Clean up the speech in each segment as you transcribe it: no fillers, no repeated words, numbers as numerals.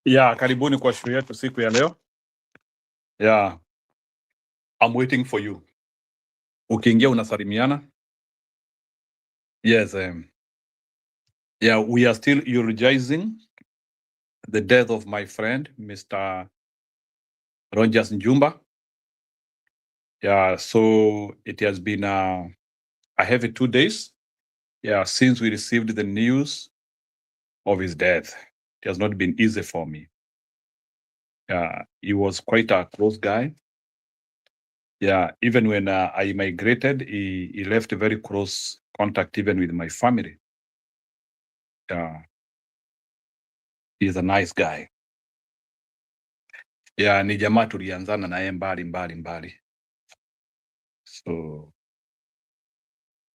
Yeah, karibuni kwa show yetu siku ya leo. Yeah, I'm waiting for you. Ukiingia unasalimiana. Yes, yeah, we are still eulogizing the death of my friend, Mr. Rogers Njumba. Yeah, so it has been a heavy 2 days, yeah, since we received the news of his death. It has not been easy for me. Yeah, he was quite a close guy. Yeah, even when I migrated, he left a very close contact even with my family. Yeah, he's a nice guy. Yeah, ni jamaa tulianzana naye mbali. So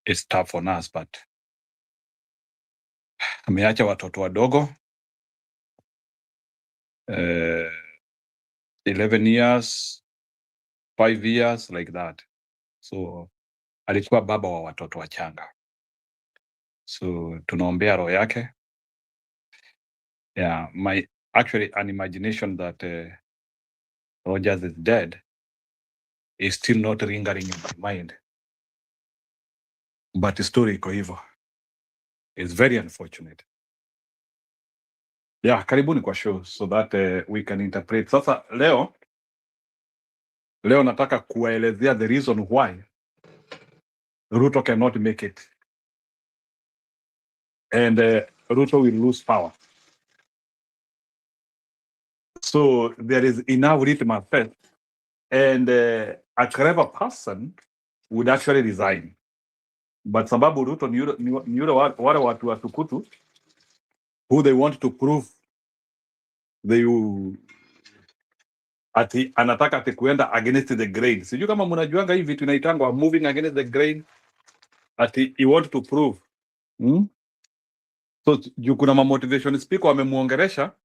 it's tough on us, but ameacha watoto wadogo 11 years, 5 years, like that. So alikuwa baba wa watoto wachanga. So tunaombea roho yake. Yeah, actually an imagination that Rogers is dead is still not lingering in my mind. But the story iko hivyo. It's very unfortunate. Yeah, karibuni kwa show so that we can interpret. Sasa leo nataka kuwaelezea the reason why Ruto cannot make it. And Ruto will lose power. So there is enough litmus test. And a clever person would actually resign. But sababu Ruto ni yule wale watu watukutu who they want to prove ati anataka ati kuenda against the grain. Sijui kama mnajuanga hii vitu inaitangwa moving against the grain. Ati he want to prove. So juu kuna motivation speaker wamemuongeresha,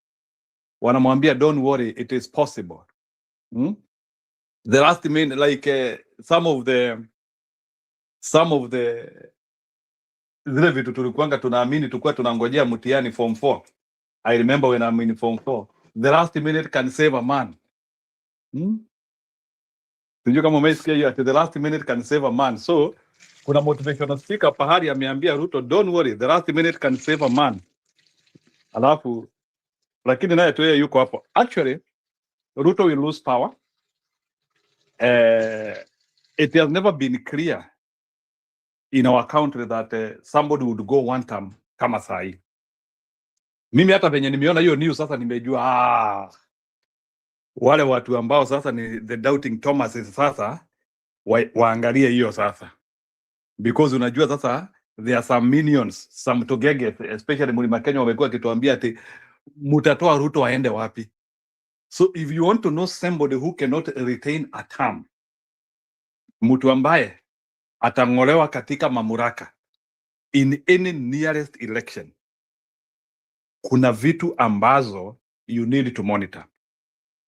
wanamwambia don't worry, it is possible. The last minute, like some of the zile vitu tulikuanga tunaamini tukua tunangojea mtihani form 4. I remember when I'm in form 4, the last minute can save a man. Sijui kama umesikia hiyo, the last minute can save a man. So kuna motivational speaker pahali ameambia Ruto don't worry, the last minute can save a man. Alafu lakini naye tu yeye yuko hapo. Actually Ruto will lose power. It has never been clear in our country that somebody would go one term kama sahi. Mimi hata venye nimeona hiyo news sasa nimejua wale watu ambao sasa ni the doubting Thomas sasa waangalie hiyo sasa, because unajua sasa there are some minions, some togege, especially Mlima Kenya wamekuwa kituambia ati mutatoa Ruto aende wapi. So if you want to know somebody who cannot retain a term, mtu ambaye atang'olewa katika mamlaka in any nearest election, kuna vitu ambazo you need to monitor.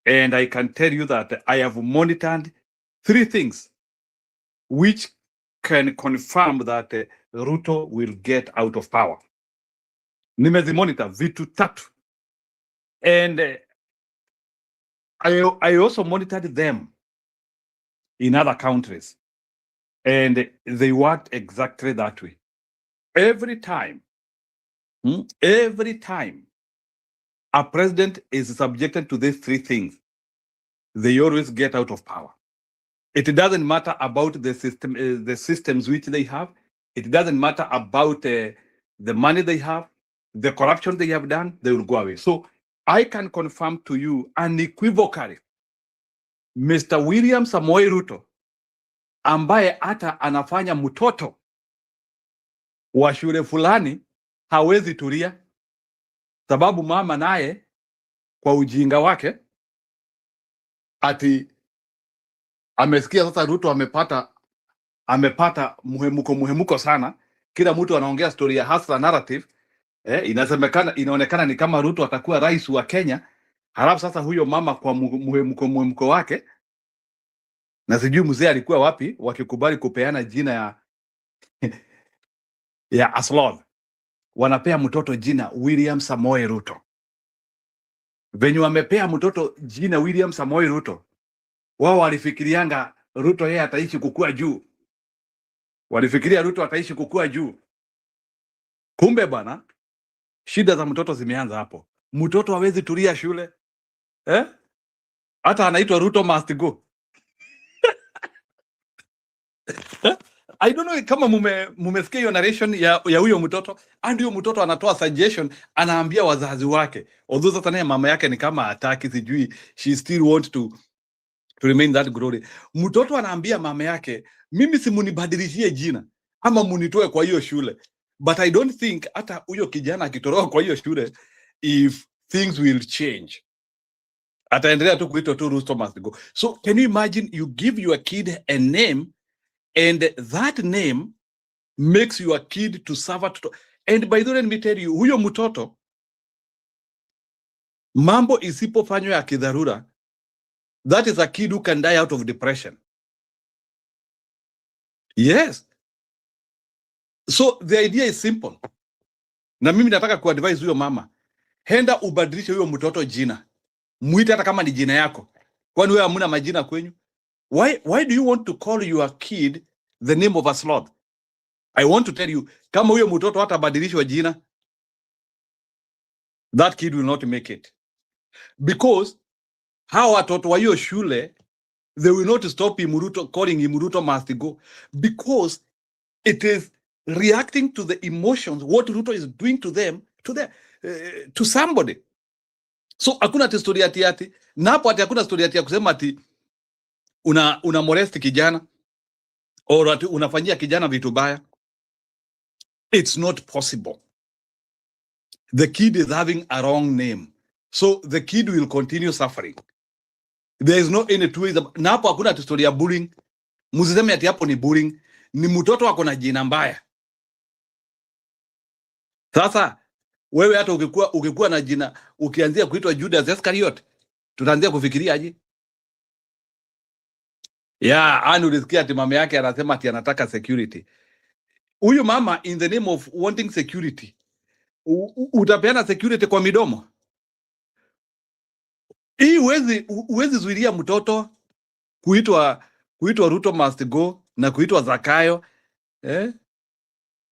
And I can tell you that I have monitored 3 things which can confirm that Ruto will get out of power. Nimezimonitor vitu 3. And I also monitored them in other countries. And they worked exactly that way. Every time a president is subjected to these 3 things, they always get out of power. It doesn't matter about the system, the systems which they have. It doesn't matter about the money they have, the corruption they have done, they will go away. So I can confirm to you unequivocally, Mr. William Samoei Ruto, ambaye hata anafanya mtoto wa shule fulani hawezi tulia, sababu mama naye kwa ujinga wake ati amesikia sasa Ruto amepata muhemuko sana. Kila mtu anaongea story ya hustler narrative. Inaonekana ni kama Ruto atakuwa rais wa Kenya. Halafu sasa huyo mama kwa muhemuko wake, na sijui mzee alikuwa wapi, wakikubali kupeana jina ya Aslov, wanapea mtoto jina William Samoei Ruto. venye wamepea mtoto jina William Samoei Ruto, wao walifikirianga Ruto yeye ataishi kukua juu, walifikiria Ruto ataishi kukua juu. Kumbe bwana, shida za mtoto zimeanza hapo. Mtoto hawezi tulia shule hata anaitwa Ruto must go. I don't know kama mumesikia hiyo narration ya huyo mtoto, and huyo mtoto anatoa suggestion, anaambia wazazi wake, although sasa naye mama yake ni kama ataki, sijui she still want to remain that glory. Mtoto anaambia mama yake, mimi simunibadilishie jina ama munitoe kwa hiyo shule, but I don't think hata huyo kijana akitoroka kwa hiyo shule if things will change, ataendelea tu kuitwa tu Ruto must go. So can you imagine you give your kid a name and that name makes your kid to suffer and by the way, let me tell you, huyo mtoto mambo isipofanywa ya kidharura, that is a kid who can die out of depression. Yes. So the idea is simple. Na mimi nataka kuadvise huyo mama, henda ubadilishe huyo mtoto jina, muite hata kama ni jina yako, kwani wewe hamuna majina kwenyu? Why do you want to call your kid the name of a sloth? I want to tell you, kama huyo mtoto hata badilishwa jina, that kid will not make it, because hawa watoto wa hiyo shule, they will not stop him Ruto, calling him Ruto must go, because it is reacting to the emotions what Ruto is doing to them, to somebody. So hakuna ati story ati na hapo ati hakuna story ati ya kusema ati una molest kijana or ati unafanyia kijana vitu baya. It's not possible. The kid is having a wrong name, so the kid will continue suffering. There is no any two ways. Na hapo hakuna ati story ya bullying. Msiseme ati hapo ni bullying, ni mtoto wako na jina mbaya. Sasa wewe hata ukikuwa na jina, ukianzia kuitwa Judas Iscariot, tutaanzia kufikiria aje? Anu ulisikia ati mama yake anasema ati anataka security. Huyu mama, in the name of wanting security, utapeana security kwa midomo? Hii uwezi zuilia mtoto kuitwa Ruto must go na kuitwa Zakayo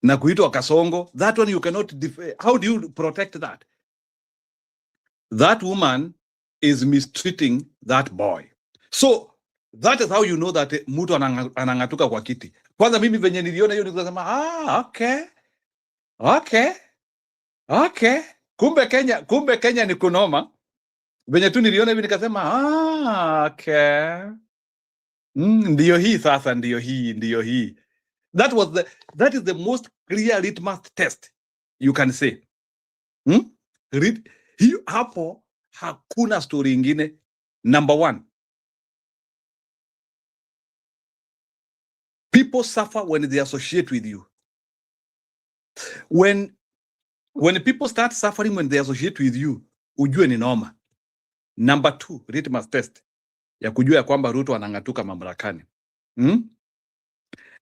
na kuitwa Kasongo. That one you cannot how do you protect that? That woman is mistreating that boy. So that is how you know that mtu anangatuka kwa kiti. Kwanza mimi venye niliona hiyo nikasema okay. Kumbe Kenya ni kunoma. Venye tu niliona hivi nikasema okay. Ndiyo hii sasa, ndiyo hii. That is the most clear litmus test you can say. Hiyo hapo hakuna story ingine. Number one, people suffer when they associate with you. When people start suffering when they associate with you, ujue ni noma. Number two, litmus test ya kujua ya kwamba Ruto anangatuka mamlakani.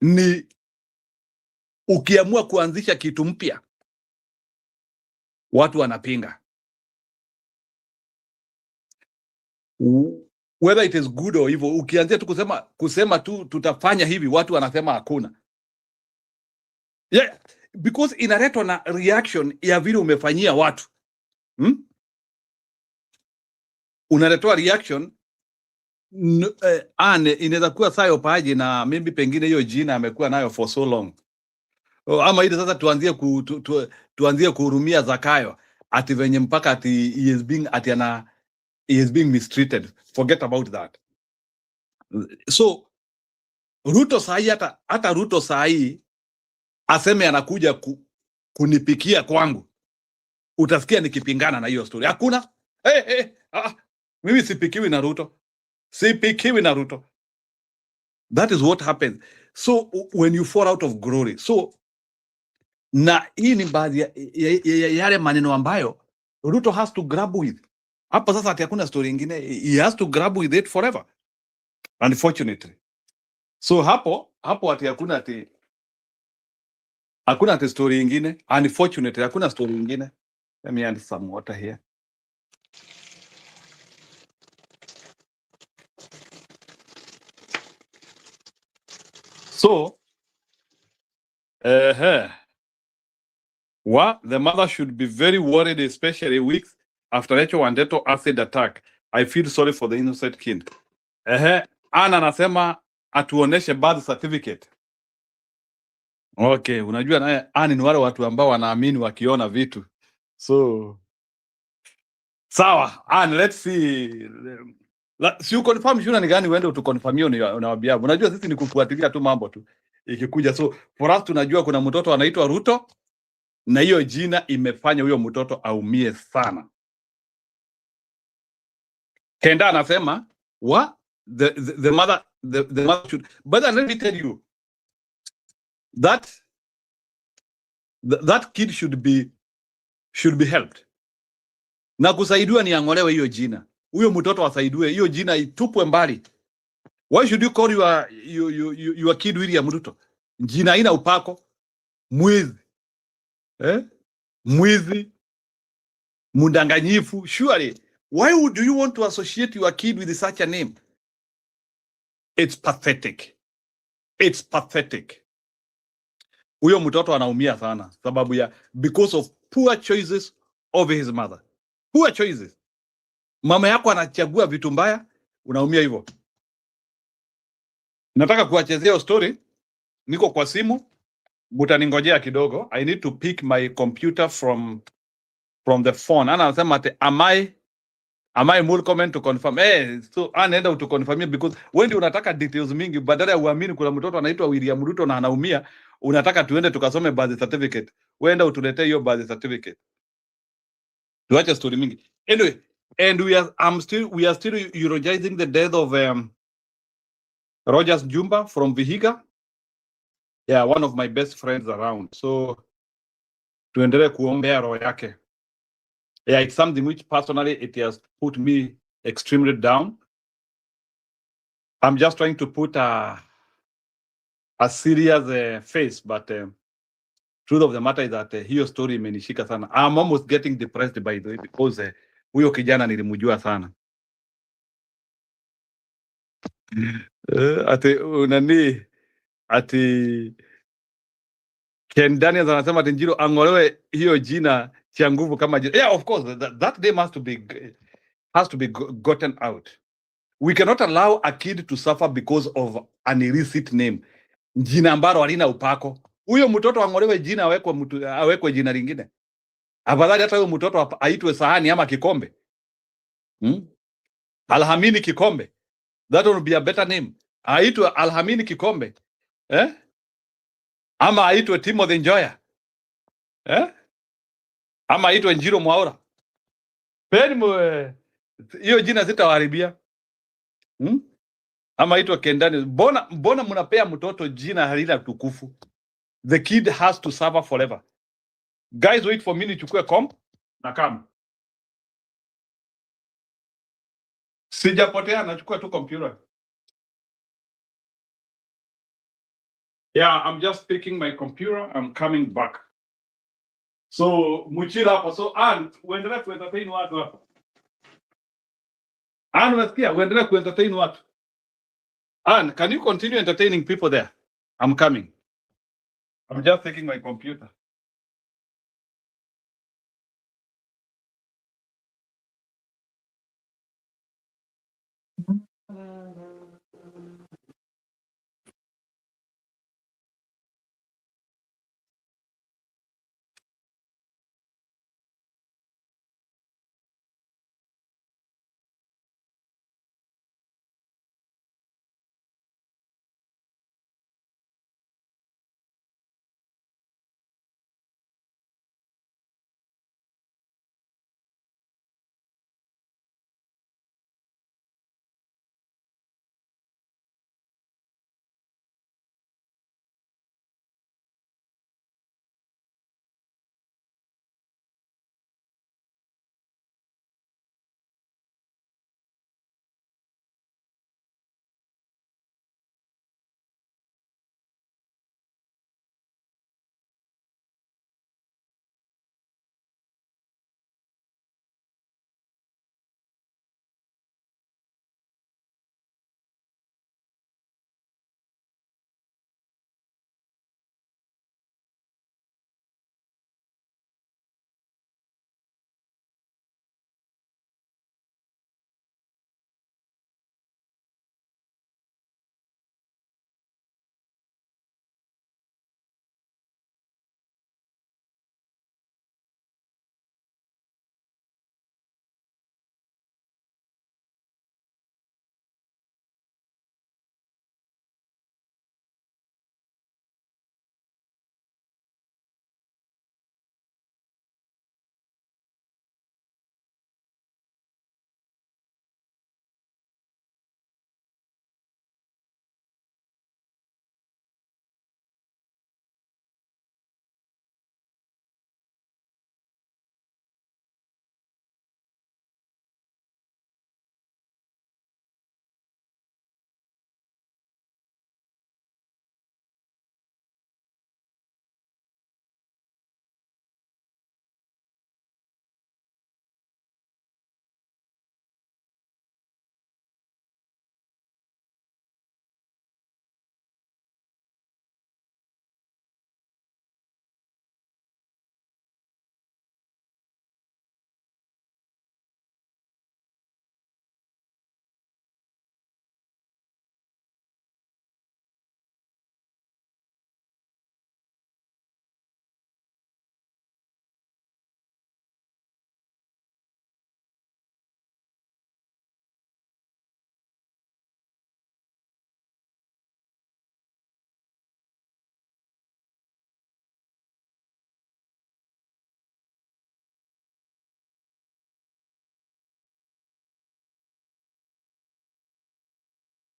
Ni ukiamua kuanzisha kitu mpya, watu wanapinga. Whether it is good or evil, ukianzia tu kusema tu tutafanya hivi, watu wanasema hakuna. Yeah, because inaletwa na reaction ya vile umefanyia watu. Unaletoa reaction, inaweza kuwa sayo paji na maybe pengine hiyo jina amekuwa nayo for so long. Ama ile sasa tuanzie kuhurumia Zakayo ati venye mpaka ati he is being mistreated. Forget about that. So Ruto sahi, hata Ruto sahi aseme anakuja kunipikia kwangu, utasikia nikipingana na hiyo story. Hakuna. Mimi sipikiwi na Ruto. That is what happens. So when you fall out of glory. So na hii ni baadhi ya yale maneno ambayo Ruto has to grab with. Hapa sasa ati hakuna story ingine. He has to grab with it forever. Unfortunately. So hapo ati hakuna ati story ingine. Unfortunately, hakuna story ingine. Let me add some water here. So, the mother should be very worried, especially weeks after H1 acid attack. I feel sorry for the innocent kid. Ana anasema atuoneshe birth certificate. Okay, unajua naye Ani ni wale watu ambao wanaamini wakiona vitu. So sawa, Ani, let's see. Si uconfirm shuna ni gani uende utuconfirmio ni unawaambia. Unajua sisi ni kufuatilia tu mambo tu ikikuja. So for us tunajua kuna mtoto anaitwa Ruto na hiyo jina imefanya huyo mtoto aumie sana. Kenda anasema what the mother should, but let me tell you that kid should be helped na kusaidiwa, ni angolewe hiyo jina, huyo mtoto asaidiwe, hiyo jina itupwe mbali. Why should you call your kid William Ruto? Jina ina upako, mwizi, mwizi, mundanganyifu. Surely, why would you want to associate your kid with such a name? It's pathetic. It's pathetic. Huyo mtoto anaumia sana sababu ya because of poor choices of his mother. Poor choices. Mama yako anachagua vitu mbaya, unaumia hivyo. Nataka kuwachezea story, niko kwa simu, mutaningojea kidogo. I need to pick my computer from the phone. Ana anasema ati am I more comment to confirm. So anaenda to confirm because wewe unataka details mingi, badala ya uamini kuna mtoto anaitwa William Ruto na anaumia, unataka tuende tukasome birth certificate. Wewe utuletee hiyo birth certificate. Tuache story mingi. Anyway, and we are still eulogizing the death of Rogers Jumba from Vihiga. Yeah, one of my best friends around. So tuendelee kuombea roho yake. Yeah, it's something which personally it has put me extremely down. I'm just trying to put a serious face, but truth of the matter is that hiyo story imenishika sana. I'm almost getting depressed by the way because huyo kijana nilimjua sana. ati Ken Daniels anasema ati Njiro angolewe hiyo jina cha nguvu kama jina. Yeah, of course that name has to be gotten out. We cannot allow a kid to suffer because of an illicit name. Jina ambalo halina upako. Huyo mtoto angolewe jina, awekwe jina lingine. Afadhali hata huyo mtoto aitwe Sahani ama Kikombe. Alhamini Kikombe. That would be a better name. Aitwe Alhamini Kikombe. Ama aitwe Timothy Njoya. Ama aitwe Njiro Mwaura. Hiyo jina sitawaharibia. Ama aitwe Kendani. Mbona mnapea mtoto jina halina tukufu? The kid has to suffer forever. Guys, wait for me nichukue comp na kama. Sijapotea, nachukua tu computer. Yeah, I'm just picking my computer. I'm coming back. So, Muchira hapo. So, uendelee kuentertain watu hapo. Unasikia? Uendelee kuentertain watu. Can you continue entertaining people there? I'm coming. I'm just taking my computer.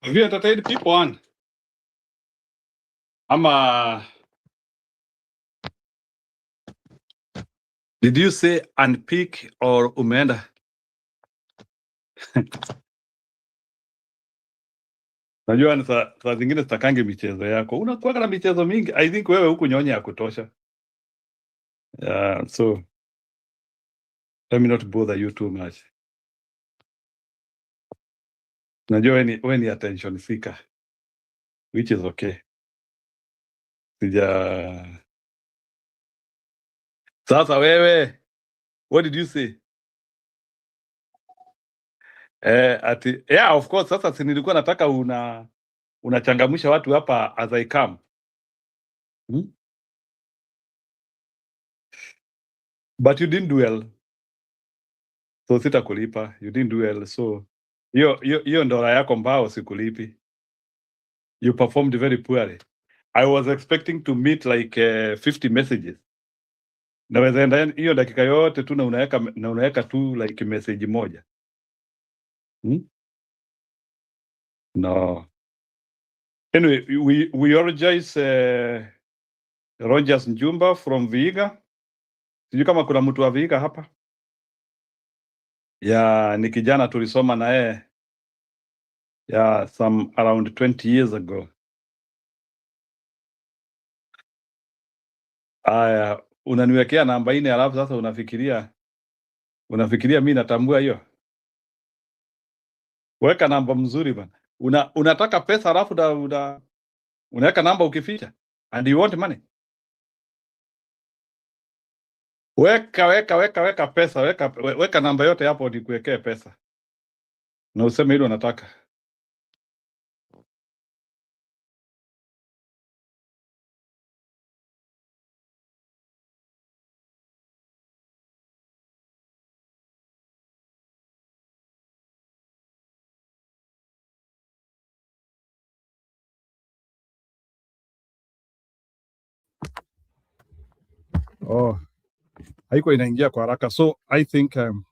Have you entertained people on? Did you say unpick or umeenda? Najua ni saa zingine sitakangi michezo yako. Unakuwa na michezo mingi. I think wewe huku nyonya ya kutosha. So let me not bother you too much. Najua wewe ni attention seeker, which is okay. Sasa wewe, what did you say? Yeah, of course. Sasa si nilikuwa nataka unachangamsha watu hapa as I come. But you didn't do well. So sitakulipa. You didn't do well. So hiyo ndora yako mbao sikulipi. You performed very poorly. I was expecting to meet like 50 messages. Naweza enda hiyo dakika yote tu na unaweka tu like message moja. No. Anyway, we apologize Rogers Njumba from Vihiga. Sijui kama kuna mtu wa Vihiga hapa. Ni kijana tulisoma na yeye some around 20 years ago. Unaniwekea namba 4 alafu sasa unafikiria mimi natambua hiyo? Weka namba mzuri bana. Unataka pesa alafu unaweka namba ukificha, and you want money. Weka pesa, weka namba yote hapo nikuwekee pesa. Na useme hilo nataka. Haiko inaingia kwa haraka. So I think I'm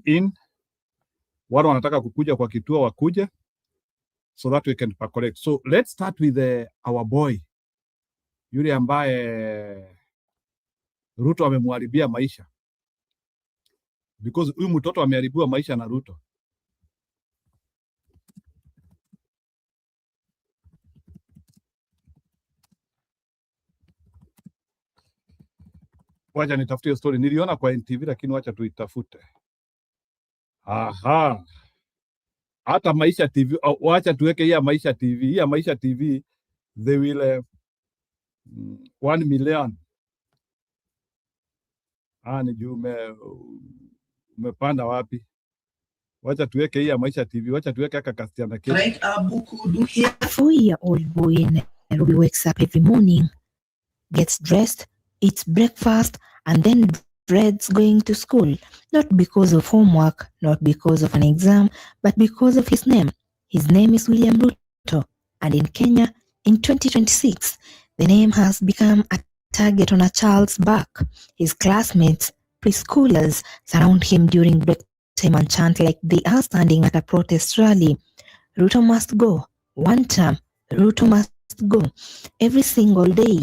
in. Watu wanataka kukuja kwa kituo wakuje, so that we can correct. So let's start with our boy yule ambaye Ruto amemharibia maisha, because huyu mtoto ameharibiwa maisha na Ruto. Wacha nitafute story, niliona kwa NTV lakini wacha tuitafute. Hata Maisha TV, wacha tuweke hii Maisha TV. Hii Maisha TV they will 1 million. Ni juu umepanda wapi? Wacha tuweke hii Maisha TV, wacha tuweke aka Kastiana Kesi. Like a bukudu here. 4-year-old boy in Nairobi wakes up every morning, gets dressed, eats breakfast, and then dreads going to school, not because of homework, not because of an exam, but because of his name. His name is William Ruto, and in Kenya, in 2026, the name has become a target on a child's back. His classmates, preschoolers, surround him during break time and chant like they are standing at a protest rally. Ruto must go. One term, Ruto must go. Every single day,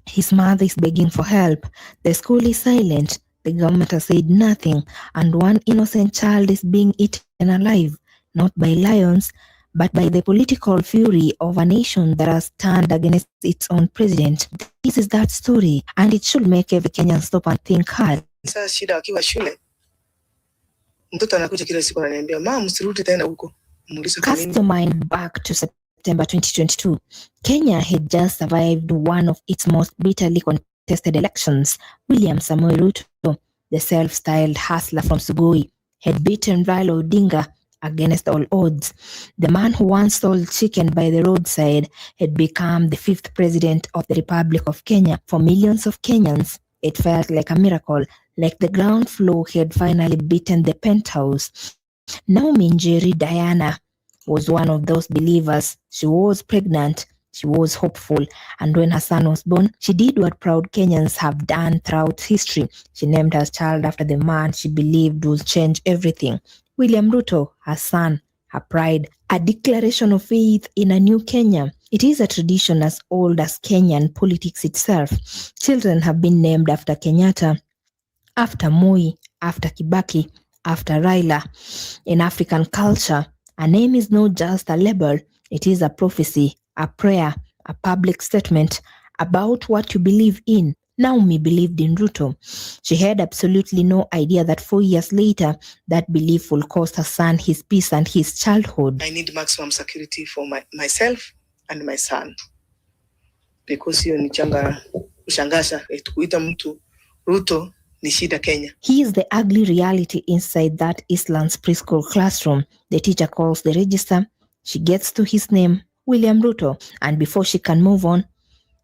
his mother is begging for help. The school is silent. The government has said nothing. And one innocent child is being eaten alive, not by lions, but by the political fury of a nation that has turned against its own president. This is that story, and it should make every Kenyan stop and think hard. Sasa shida akiwa shule, mtoto anakuja kila siku ananiambia, "Mama, msirudi tena huko." Cast your mind back to September 2022. Kenya had just survived one of its most bitterly contested elections. William Samoei Ruto, the self-styled hustler from Sugoi, had beaten Raila Odinga against all odds. The man who once sold chicken by the roadside had become the 5th president of the Republic of Kenya. For millions of Kenyans, it felt like a miracle, like the ground floor had finally beaten the penthouse. Naomi Njeri Diana was one of those believers. She was pregnant, she was hopeful, and when her son was born, she did what proud Kenyans have done throughout history. She named her child after the man she believed would change everything. William Ruto, her son, her pride, a declaration of faith in a new Kenya. It is a tradition as old as Kenyan politics itself. Children have been named after Kenyatta, after Moi, after Kibaki, after Raila. In African culture, a name is not just a label, it is a prophecy, a prayer, a public statement about what you believe in. Naomi believed in Ruto. She had absolutely no idea that 4 years later, that belief will cost her son his peace and his childhood. I need maximum security for myself and my son. Because hiyo ni kushangaza kuita mtu Ruto ni shida Kenya. He is the ugly reality inside that Eastlands preschool classroom. The teacher calls the register. She gets to his name, William Ruto. And before she can move on,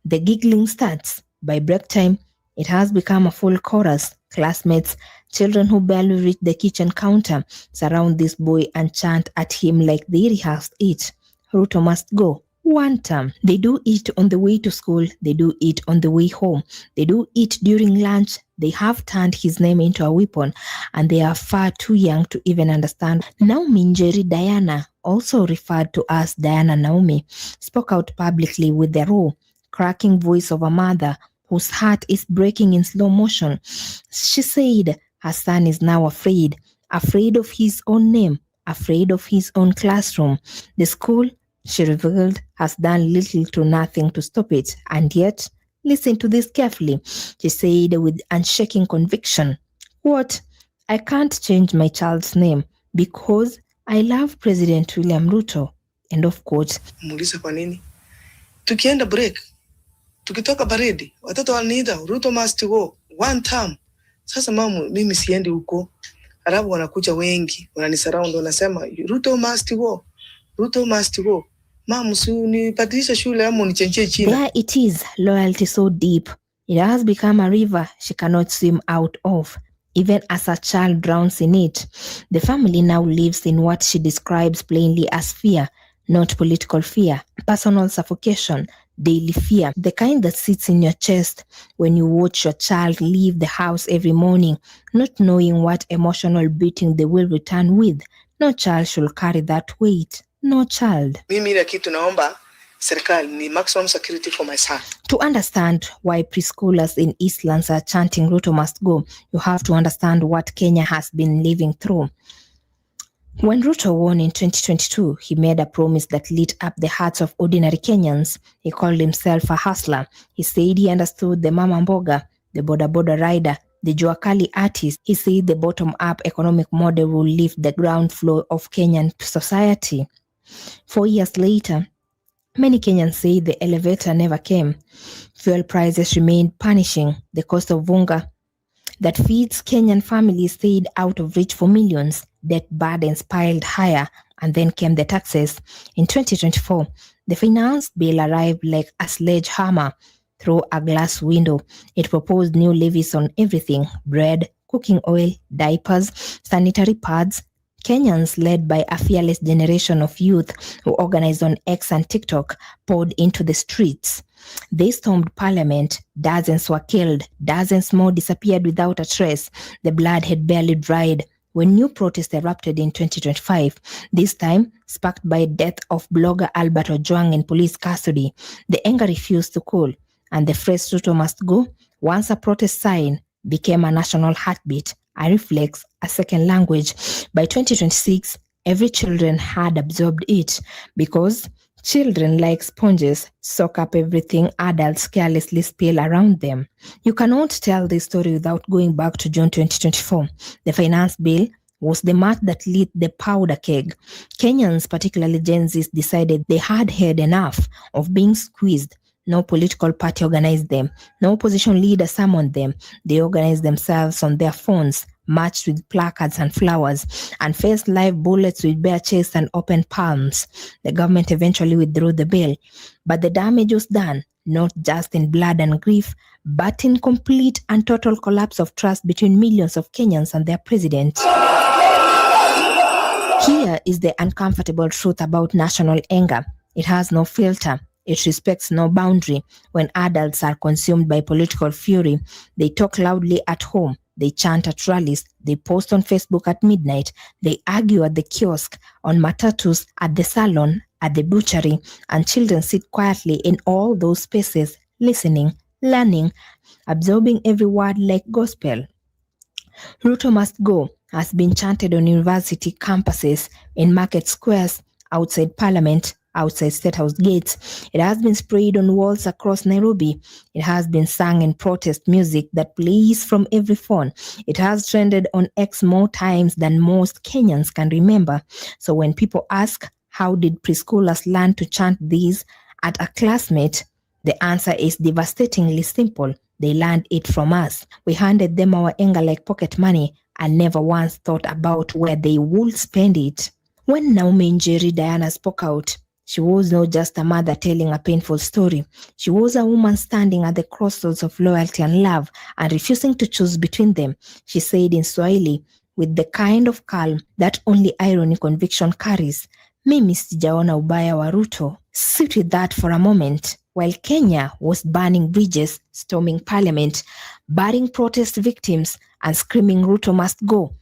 the giggling starts. By break time, it has become a full chorus. Classmates, children who barely reach the kitchen counter, surround this boy and chant at him like they rehearsed it. Ruto must go. One term. They do it on the way to school. They do it on the way home. They do it during lunch. They have turned his name into a weapon, and they are far too young to even understand. Naomi Njeri Diana, also referred to as Diana Naomi, spoke out publicly with the raw, cracking voice of a mother whose heart is breaking in slow motion. She said her son is now afraid of his own name, afraid of his own classroom. The school, she revealed, has done little to nothing to stop it. And yet, listen to this carefully. She said with unshaking conviction, quote, I can't change my child's name because I love President William Ruto. End of quote. Muuliza kwa nini? Tukienda break, tukitoka baridi, watoto wananiita Ruto must go, one term. Sasa mamu, mimi siendi huko. Alafu wanakuja wengi, wananisurround, wanasema Ruto must go. Ruto must go. Mamu, unipatisha shule ama unichenjie chini. There it is, loyalty so deep. It has become a river she cannot swim out of, even as a child drowns in it. The family now lives in what she describes plainly as fear, not political fear, personal suffocation, daily fear, the kind that sits in your chest when you watch your child leave the house every morning, not knowing what emotional beating they will return with. No child should carry that weight. No child. Mimi ile kitu naomba serikali ni maximum security for my son. To understand why preschoolers in Eastlands are chanting Ruto must go, you have to understand what Kenya has been living through. When Ruto won in 2022, he made a promise that lit up the hearts of ordinary Kenyans. He called himself a hustler. He said he understood the mama mboga, the boda rider, the Juakali artist. He said the bottom-up economic model will lift the ground floor of Kenyan society. 4 years later, many Kenyans say the elevator never came. Fuel prices remained punishing. The cost of unga that feeds Kenyan families stayed out of reach for millions. Debt burdens piled higher, and then came the taxes. In 2024, the finance bill arrived like a sledgehammer through a glass window. It proposed new levies on everything: bread, cooking oil, diapers, sanitary pads. Kenyans, led by a fearless generation of youth who organized on X and TikTok, poured into the streets. They stormed parliament. Dozens were killed. Dozens more disappeared without a trace. The blood had barely dried when new protests erupted in 2025, this time sparked by the death of blogger Albert Ojwang in police custody. The anger refused to cool, and the phrase Ruto must go, once a protest sign, became a national heartbeat, a reflex, a second language. By 2026, every children had absorbed it, because children, like sponges, soak up everything adults carelessly spill around them. You cannot tell this story without going back to June 2024. The finance bill was the match that lit the powder keg. Kenyans, particularly Gen Zs, decided they had had enough of being squeezed. No political party organized them. No opposition leader summoned them. They organized themselves on their phones, marched with placards and flowers, and faced live bullets with bare chests and open palms. The government eventually withdrew the bill, but the damage was done, not just in blood and grief, but in complete and total collapse of trust between millions of Kenyans and their president. Here is the uncomfortable truth about national anger. It has no filter. It respects no boundary. When adults are consumed by political fury, they talk loudly at home. They chant at rallies, they post on Facebook at midnight, they argue at the kiosk, on matatus, at the salon, at the butchery, and children sit quietly in all those spaces, listening, learning, absorbing every word like gospel. Ruto must go has been chanted on university campuses, in market squares, outside parliament, outside State House gates. It has been sprayed on walls across Nairobi. It has been sung in protest music that plays from every phone. It has trended on X more times than most Kenyans can remember. So when people ask, how did preschoolers learn to chant these at a classmate? The answer is devastatingly simple. They learned it from us. We handed them our anger like pocket money and never once thought about where they would spend it. When Naomi Njeri Diana spoke out, she was not just a mother telling a painful story. She was a woman standing at the crossroads of loyalty and love and refusing to choose between them. She said in Swahili, with the kind of calm that only irony conviction carries, mimi sijaona ubaya wa Ruto. Sit with that for a moment. While Kenya was burning bridges, storming parliament, burying protest victims, and screaming Ruto must go,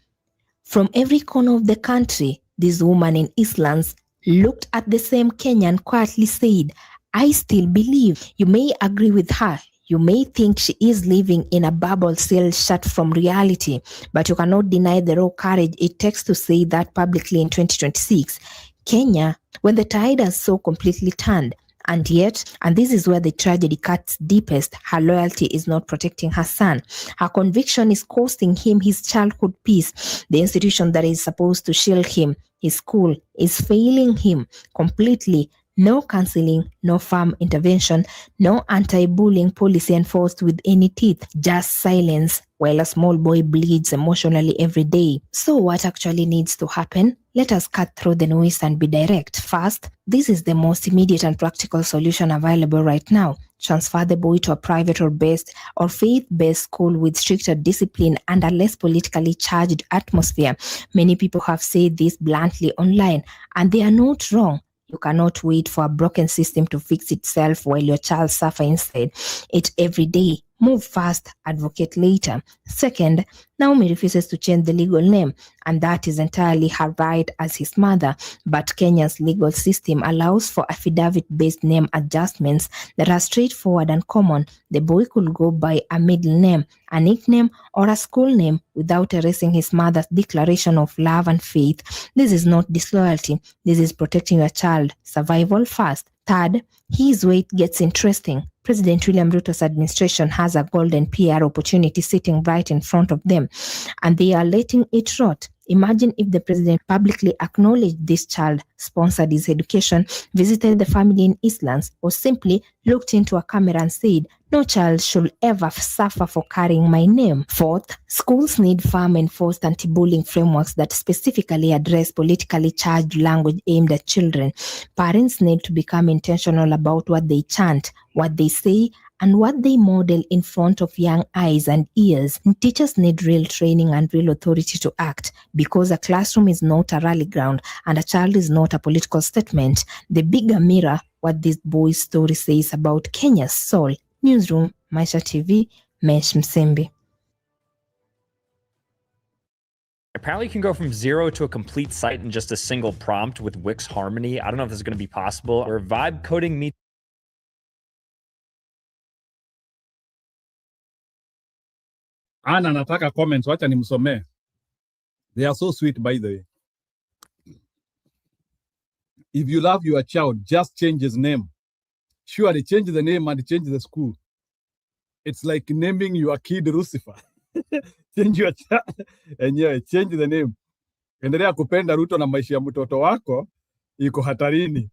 from every corner of the country, this woman in Eastlands looked at the same Kenyan, quietly said, I still believe. You may agree with her. You may think she is living in a bubble cell shut from reality, but you cannot deny the raw courage it takes to say that publicly in 2026. Kenya, when the tide has so completely turned, and yet, and this is where the tragedy cuts deepest, her loyalty is not protecting her son. Her conviction is costing him his childhood peace. The institution that is supposed to shield him, his school, is failing him completely. No counseling, no firm intervention, no anti-bullying policy enforced with any teeth, just silence while a small boy bleeds emotionally every day. So what actually needs to happen? Let us cut through the noise and be direct. First, this is the most immediate and practical solution available right now. Transfer the boy to a private or faith-based school with stricter discipline and a less politically charged atmosphere. Many people have said this bluntly online, and they are not wrong. You cannot wait for a broken system to fix itself while your child suffers inside it every day. Move fast, advocate later. Second, Naomi refuses to change the legal name, and that is entirely her right as his mother. But Kenya's legal system allows for affidavit-based name adjustments that are straightforward and common. The boy could go by a middle name, a nickname, or a school name without erasing his mother's declaration of love and faith. This is not disloyalty. This is protecting your child. Survival first. Third, his wait gets interesting. President William Ruto's administration has a golden PR opportunity sitting right in front of them, and they are letting it rot. Imagine if the president publicly acknowledged this child, sponsored his education, visited the family in Eastlands, or simply looked into a camera and said, no child should ever suffer for carrying my name. Fourth, schools need firm enforced anti-bullying frameworks that specifically address politically charged language aimed at children. Parents need to become intentional about what they chant, what they say, and what they model in front of young eyes and ears. Teachers need real training and real authority to act, because a classroom is not a rally ground and a child is not a political statement. The bigger mirror, what this boy's story says about Kenya's soul. Newsroom, Maisha TV, Mesh Msembi. Apparently you can go from 0 to a complete site in just a single prompt with Wix Harmony. I don't know if this is going to be possible. Or vibe coding me. Ana nataka comments, wacha nimsomee. They are so sweet, by the way. If you love your child, just change his name. Surely change the name and change the school. It's like naming your kid Lucifer. Change your child and yeah, change the name. Endelea kupenda Ruto na maisha ya mtoto wako iko hatarini.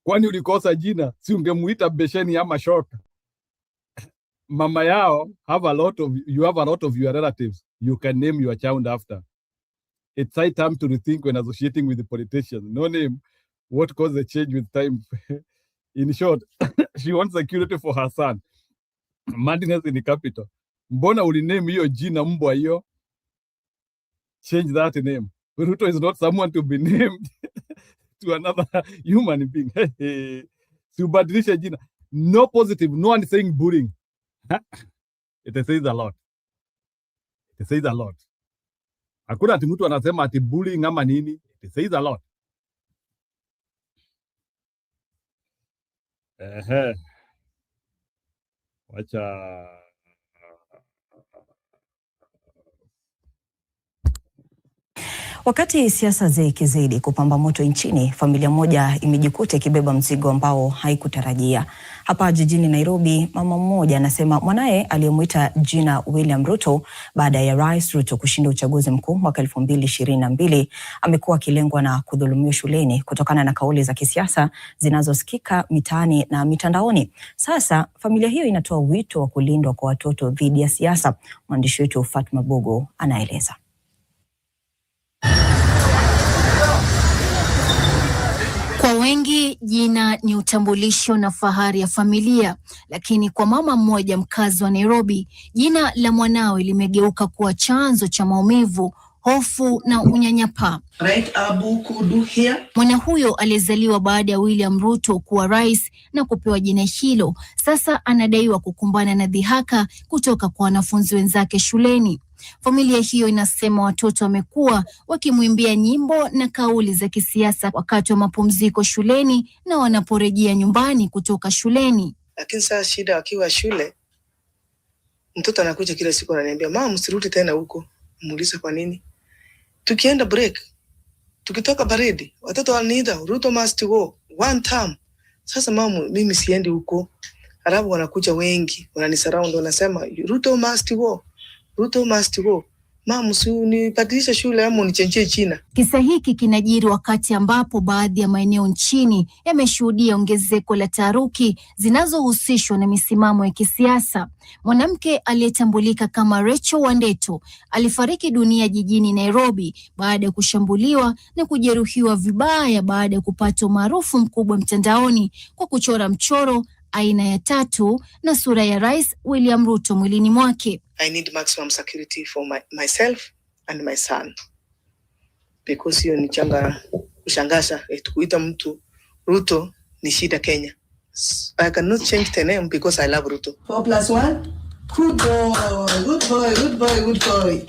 Kwani ulikosa jina, si ungemuita Besheni ama Shoka? Mama yao you have a lot of your relatives you can name your child after. It's high time to rethink when associating with the politicians. No name, what caused the change with time? In short, she wants security for her son. Madness in the capital. Mbona uliname hiyo jina mbwa hiyo? Change that name. Ruto is not someone to be named to another human being. Subadilisha jina. No positive, no one saying bullying. It says a lot. It says a lot. Hakuna ati mtu anasema ati bullying ama nini. It says a lot. Wacha Wakati siasa zikizidi kupamba moto nchini, familia moja imejikuta ikibeba mzigo ambao haikutarajia. Hapa jijini Nairobi, mama mmoja anasema mwanae aliyemuita jina William Ruto baada ya Rais Ruto kushinda uchaguzi mkuu mwaka 2022 amekuwa akilengwa na kudhulumiwa shuleni kutokana na kauli za kisiasa zinazosikika mitaani na mitandaoni. Sasa familia hiyo inatoa wito wa kulindwa kwa watoto dhidi ya siasa. Mwandishi wetu Fatma Bogo anaeleza. Kwa wengi jina ni utambulisho na fahari ya familia, lakini kwa mama mmoja mkazi wa Nairobi, jina la mwanawe limegeuka kuwa chanzo cha maumivu, hofu na unyanyapaa. Mwana huyo alizaliwa baada ya William Ruto kuwa rais na kupewa jina hilo. Sasa anadaiwa kukumbana na dhihaka kutoka kwa wanafunzi wenzake shuleni. Familia hiyo inasema watoto wamekuwa wakimwimbia nyimbo na kauli za kisiasa wakati wa mapumziko shuleni na wanaporejea nyumbani kutoka shuleni. Lakini sasa shida akiwa shule, mtoto anakuja kila siku ananiambia, mama msirudi tena huko. Muulize kwa nini? Tukienda break, tukitoka baridi, watoto wananiita Ruto must go one time. Sasa mama mimi siendi huko. Alafu wanakuja wengi, wananisurround wanasema Ruto must go. Ruto must go. Mama usinibadilishe shule ama unichenjie China. Kisa hiki kinajiri wakati ambapo baadhi ya maeneo nchini yameshuhudia ongezeko la taharuki zinazohusishwa na misimamo ya kisiasa. Mwanamke aliyetambulika kama Rachel Wandeto alifariki dunia jijini Nairobi baada ya kushambuliwa na kujeruhiwa vibaya baada ya kupata umaarufu mkubwa mtandaoni kwa kuchora mchoro aina ya tatu na sura ya Rais William Ruto mwilini mwake. I need maximum security for myself and my son. Because hiyo ni kushangaza kuita mtu Ruto ni shida Kenya. I cannot change the name because I love Ruto. 4+1. Good boy, good boy, good boy, good boy.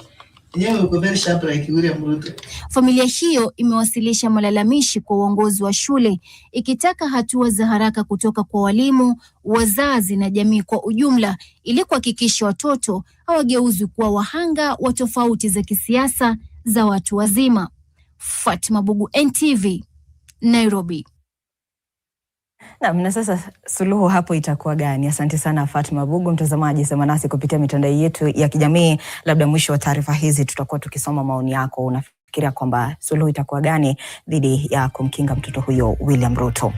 Familia hiyo imewasilisha malalamishi kwa uongozi wa shule ikitaka hatua za haraka kutoka kwa walimu, wazazi na jamii kwa ujumla ili kuhakikisha watoto hawageuzwi kuwa wahanga wa tofauti za kisiasa za watu wazima. Fatma Bogo, NTV, Nairobi. Na sasa suluhu hapo itakuwa gani? Asante sana Fatma Bogo. Mtazamaji, sema nasi kupitia mitandao yetu ya kijamii. Labda mwisho wa taarifa hizi tutakuwa tukisoma maoni yako. Unafikiria kwamba suluhu itakuwa gani dhidi ya kumkinga mtoto huyo William Ruto?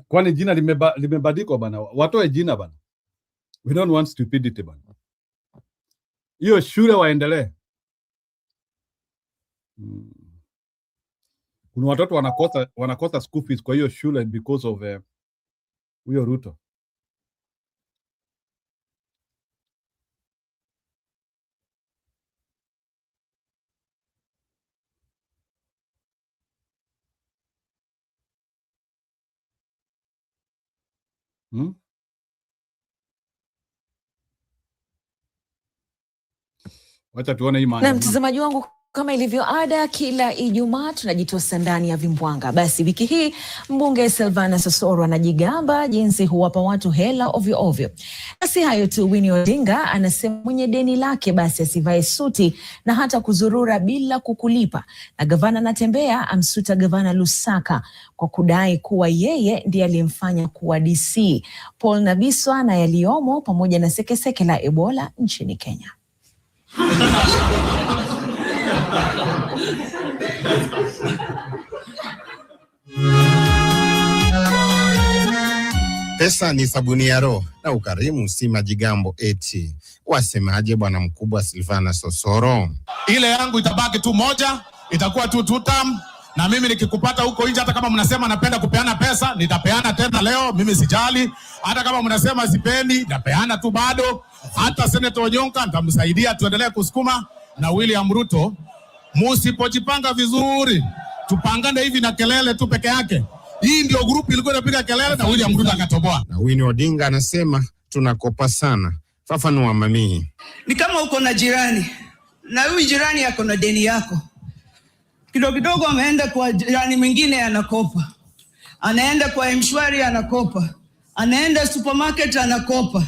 Kwani jina limebadikwa bana? Watoe jina bana. We don't want stupidity bana. Hiyo shule waendelee. Kuna watoto wanakosa school fees kwa hiyo shule because of huyo Ruto. Wacha tuone hii maana. Na mtazamaji wangu, kama ilivyo ada, kila Ijumaa tunajitosa ndani ya vimbwanga. Basi wiki hii mbunge Sylvana Sosoro anajigamba jinsi huwapa watu hela ovyo ovyo. Basi hayo tu, Winnie Odinga anasema mwenye deni lake basi asivae suti na hata kuzurura bila kukulipa. Na gavana Natembeya amsuta gavana Lusaka kwa kudai kuwa yeye ndiye aliyemfanya kuwa DC. Paul Nabiswa na yaliomo pamoja na sekeseke la Ebola nchini Kenya. Pesa ni sabuni ya roho na ukarimu si majigambo eti. Wasemaje bwana mkubwa Sylvana Sosoro? Ile yangu itabaki tu moja, itakuwa tu tutam, na mimi nikikupata huko nje, hata kama mnasema napenda kupeana pesa, nitapeana tena leo, mimi sijali. Hata kama mnasema sipendi, nitapeana tu bado. Hata Senator Onyonka nitamsaidia, tuendelee kusukuma. Na William Ruto, musipojipanga vizuri, tupangane hivi na kelele tu peke yake, Hii ndio grupu ilikuwa inapiga kelele na William Ruto akatoboa. Na Winnie Odinga anasema tunakopa sana. Fafanua mami. Ni kama uko na jirani na huyu jirani yako na deni yako. Kidogo kidogo ameenda kwa jirani mwingine anakopa. Anaenda kwa M-Shwari anakopa. Anaenda supermarket anakopa.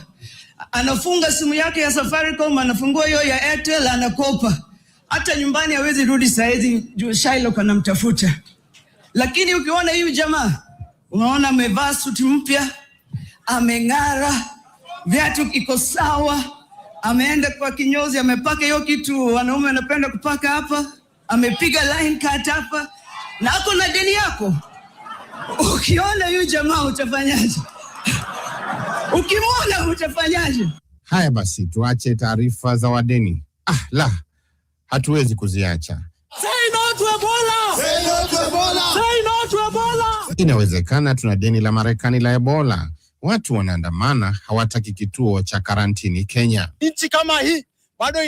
Anafunga simu yake ya Safaricom, anafungua hiyo ya Airtel anakopa. Hata nyumbani hawezi rudi saizi juu Shylock anamtafuta. Lakini ukiona huyu jamaa, unaona amevaa suti mpya, ameng'ara, viatu iko sawa, ameenda kwa kinyozi, amepaka hiyo kitu wanaume wanapenda kupaka hapa, amepiga line cut hapa, na ako na deni yako. Ukiona huyu jamaa utafanyaje? Ukimwona utafanyaje? Haya basi, tuache taarifa za wadeni. Hatuwezi kuziacha. Say no to Ebola! Say no to Ebola! Say no to Ebola! Inawezekana tuna deni la Marekani la Ebola. Watu wanaandamana, hawataki kituo cha karantini Kenya. Nchi kama hii bado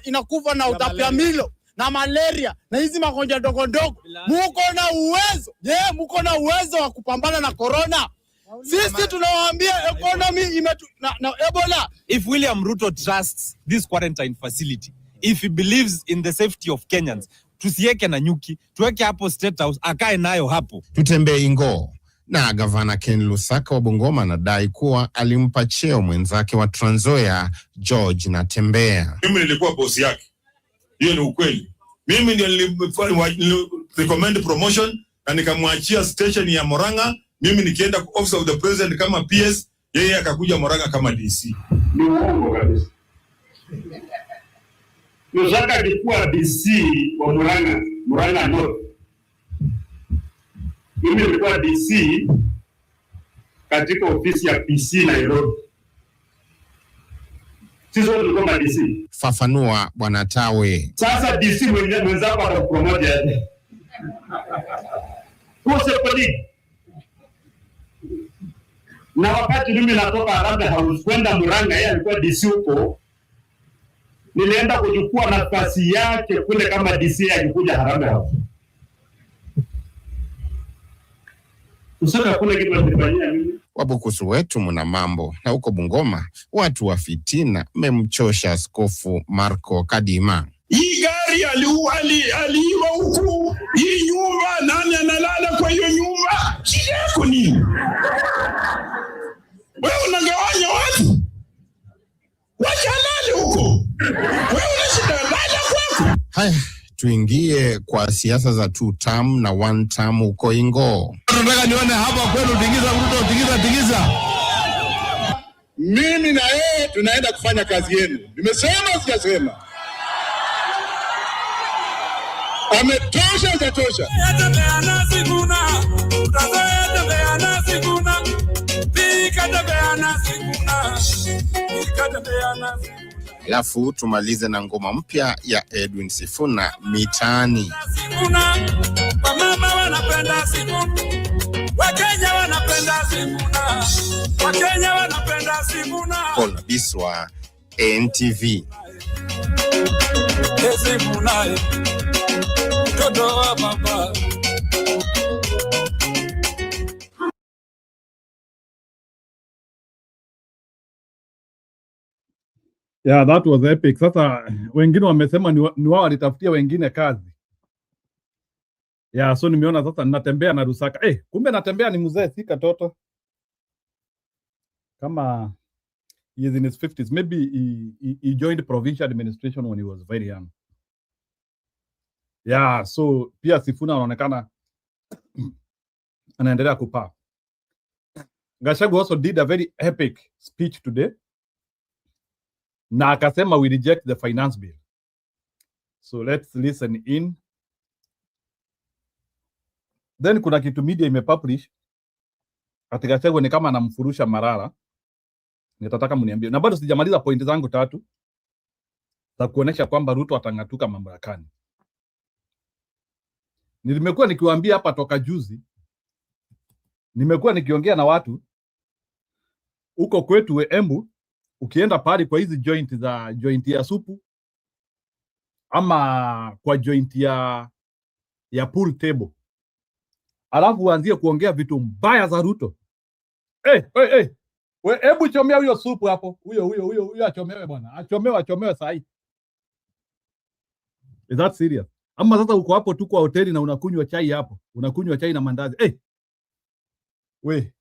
inakufa na utapiamlo na malaria na hizi magonjwa ndogo ndogo. Muko na uwezo. Muko na uwezo wa kupambana na corona. Sisi tunawaambia economy na Ebola. If William Ruto trusts this quarantine facility, if he believes in the safety of Kenyans, tusiweke na nyuki, tuweke hapo State House, akae nayo hapo. Tutembee Ingo. Na gavana Ken Lusaka wa Bungoma anadai kuwa alimpa cheo mwenzake wa Trans Nzoia George Natembeya. Mimi nilikuwa boss yake. Hiyo ni ukweli. Mimi ndio recommend promotion na nikamwachia station ya Murang'a. Mimi nikienda ku office of the president kama PS, yeye akakuja Murang'a kama DC. Ni uongo kabisa. Lusaka alikuwa DC wa Murang'a North. Mimi nilikuwa DC katika ofisi ya PC Nairobi. Sisi wote tulikuwa DC. Fafanua Bwana Tawe. Sasa DC mwenzako atakupromote aje? Kose polisi. Na wakati mimi natoka Harambee House kwenda Murang'a, yeye alikuwa DC huko. Nilienda kuchukua nafasi yake kule kama DC akikuja Harambee House. Usaka kule kitu alifanyia mimi. Wabukusu wetu mna mambo, na huko Bungoma watu wa fitina memchosha Askofu Marco Kadima. Hii gari aliiwa huku, hii nyumba nani analala kwa hiyo nyumba? Shida yako nini? Wewe unagawanya watu? Wacha lale huko. Wewe unashida lala kwako. Haya, tuingie kwa siasa za 2 term na 1 term huko Ingo. Tunataka nione hapa kwenu tingiza Ruto, tingiza. Mimi na yeye tunaenda kufanya kazi yenu. Nimesema sijasema. Ametosha hajatosha. Alafu tumalize na ngoma mpya ya Edwin Sifuna, Mitaani. Mama wanapenda Sifuna. Wakenya wanapenda Sifuna. Wakenya wanapenda Sifuna. Paul Biswa, NTV. Sifuna. Mtoto wa baba. Yeah, that was epic. Sasa wengine wamesema ni wao walitafutia wengine kazi. Yeah, so nimeona sasa Natembeya na Lusaka. Kumbe Natembeya ni mzee si katoto. Kama he is in his 50s. Maybe he joined provincial administration when he was very young. Yeah, so pia Sifuna anaonekana anaendelea kupaa. Gachagua also did a very epic speech today. Na akasema we reject the finance bill. So let's listen in. Then kuna kitu media imepublish ati Gachagua ni kama anamfurusha Marara. Nitataka mniambie. Na bado sijamaliza pointi zangu 3 za kuonesha kwamba Ruto atang'atuka mamlakani. Nimekuwa nikiwaambia hapa toka juzi. Nimekuwa nikiongea na watu huko kwetu Embu. Ukienda pale kwa hizi joint ya supu ama kwa joint ya pool table, alafu uanzie kuongea vitu mbaya za Ruto. Hey. We, hebu chomea huyo supu hapo. Huyo achomewe bwana. Achomewe sahi. Is that serious? Ama sasa uko hapo tu kwa hoteli na unakunywa chai hapo. Unakunywa chai na mandazi. We.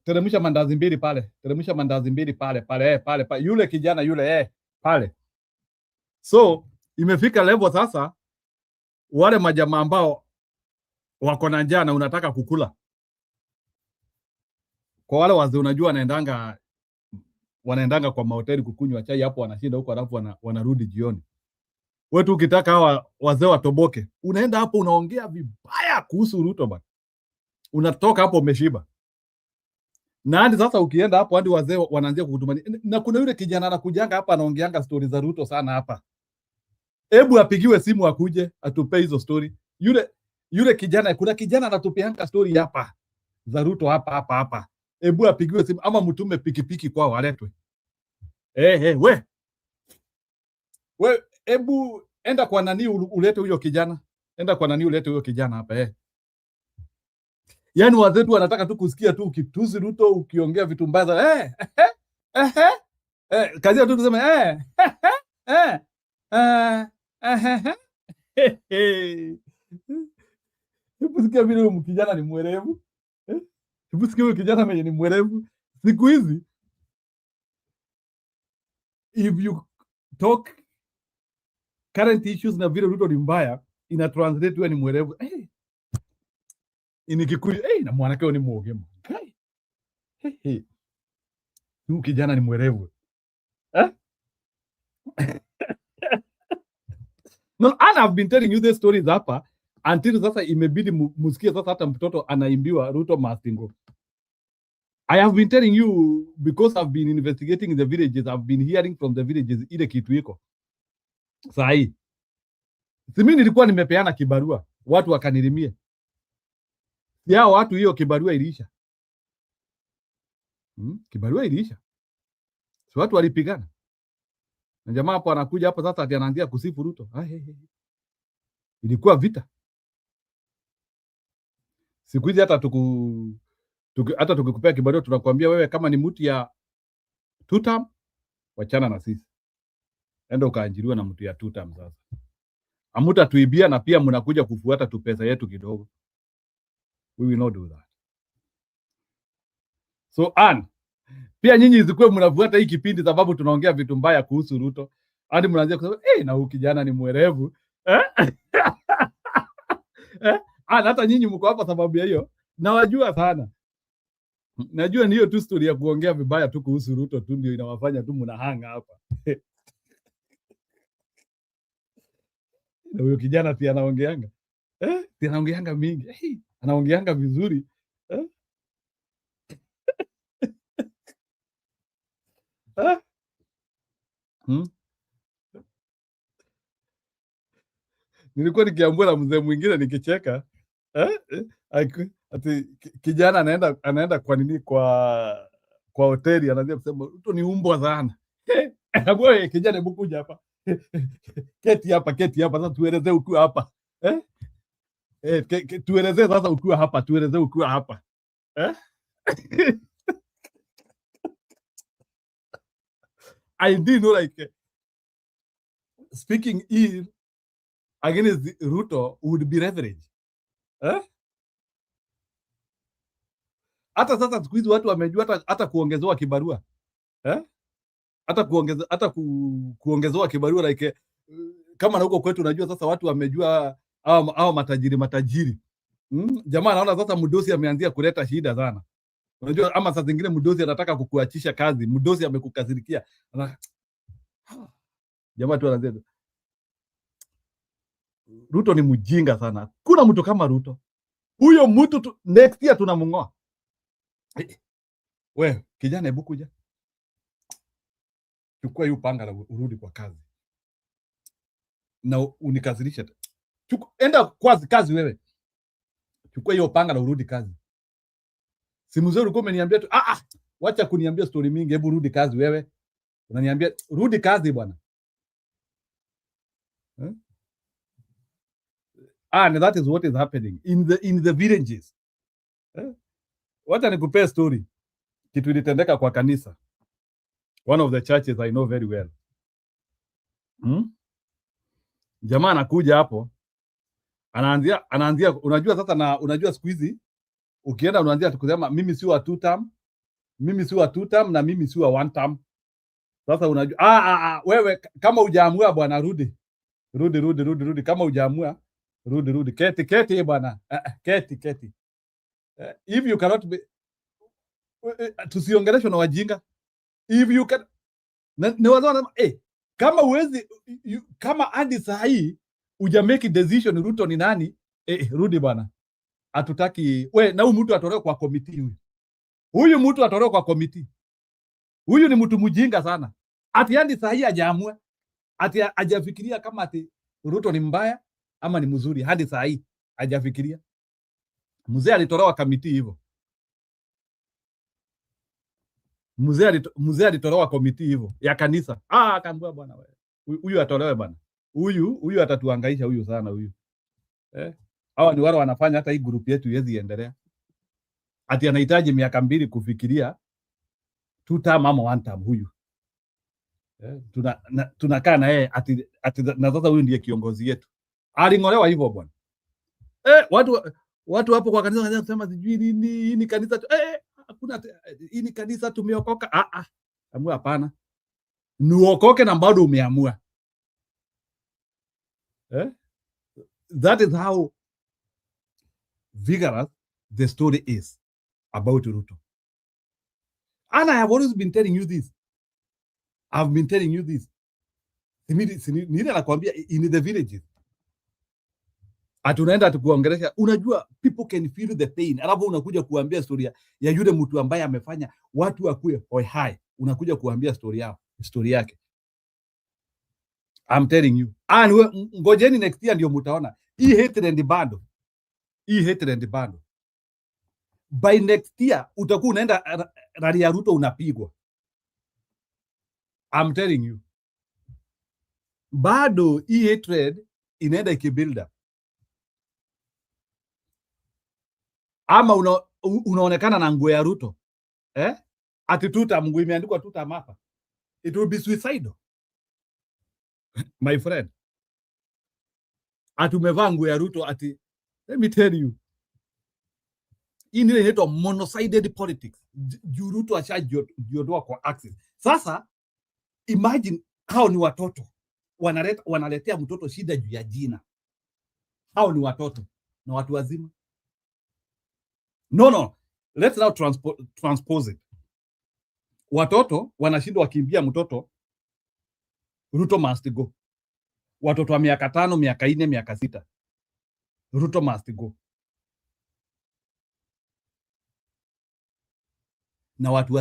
Teremsha mandazi mbili pale. Pale. Yule kijana yule pale. So, imefika level sasa wale majamaa ambao wako na njaa na unataka kukula. Kwa wale wazee unajua wanaendanga kwa mahoteli kukunywa chai hapo, wanashinda huko alafu wanarudi jioni. Wewe tu ukitaka hawa wazee watoboke, unaenda hapo unaongea vibaya kuhusu Ruto bana. Unatoka hapo umeshiba. Na hadi sasa ukienda hapo hadi wazee wanaanza kukutumania. Na kuna yule kijana anakujanga hapa anaongeanga story za Ruto sana hapa. Hebu apigiwe simu akuje atupe hizo story. Yule kijana, kuna kijana anatupeanga story hapa za Ruto hapa. Hebu apigiwe simu ama mtume pikipiki kwao aletwe. We, hebu enda kwa nani ulete huyo kijana. Hapa. Yaani wazetu wanataka tu kusikia tu ukitusi Ruto, ukiongea vitu mbaya. Kazi tu tuseme Hebu sikia vile huyo kijana ni mwerevu. Hebu sikia huyo kijana mwenye ni mwerevu. Siku hizi if you talk current issues na vile Ruto ni mbaya, ina translate wewe ni mwerevu. Ini Kikuyu, na mwanake ni muogemu. Huyo kijana ni mwerevu. No, and I've been telling you the stories hapa until sasa imebidi musikie sasa hata mtoto anaimbiwa Ruto must go. I have been telling you because I've been investigating the villages, I've been hearing from the villages ile kitu iko. Sahi. Mimi nilikuwa nimepeana kibarua, watu wakanilimia. Ya watu hiyo kibarua iliisha. Kibarua iliisha. Si watu walipigana. Na jamaa hapo anakuja hapo sasa ati anaanzia kusifu Ruto. Ilikuwa vita. Siku hizi hata tukikupea kibarua tunakwambia wewe kama ni mtu ya tutam wachana na sisi. Enda ukaajiriwa na mtu ya tutam sasa. Amuta tuibia na pia mnakuja kufuata tu pesa yetu kidogo. We will not do that. So pia nyinyi izikuwe mnafuata hii kipindi sababu tunaongea vitu mbaya kuhusu Ruto. Hadi mnaanza kusema na huyu kijana ni mwerevu. Hata nyinyi mko hapa sababu ya hiyo. Nawajua sana. Najua ni hiyo tu story ya kuongea vibaya tu kuhusu Ruto tu ndio inawafanya tu mnahanga hapa. Na huyo kijana pia anaongeanga. Pia anaongeanga mingi. Anaongeanga vizuri. Nilikuwa nikiambua na mzee mwingine nikicheka. Ati kijana anaenda kwa nini kwa hoteli anaanza kusema Ruto ni umbwa sana. Wewe kijana hebu kuja hapa. Keti hapa sasa tuelezee ukiwa hapa. Tuelezee sasa ukiwa hapa. I didn't know like speaking ill against Ruto would be leverage. Hata sasa siku hizi watu wamejua hata kuongezewa kibarua. Hata kuongezewa kibarua like kama na huko kwetu unajua sasa watu wamejua hao matajiri. Jamaa naona sasa mdosi ameanzia kuleta shida sana. Unajua ama saa zingine mdosi anataka kukuachisha kazi, mdosi amekukasirikia. Jamaa tu anaanza Ruto ni mjinga sana. Kuna mtu kama Ruto. Huyo mtu next year tunamngoa. Wewe kijana hebu kuja. Chukua hiyo panga na urudi kwa kazi. Na unikasirisha. Enda kazi wewe. Chukua hiyo panga na urudi kazi. Si mzee ulikuwa umeniambia tu wacha kuniambia story mingi, hebu rudi kazi wewe. Unaniambia rudi kazi bwana. And that is what is happening in the villages. Wacha nikupee story kitu ilitendeka kwa kanisa, one of the churches I know very well. Jamaa anakuja hapo, anaanzia unajua sasa, na unajua siku hizi ukienda unaanzia kusema mimi si wa 2 term, mimi si wa 2 term na mimi si wa 1 term. Sasa unajua wewe kama hujaamua bwana, rudi kama hujaamua rudi, keti bwana, keti. If you cannot be, tusiongeleshwe na wajinga. If you can, ni wazao kama uwezi, kama hadi saa hii uja make decision Ruto ni nani, rudi bwana, hatutaki we na huyu mtu atolewe kwa committee. Huyu mtu atolewe kwa committee. Huyu ni mtu mjinga sana. Ati hadi saa hii hajaamua, ati hajafikiria kama ati Ruto ni mbaya ama ni mzuri. Hadi saa hii hajafikiria. Mzee alitolewa committee hivyo. Mzee alitolewa committee hivyo ya kanisa. Akaambiwa bwana wewe, huyu atolewe bwana. Huyu atatuhangaisha huyu sana huyu. Hawa ni wale wanafanya hata hii group yetu iwezi endelea. Ati anahitaji miaka 2 kufikiria 2 term ama 1 term huyu. Tunakaa na yeye ati na sasa huyu ndiye kiongozi yetu. Aling'olewa hivyo bwana. Watu hapo kwa kanisa wanasema sijui nini, hii ni kanisa hakuna, hii ni kanisa tumeokoka. Amua hapana. Nuokoke na bado umeamua. That is how vigorous the story is about Ruto. And I have always been telling you this. I've been telling you this. Nini nakwambia in the villages. Atunaenda tukuongelesha, unajua people can feel the pain. Alafu unakuja kuambia story ya yule mtu ambaye amefanya watu wakue hoi hai. Unakuja kuambia story yake. I'm telling you. And ngojeni next year ndio mtaona. Hii hatred bando. By next year utakuwa unaenda rally ya Ruto unapigwa. I'm telling you. Bado hii hatred inaenda ikibuild up. Ama unaonekana na nguo ya Ruto. Ati tuta mguu imeandikwa tuta mapa. It will be suicidal. My friend. Ati umevaa nguo ya Ruto ati, let me tell you. Hii ndio inaitwa monosided politics. Ruto ashajiondoa kwa axis. Sasa imagine hao ni watoto. Wanaletea mtoto shida juu ya jina. Hao ni watoto na watu wazima. No. Let's now transpose it. Watoto wanashindwa wakimbia mtoto, Ruto must go. Watoto wa miaka 5, miaka 4, miaka 6. Ruto must go. Na watu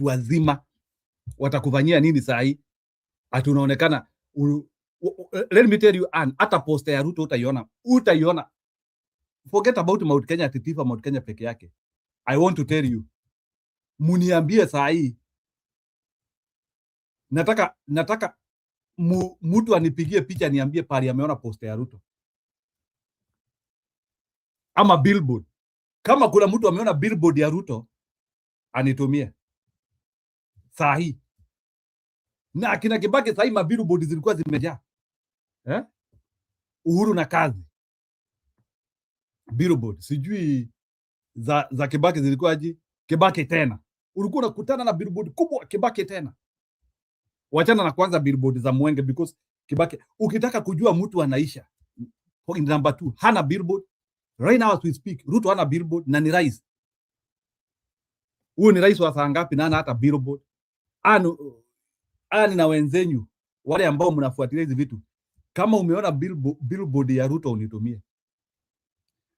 wazima watakufanyia nini saa hii? Ati unaonekana let me tell you, hata poster ya Ruto utaiona. Forget about Mount Kenya, titifa Mount Kenya peke yake. I want to tell you, muniambie saa hii, nataka mtu anipigie picha niambie pali ameona poster ya Ruto ama billboard. Kama kuna mtu ameona billboard ya Ruto anitumie saa hii. Na akina Kibaki saa hii mabillboard zilikuwa zimejaa. Uhuru na kazi billboard, sijui za Kibaki zilikuwa aje. Kibaki tena, ulikuwa unakutana na billboard kubwa Kibaki tena. Wachana na kwanza billboard za Mwenge, because Kibaki ukitaka kujua mtu anaisha, point number 2, hana billboard. Right now as we speak, Ruto hana billboard na ni rais. Huyu ni rais wa saa ngapi na hana hata billboard? Ani na wenzenyu wale ambao mnafuatilia hizi vitu, kama umeona billboard ya Ruto unitumie.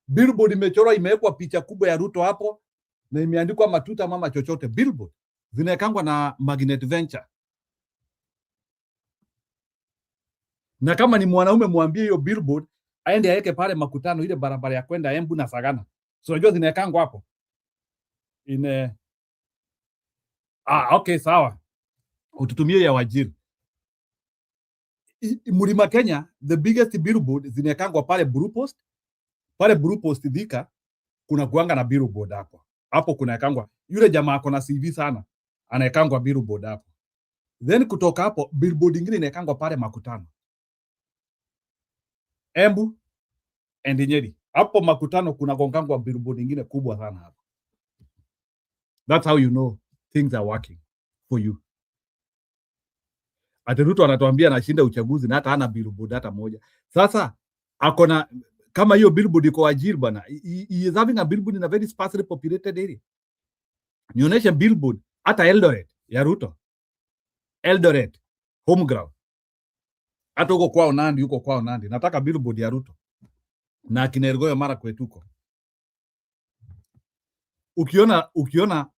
Billboard imechorwa, imewekwa picha kubwa ya Ruto hapo na imeandikwa matuta mama chochote. Billboard zinaekangwa na Magnet Venture. Na kama ni mwanaume mwambie hiyo billboard aende aweke pale Makutano, ile barabara ya kwenda Embu na Sagana. So unajua zinaekangwa hapo. Okay, sawa. Ututumie ya Wajiri. Mlima Kenya, the biggest billboard zinekangwa pale Blue Post. Pale Blue Post Thika kuna kuanga na billboard hapo. Hapo kuna ekangwa. Yule jamaa ako na CV sana. Anaekangwa billboard hapo. Then kutoka hapo billboard nyingine inaekangwa pale Makutano. Embu and Nyeri. Hapo Makutano kuna gongangwa billboard nyingine kubwa sana hapo. That's how you know things are working for you. Ati Ruto anatuambia anashinda uchaguzi na hata hana billboard hata moja. Sasa akona kama hiyo billboard iko Wajir bana. He is having a billboard in a very sparsely populated area. Nionyeshe billboard hata Eldoret ya Ruto. Eldoret home ground. Hata huko kwao Nandi, nataka billboard ya Ruto. Na Kinergoyo mara kwetuko. Ukiona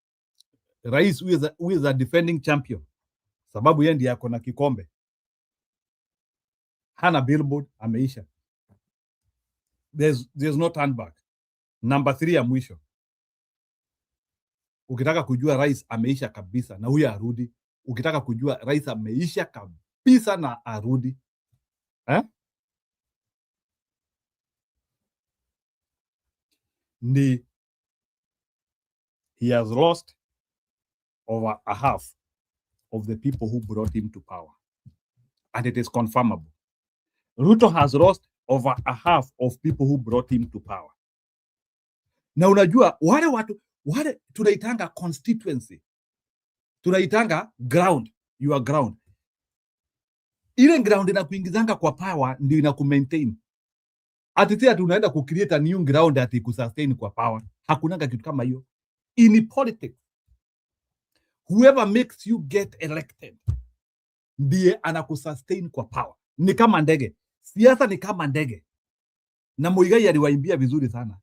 rais who is a defending champion, sababu yeye ndiye ako na kikombe, hana billboard, ameisha. There's no turn back. Number 3 ya mwisho, ukitaka kujua rais ameisha kabisa na huyo arudi, ukitaka kujua rais ameisha kabisa na arudi, ni he has lost over a half of the people who brought him to power. And it is confirmable. Ruto has lost over a half of people who brought him to power. Na unajua wale tunaitanga constituency, tunaitanga ground, your ground. Ile ground inakuingizanga kwa power ndio inakumaintain. Ati tunaenda kucreate a new ground ati kusustain kwa power. Hakunanga kitu kama hiyo. In politics, whoever makes you get elected ndiye anakusustain kwa power. Ni kama ndege. Siasa ni kama ndege. Na Muigai aliwaimbia vizuri sana.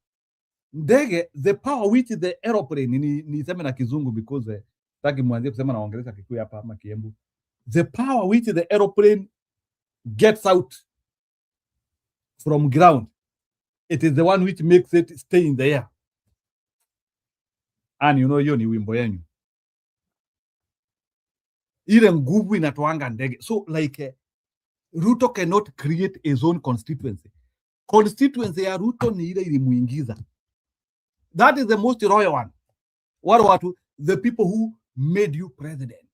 Ndege, the power which the aeroplane, niseme na Kizungu because taki mwanzie kusema na Waingereza Kikuyu hapa ama Kiembu. The power which the aeroplane gets out from ground, it is the one which makes it stay in the air. And you know, hiyo ni wimbo yenu. Ile nguvu inatoanga ndege. So like Ruto cannot create his own constituency. Constituency ya Ruto ni ile ilimuingiza. That is the most royal one. Wale watu, the people who made you president.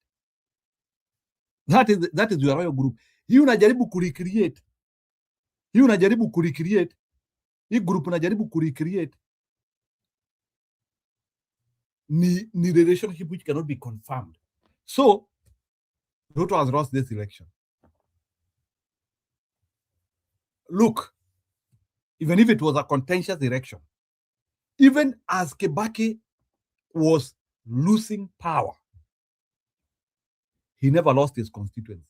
That is your royal group. Hii unajaribu kurecreate. Hii group unajaribu kurecreate. Ni relationship which cannot be confirmed. So Ruto has lost this election. Look, even if it was a contentious election, even as Kibaki was losing power, he never lost his constituency.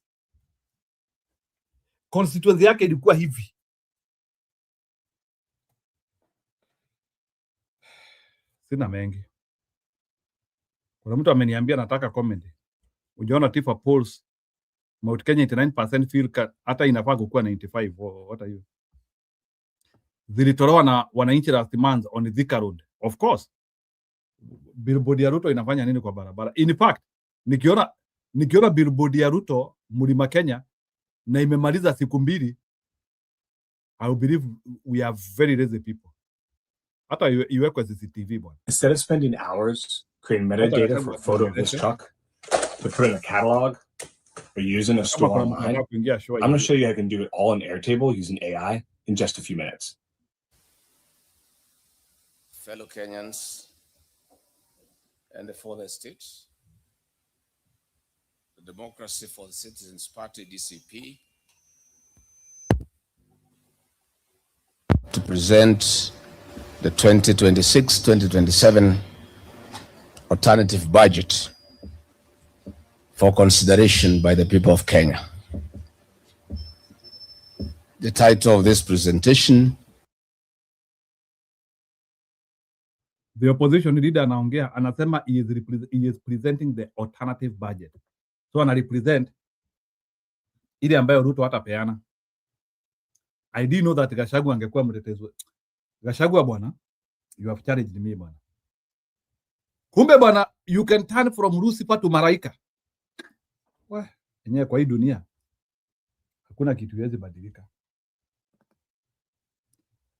Constituency yake ilikuwa hivi. Sina mengi. Kuna mtu ameniambia nataka comment. Ujaona Tifa polls, Mount Kenya 89% feel hata inafaa kukuwa 95. What are you? Zilitolewa na wananchi last month on Thika Road. Of course. Billboard ya Ruto inafanya nini kwa barabara? In fact, nikiona billboard ya Ruto Mlima Kenya na imemaliza siku 2, I believe we are very lazy people. Hata iwekwe CCTV bwana. Instead of spending hours creating metadata for a photo of this truck to put in a catalog or using a store online, I'm going to show you how you can do it all in Airtable using AI in just a few minutes. Fellow Kenyans and the Fourth Estate, the Democracy for the Citizens Party, DCP, to present the 2026-2027 alternative budget for consideration by the people of Kenya. The title of this presentation. The opposition leader anaongea, anasema he is presenting the alternative budget. So ana represent ile ambayo Ruto hatapeana. I didn't know that Gachagua angekuwa mtetezi. Gachagua bwana, you have challenged me bwana. Kumbe bwana, you can turn from Lucifer to Malaika. Enyewe kwa hii dunia Hakuna kitu iwezi badilika.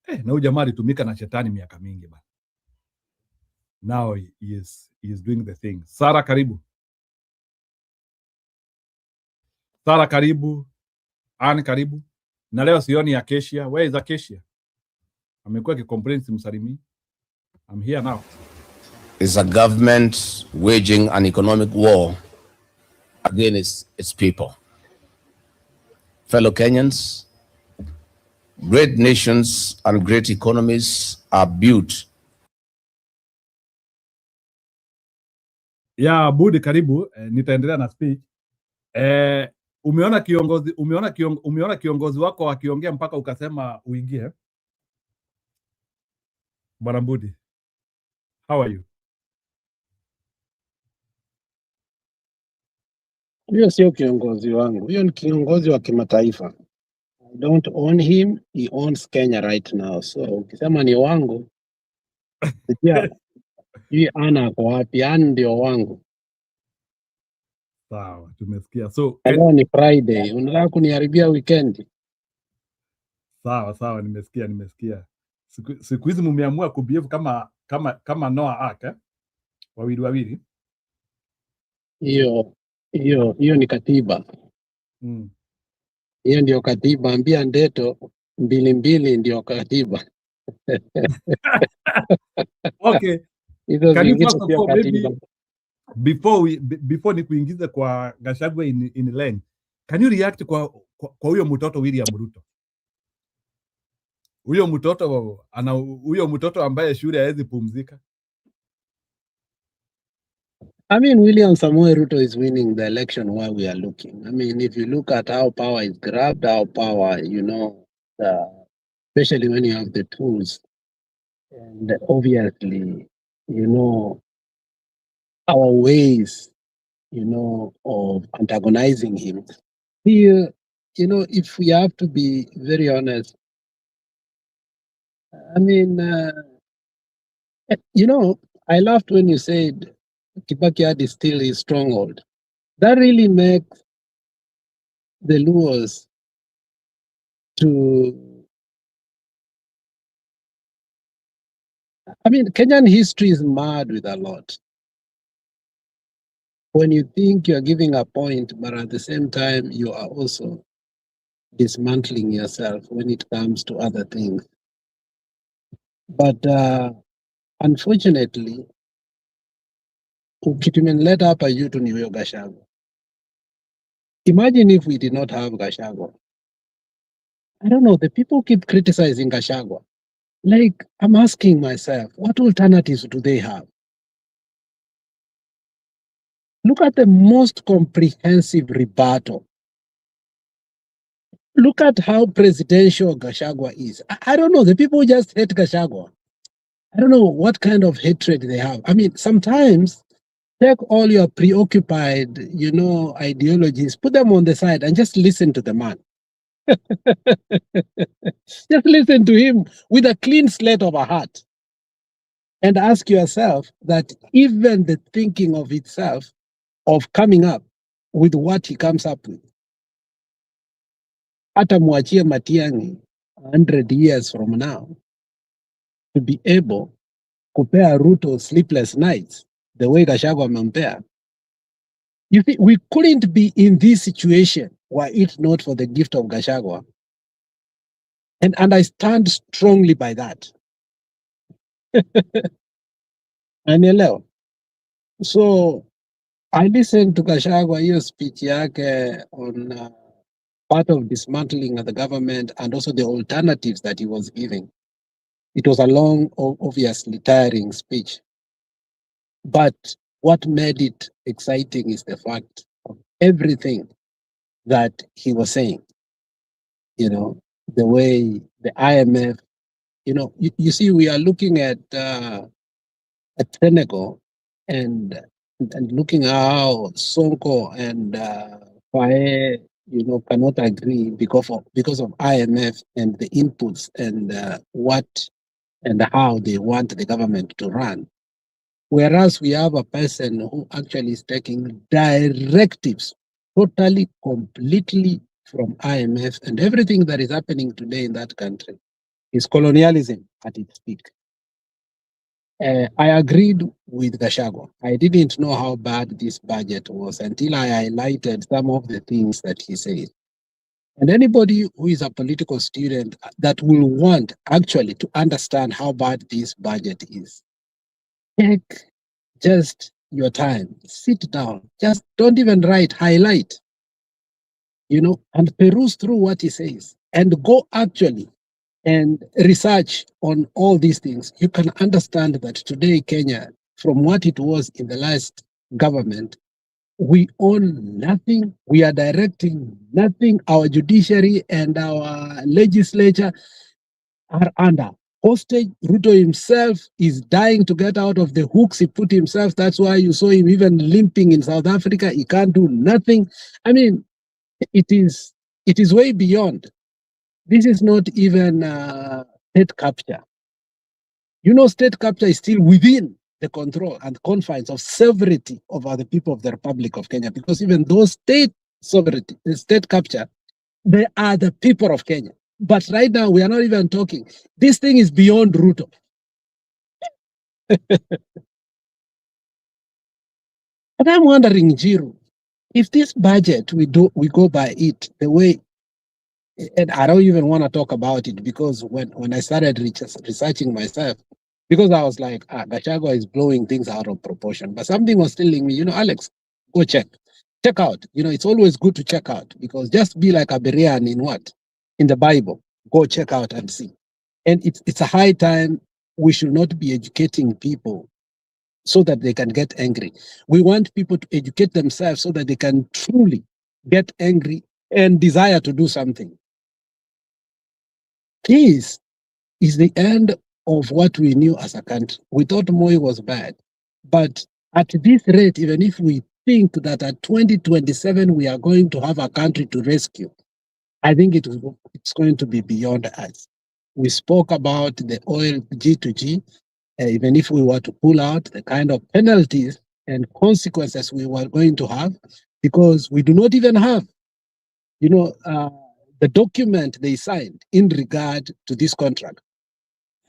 Na huyu jamaa alitumika na shetani miaka mingi bana. Now he is doing the thing. Sara, karibu. Sara, karibu. Anne, karibu. Na leo sioni Acacia. Where is Acacia? Amekuwa akicomplain simsalimii. I'm here now. Is a government waging an economic war against its people. Fellow Kenyans, great nations and great economies are built. Ya Budi, karibu. Nitaendelea na speech. Umeona kiongozi wako akiongea mpaka ukasema uingie? Bwana Budi, how are you? Huyo sio kiongozi wangu, huyo ni kiongozi wa kimataifa. I don't own him, he owns Kenya right now. So ukisema ni wangu, pia hii ana kwa wapi? Ana ndio wangu. Sawa, tumesikia. So leo ni Friday, unataka kuniharibia weekend? Sawa, nimesikia. Siku hizi mumeamua kubehave kama Noah Ark, wawili. Hiyo ni katiba. Hiyo ndio katiba. Ambia Ndeto 2 ndio katiba. Okay. Can you first of all, maybe before ni kuingiza kwa Gachagua in lane, can you react kwa huyo mtoto William Ruto? Huyo mtoto ambaye shule hawezi pumzika. I mean, William Samoei Ruto is winning the election while we are looking. I mean, if you look at how power is grabbed, how power, especially when you have the tools, and obviously, our ways, of antagonizing him. Here, if we have to be very honest, I mean, I laughed when you said Kibaki is still his stronghold. That really makes the Luos Kenyan history is mad with a lot. When you think you are giving a point, but at the same time, you are also dismantling yourself when it comes to other things. But unfortunately, ukitumeleta hapa yutu ni huyo Gachagua. Imagine if we did not have Gachagua. I don't know, the people keep criticizing Gachagua. Like, I'm asking myself, what alternatives do they have? Look at the most comprehensive rebuttal. Look at how presidential Gachagua is. I don't know, the people just hate Gachagua. I don't know what kind of hatred they have. I mean, sometimes take all your preoccupied, ideologies, put them on the side and just listen to the man. Just listen to him with a clean slate of a heart and ask yourself that even the thinking of itself of coming up with what he comes up with, hata muachie Matiang'i 100 years from now to be able kupea Ruto sleepless nights the way Gachagua amempea. You see, we couldn't be in this situation were it not for the gift of Gachagua. And I stand strongly by that. Anielewa. So I listened to Gachagua, hiyo speech yake on part of dismantling of the government and also the alternatives that he was giving. It was a long, obviously tiring speech. But what made it exciting is the fact of everything that he was saying. The way the IMF, you see, we are looking at Senegal and looking how Sonko and Faye, cannot agree because of IMF and the inputs and what and how they want the government to run. Whereas we have a person who actually is taking directives totally, completely from IMF, and everything that is happening today in that country is colonialism at its peak. I agreed with Gachagua. I didn't know how bad this budget was until I highlighted some of the things that he said. And anybody who is a political student that will want actually to understand how bad this budget is, take just your time, sit down, just don't even write, highlight, and peruse through what he says and go actually and research on all these things. You can understand that today Kenya, from what it was in the last government, we own nothing. We are directing nothing. Our judiciary and our legislature are under hostage. Ruto himself is dying to get out of the hooks he put himself. That's why you saw him even limping in South Africa. He can't do nothing. I mean, it is way beyond. This is not even state capture. State capture is still within the control and confines of sovereignty of the people of the Republic of Kenya, because even those state sovereignty, the state capture, they are the people of Kenya. But right now, we are not even talking. This thing is beyond Ruto. And I'm wondering, Jiru, if this budget, we go by it the way, and I don't even want to talk about it, because when I started researching myself, because I was like, Gachagua is blowing things out of proportion. But something was telling me, Alex, go check out. It's always good to check out, because just be like a Berean in what? In the Bible. Go check out and see. And it's a high time we should not be educating people so that they can get angry. We want people to educate themselves so that they can truly get angry and desire to do something. This is the end of what we knew as a country. We thought Moi was bad. But at this rate, even if we think that at 2027 we are going to have a country to rescue, I think it's going to be beyond us. We spoke about the oil G2G, even if we were to pull out, the kind of penalties and consequences we were going to have, because we do not even have, the document they signed in regard to this contract.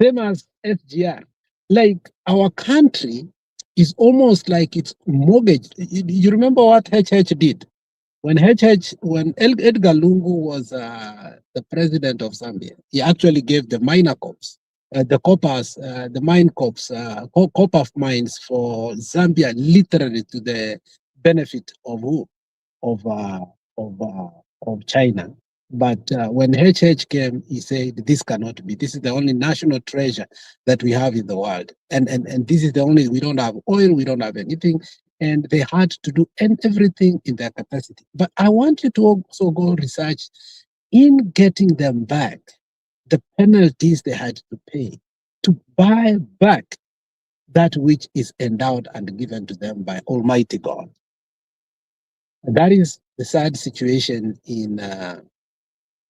Same as SGR. Like, our country is almost like it's mortgaged. You remember what HH did? When Edgar Lungu was the president of Zambia, he actually gave the miner corps, the coppers, the mine corps, copper mines for Zambia, literally to the benefit of who? Of China. But when HH came, he said, this cannot be. This is the only national treasure that we have in the world. And this is the only, we don't have oil, we don't have anything. And they had to do everything in their capacity. But I want you to also go research in getting them back, the penalties they had to pay to buy back that which is endowed and given to them by Almighty God. And that is the sad situation in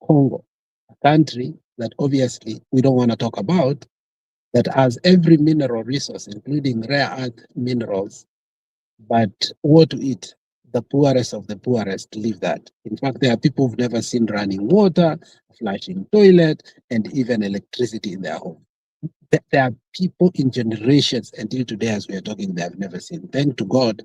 Congo, a country that obviously we don't want to talk about, that has every mineral resource, including rare earth minerals, but woe to it, the poorest of the poorest live that. In fact, there are people who've never seen running water, flushing toilet, and even electricity in their home. There are people in generations until today, as we are talking, they have never seen. Thank to God,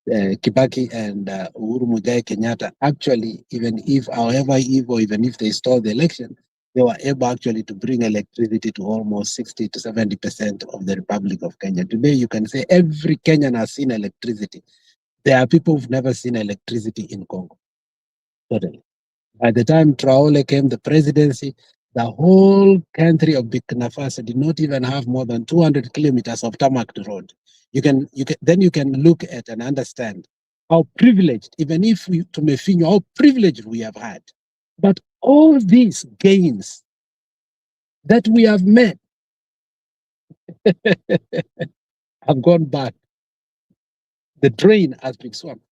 Kibaki and Uhuru Muigai Kenyatta actually, even if they stole the election, they were able actually to bring electricity to almost 60 to 70% of the Republic of Kenya. Today, you can say every Kenyan has seen electricity. There are people who've never seen electricity in Congo. Totally. By the time Traore came the presidency, the whole country of Burkina Faso did not even have more than 200 kilometers of tarmac road. Then you can look at and understand how privileged, even if we to Mefinyo, how privileged we have had. But all these gains that we have made have gone back. The drain has been swamped.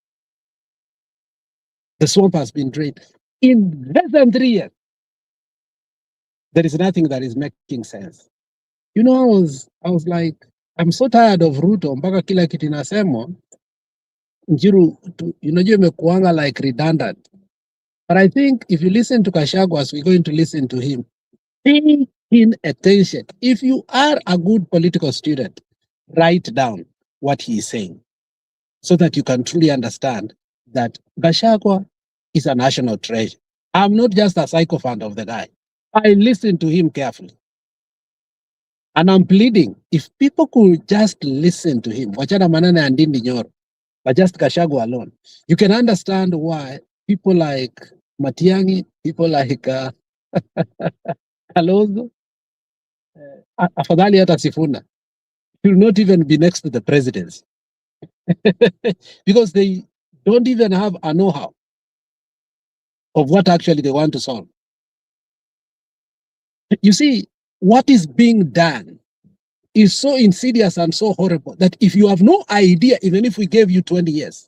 The swamp has been drained. In less than 3 years, there is nothing that is making sense. I was like, I'm so tired of Ruto, mpaka kila kitu inasemwa, Njiru, imekuanga like redundant. But I think if you listen to Gachagua, as we're going to listen to him, pay keen attention. If you are a good political student, write down what he is saying so that you can truly understand that Gachagua is a national treasure. I'm not just a sycophant of the guy. I listen to him carefully. And I'm pleading, if people could just listen to him, wachana manana and Ndindi Nyoro, but just Gachagua alone, you can understand why people like Matiang'i, people like Kalonzo, afadhali hata Sifuna, will not even be next to the presidency. Because they don't even have a know-how of what actually they want to solve. You see, what is being done is so insidious and so horrible that if you have no idea, even if we gave you 20 years,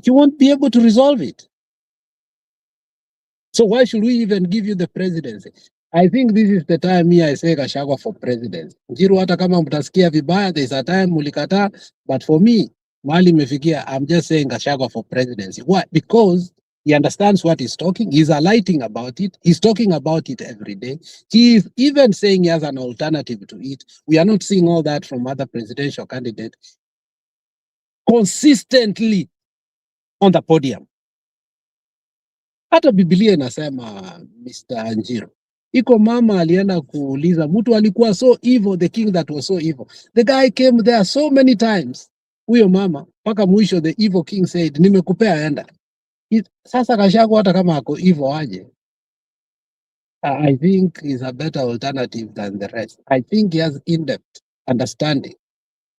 you won't be able to resolve it. So why should we even give you the presidency? I think this is the time me I say Gachagua for president. Njiru hata kama mtasikia vibaya, there's a time mulikata, but for me, mahali imefikia, I'm just saying Gachagua for presidency. Why? Because he understands what he's talking. He's alighting about it. He's talking about it every day. He is even saying he has an alternative to it. We are not seeing all that from other presidential candidates consistently on the podium. Hata Biblia inasema, Mr. Njiru, iko mama alienda kuuliza, mtu alikuwa so evil, the king that was so evil. The guy came there so many times. Huyo mama, mpaka mwisho the evil king said, nimekupea enda. Sasa Gachagua hata kama ako evil aje, I think he's a better alternative than the rest. I think he has in-depth understanding.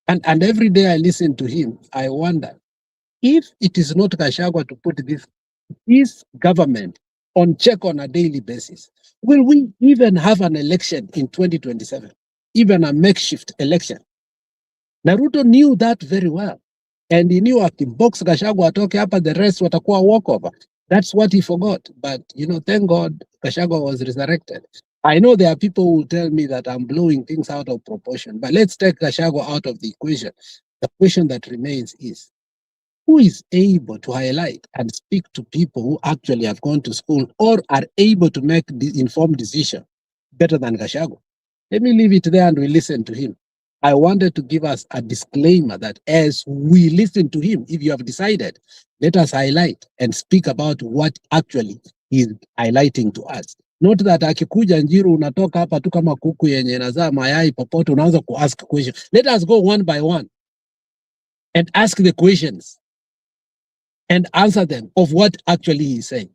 And every day I listen to him, I wonder, if it is not Gachagua to put this government on check on a daily basis, will we even have an election in 2027? Even a makeshift election? Ruto knew that very well. And he knew akibox Gachagua atoke hapa, the rest watakuwa walkover. That's what he forgot. But, thank God Gachagua was resurrected. I know there are people who will tell me that I'm blowing things out of proportion, but let's take Gachagua out of the equation. The question that remains is, who is able to highlight and speak to people who actually have gone to school or are able to make the informed decision better than Gachagua? Let me leave it there and we listen to him. I wanted to give us a disclaimer that as we listen to him, if you have decided, let us highlight and speak about what actually he is highlighting to us. Not that akikuja Njiru unatoka hapa tu kama kuku yenye inazaa mayai popote unaanza ask questions. Let us go one by one and ask the questions and answer them of what actually he is saying.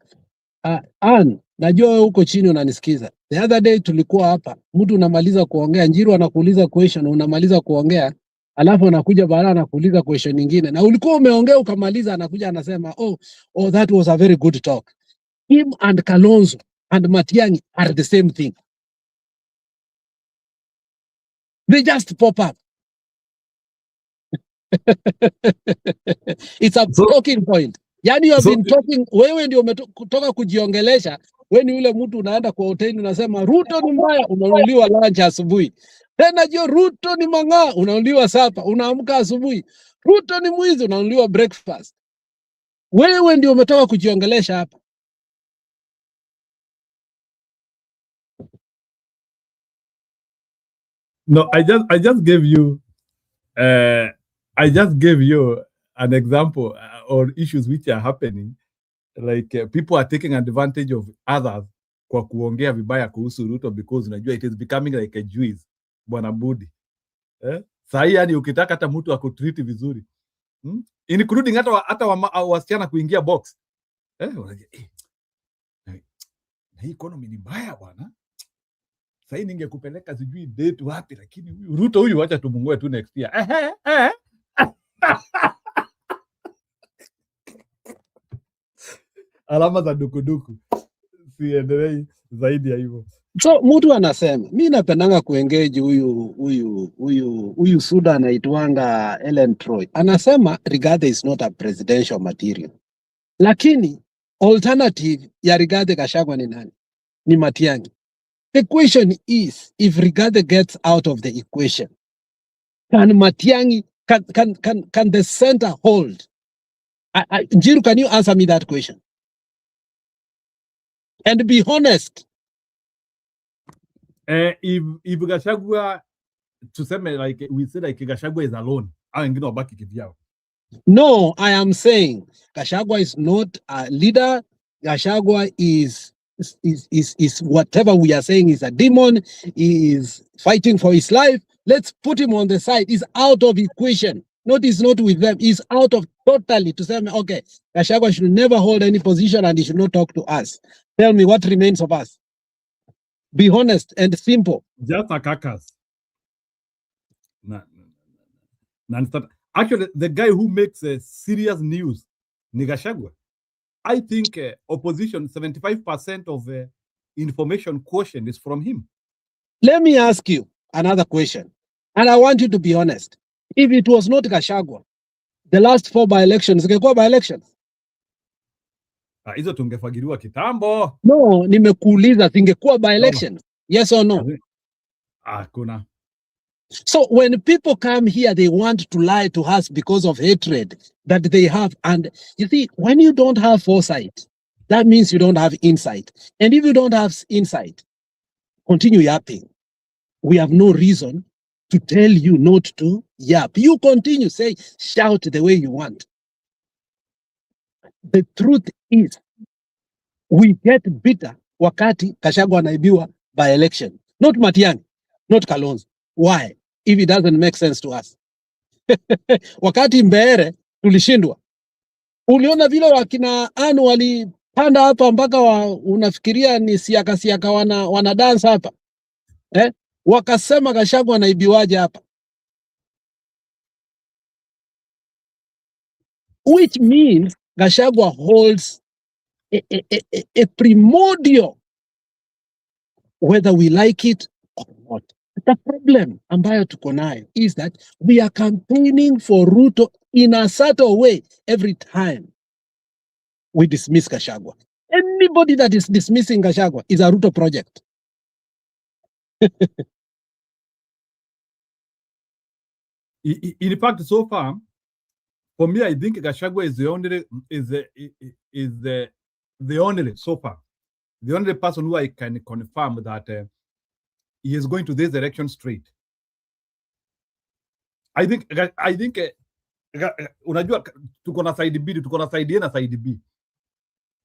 Ann, najua wewe uko chini unanisikiza. The other day tulikuwa hapa, mtu unamaliza kuongea, Njiru anakuuliza question, unamaliza kuongea, alafu anakuja baada anakuuliza question nyingine. Na ulikuwa umeongea ukamaliza, anakuja anasema, oh, that was a very good talk. Him and Kalonzo and Matiang'i are the same thing. They just pop up. It's a talking point. Yani you have been talking, wewe ndio umetoka kujiongelesha, wewe ni ule mtu unaenda kwa hoteli unasema Ruto ni mbaya, unauliwa lunch asubuhi. Tena jio Ruto ni mang'aa, unauliwa sapa, unaamka asubuhi. Ruto ni mwizi, unauliwa breakfast. Wewe ndio umetoka kujiongelesha hapa. No, I just gave you an example or issues which are happening, like people are taking advantage of others kwa kuongea vibaya kuhusu Ruto because unajua it is becoming like a juice, bwana Budi. Sahi yani ukitaka hata mtu akutreat vizuri, including hata wasichana kuingia box. Unajua hii economy ni mbaya bwana. Sahi ningekupeleka sijui date wapi, lakini Ruto huyu acha tumungoe tu next year. Alama za dukuduku. Siendelei zaidi ya hivyo. So mtu anasema, mimi napendanga kuengage huyu Suda anaitwanga Ellen Troy. Anasema Rigathi is not a presidential material. Lakini alternative ya Rigathi Gachagua ni nani? Ni Matiang'i. The question is, if Rigathi gets out of the equation, can Matiang'i, can the center hold? Njiru, can you answer me that question? And be honest. If Gachagua, to say like we say like Gachagua is alone, no, I am saying Gachagua is not a leader. Gachagua is whatever we are saying is a demon. He is fighting for his life. Let's put him on the side. He's out of equation. He's not with them. He's out of totally to say, okay, Gachagua should never hold any position and he should not talk to us. Tell me what remains of us. Be honest and simple. Just a carcass. Actually, the guy who makes serious news, Gachagua. I think opposition, 75% of information quotient is from him. Let me ask you another question. And I want you to be honest. If it was not Gachagua, the last 4 by-elections, zingekuwa by-elections? Hizo tungefagiliwa kitambo. No, nimekuuliza zingekuwa by-elections. Yes or no? Hakuna. So when people come here, they want to lie to us because of hatred that they have. And you see, when you don't have foresight, that means you don't have insight. And if you don't have insight, continue yapping. We have no reason to tell you not to yap. You continue, say, shout the way you want. The truth is, we get bitter wakati Gachagua anaibiwa by election. Not Matiang'i, not Kalonzo. Why? If it doesn't make sense to us. Wakati Mbeere tulishindwa. Uliona vile wakina Anu walipanda hapa mpaka unafikiria ni siaka wana dance hapa. Wakasema Gachagua anaibiwaje hapa. Which means Gachagua holds a primordial, whether we like it or not. The problem ambayo tuko nayo is that we are campaigning for Ruto in a subtle way every time we dismiss Gachagua. Anybody that is dismissing Gachagua is a Ruto project. In fact, so far, for me, I think Gachagua is the only so far, the only person who I can confirm that he is going to this election straight. I think unajua tuko na side B, tuko na side A na side B.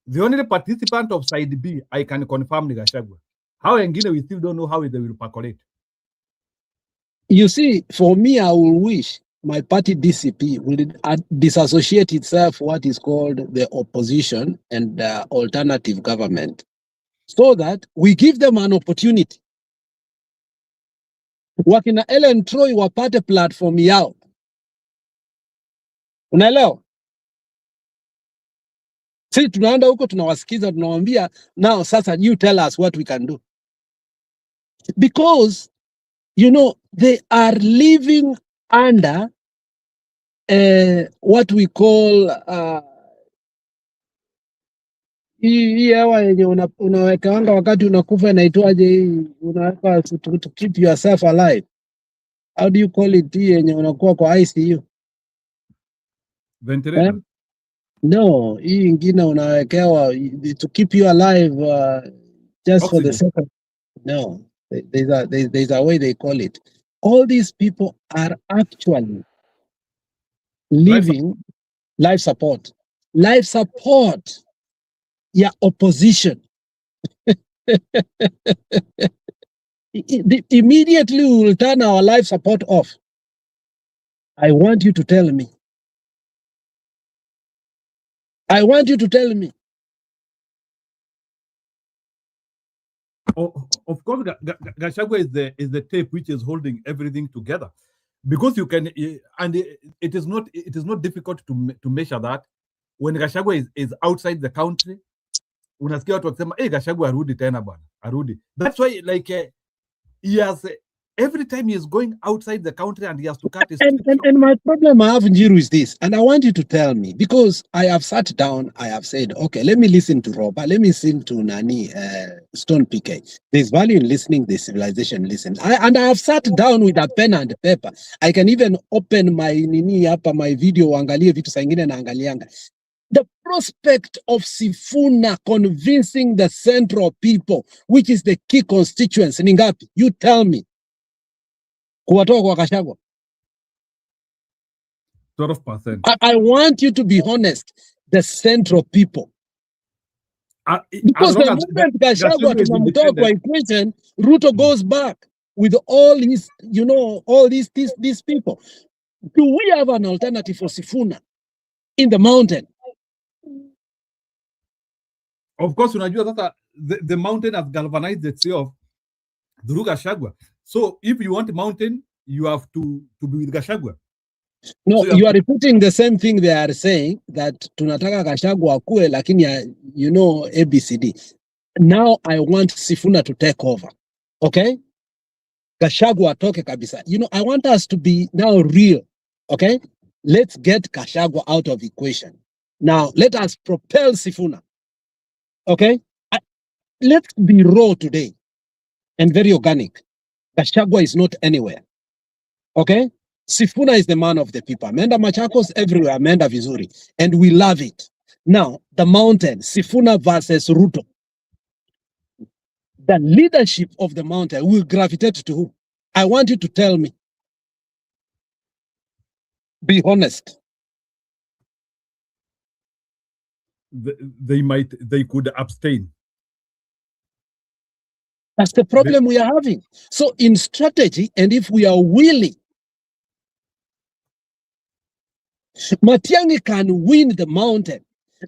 The only participant of side B I can confirm ni Gachagua. How wengine we still don't know how they will percolate. You see, for me, I will wish my party DCP will disassociate itself what is called the opposition and alternative government, so that we give them an opportunity. Wakina Ellen Troy wapate platform yao. Unaelewa? Si tunaenda huko tunawasikiza, tunawambia, now sasa you tell us what we can do. Because, you know, they are living under what we call hii hewa yenye unawekanga wakati unakufa inaitwaje hii, unaweka to keep yourself alive. How do you call it hii yenye unakuwa kwa ICU? Ventilator? No, hii ingine unawekewa to keep you alive just oxygen. For the second. No, there's a way they call it. All these people are actually living life support. Life support. Yeah, opposition. Immediately we will turn our life support off. I want you to tell me. I want you to tell me. Of course, Gachagua is the tape which is holding everything together, because you can, and it is not difficult to measure that. When Gachagua is outside the country, unasikia watu wakisema, hey, Gachagua arudi tena bwana, arudi. That's why, like, he has, every time he is going outside the country and he has to cut his... And my problem I have, Njiru, is this, and I want you to tell me, because I have sat down, I have said, okay, let me listen to Robert, let me listen to Nani, Stone PK. There's value in listening, there's civilization listen. And I have sat down with a pen and paper. I can even open my nini hapa, my video, angalie vitu saa ingine na angalianga. The prospect of Sifuna convincing the central people, which is the key constituency, ni ngapi? You tell me. Kuwatoa kwa Gachagua. 12%. I want you to be honest. The central people. Because the moment Gachagua tunamtoa kwa equation, Ruto goes back with all his, all these people. Do we have an alternative for Sifuna in the mountain? Of course, unajua sasa the mountain has galvanized itself through Gachagua. So if you want a mountain, you have to be with Gachagua. No, so you are repeating the same thing they are saying, that tunataka Gachagua akue, lakini ABCD. Now I want Sifuna to take over. Okay? Gachagua atoke kabisa. I want us to be now real. Okay? Let's get Gachagua out of equation. Now, let us propel Sifuna. Okay? Let's be raw today and very organic. Gachagua is not anywhere. Okay? Sifuna is the man of the people. Amenda Machakos everywhere. Amenda Vizuri. And we love it. Now, the mountain, Sifuna versus Ruto. The leadership of the mountain will gravitate to who? I want you to tell me. Be honest. They could abstain. That's the problem we are having. So in strategy, and if we are willing, Matiang'i can win the mountain,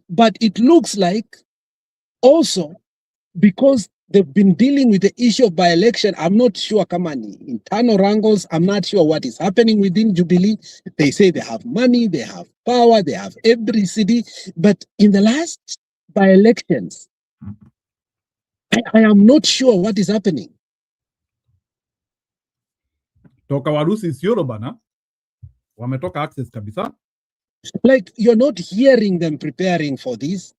but it looks like also because they've been dealing with the issue of by-election. I'm not sure, come on, internal wrangles. I'm not sure what is happening within Jubilee. They say they have money, they have power, they have every city. But in the last by-elections, I am not sure what is happening. Toka Warusi Isiolo bana, wametoka access kabisa. Like, you're not hearing them preparing for this.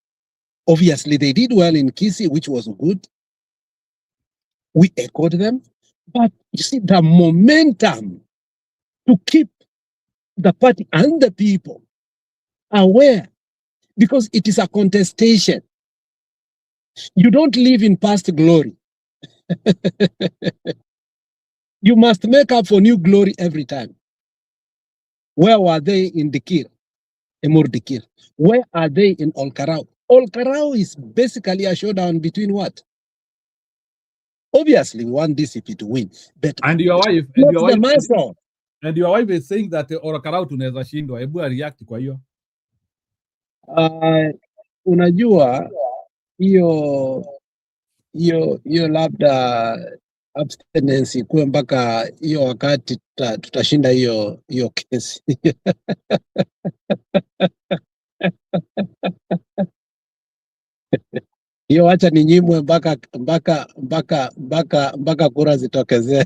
Obviously, they did well in Kisii, which was good. We echoed them. But you see, the momentum to keep the party and the people aware, because it is a contestation. You don't live in past glory. You must make up for new glory every time. Where were they in Dikir? Emur Dikir. Where are they in Olkarau? Olkarau is basically a showdown between what? Obviously, we want DCP to win. But and your wife, and your wife is saying that Olkarau tunaweza shindwa. Hebu react kwa hiyo. Unajua hiyo labda abstinence ikuwe mpaka hiyo wakati tutashinda hiyo kesi. Hiyo wacha ninyimwe mpaka kura zitokezee.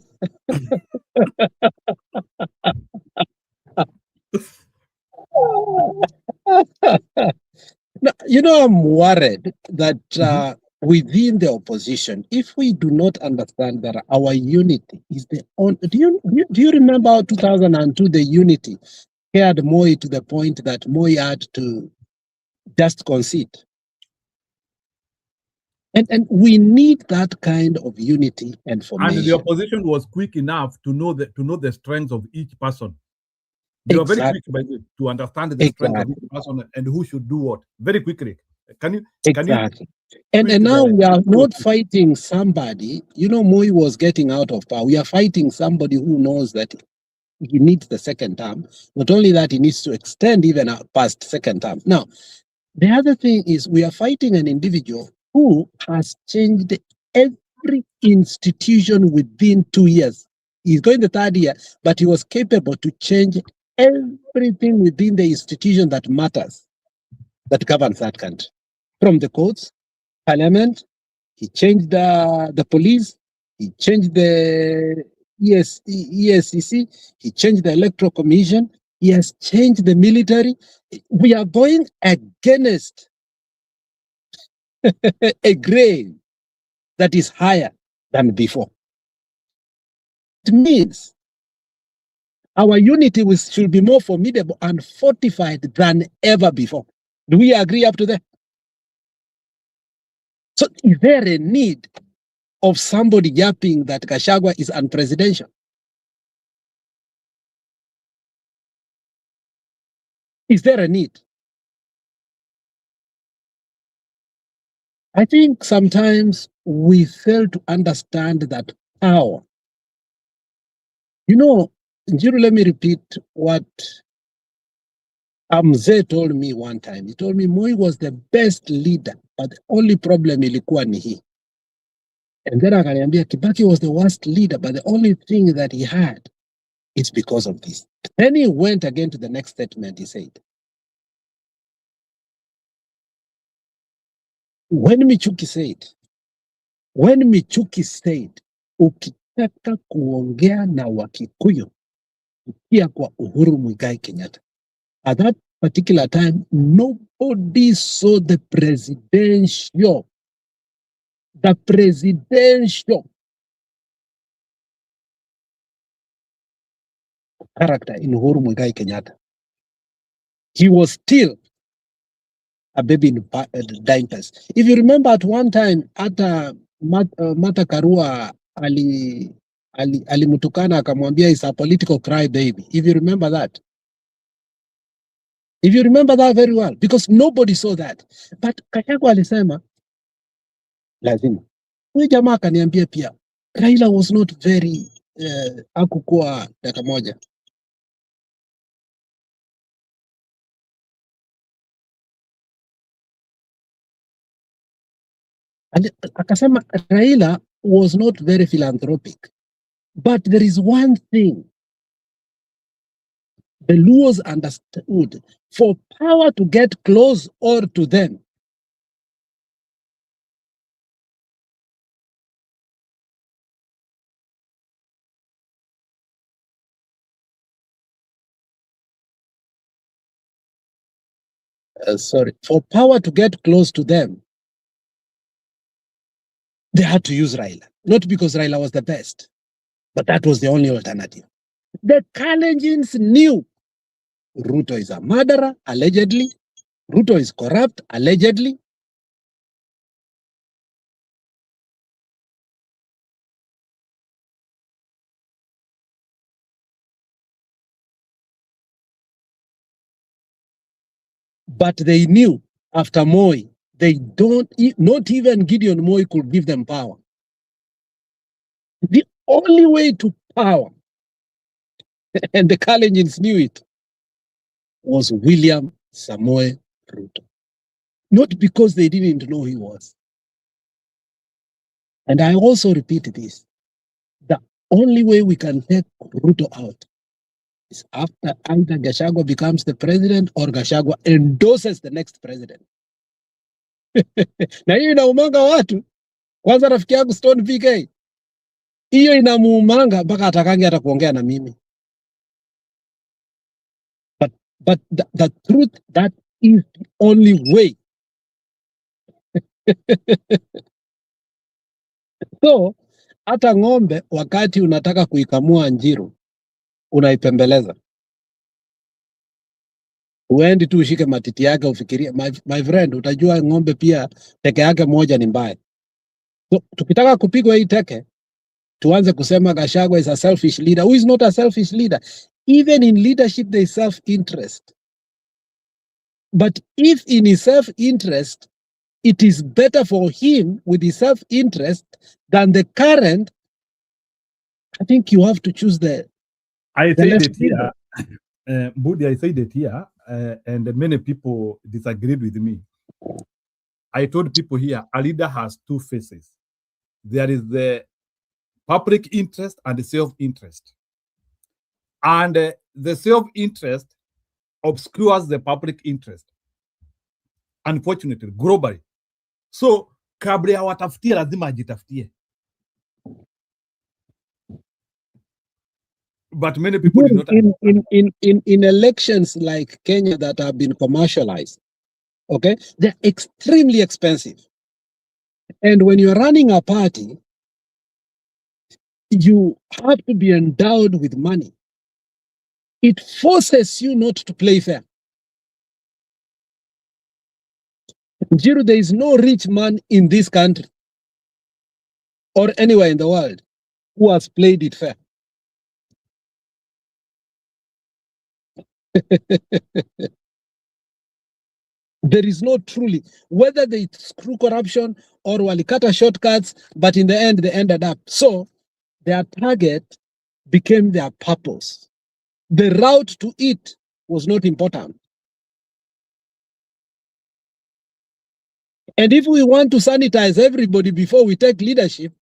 Now, I'm worried that within the opposition, if we do not understand that our unity is the only... Do you remember 2002, the unity carried Moi to the point that Moi had to just concede? And we need that kind of unity and formation. And the opposition was quick enough to know the strengths of each person. They were very quick to understand the strength of each person and who should do what very quickly. Can you? And now we are not fighting somebody. Moi was getting out of power. We are fighting somebody who knows that he needs the second term. Not only that, he needs to extend even past second term. Now, the other thing is we are fighting an individual who has changed every institution within 2 years. He's going the third year, but he was capable to change everything within the institution that matters, that governs that country. From the courts, parliament, he changed the police, he changed the ESCC, he changed the electoral commission, he has changed the military. We are going against a grade that is higher than before. It means our unity should be more formidable and fortified than ever before. Do we agree up to that? So is there a need of somebody yapping that Gachagua is unpresidential? Is there a need? I think sometimes we fail to understand that power. You know, Njiru, let me repeat what Amze told me one time. He told me Moi was the best leader, but the only problem ilikuwa ni hii. And then akaniambia Kibaki was the worst leader, but the only thing that he had is because of this. Then he went again to the next statement. He said, when Michuki said, ukitaka kuongea na Wakikuyu, pia kwa Uhuru Muigai Kenyatta. At that particular time, nobody saw the presidential character in Uhuru Muigai Kenyatta. He was still a baby in diapers. If you remember at one time, Martha Karua alimutukana akamwambia is a political cry baby. If you remember that. If you remember that very well, because nobody saw that. But Gachagua alisema lazima. Huyu jamaa akaniambia pia Raila was not very hakukuwa dakika moja. Akasema Raila was not very philanthropic. But there is one thing the Luos understood. For power to get close or to them, for power to get close to them, they had to use Raila. Not because Raila was the best, but that was the only alternative. The Kalenjins knew Ruto is a murderer, allegedly. Ruto is corrupt, allegedly. But they knew after Moi, not even Gideon Moi could give them power. The only way to power, and the Kalenjins knew it, was William Samoei Ruto. Not because they didn't know he was. And I also repeat this. The only way we can take Ruto out is after either Gachagua becomes the president or Gachagua endorses the next president. Na hiyo inaumanga watu. Kwanza rafiki yangu Stone PK. Hiyo inamuumanga mpaka atakangi hata kuongea na mimi. But the truth, that is the only way. So, hata ng'ombe wakati unataka kuikamua Njiru, unaipembeleza. Uendi tu ushike matiti yake ufikirie. My friend, utajua ng'ombe pia teke yake moja ni mbaya. So, tukitaka kupigwa hii teke, tuanze kusema Gachagua is a selfish leader. Who is not a selfish leader? Even in leadership, there is self-interest. But if in his self-interest, it is better for him with his self-interest than the current, I think you have to choose the... I said it here, Budi, I said it here, and many people disagreed with me. I told people here, a leader has two faces. There is the public interest and the self-interest. And the self-interest obscures the public interest, unfortunately, globally. So, kabla ya watafutie lazima ajitafutie. But many people do not. In elections like Kenya that have been commercialized, okay, they're extremely expensive. And when you're running a party, you have to be endowed with money. It forces you not to play fair. Njiru, there is no rich man in this country or anywhere in the world who has played it fair. There is no truly, whether they screw corruption or walikata shortcuts, but in the end, they ended up. So their target became their purpose. The route to it was not important. And if we want to sanitize everybody before we take leadership,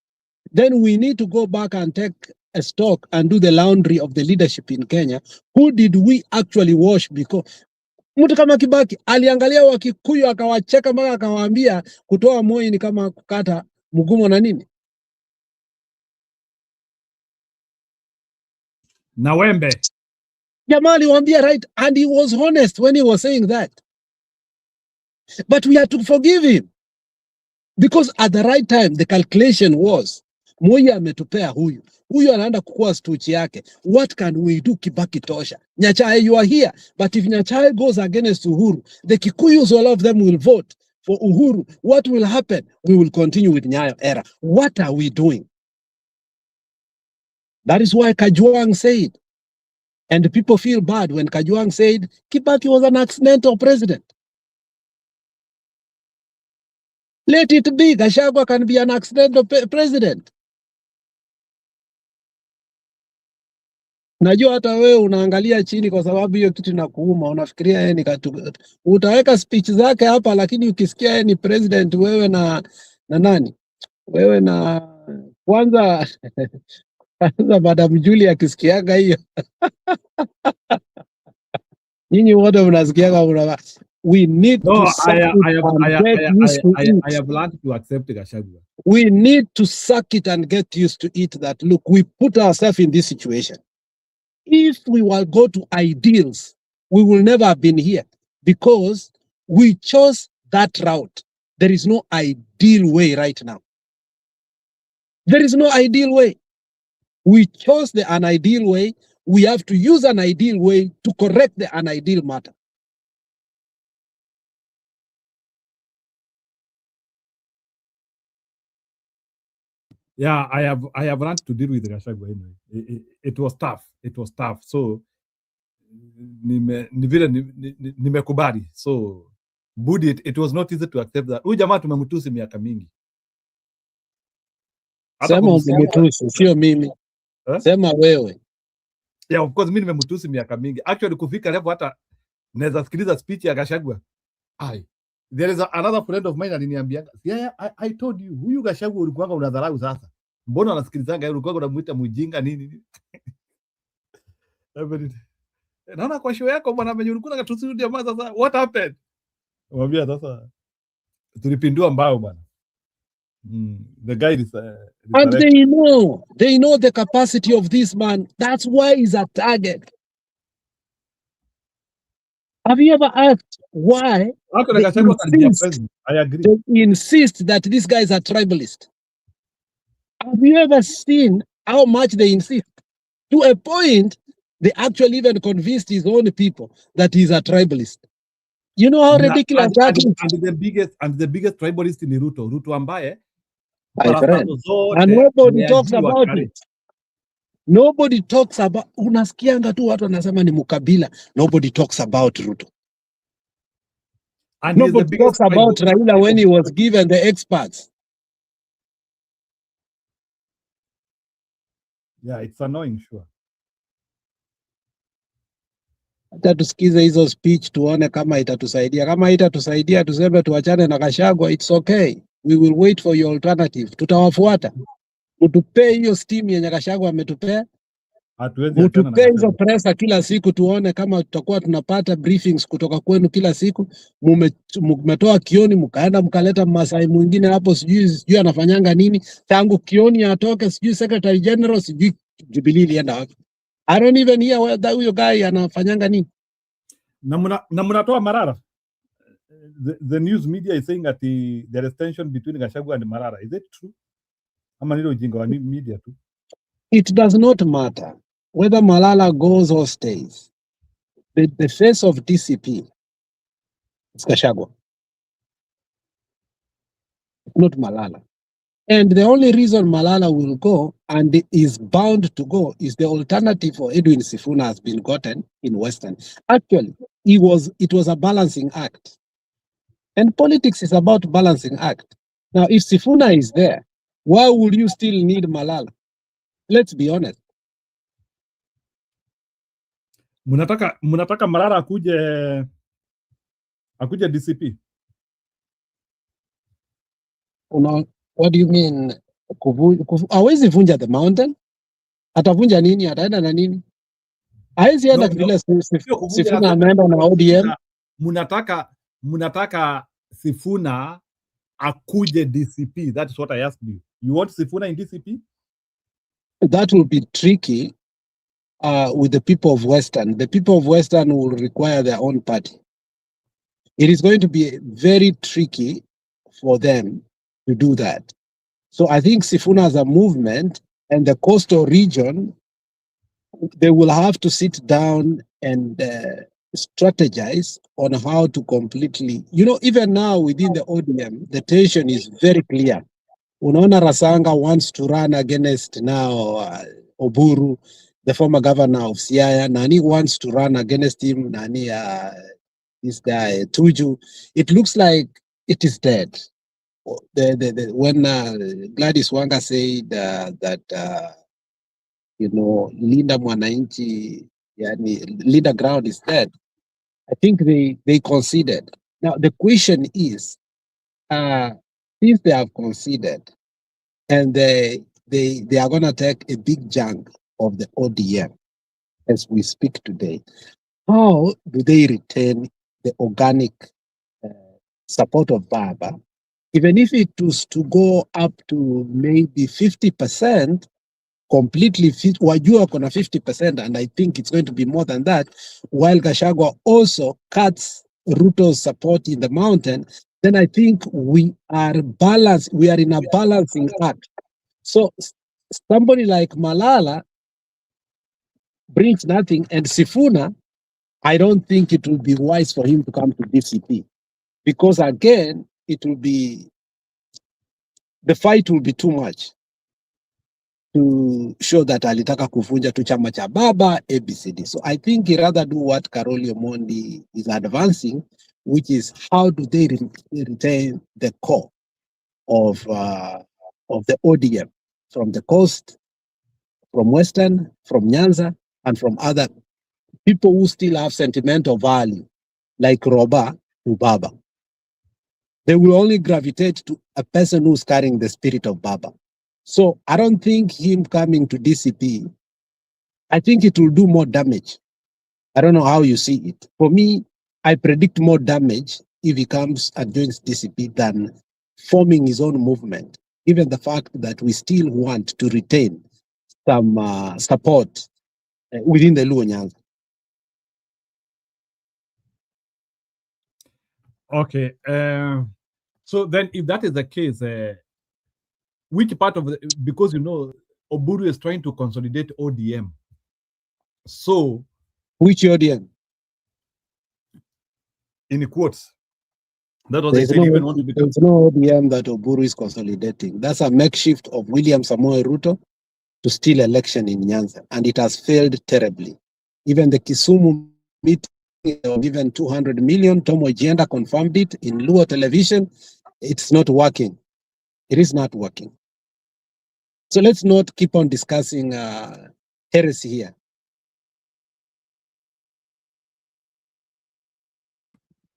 then we need to go back and take a stock and do the laundry of the leadership in Kenya. Who did we actually wash? Because mtu kama Kibaki aliangalia Wakikuyu akawacheka mpaka akawaambia kutoa Moi ni kama kukata mgumo na nini na wembe. Jamaa aliwaambia, right, and he was honest when he was saying that. But we had to forgive him because at the right time the calculation was Moi ametupea huyu anaenda kukua stuchi yake. What can we do? Kibaki tosha. Nyachae, you are here, but if Nyachae goes against Uhuru, the Kikuyus, all of them will vote for Uhuru. What will happen? We will continue with Nyayo era. What are we doing? That is why Kajwang said, and people feel bad when Kajwang said Kibaki was an accidental president. Let it be. Gachagua can be an accidental president. Najua hata wewe unaangalia chini kwa sababu hiyo kitu inakuuma, unafikiria yeye ni utaweka speech zake hapa, lakini ukisikia yeye ni president, wewe na nani? Wewe na kwanza Madam Julia akisikiaga hiyo nyinyi wote mnasikiaga we need to I have learned to accept Gachagua. We need to suck it and get used to it that look, we put ourselves in this situation. If we will go to ideals, we will never have been here because we chose that route. There is no ideal way right now. There is no ideal way. We chose the unideal way. We have to use an ideal way to correct the unideal matter. Yeah, I have learned to deal with Gachagua anyway. It was tough. It was tough. So nimekubali. So Budi, it was not easy to accept that. Huyu jamaa tumemtusi miaka mingi. Sema umemtusi, sio mimi. Sema wewe. Yeah, of course mimi nimemtusi miaka mingi. Actually kufika level hata naweza sikiliza speech ya Gachagua. There is another friend of mine aliniambia, yeah, I told you, huyu Gachagua ulikuwa unadharau sasa. Mbona unasikilizanga ulikuwa unamuita mjinga nini? Naona kwa show yako bwana mwenye ulikuwa unatusi jamaa sasa. What happened? Mwambia sasa tulipindua mbao bwana. The guy is and they know the capacity of this man. That's why he's a target. Have you ever asked why they insist that these guys are tribalist? Have you ever seen how much they insist? To a point, they actually even convinced his own people that he's a tribalist. You know how ridiculous that is? And the biggest tribalist in Ruto ambaye and nobody talks about it. Nobody talks about, unasikianga tu watu wanasema ni mukabila. Nobody talks about Ruto. And nobody talks about Raila when he was given the experts. Yeah, it's annoying, sure. Hata tusikize hizo speech tuone kama itatusaidia. Kama itatusaidia tuseme tuachane na Gachagua, it's okay. We will wait for your alternative. Tutawafuata. Mtupe hiyo steam yenye Gachagua ametupea. Mtupe hizo presa kila siku tuone kama tutakuwa tunapata briefings kutoka kwenu kila siku. Mmetoa Kioni mkaenda mkaleta Masai mwingine hapo sijui anafanyanga nini. Tangu Kioni atoke sijui Secretary General sijui Jubilee ilienda wapi. I don't even hear whether huyo guy anafanyanga nini. Na mnatoa Marara. The news media is saying that there is tension between Gachagua and Marara. Is it true? Ama nilo ujinga wa media tu. It does not matter whether Malala goes or stays. The face of DCP is Gachagua. not Malala. And the only reason Malala will go and is bound to go is the alternative for Edwin Sifuna has been gotten in Western. Actually, it was a balancing act. And politics is about balancing act. Now, if Sifuna is there, why would you still need Malala? Let's be honest. Munataka Malala akuje DCP? What do you mean? Hawezi vunja the mountain? Atavunja nini? Ataenda na nini? Hawezi enda vile Sifuna ameenda na ODM. Munataka Sifuna akuje DCP. That is what I asked you. You want Sifuna in DCP? That will be tricky with the people of Western. The people of Western will require their own party. It is going to be very tricky for them to do that. So I think Sifuna as a movement and the coastal region, they will have to sit down and strategize on how to completely, even now within the ODM, the tension is very clear. Unaona Rasanga wants to run against now Oburu, the former governor of Siaya. Nani wants to run against him. This guy, Tuju. It looks like it is dead. When Gladys Wanga said that, Linda Mwananchi, Linda Ground is dead, I think they conceded. Now, the question is, since they have conceded and they are going to take a big chunk of the ODM as we speak today, how do they retain the organic support of Baba? Even if it was to go up to maybe 50%, completely fit, Wajua kona 50%, and I think it's going to be more than that, while Gachagua also cuts Ruto's support in the mountain, then I think we are balanced. We are in a balancing act. So somebody like Malala brings nothing, and Sifuna, I don't think it will be wise for him to come to DCP, because again, the fight will be too much to show that alitaka kuvunja tu chama cha Baba, ABCD. So I think he rather do what Karoli Omondi is advancing, which is how do they retain the core of the ODM from the coast, from Western, from Nyanza, and from other people who still have sentimental value, like Roba to Baba. They will only gravitate to a person who's carrying the spirit of Baba. So I don't think him coming to DCP, I think it will do more damage. I don't know how you see it. For me, I predict more damage if he comes and joins DCP than forming his own movement, given the fact that we still want to retain some support within the Luo Nyanza. Okay. So then if that is the case, which part of because Oburu is trying to consolidate ODM. So which ODM? In quotes. That was there's no ODM that Oburu is consolidating. That's a makeshift of William Samoei Ruto to steal election in Nyanza, and it has failed terribly. Even the Kisumu meeting, given 200 million, Tom Ojienda confirmed it in Luo television. It's not working. It is not working. So let's not keep on discussing heresy here.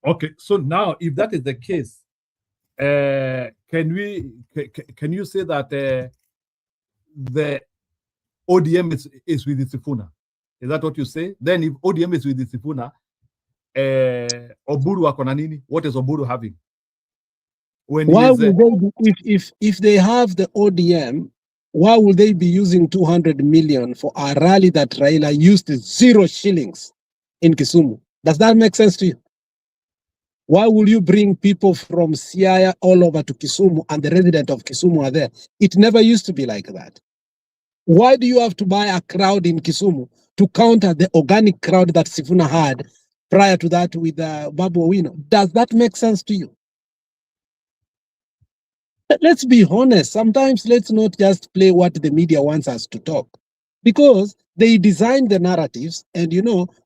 Okay, so now if that is the case, can you say that the ODM is with the Sifuna? Is that what you say? Then if ODM is with the Sifuna, Oburu akona nini? What is Oburu having? Why would they, if they have the ODM, why would they be using 200 million for a rally that Raila used 0 shillings in Kisumu? Does that make sense to you? Why will you bring people from Siaya all over to Kisumu and the residents of Kisumu are there? It never used to be like that. Why do you have to buy a crowd in Kisumu to counter the organic crowd that Sifuna had prior to that with Babu Owino? Does that make sense to you? Let's be honest. Sometimes let's not just play what the media wants us to talk, because they design the narratives and,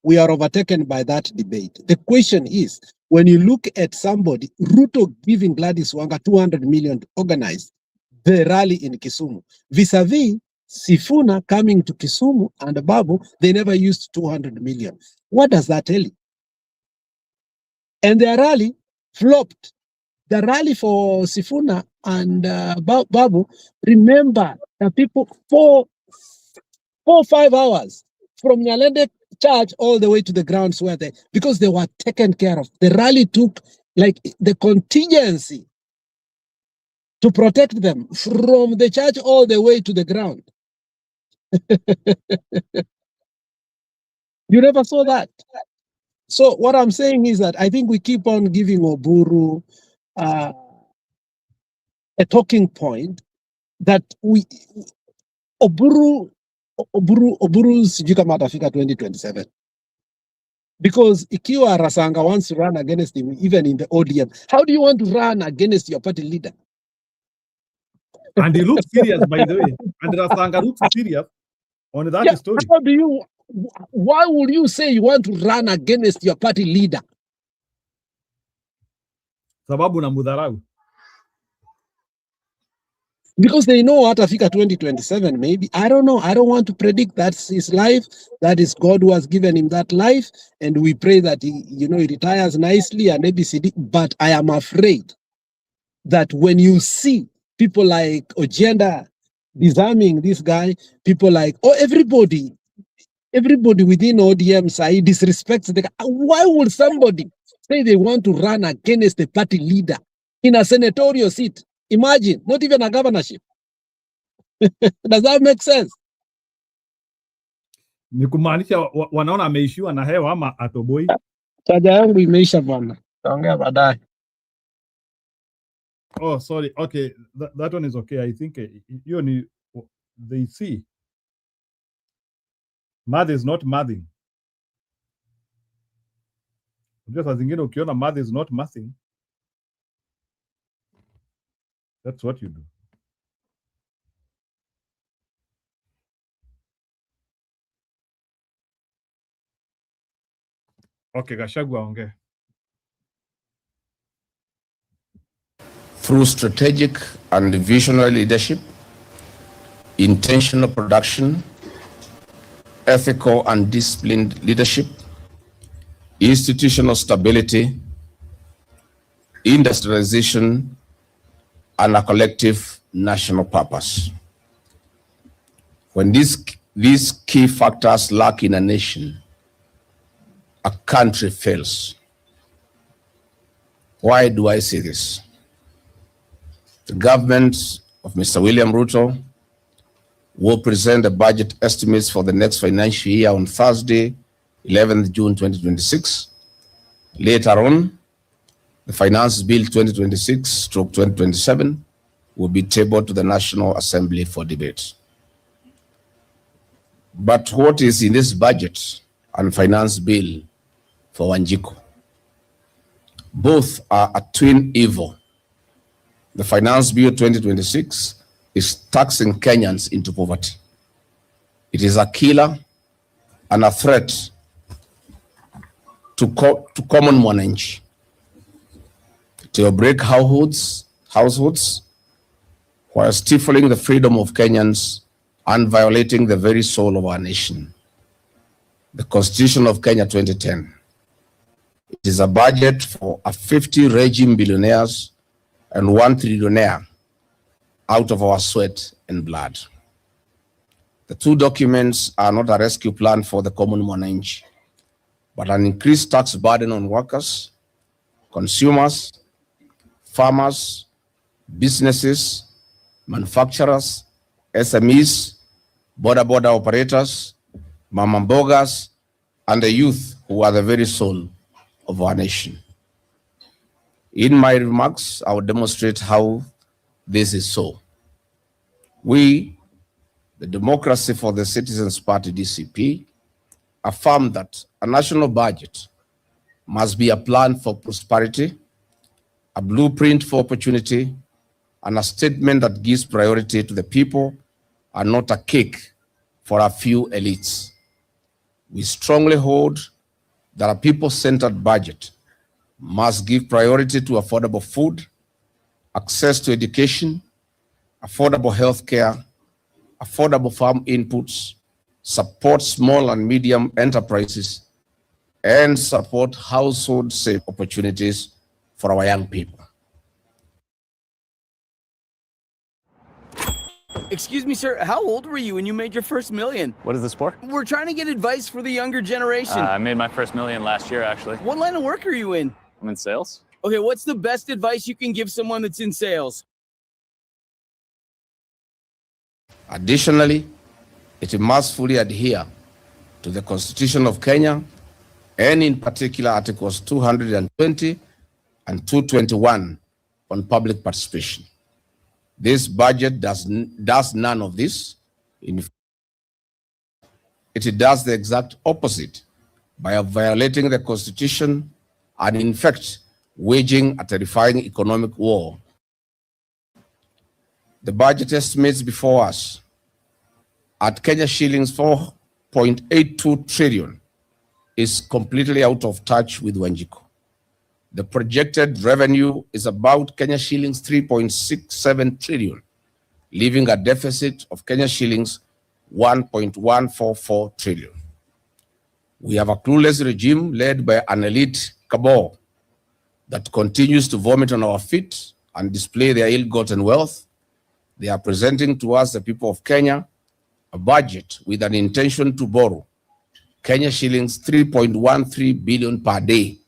we are overtaken by that debate. The question is, when you look at somebody, Ruto giving Gladys Wanga 200 million to organize the rally in Kisumu, vis-a-vis Sifuna coming to Kisumu and Babu, they never used 200 million. What does that tell you? And their rally flopped. The rally for Sifuna and Babu, remember the people 5 hours from Nyalende Church all the way to the grounds where because they were taken care of. The rally took like the contingency to protect them from the church all the way to the ground. You never saw that. So what I'm saying is that I think we keep on giving Oburu a talking point that Oburu sijui kama atafika 2027. Because ikiwa Rasanga wants to run against him, even in the ODM, how do you want to run against your party leader? And he looks serious, by the way. And Rasanga looks serious on that story. Why would you say you want to run against your party leader? Sababu na mudharau. Because they know atafika 2027, maybe. I don't know. I don't want to predict. That's his life. That is God who has given him that life. And we pray that he retires nicely and ABCD. But I am afraid that when you see people like Ojenda disarming this guy, people like, everybody within ODM side disrespects the guy. Why would somebody say they want to run against the party leader in a senatorial seat? Imagine, not even a governorship. Does that make sense? Ni kumaanisha wanaona ameishiwa na hewa ama atoboi. Chaja yangu imeisha bwana. Taongea baadaye. Oh, sorry. Okay, that one is okay. I think they see. Math is not mathing. Just as zingine ukiona math is not mathing, that's what you do. Okay, Gachagua aongee. Through strategic and visionary leadership, intentional production, ethical and disciplined leadership, institutional stability, industrialization, and a collective national purpose. When these key factors lack in a nation, a country fails. Why do I say this? The government of Mr. William Ruto will present the budget estimates for the next financial year on Thursday, 11th June 2026. Later on, the Finance Bill 2026/2027 will be tabled to the National Assembly for debate. But what is in this budget and Finance Bill for Wanjiku? Both are a twin evil. The Finance Bill 2026 is taxing Kenyans into poverty. It is a killer and a threat to common mwananchi. It will break households while stifling the freedom of Kenyans and violating the very soul of our nation. The Constitution of Kenya 2010. It is a budget for a 50 regime billionaires and 1 trillionaire out of our sweat and blood. The two documents are not a rescue plan for the common mwananchi, but an increased tax burden on workers, consumers, farmers, businesses, manufacturers, SMEs, border operators, mama mbogas, and the youth who are the very soul of our nation. In my remarks, I will demonstrate how this is so. We, the Democracy for the Citizens Party, DCP, affirm that a national budget must be a plan for prosperity, a blueprint for opportunity, and a statement that gives priority to the people and not a cake for a few elites. We strongly hold that a people-centered budget must give priority to affordable food, access to education, affordable health care, affordable farm inputs, support small and medium enterprises, and support household safe opportunities for our young people. Excuse me, sir, how old were you when you made your first million? What is this for? We're trying to get advice for the younger generation. I made my first million last year, actually. What line of work are you in? I'm in sales. Okay, what's the best advice you can give someone that's in sales? Additionally, it must fully adhere to the Constitution of Kenya, and in particular Articles 220 and 221 on public participation. This budget does none of this. It does the exact opposite by violating the Constitution and, in fact, waging a terrifying economic war. The budget estimates before us at Kenya shillings 4.82 trillion is completely out of touch with Wanjiku. The projected revenue is about Kenya shillings 3.67 trillion, leaving a deficit of Kenya shillings 1.144 trillion. We have a clueless regime led by an elite cabal that continues to vomit on our feet and display their ill-gotten wealth. They are presenting to us, the people of Kenya, a budget with an intention to borrow Kenya shillings 3.13 billion per day.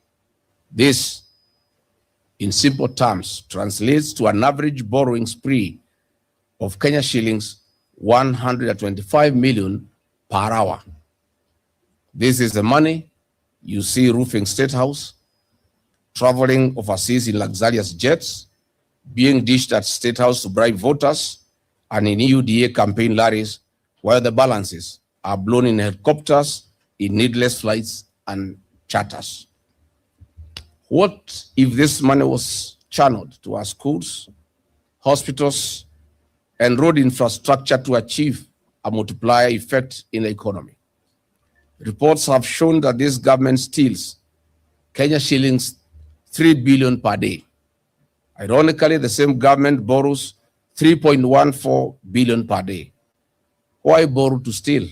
This, in simple terms, translates to an average borrowing spree of Kenya shillings 125 million per hour. This is the money you see roofing State House, traveling overseas in luxurious jets, being dished at State House to bribe voters, and in EUDA campaign lorries, while the balances are blown in helicopters, in needless flights and charters. What if this money was channeled to our schools, hospitals, and road infrastructure to achieve a multiplier effect in the economy? Reports have shown that this government steals Kenya shillings 3 billion per day. Ironically, the same government borrows 3.14 billion per day. Why borrow to steal?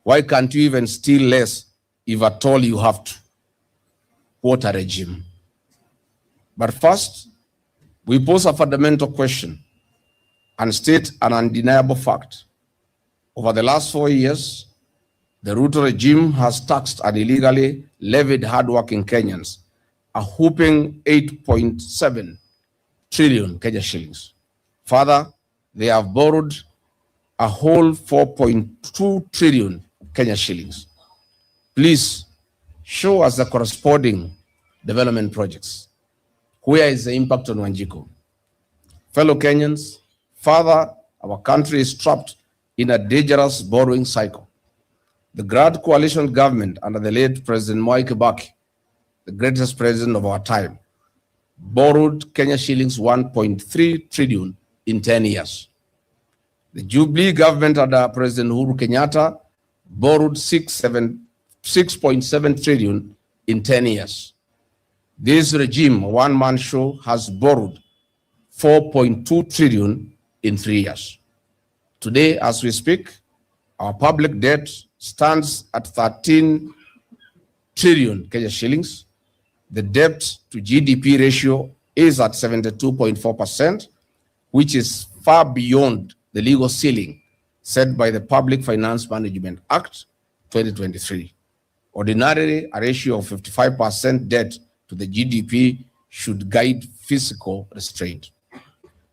Why can't you even steal less if at all you have to? What a regime. But first, we pose a fundamental question and state an undeniable fact. Over the last 4 years, the Ruto regime has taxed and illegally levied hardworking Kenyans a whopping 8.7 trillion Kenya shillings. Further, they have borrowed a whole 4.2 trillion Kenya shillings. Please show us the corresponding development projects. Where is the impact on Wanjiku? Fellow Kenyans, further, our country is trapped in a dangerous borrowing cycle. The Grand Coalition government under the late President Mwai Kibaki, the greatest president of our time, borrowed Kenya shillings 1.3 trillion in 10 years. The Jubilee government under President Uhuru Kenyatta borrowed 6.7 trillion in 10 years. This regime, a one-man show, has borrowed 4.2 trillion in 3 years. Today, as we speak, our public debt stands at 13 trillion Kenya shillings. The debt to GDP ratio is at 72.4%, which is far beyond the legal ceiling set by the Public Finance Management Act 2023. Ordinarily, a ratio of 55% debt to the GDP should guide fiscal restraint.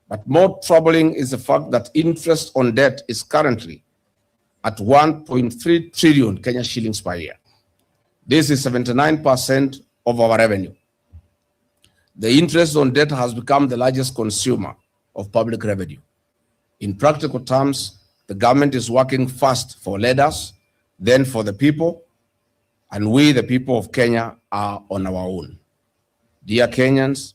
But more troubling is the fact that interest on debt is currently at 1.3 trillion Kenya shillings per year. This is 79% of our revenue. The interest on debt has become the largest consumer of public revenue. In practical terms, the government is working first for leaders, then for the people, and we, the people of Kenya, are on our own. Dear Kenyans,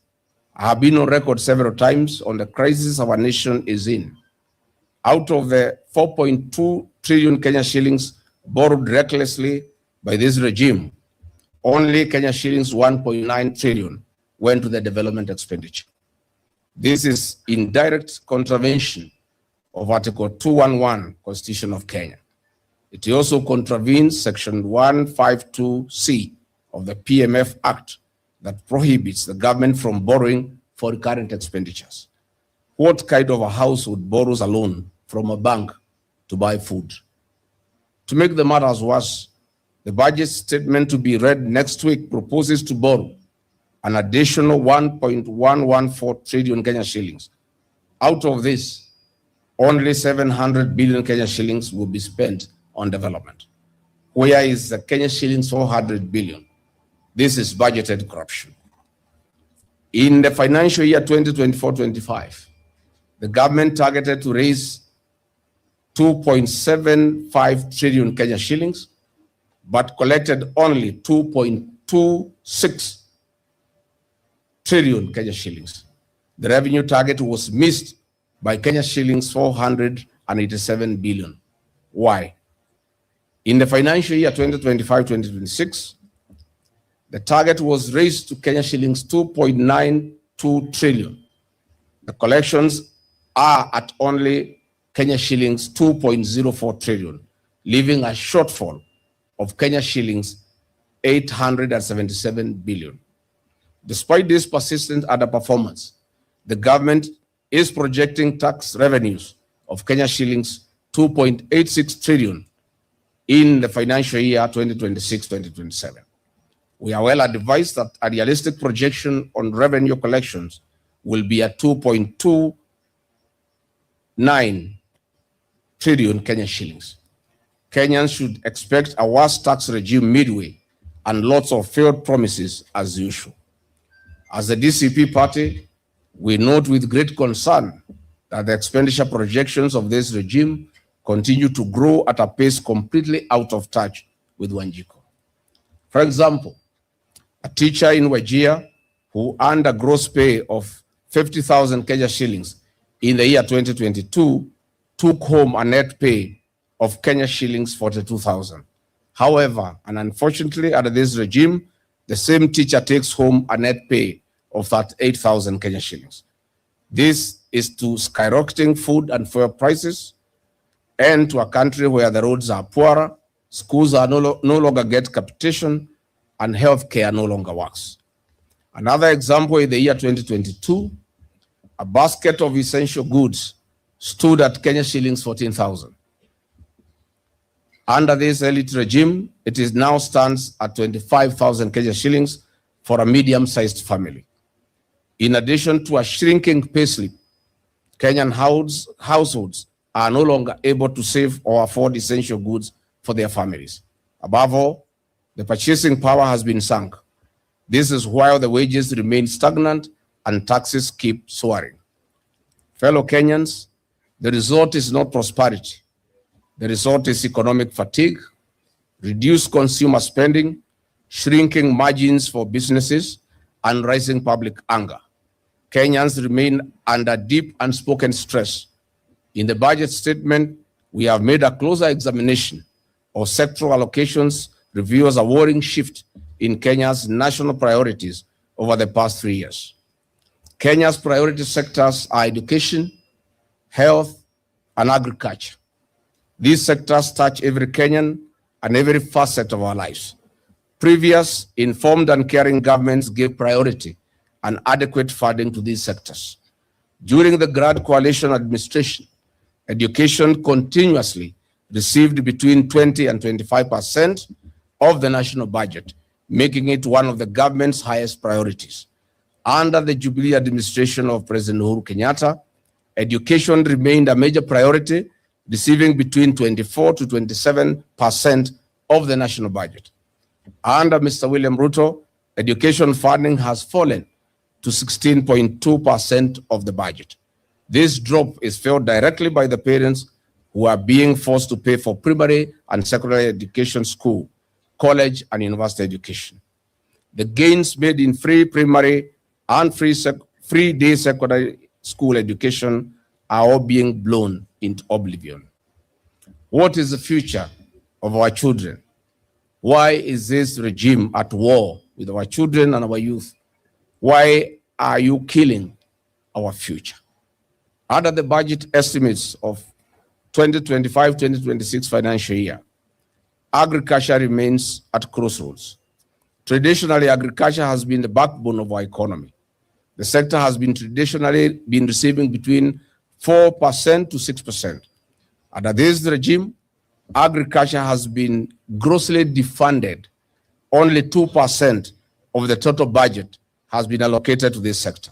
I have been on record several times on the crisis our nation is in. Out of the 4.2 trillion Kenya shillings borrowed recklessly by this regime, only Kenya shillings 1.9 trillion went to the development expenditure. This is in direct contravention of Article 211 Constitution of Kenya. It also contravenes Section 152C of the PMF Act that prohibits the government from borrowing for recurrent expenditures. What kind of a household borrows a loan from a bank to buy food? To make the matters worse, the budget statement to be read next week proposes to borrow an additional 1.114 trillion Kenya shillings. Out of this, only 700 billion Kenya shillings will be spent on development. Where is the Kenya shillings 400 billion? This is budgeted corruption. In the financial year 2024-25, the government targeted to raise 2.75 trillion Kenya shillings, but collected only 2.26 trillion Kenya shillings. The revenue target was missed by Kenya shillings 487 billion. Why? In the financial year 2025-2026, the target was raised to Kenya shillings 2.92 trillion. The collections are at only Kenya shillings 2.04 trillion, leaving a shortfall of Kenya shillings 877 billion. Despite this persistent underperformance, the government is projecting tax revenues of Kenya shillings 2.86 trillion in the financial year 2026-2027. We are well advised that a realistic projection on revenue collections will be at 2.29 trillion Kenya shillings. Kenyans should expect a worse tax regime midway and lots of failed promises as usual. As the DCP party, we note with great concern that the expenditure projections of this regime continue to grow at a pace completely out of touch with Wanjiku. For example, a teacher in Wajir who earned a gross pay of 50,000 Kenya shillings in the year 2022 took home a net pay of Kenya shillings 42,000. However, and unfortunately under this regime, the same teacher takes home a net pay of 38,000 Kenya shillings. This is to skyrocketing food and fuel prices, and to a country where the roads are poorer, schools are no longer get capitation, and healthcare no longer works. Another example, in the year 2022, a basket of essential goods stood at Kenya shillings 14,000. Under this elite regime, it is now stands at 25,000 Kenya shillings for a medium-sized family. In addition to a shrinking payslip, Kenyan households are no longer able to save or afford essential goods for their families. Above all, the purchasing power has been sunk. This is while the wages remain stagnant and taxes keep soaring. Fellow Kenyans, the result is not prosperity. The result is economic fatigue, reduced consumer spending, shrinking margins for businesses, and rising public anger. Kenyans remain under deep unspoken stress. In the budget statement, we have made a closer examination of sectoral allocations, reveals a worrying shift in Kenya's national priorities over the past 3 years. Kenya's priority sectors are education, health, and agriculture. These sectors touch every Kenyan and every facet of our lives. Previous informed and caring governments gave priority and adequate funding to these sectors. During the Grand Coalition administration, education continuously received between 20 and 25% of the national budget, making it one of the government's highest priorities. Under the Jubilee administration of President Uhuru Kenyatta, education remained a major priority, receiving between 24 to 27% of the national budget. Under Mr. William Ruto, education funding has fallen to 16.2% of the budget. This drop is felt directly by the parents who are being forced to pay for primary and secondary education, school, college, and university education. The gains made in free primary and free free day secondary school education are all being blown into oblivion. What is the future of our children? Why is this regime at war with our children and our youth? Why are you killing our future? Under the budget estimates of 2025-2026 financial year, agriculture remains at crossroads. Traditionally, agriculture has been the backbone of our economy. The sector has been traditionally receiving between 4% to 6%. Under this regime, agriculture has been grossly defunded. Only 2% of the total budget has been allocated to this sector.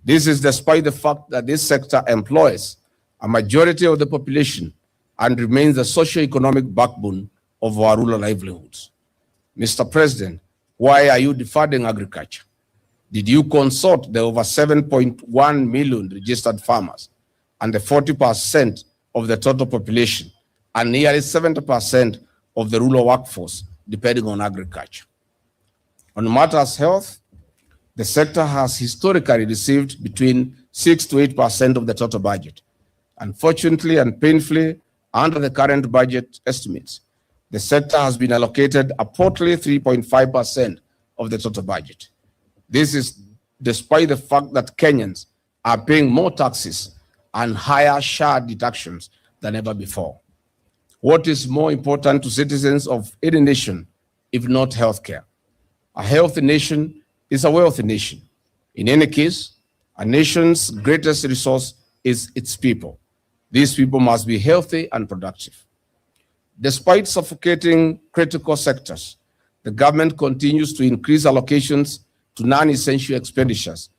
This is despite the fact that this sector employs a majority of the population and remains the socio-economic backbone of our rural livelihoods. Mr. President, why are you defunding agriculture? Did you consult the over 7.1 million registered farmers and the 40% of the total population and nearly 70% of the rural workforce depending on agriculture? On matters health, the sector has historically received between 6 to 8% of the total budget. Unfortunately and painfully, under the current budget estimates, the sector has been allocated a paltry 3.5% of the total budget. This is despite the fact that Kenyans are paying more taxes and higher share deductions than ever before. What is more important to citizens of any nation, if not healthcare? A healthy nation is a wealthy nation. In any case, a nation's greatest resource is its people. These people must be healthy and productive. Despite suffocating critical sectors, the government continues to increase allocations to non-essential expenditures.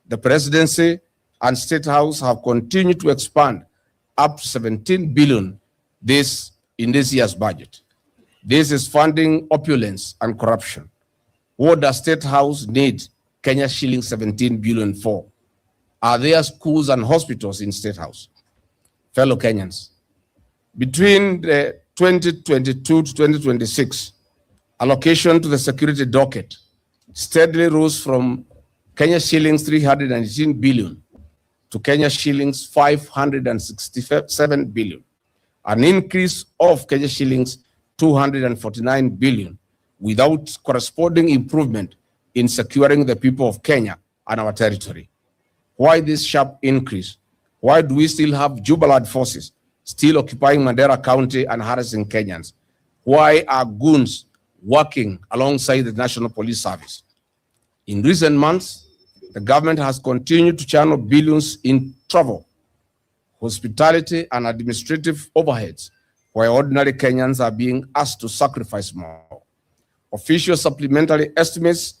The presidency and State House have continued to expand up to 17 billion in this year's budget. This is funding opulence and corruption. What does State House need Kenya shillings 17 billion for? Are there schools and hospitals in State House? Fellow Kenyans, between the 2022 to 2026, allocation to the security docket steadily rose from Kenya shillings 318 billion to Kenya shillings 567 billion, an increase of Kenya shillings 249 billion without corresponding improvement in securing the people of Kenya and our territory. Why this sharp increase? Why do we still have Jubilant forces still occupying Mandera County and harassing Kenyans? Why are goons working alongside the National Police Service? In recent months, the government has continued to channel billions in travel, hospitality, and administrative overheads, while ordinary Kenyans are being asked to sacrifice more. Official supplementary estimates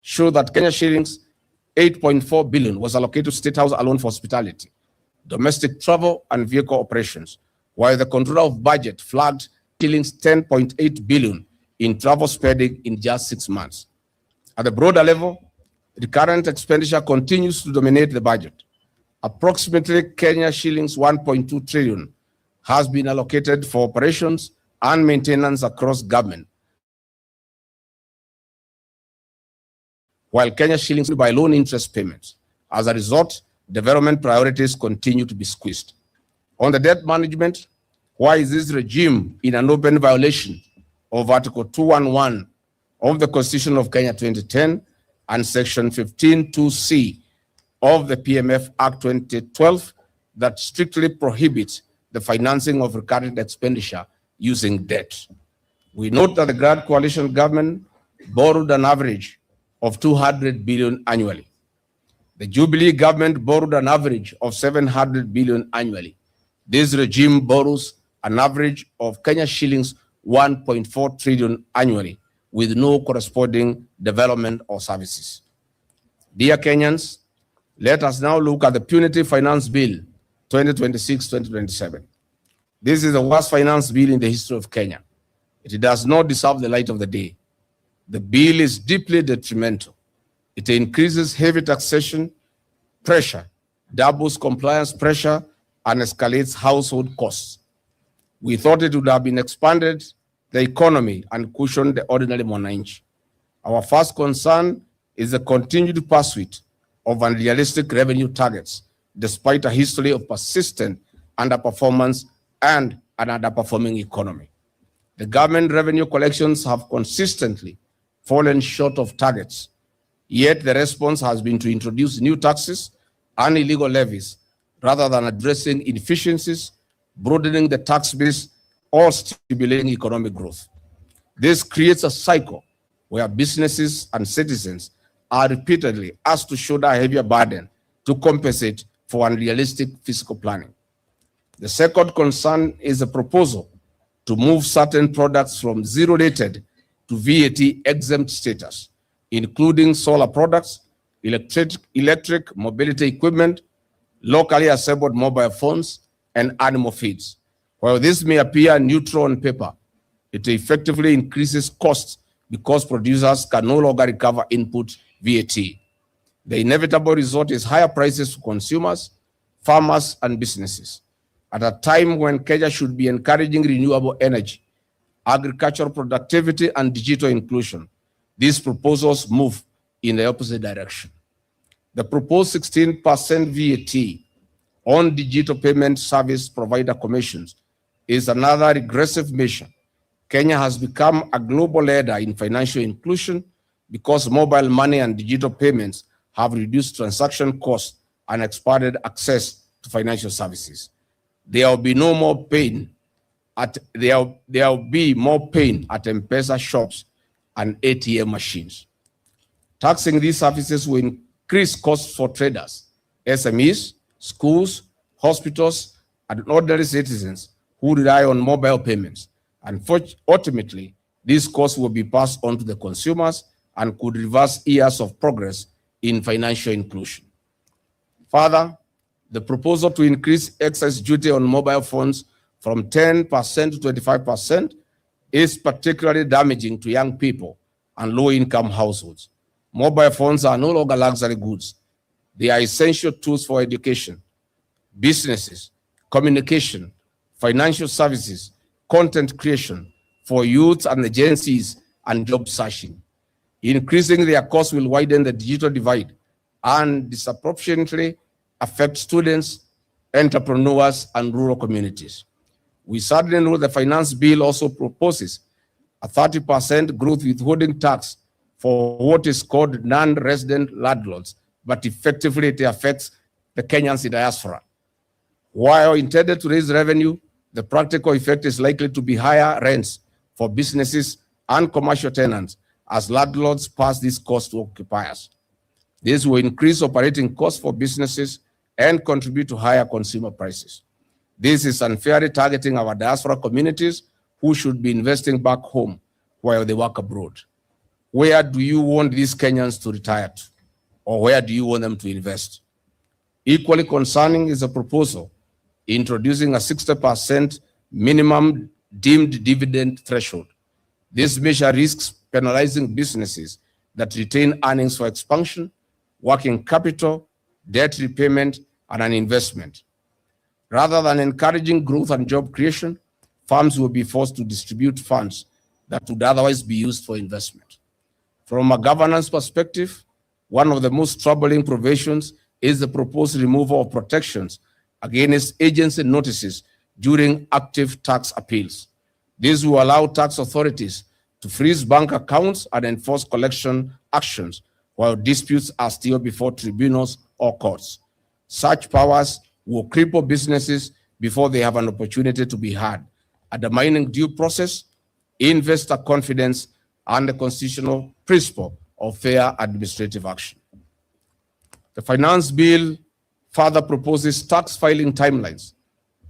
show that Kenya shillings 8.4 billion was allocated to State House alone for hospitality, domestic travel, and vehicle operations, while the Controller of Budget flagged shillings 10.8 billion in travel spending in just 6 months. At the broader level, the current expenditure continues to dominate the budget. Approximately Kenya shillings 1.2 trillion has been allocated for operations and maintenance across government, while Kenya shillings by loan interest payments. As a result, development priorities continue to be squeezed. On the debt management, why is this regime in an open violation of Article 211 of the Constitution of Kenya 2010 and Section 15(2)(c) of the PMF Act 2012 that strictly prohibits the financing of recurrent expenditure using debt? We note that the Grand Coalition government borrowed an average of 200 billion annually. The Jubilee government borrowed an average of 700 billion annually. This regime borrows an average of Kenya shillings 1.4 trillion annually with no corresponding development or services. Dear Kenyans, let us now look at the Punitive Finance Bill 2026-2027. This is the worst finance bill in the history of Kenya. It does not deserve the light of the day. The bill is deeply detrimental. It increases heavy taxation pressure, doubles compliance pressure, and escalates household costs. We thought it would have been expanded the economy and cushioned the ordinary mwananchi. Our first concern is the continued pursuit of unrealistic revenue targets, despite a history of persistent underperformance and an underperforming economy. The government revenue collections have consistently fallen short of targets, yet the response has been to introduce new taxes and illegal levies rather than addressing inefficiencies, broadening the tax base, or stimulating economic growth. This creates a cycle where businesses and citizens are repeatedly asked to shoulder a heavier burden to compensate for unrealistic fiscal planning. The second concern is a proposal to move certain products from zero-rated to VAT exempt status, including solar products, electric mobility equipment, locally assembled mobile phones, and animal feeds. While this may appear neutral on paper, it effectively increases costs because producers can no longer recover input VAT. The inevitable result is higher prices for consumers, farmers, and businesses. At a time when Kenya should be encouraging renewable energy, agricultural productivity, and digital inclusion, these proposals move in the opposite direction. The proposed 16% VAT on digital payment service provider commissions is another regressive measure. Kenya has become a global leader in financial inclusion because mobile money and digital payments have reduced transaction costs and expanded access to financial services. There will be more pain at M-Pesa shops and ATM machines. Taxing these services will increase costs for traders, SMEs, schools, hospitals, and ordinary citizens who rely on mobile payments. And ultimately, these costs will be passed on to the consumers and could reverse years of progress in financial inclusion. Further, the proposal to increase excess duty on mobile phones from 10% to 25% is particularly damaging to young people and low-income households. Mobile phones are no longer luxury goods. They are essential tools for education, businesses, communication, financial services, content creation for youth and agencies, and job searching. Increasing their costs will widen the digital divide and disproportionately affect students, entrepreneurs, and rural communities. We certainly know the finance bill also proposes a 30% growth withholding tax for what is called non-resident landlords, but effectively it affects the Kenyans in diaspora. While intended to raise revenue, the practical effect is likely to be higher rents for businesses and commercial tenants as landlords pass these costs to occupiers. This will increase operating costs for businesses and contribute to higher consumer prices. This is unfairly targeting our diaspora communities who should be investing back home while they work abroad. Where do you want these Kenyans to retire to? Or where do you want them to invest? Equally concerning is a proposal introducing a 60% minimum deemed dividend threshold. This measure risks penalizing businesses that retain earnings for expansion, working capital, debt repayment, and an investment. Rather than encouraging growth and job creation, firms will be forced to distribute funds that would otherwise be used for investment. From a governance perspective, one of the most troubling provisions is the proposed removal of protections against agency notices during active tax appeals. This will allow tax authorities to freeze bank accounts and enforce collection actions while disputes are still before tribunals or courts. Such powers will cripple businesses before they have an opportunity to be heard, undermining due process, investor confidence, and the constitutional principle of fair administrative action. The finance bill further proposes tax filing timelines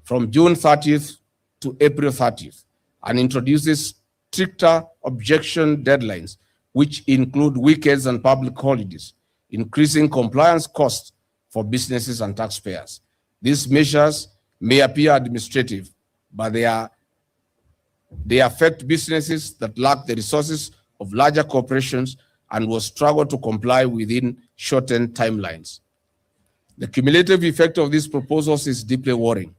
from June 30th to April 30th and introduces stricter objection deadlines, which include weekends and public holidays, increasing compliance costs for businesses and taxpayers. These measures may appear administrative, but they affect businesses that lack the resources of larger corporations and will struggle to comply within shortened timelines. The cumulative effect of these proposals is deeply worrying.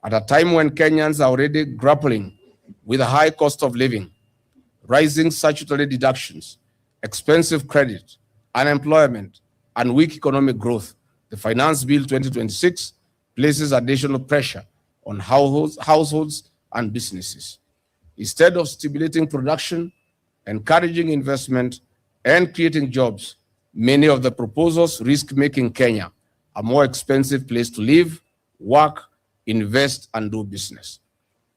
At a time when Kenyans are already grappling with a high cost of living, rising statutory deductions, expensive credit, unemployment, and weak economic growth, the Finance Bill 2026 places additional pressure on households and businesses. Instead of stimulating production, encouraging investment, and creating jobs, many of the proposals risk making Kenya a more expensive place to live, work, invest, and do business.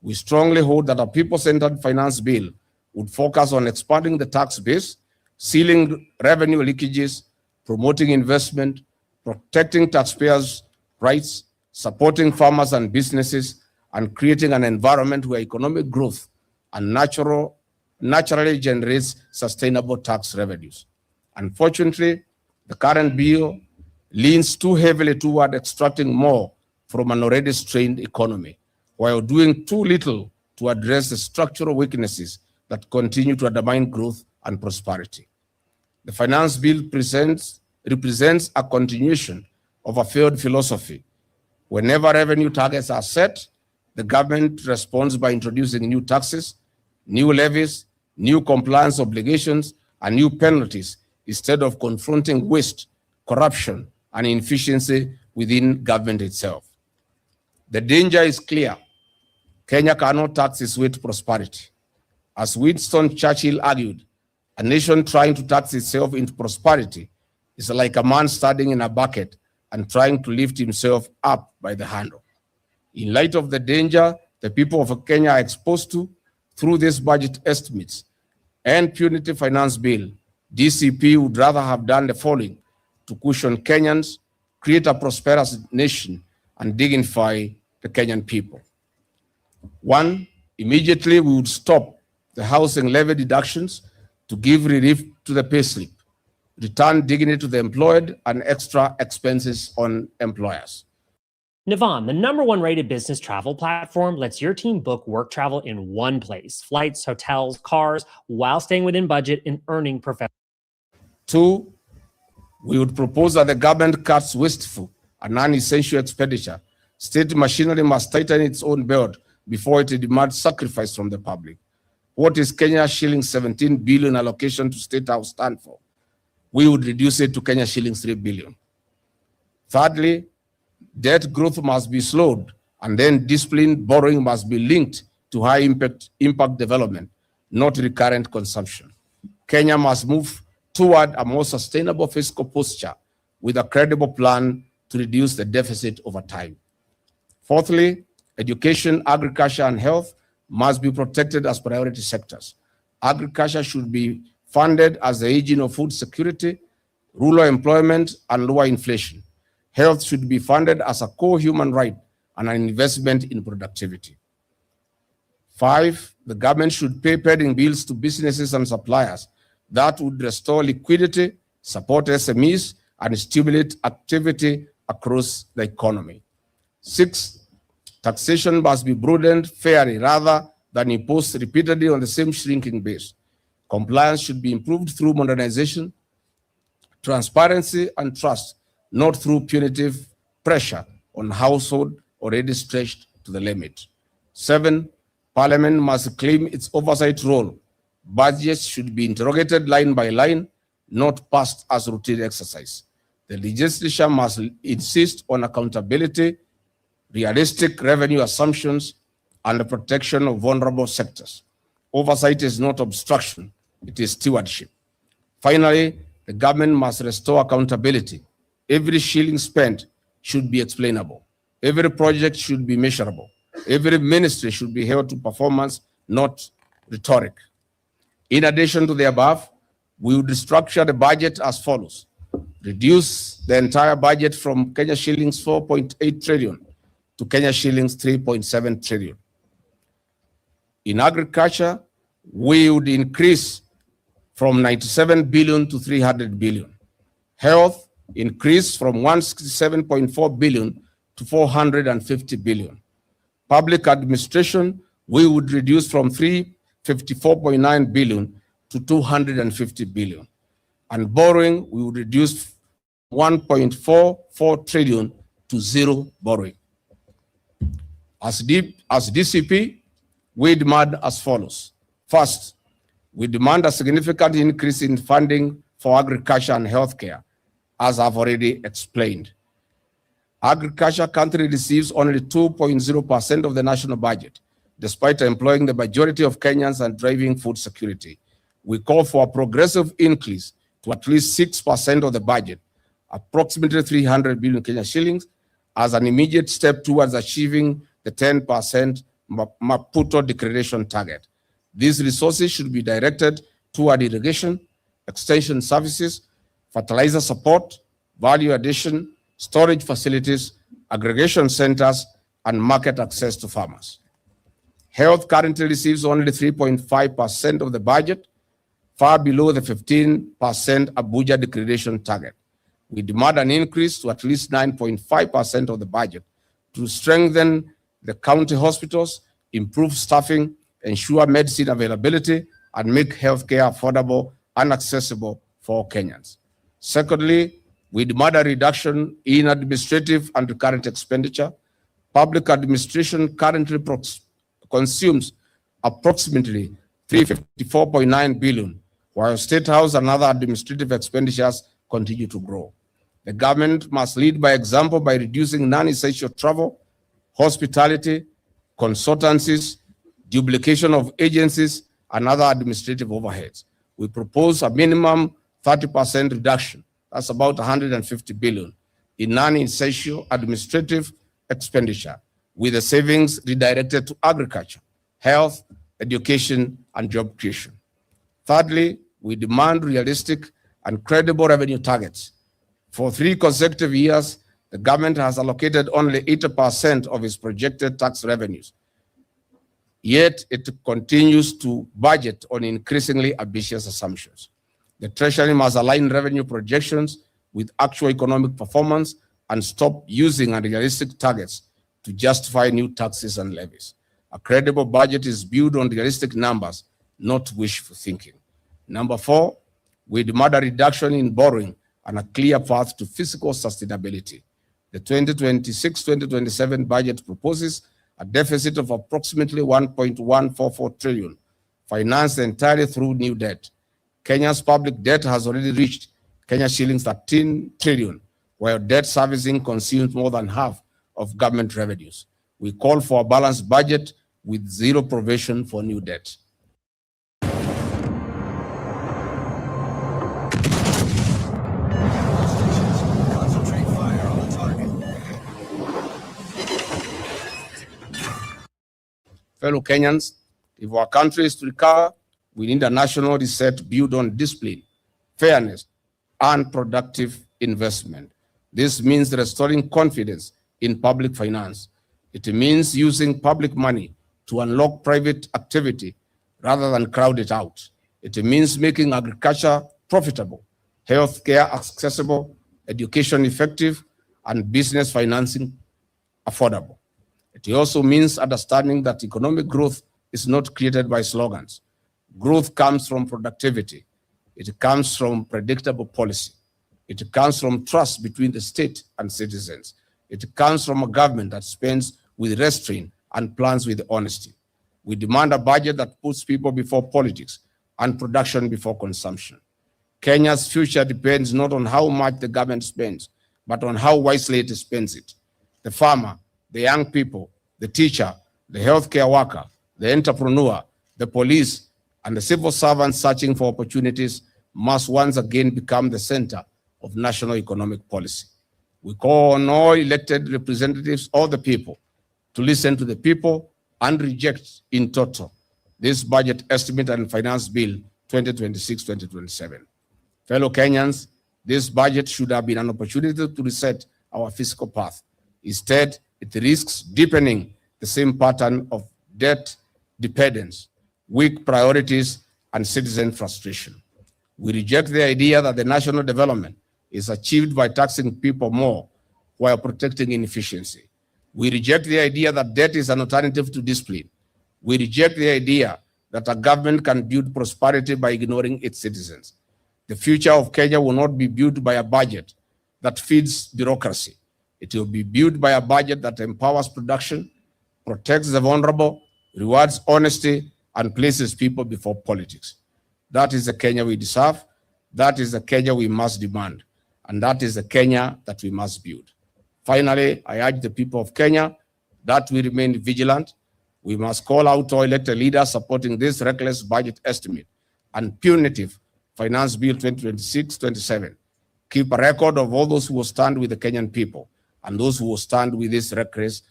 We strongly hold that a people-centered finance bill would focus on expanding the tax base, sealing revenue leakages, promoting investment, protecting taxpayers' rights, supporting farmers and businesses, and creating an environment where economic growth and naturally generates sustainable tax revenues. Unfortunately, the current bill leans too heavily toward extracting more from an already strained economy, while doing too little to address the structural weaknesses that continue to undermine growth and prosperity. The finance bill represents a continuation of a failed philosophy. Whenever revenue targets are set, the government responds by introducing new taxes, new levies, new compliance obligations, and new penalties instead of confronting waste, corruption, and inefficiency within government itself. The danger is clear. Kenya cannot tax its way to prosperity. As Winston Churchill argued, a nation trying to tax itself into prosperity is like a man standing in a bucket and trying to lift himself up by the handle. In light of the danger the people of Kenya are exposed to through these budget estimates and punitive finance bill, DCP would rather have done the following to cushion Kenyans, create a prosperous nation, and dignify the Kenyan people. 1, immediately we would stop the housing levy deductions to give relief to the payslip, return dignity to the employed, and extra expenses on employers. Navan, the #1 rated business travel platform, lets your team book work travel in one place. Flights, hotels, cars, while staying within budget and earning professional. 2, we would propose that the government cuts wasteful and non-essential expenditure. State machinery must tighten its own belt before it demands sacrifice from the public. What is Kenya shilling 17 billion allocation to State House stand for? We would reduce it to Kenya shillings 3 billion. Thirdly, debt growth must be slowed, and then disciplined borrowing must be linked to high impact development, not recurrent consumption. Kenya must move toward a more sustainable fiscal posture with a credible plan to reduce the deficit over time. Fourthly, education, agriculture, and health must be protected as priority sectors. Agriculture should be funded as the engine of food security, rural employment, and lower inflation. Health should be funded as a core human right and an investment in productivity. 5, the government should pay pending bills to businesses and suppliers. That would restore liquidity, support SMEs, and stimulate activity across the economy. 6, taxation must be broadened fairly rather than imposed repeatedly on the same shrinking base. Compliance should be improved through modernization, transparency, and trust, not through punitive pressure on households already stretched to the limit. 7, Parliament must claim its oversight role. Budgets should be interrogated line by line, not passed as routine exercise. The legislature must insist on accountability, realistic revenue assumptions, and the protection of vulnerable sectors. Oversight is not obstruction, it is stewardship. Finally, the government must restore accountability. Every shilling spent should be explainable. Every project should be measurable. Every ministry should be held to performance, not rhetoric. In addition to the above, we would structure the budget as follows. Reduce the entire budget from Kenya shillings 4.8 trillion to Kenya shillings 3.7 trillion. In agriculture, we would increase from 97 billion to 300 billion. Health increase from 167.4 billion to 450 billion. Public administration, we would reduce from 354.9 billion to 250 billion. And borrowing, we would reduce 1.44 trillion to zero borrowing. As DCP, we demand as follows. First, we demand a significant increase in funding for agriculture and healthcare, as I've already explained. Agriculture currently receives only 2.0% of the national budget, despite employing the majority of Kenyans and driving food security. We call for a progressive increase to at least 6% of the budget, approximately 300 billion Kenya shillings, as an immediate step towards achieving the 10% Maputo Declaration target. These resources should be directed toward irrigation, extension services, fertilizer support, value addition, storage facilities, aggregation centers, and market access to farmers. Health currently receives only 3.5% of the budget, far below the 15% Abuja Declaration target. We demand an increase to at least 9.5% of the budget to strengthen the county hospitals, improve staffing, ensure medicine availability, and make healthcare affordable and accessible for Kenyans. Secondly, we demand a reduction in administrative and recurrent expenditure. Public administration currently consumes approximately 354.9 billion, while State House and other administrative expenditures continue to grow. The government must lead by example by reducing non-essential travel, hospitality, consultancies, duplication of agencies, and other administrative overheads. We propose a minimum 30% reduction, that's about 150 billion, in non-essential administrative expenditure, with the savings redirected to agriculture, health, education, and job creation. Thirdly, we demand realistic and credible revenue targets. For 3 consecutive years, the government has allocated only 80% of its projected tax revenues. Yet it continues to budget on increasingly ambitious assumptions. The Treasury must align revenue projections with actual economic performance and stop using unrealistic targets to justify new taxes and levies. A credible budget is built on realistic numbers, not wishful thinking. Number 4, we demand a reduction in borrowing and a clear path to fiscal sustainability. The 2026-2027 budget proposes a deficit of approximately 1.144 trillion, financed entirely through new debt. Kenya's public debt has already reached Kenya shillings 13 trillion, while debt servicing consumes more than half of government revenues. We call for a balanced budget with zero provision for new debt. Fellow Kenyans, if our country is to recover, we need a national reset built on discipline, fairness, and productive investment. This means restoring confidence in public finance. It means using public money to unlock private activity rather than crowd it out. It means making agriculture profitable, healthcare accessible, education effective, and business financing affordable. It also means understanding that economic growth is not created by slogans. Growth comes from productivity. It comes from predictable policy. It comes from trust between the state and citizens. It comes from a government that spends with restraint and plans with honesty. We demand a budget that puts people before politics and production before consumption. Kenya's future depends not on how much the government spends, but on how wisely it spends it. The farmer, the young people, the teacher, the healthcare worker, the entrepreneur, the police, and the civil servants searching for opportunities must once again become the center of national economic policy. We call on all elected representatives of the people to listen to the people and reject in total this budget estimate and finance bill 2026-2027. Fellow Kenyans, this budget should have been an opportunity to reset our fiscal path. Instead, it risks deepening the same pattern of debt dependence, weak priorities, and citizen frustration. We reject the idea that the national development is achieved by taxing people more while protecting inefficiency. We reject the idea that debt is an alternative to discipline. We reject the idea that a government can build prosperity by ignoring its citizens. The future of Kenya will not be built by a budget that feeds bureaucracy. It will be built by a budget that empowers production, protects the vulnerable, rewards honesty, and places people before politics. That is the Kenya we deserve. That is the Kenya we must demand, and that is the Kenya that we must build. Finally, I urge the people of Kenya that we remain vigilant. We must call out our elected leaders supporting this reckless budget estimate and punitive Finance Bill 2026-27. Keep a record of all those who will stand with the Kenyan people and those who will stand with this reckless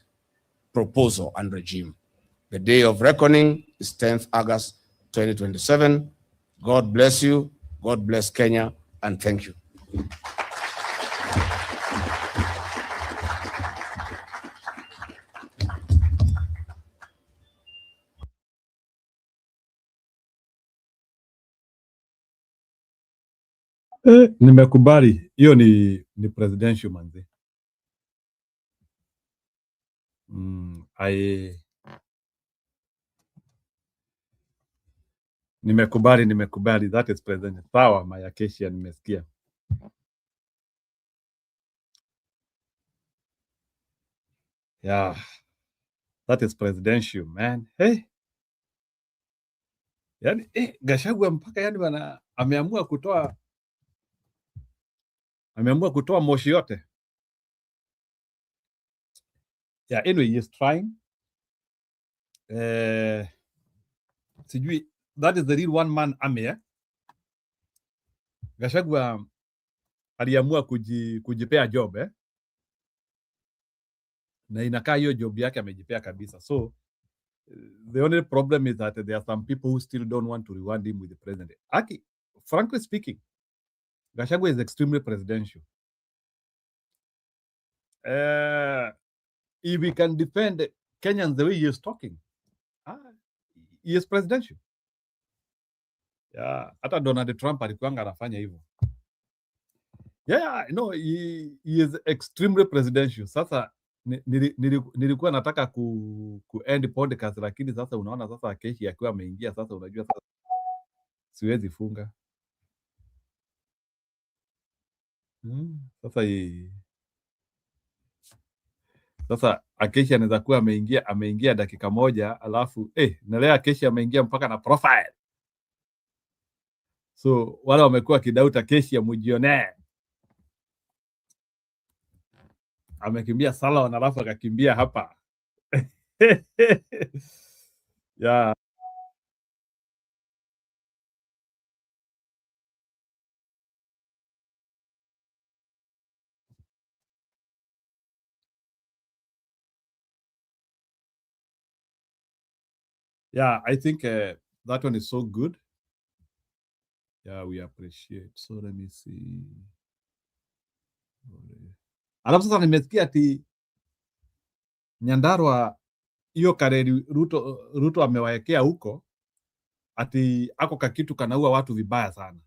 proposal and regime. The day of reckoning is 10th August 2027. God bless you, God bless Kenya, and thank you. Nimekubali. Hiyo ni presidential manzi. Nimekubali. That is presidential. Sawa, Mayakeshia nimesikia. Yeah. That is presidential, man. Hey. Yani, Gachagua mpaka yani bana ameamua kutoa moshi yote. Yeah, anyway, he is trying. Sijui, that is the real one man army, eh? Gachagua aliamua kujipea job, eh? Na inakaa hiyo job yake amejipea kabisa. So the only problem is that there are some people who still don't want to reward him with the president. Frankly speaking, Gachagua is extremely presidential. If we can defend Kenyans the way he is talking, he is presidential. Yeah, hata Donald Trump alikuanga anafanya hivyo. Yeah, no, he is extremely presidential. Sasa nilikuwa nataka ku end podcast, lakini sasa unaona sasa Keshi akiwa ameingia, sasa unajua sasa siwezi funga. Sasa Akeshi anaweza kuwa ameingia dakika moja, alafu nalea Akeshi ameingia mpaka na profile. So wale wamekuwa kidauta Akeshi ya mujione. Amekimbia Salon alafu akakimbia hapa. Yeah. Yeah, I think that one is so good. Yeah, we appreciate. So let me see. Alafu sasa nimesikia ati Nyandarua hiyo kareri Ruto amewaekea huko ati ako kakitu kanaua watu vibaya sana.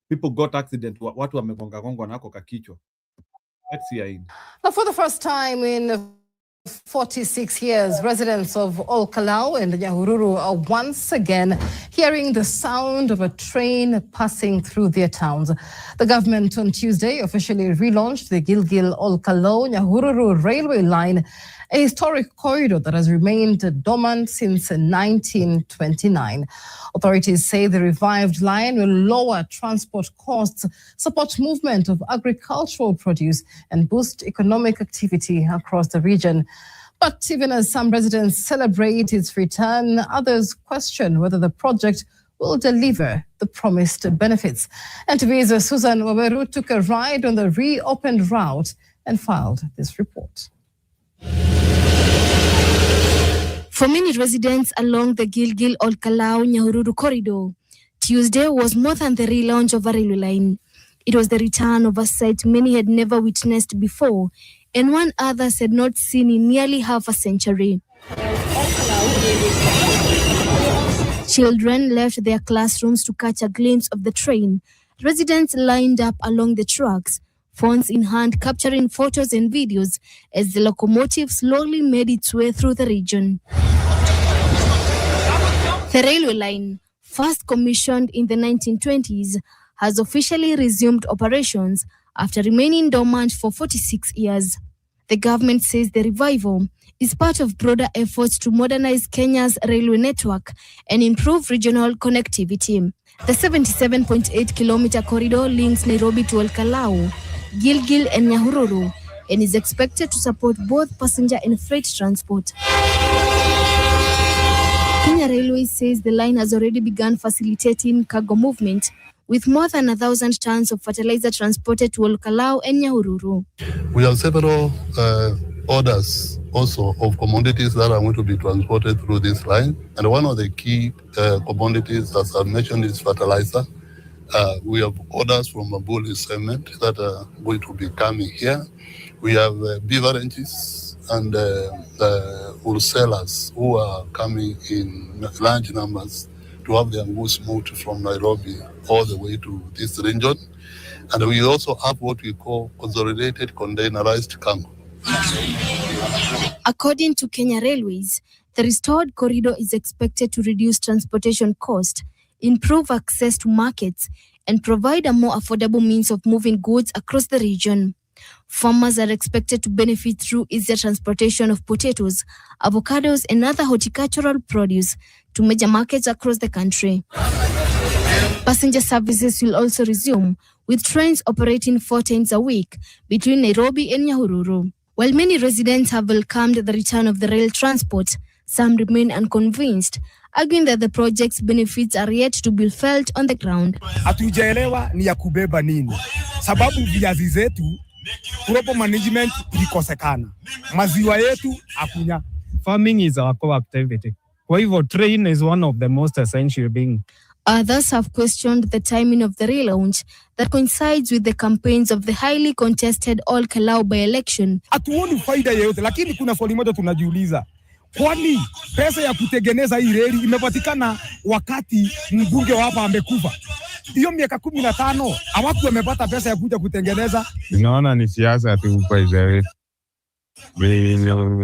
People got accident, watu wamegonga nako kakichwa. Let's see. Now, for the first time in 46 years, residents of Olkalau and Nyahururu are once again hearing the sound of a train passing through their towns. The government on Tuesday officially relaunched the Gilgil-Olkalau-Nyahururu railway line, a historic corridor that has remained dormant since 1929. Authorities say the revived line will lower transport costs, support movement of agricultural produce, and boost economic activity across the region. But even as some residents celebrate its return, others question whether the project will deliver the promised benefits. NTV's Susan Waweru took a ride on the reopened route and filed this report. For many residents along the Gilgil-Olkalau-Nyahururu corridor, Tuesday was more than the relaunch of a railway line. It was the return of a sight many had never witnessed before, and one others had not seen in nearly half a century. Children left their classrooms to catch a glimpse of the train. Residents lined up along the tracks, phones in hand capturing photos and videos as the locomotive slowly made its way through the region. The railway line, first commissioned in the 1920s, has officially resumed operations after remaining dormant for 46 years. The government says the revival is part of broader efforts to modernize Kenya's railway network and improve regional connectivity. The 77.8-kilometer corridor links Nairobi to Olkalau, Gilgil and Nyahururu, and is expected to support both passenger and freight transport. Kenya Railways says the line has already begun facilitating cargo movement, with more than 1,000 tons of fertilizer transported to Olkalau and Nyahururu. We have several orders also of commodities that are going to be transported through this line. And one of the key commodities, as I mentioned, is fertilizer. We have orders from Mabuli Cement that are going to be coming here. We have beverages and wholesalers who are coming in large numbers to have their goods moved from Nairobi all the way to this region. And we also have what we call consolidated containerized cargo. According to Kenya Railways, the restored corridor is expected to reduce transportation cost, improve access to markets, and provide a more affordable means of moving goods across the region. Farmers are expected to benefit through easier transportation of potatoes, avocados, and other horticultural produce to major markets across the country. Passenger services will also resume, with trains operating 4 times a week between Nairobi and Nyahururu. While many residents have welcomed the return of the rail transport, some remain unconvinced, arguing that the project's benefits are yet to be felt on the ground. Hatujaelewa ni ya kubeba nini, sababu viazi zetu proper management ilikosekana, maziwa yetu hakunya. Farming is our core activity. Kwa hivyo train is one of the most essential being. Others have questioned the timing of the relaunch that coincides with the campaigns of the highly contested Olkalau by-election. Hatuoni faida yoyote, lakini kuna swali moja tunajiuliza. Kwani pesa ya kutengeneza hii reli imepatikana wakati mbunge wa hapa amekufa? Hiyo miaka 15 hawaku wamepata pesa ya kuja kutengeneza. Naona ni siasa tu kwa hizo.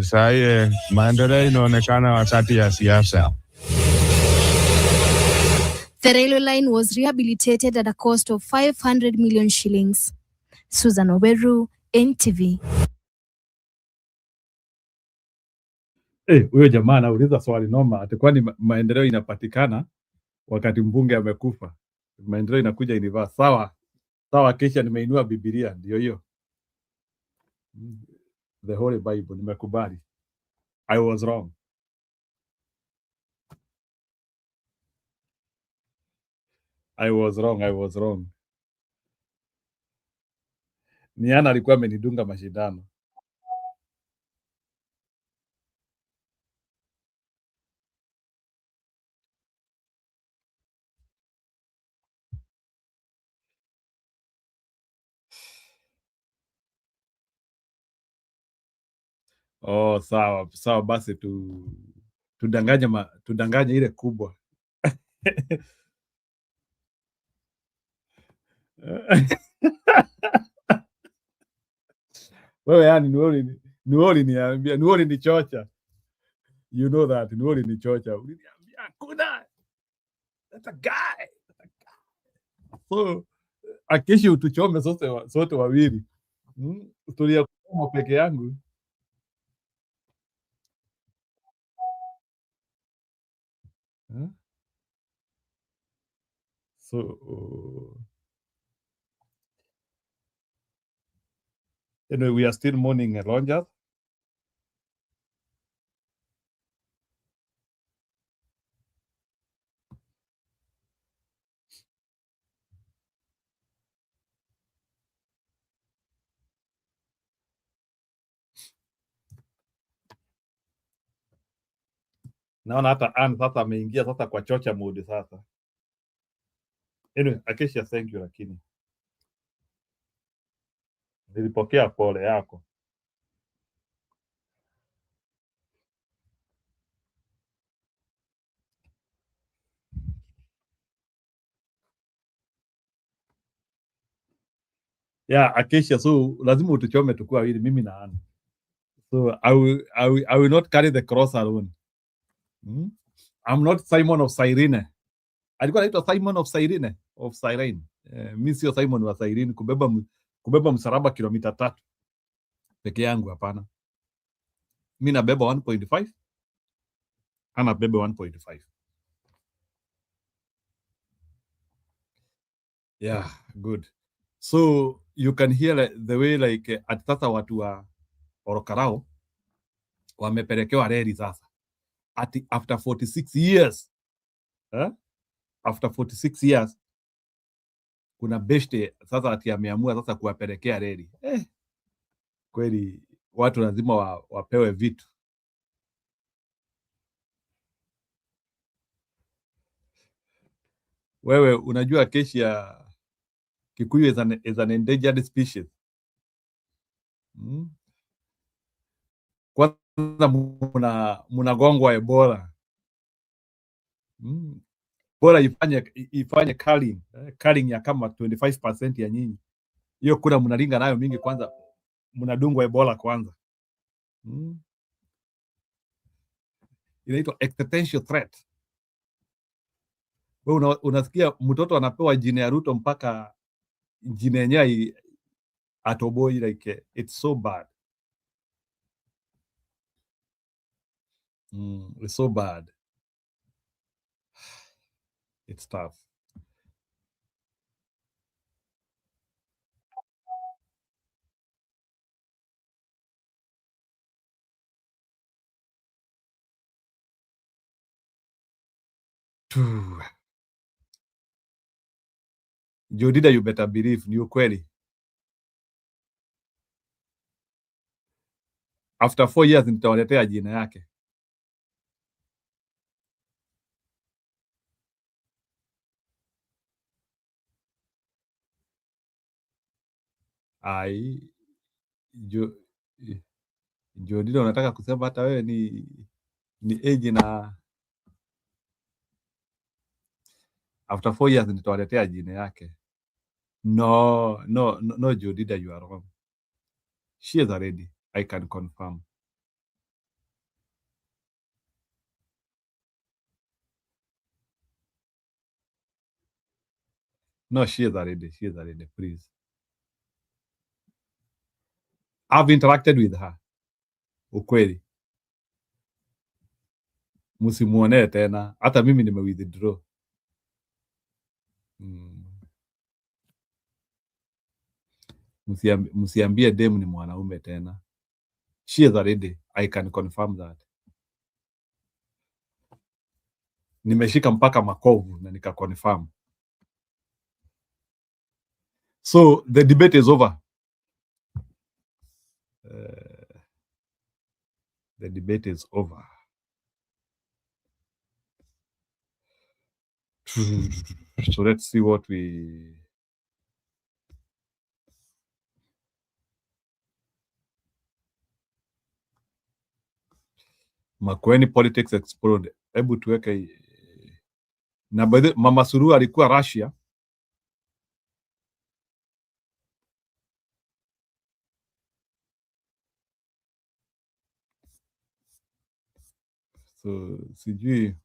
Sasa maendeleo inaonekana wakati ya siasa. The railway line was rehabilitated at a cost of 500 million shillings. Susan Oberu, NTV. Huyo jamaa anauliza swali noma, ati kwani maendeleo inapatikana wakati mbunge amekufa? Maendeleo inakuja in reverse. Sawa, kisha nimeinua Biblia, ndio hiyo. The Holy Bible, nimekubali. I was wrong. I was wrong. Niana alikuwa amenidunga mashindano. Oh, sawa basi tudanganye ile kubwa. Wewe yani nuoli niambia, nuoli ni chocha. You know that, nuoli ni chocha. Uliniambia kuna. That's a guy. So, akishi utuchome sote wawili. Tulia kwa peke yangu. So, anyway, we are still mourning Lonjas. Naona hata Ann sasa ameingia sasa kwa chocha mode sasa. Anyway, Acacia, thank you lakini. Nilipokea pole yako. Yeah, Acacia, so lazima utuchome tukua wili mimi na Ann. So I will not carry the cross alone. I'm not Simon of Cyrene. Alikuwa anaitwa Simon of Cyrene, of Cyrene. Mimi sio Simon wa Cyrene kubeba msalaba kilomita 3 peke yangu, hapana. Mimi nabeba 1.5. Ana beba 1.5. Yeah, good. So you can hear the way like at sasa watu wa Orokarao wamepelekewa reli sasa. After 46 years. After 46 years kuna beshte sasa ati ameamua sasa kuwapelekea reli. Kweli watu lazima wapewe vitu. Wewe unajua keshi ya Kikuyu is an endangered species. Kwanza mnagongwa Ebola. Bora ifanye culling ya kama 25% ya nyinyi. Hiyo kura mnalinga nayo mingi, kwanza mnadungwa Ebola kwanza. Inaitwa existential threat. Wewe unasikia mtoto anapewa jina ya Ruto mpaka jina yenyewe atoboi, like it's so bad. It's so bad. It's tough. Jodida, you better believe ni ukweli. After 4 years nitawaletea jina yake. Jodida, unataka kusema hata wewe ni age na after 4 years nitawaletea jina yake. No, Jodida, you are wrong. She is already, I can confirm. No, she is already, please. I've interacted with her. Ukweli. Musimuone tena. Hata mimi nime withdraw. Musiambie dem ni mwanaume tena. She is already, I can confirm that. Nimeshika mpaka makovu na nika confirm. So the debate is over. The debate is over. So let's see what we... Makueni politics explode. Hebu tuweke na baadhi. Mama Suluhu alikuwa Russia. So sijui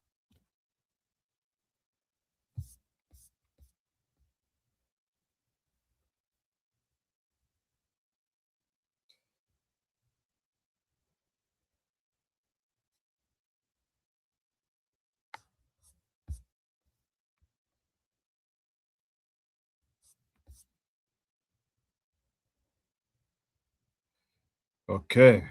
okay.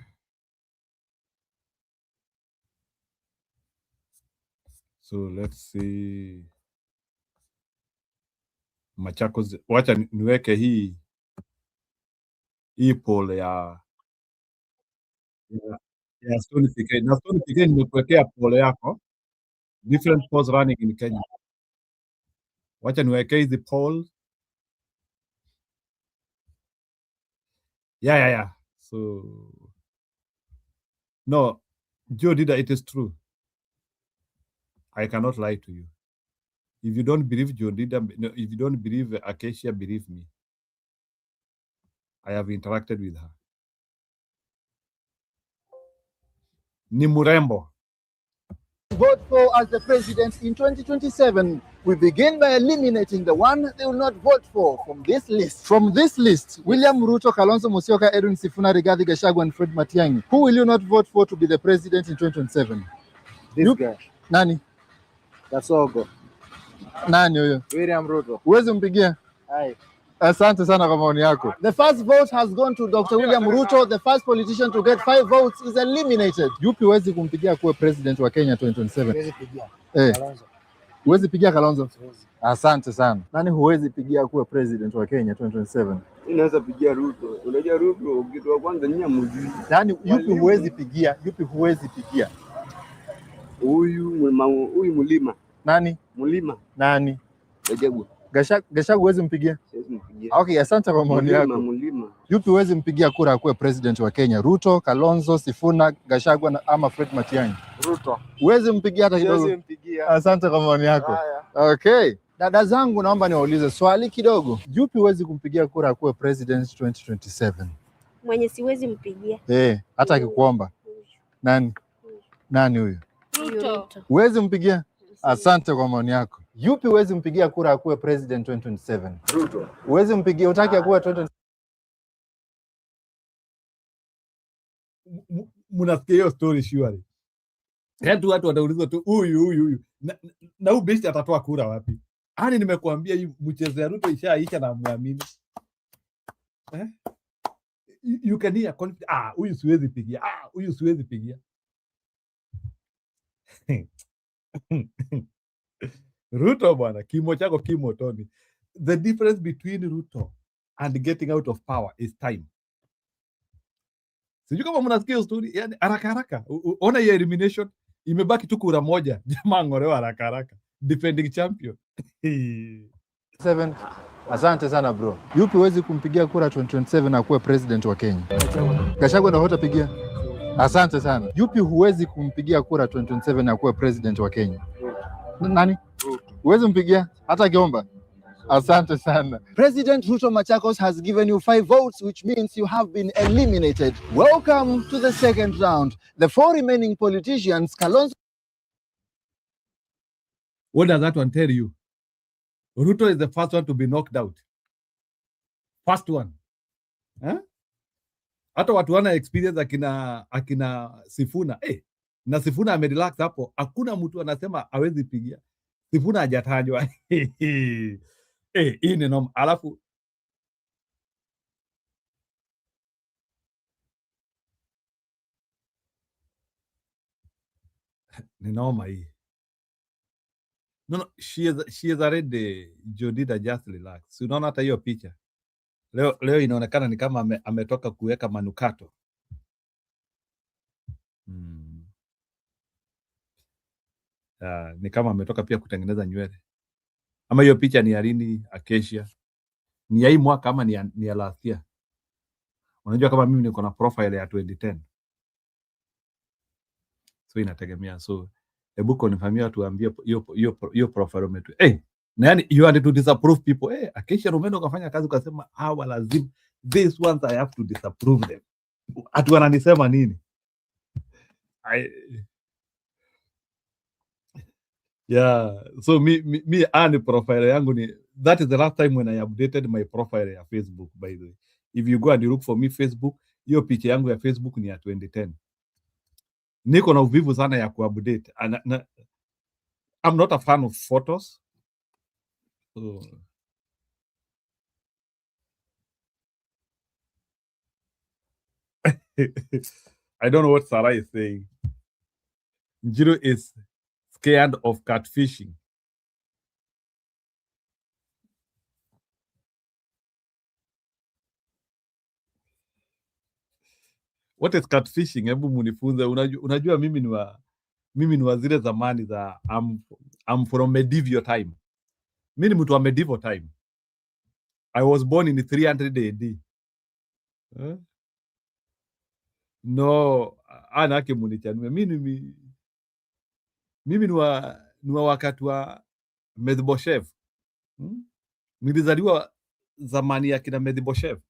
So let's see. Machakos, wacha niweke hii poll ya Stone PK. Na Stone PK nimekuwekea poll yako. Different polls running in Kenya. Wacha niweke hizi poll. Yeah. So no, Jodida, it is true. I cannot lie to you. If you don't believe Jodida, no, if you don't believe Acacia, believe me. I have interacted with her. Ni murembo. Vote for as the president in 2027. We begin by eliminating the one they will not vote for from this list. From this list, William Ruto, Kalonzo Musyoka, Edwin Sifuna, Rigathi Gachagua, and Fred Matiang'i. Who will you not vote for to be the president in 2027? This guy. Nani? That's all go. Nani huyo? William Ruto. Uwezi mpigia? Asante sana kwa maoni yako. The first vote has gone to Dr. William Ruto. The first politician to get 5 votes is eliminated. Yupi huwezi kumpigia kuwe president wa Kenya 2027? Huwezi pigia. Kalonzo. Huwezi pigia Kalonzo? Asante sana. Nani huwezi pigia kuwe president wa Kenya 2027? Inaweza pigia Ruto. Unajua Ruto kitu wa kwanza ni mzuri. Yaani yupi huwezi pigia? Yupi huwezi pigia? Huyu mlima. Nani? Mlima. Nani? Gachagua. Gachagua huwezi mpigia? Siwezi mpigia. Okay, asante kwa maoni yako. Mlima. Yupi huwezi mpigia kura akuwe president wa Kenya? Ruto, Kalonzo, Sifuna, Gachagua ama Fred Matiang'i? Ruto. Huwezi mpigia hata kidogo? Siwezi mpigia. Asante kwa maoni yako. Okay. Dada zangu, naomba niwaulize swali kidogo. Yupi huwezi kumpigia kura akuwe president 2027? Mwenye siwezi mpigia. Hata akikuomba. Nani? Nani huyo? Ruto. Huwezi mpigia? Asante kwa maoni yako. Yupi huwezi mpigia kura akuwe president 2027? Ruto. Huwezi mpigia, utaki akuwe 2027? Mnasikia hiyo story surely. Watu wataulizwa tu huyu. Na huyu besti atatoa kura wapi? Ani nimekuambia hii mchezo ya Ruto ishaisha na muamini. You can hear confidence. Huyu siwezi pigia. Huyu siwezi pigia. Ruto bwana, kimo chako kimo Tony. The difference between Ruto and getting out of power is time. Sijui kama mnasikia story, yani haraka. Ona ya elimination, imebaki tu kura moja. Jamaa ngorewa haraka. Defending champion. 7. Asante sana bro. Yupi huwezi kumpigia kura 2027 akuwe president wa Kenya? Gachagua ndio hutapigia? Asante sana. Yupi huwezi kumpigia kura 2027 akuwe president wa Kenya? Nani? Huwezi mpigia hata akiomba? Asante sana. President Ruto Machakos has given you 5 votes, which means you have been eliminated. Welcome to the second round. The 4 remaining politicians, Kalonzo. What does that one tell you? Ruto is the first one to be knocked out. First one. Hata watu wana experience akina Sifuna. Na Sifuna amerelax hapo. Hakuna mtu anasema hawezi pigia. Sifuna hajatajwa. Hii ni noma. Alafu ni noma hii. No, she is already Jodida, just relax. Unaona hata hiyo picha. Leo inaonekana ni kama ametoka kuweka manukato. Ni kama ametoka pia kutengeneza nywele. Ama hiyo picha ni ya lini? Acacia. Ni ya hii mwaka ama ni ya last year? Unajua kama mimi niko na profile ya 2010. So inategemea. So hebu konifamia tuambie hiyo profile umetu. Na yani you had to disapprove people. Acacia Romeno kafanya kazi ukasema hawa lazima these ones I have to disapprove them. Atu wananisema nini? So me ani profile yangu ni that is the last time when I updated my profile ya Facebook, by the way. If you go and you look for me Facebook, hiyo picha yangu ya Facebook ni ya 2010. Niko na uvivu sana ya kuupdate. I'm not a fan of photos. So I don't know what Sarah is saying. Njiro is scared of catfishing. What is catfishing? Hebu munifunze. Unajua mimi ni wa zile zamani za I'm from medieval time. Mimi ni mtu wa medieval time. I was born in 300 AD. No, anake munichanue. Mimi ni wa wakati wa Mephibosheth. Nilizaliwa zamani ya kina Mephibosheth.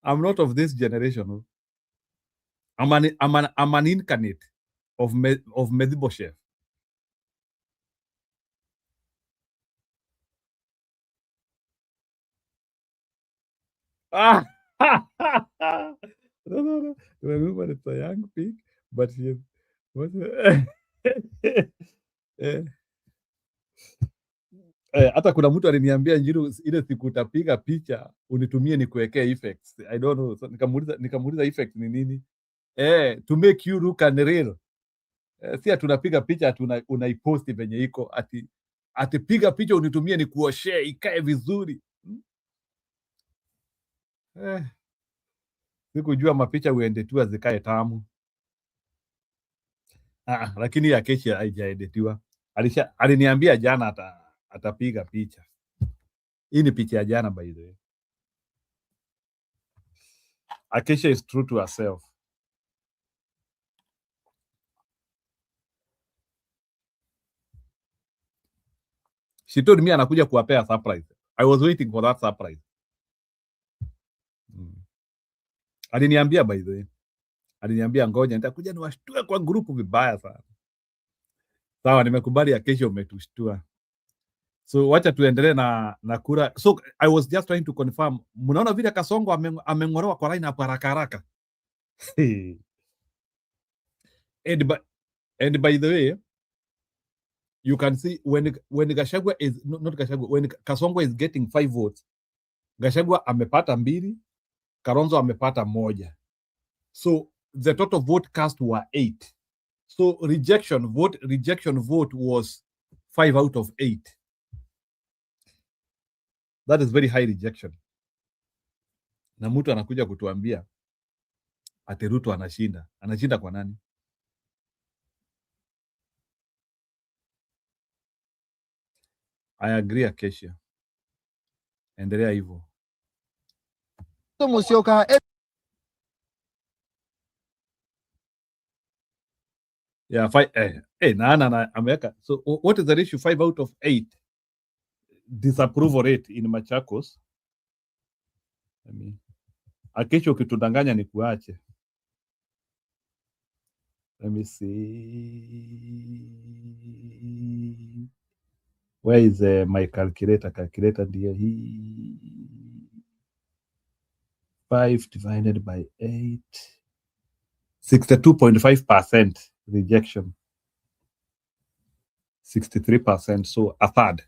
I'm not of this generation. I'm an incarnate of Mephibosheth. No. Remember, it's a young pig, but she Hata kuna mtu aliniambia Njiru, ile siku utapiga picha unitumie nikuwekee effects. I don't know. So, nikamuuliza effect ni nini? To make you look unreal. Si tunapiga picha unaiposti venye iko ati piga picha unitumie nikuoshee ikae vizuri. Sikujua mapicha uende tu zikae tamu. Lakini ya Keshi haijaeditiwa. Aliniambia jana atapiga picha. Hii ni picha ya jana by the way. Acacia is true to herself. She told me anakuja kuwapea surprise. I was waiting for that surprise. Aliniambia by the way. Aliniambia ngoja nitakuja niwashtue kwa grupu vibaya sana. Sawa, nimekubali Acacia umetushtua. So wacha tuendelee na kura. So I was just trying to confirm. Mnaona vile Kasongo ameng'olewa kwa line hapo haraka haraka. And by the way, you can see when Gachagua is not Gachagua, when Kasongo is getting 5 votes, Gachagua amepata 2, Kalonzo amepata 1. So the total vote cast were 8. So rejection vote was 5 out of 8. That is very high rejection. Na mtu anakuja kutuambia ati Ruto anashinda. Anashinda kwa nani? I agree Acacia. Endelea hivyo. Musyoka Yeah, 5 na ameweka. So what is the ratio? 5 out of 8 disapproval rate in Machakos. Acacia ukitudanganya ni kuache. Let me see. Where is my calculator? Calculator ndio hii. 5 divided by 8. 62.5% rejection. 63%, so a third.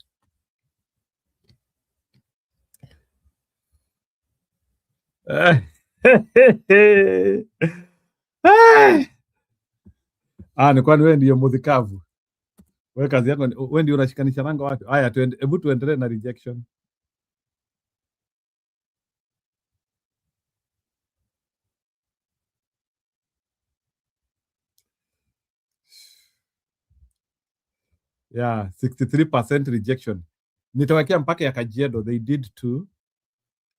Ni kwani wewe ndio mudhikavu? Wewe kazi yako wewe ndio unashikanisha nanga watu. Haya, hebu tuendelee na rejection. Yeah, 63% rejection. Nitawekea mpaka ya Kajiado, they did too.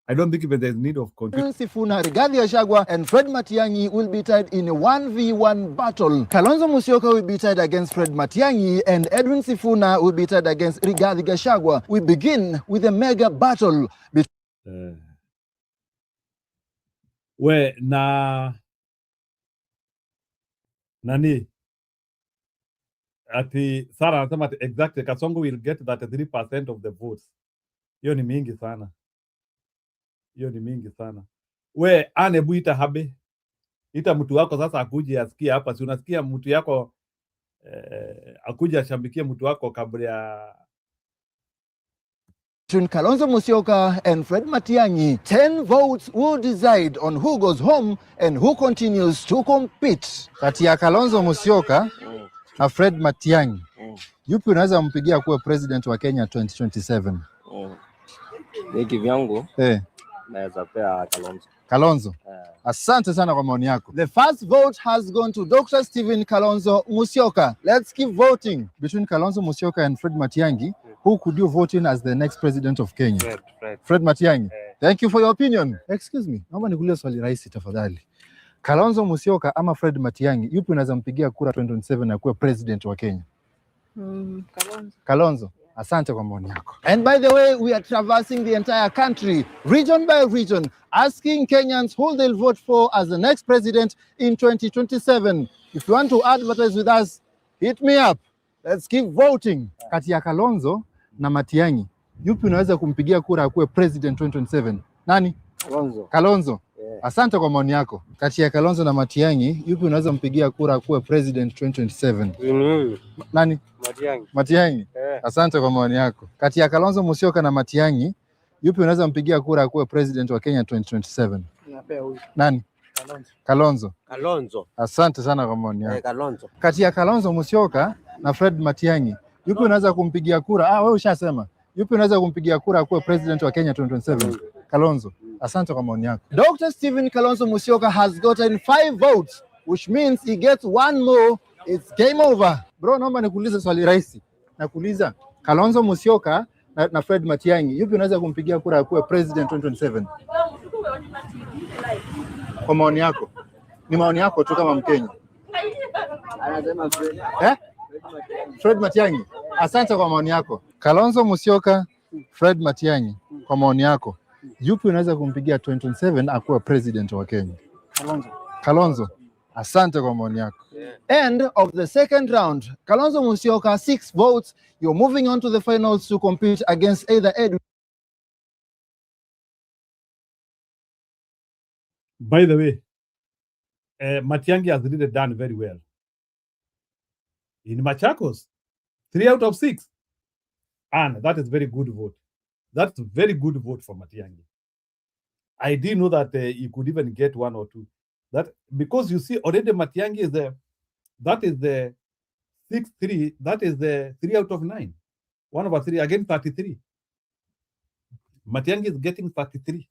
I don't think even there's need of control. Sifuna, Rigathi Gachagua, and Fred Matiang'i will be tied in a 1v1 battle. Kalonzo Musyoka will be tied against Fred Matiang'i, and Edwin Sifuna will be tied against Rigathi Gachagua. We begin with a mega battle. Nani? Ati Sara anasema exactly Kasongo will get that 3% of the votes. Hiyo ni mingi sana. Anebu ita habe. Ita mtu wako sasa akuje asikie hapa. Si unasikia mtu yako akuje ashambikie mtu wako kabla ya Between Kalonzo Musyoka and Fred Matiang'i, 10 votes will decide on who goes home and who continues to compete. Kati ya Kalonzo Musyoka na Fred Matiang'i, yupi unaweza mpigia kuwa president wa Kenya 2027? Mimi vyangu naweza pea Kalonzo. Kalonzo. Asante sana kwa maoni yako. The first vote has gone to Dr. Stephen Kalonzo Musyoka. Let's keep voting. Between Kalonzo Musyoka and Fred Matiang'i, who could you vote in as the next president of Kenya? Fred Matiang'i. Thank you for your opinion. Excuse me. Naomba nikuulize swali rahisi tafadhali. Kalonzo Musyoka ama Fred Matiang'i, yupi unaweza mpigia kura 2027 na kuwa president wa Kenya? Kalonzo. Asante kwa maoni yako. And by the way, we are traversing the entire country, region by region, asking Kenyans who they'll vote for as the next president in 2027. If you want to advertise with us, hit me up. Let's keep voting. Kati ya Kalonzo na Matiang'i, yupi unaweza kumpigia kura akuwe president 2027? Nani? Kalonzo. Asante kwa maoni yako. Kati ya Kalonzo na Matiang'i, yupi unaweza mpigia kura akuwe president 2027? Nani? Matiang'i. Matiang'i. Asante kwa maoni yako. Kati ya Kalonzo Musyoka na Matiang'i, yupi unaweza mpigia kura akuwe president wa Kenya 2027? Napea huyu. Nani? Kalonzo. Kalonzo. Kalonzo. Asante sana kwa maoni yako. Kalonzo. Kati ya Kalonzo Musyoka na Fred Matiang'i, yupi unaweza kumpigia kura? Wewe ushasema. Yupi unaweza kumpigia kura akuwe president wa Kenya 2027? Kalonzo. Asante kwa maoni yako. Dr. Stephen Kalonzo Musyoka has gotten 5 votes, which means he gets 1 more. It's game over. Bro, naomba nikuulize swali rahisi. Nakuuliza, Kalonzo Musyoka na Fred Matiang'i, yupi unaweza kumpigia kura akuwe president 2027? Kwa maoni yako. Ni maoni yako tu kama Mkenya. Anasema Fred. Fred Matiang'i. Asante kwa maoni yako. Kalonzo Musyoka, Fred Matiang'i, kwa maoni yako, yupi unaweza kumpigia 2027 akuwe president wa Kenya? Kalonzo. Kalonzo. Asante kwa maoni yako. End of the second round. Kalonzo Musyoka 6 votes. You're moving on to the finals to compete against either Edwin. By the way, Matiang'i has really done very well. In Machakos, 3 out of 6. And that is very good vote. That's a very good vote for Matiang'i. I didn't know that you could even get 1 or 2. That because you see already Matiang'i is that is the 6-3. That is the 3 out of 9. 1 over 3 again 33. Matiang'i is getting 33.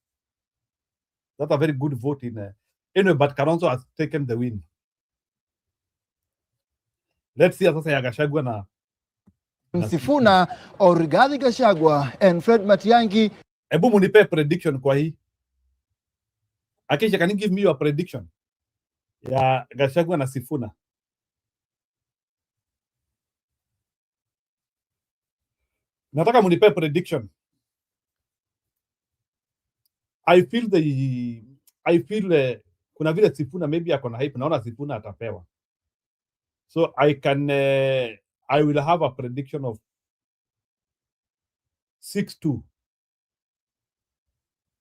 That's a very good vote in. Anyway, but Kalonzo has taken the win. Let's see sasa ya Gachagua na Sifuna or Rigathi Gachagua and Fred Matiang'i. Ebu munipe prediction kwa hii. Akisha, can you give me your prediction ya Gachagua na Sifuna? Nataka munipe prediction. I feel kuna vile Sifuna maybe ako na hype, naona Sifuna atapewa. So I will have a prediction of 6-2.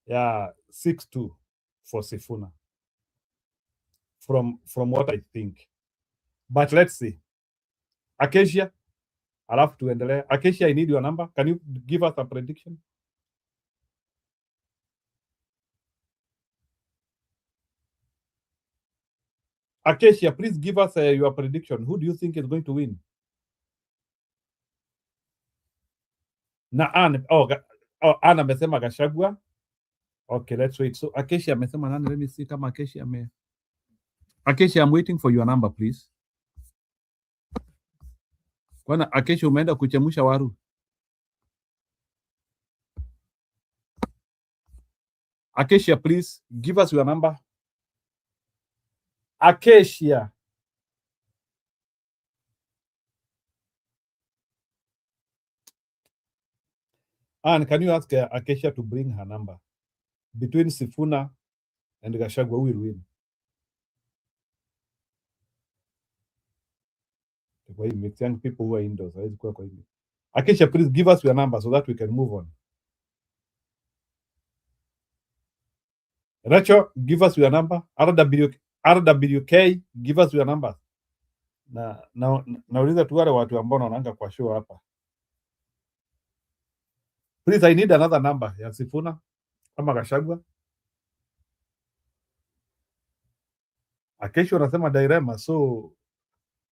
Yeah, 6-2 for Sifuna. From what I think. But let's see. Acacia, alafu tuendelee. Acacia, I need your number. Can you give us a prediction? Acacia, please give us your prediction. Who do you think is going to win? Na Anne, Anne amesema Gachagua. Okay, let's wait. So Acacia amesema nani? Let me see kama Acacia Acacia, I'm waiting for your number, please. Kwana Acacia umeenda kuchemusha waru? Acacia, please give us your number. Acacia. And can you ask Acacia to bring her number? Between Sifuna and Gachagua, who will win? Why make young people who are indoors? Acacia, please give us your number so that we can move on. Rachel, give us your number. RWK, give us your number. Nauliza tu wale watu ambao wanaanga kwa show hapa. Please, I need another number ya Sifuna ama Gachagua. Acacia unasema dilemma, so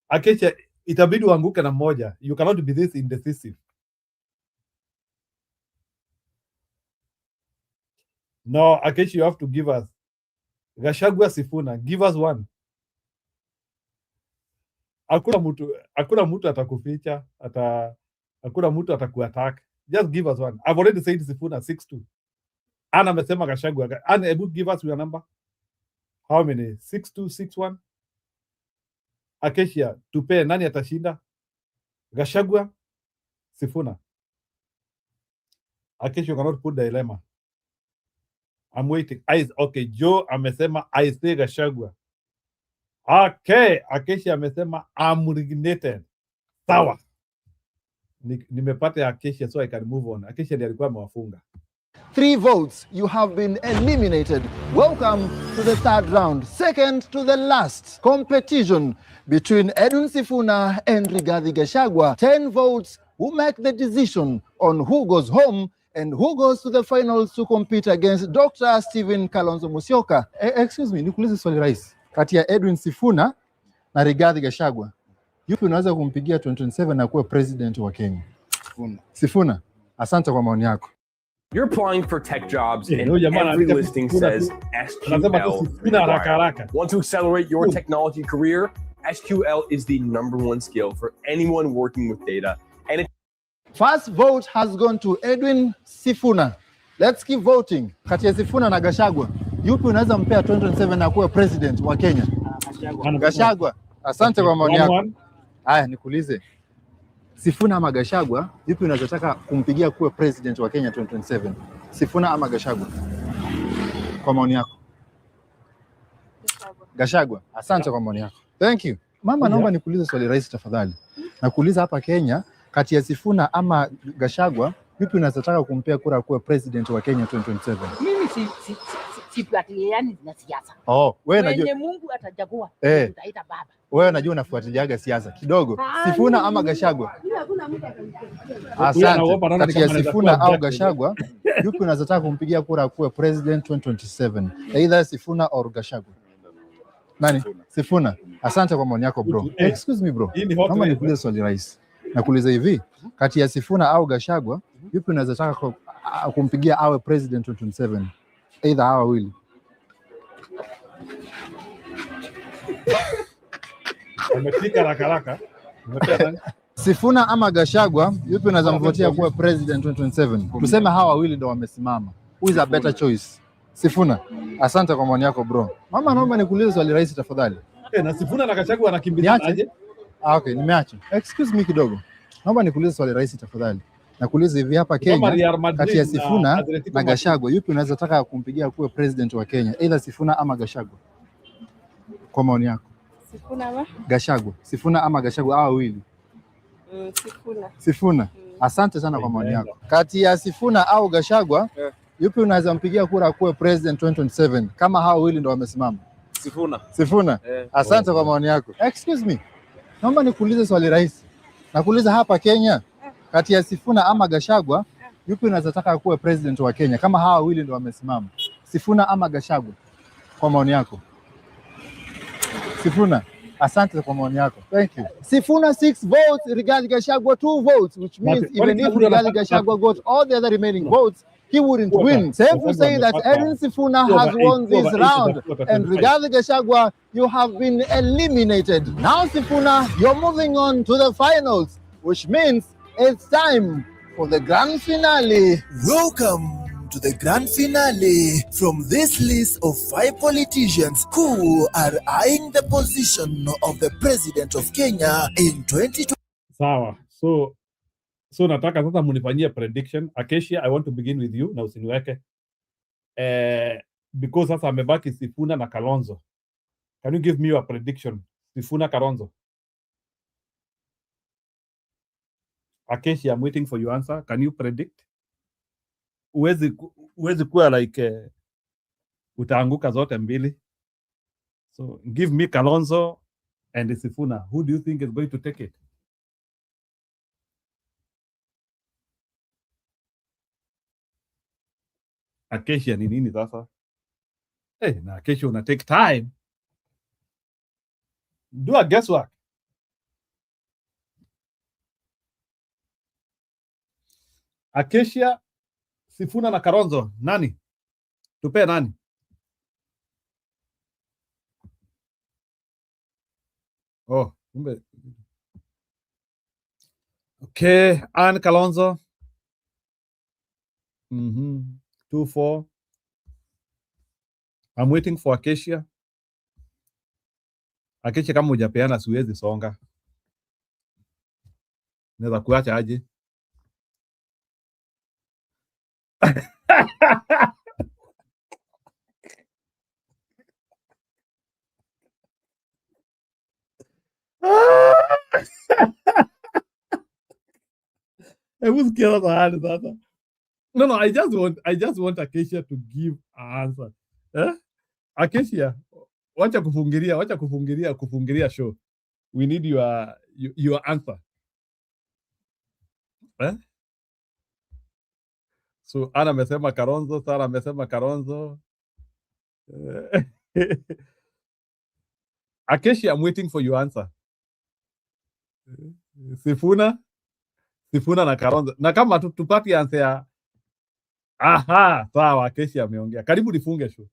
Acacia itabidi uanguke na moja. You cannot be this indecisive. No, Acacia, you have to give us Gachagua, Sifuna. Give us one. Hakuna mtu atakuficha, hakuna mtu atakuattack. Just give us one. I've already said Sifuna 6-2. Ana amesema Gachagua. Ana, able give us your number. How many? 6-2, 6-1. Acacia, tupe nani atashinda? Gachagua, Sifuna. Acacia, you cannot put the dilemma. I'm waiting. Okay, Joe amesema I say Gachagua. Okay, Acacia amesema I'm resignated. Sawa. Nimepata Acacia so I can move on. Acacia ndiye alikuwa amewafunga. 3 votes, you have been eliminated. Welcome to the third round, second to the last competition between Edwin Sifuna and Rigathi Gachagua. 10 votes who make the decision on who goes home and who goes to the finals to compete against Dr. Stephen Kalonzo Musyoka. Excuse me, nikuulize swali rahisi. Kati ya Edwin Sifuna na Rigathi Gachagua, yupi unaweza kumpigia 2027 na kuwa president wa Kenya? Sifuna. Asante kwa maoni yako. You're applying for tech jobs and every listing says SQL required. Want to accelerate your technology career? SQL is the #1 skill for anyone working with data. And First vote has gone to Edwin Sifuna. Let's keep voting. Kati ya Sifuna na Gachagua, yupi unaweza mpea 2027 na kuwa president wa Kenya? Gachagua. Asante kwa maoni yako. Haya, nikuulize. Sifuna ama Gachagua, yupi unazotaka kumpigia kuwa president wa Kenya 2027? Sifuna ama Gachagua? Kwa maoni yako. Gachagua. Asante kwa maoni yako. Thank you. Mama, naomba nikuulize swali rahisi tafadhali. Nakuuliza hapa Kenya, kati ya Sifuna ama Gachagua, yupi unazotaka kumpea kura kuwa president wa Kenya 2027? Mimi sifuatiliani na siasa. Oh, wewe unajua. Mwenye Mungu atajagua, utaita baba. Wewe unajua unafuatiliaga siasa kidogo. Sifuna ama Gachagua? Asante. Kati ya Sifuna au Gachagua, yupi unazotaka kumpigia kura kuwa president 2027? Either Sifuna or Gachagua. Nani? Sifuna. Asante kwa maoni yako bro. Excuse me bro. Kama nikuulize swali rahisi. Nakuuliza hivi, kati ya Sifuna au Gachagua, yupi unazotaka kumpigia awe president 2027? Either hawa wawili. Umefika haraka. Sifuna ama Gachagua, yupi unaweza mvotia kuwa president 2027? Tuseme hawa wawili ndio wamesimama. Who is a better choice? Sifuna. Asante kwa maoni yako bro. Mama, naomba nikuulize swali rahisi tafadhali. Na Sifuna na Gachagua wanakimbizana aje? Okay, nimeacha. Excuse me kidogo. Naomba nikuulize swali rahisi tafadhali. Nakuuliza hivi, hapa Kenya, kati ya Sifuna na Gachagua, yupi unaweza taka kumpigia kuwa president wa Kenya? Either Sifuna ama Gachagua. Kwa maoni yako. Sifuna ama Gachagua. Sifuna ama Gachagua, hao wawili. Sifuna. Asante sana kwa maoni yako. Kati ya Sifuna au Gachagua, yupi unaweza mpigia kura kuwa president 2027 kama hao wawili ndio wamesimama? Sifuna. Asante kwa maoni yako. Excuse me. Naomba nikuulize swali rahisi. Nakuuliza hapa Kenya, kati ya Sifuna ama Gachagua, yupi unaweza taka kuwa president wa Kenya kama hawa wawili ndio wamesimama? Sifuna ama Gachagua? Kwa maoni yako. Sifuna. Asante kwa maoni yako. Thank you. Sifuna 6 votes, Rigathi Gachagua 2 votes, which means even if Rigathi Gachagua got all the other remaining votes, he wouldn't win. Safe to say that Edwin Sifuna has won this round, and Rigathi Gachagua, you have been eliminated. Now Sifuna, you're moving on to the finals, which means it's time for the grand finale. Welcome to the grand finale from this list of 5 politicians who are eyeing the position of the president of Kenya in 2020. Sawa. So nataka sasa munifanyie prediction. Acacia, I want to begin with you na usiniweke. Because sasa amebaki Sifuna na Kalonzo. Can you give me your prediction? Sifuna, Kalonzo. Acacia, I'm waiting for your answer. Can you predict? Uwezi kuwa like utaanguka zote mbili. So give me Kalonzo and Sifuna. Who do you think is going to take it? Acacia ni nini sasa? Na Acacia una take time. Do a guesswork. Acacia, Sifuna na Kalonzo, nani? Tupe nani? Oh, kumbe. Okay, Ann Kalonzo. 2-4. I'm waiting for Acacia. Acacia, kama hujapeana siwezi songa. Naweza kuacha aje? Hebu sikia sasa. No, I just want Acacia to give an answer. Acacia, wacha kufungilia show. We need your answer. So Ana amesema Kalonzo, Sara amesema Kalonzo. Acacia, I'm waiting for your answer. Sifuna na Kalonzo. Na kama tupati answer ya aha, sawa, Acacia ameongea. Karibu nifunge show.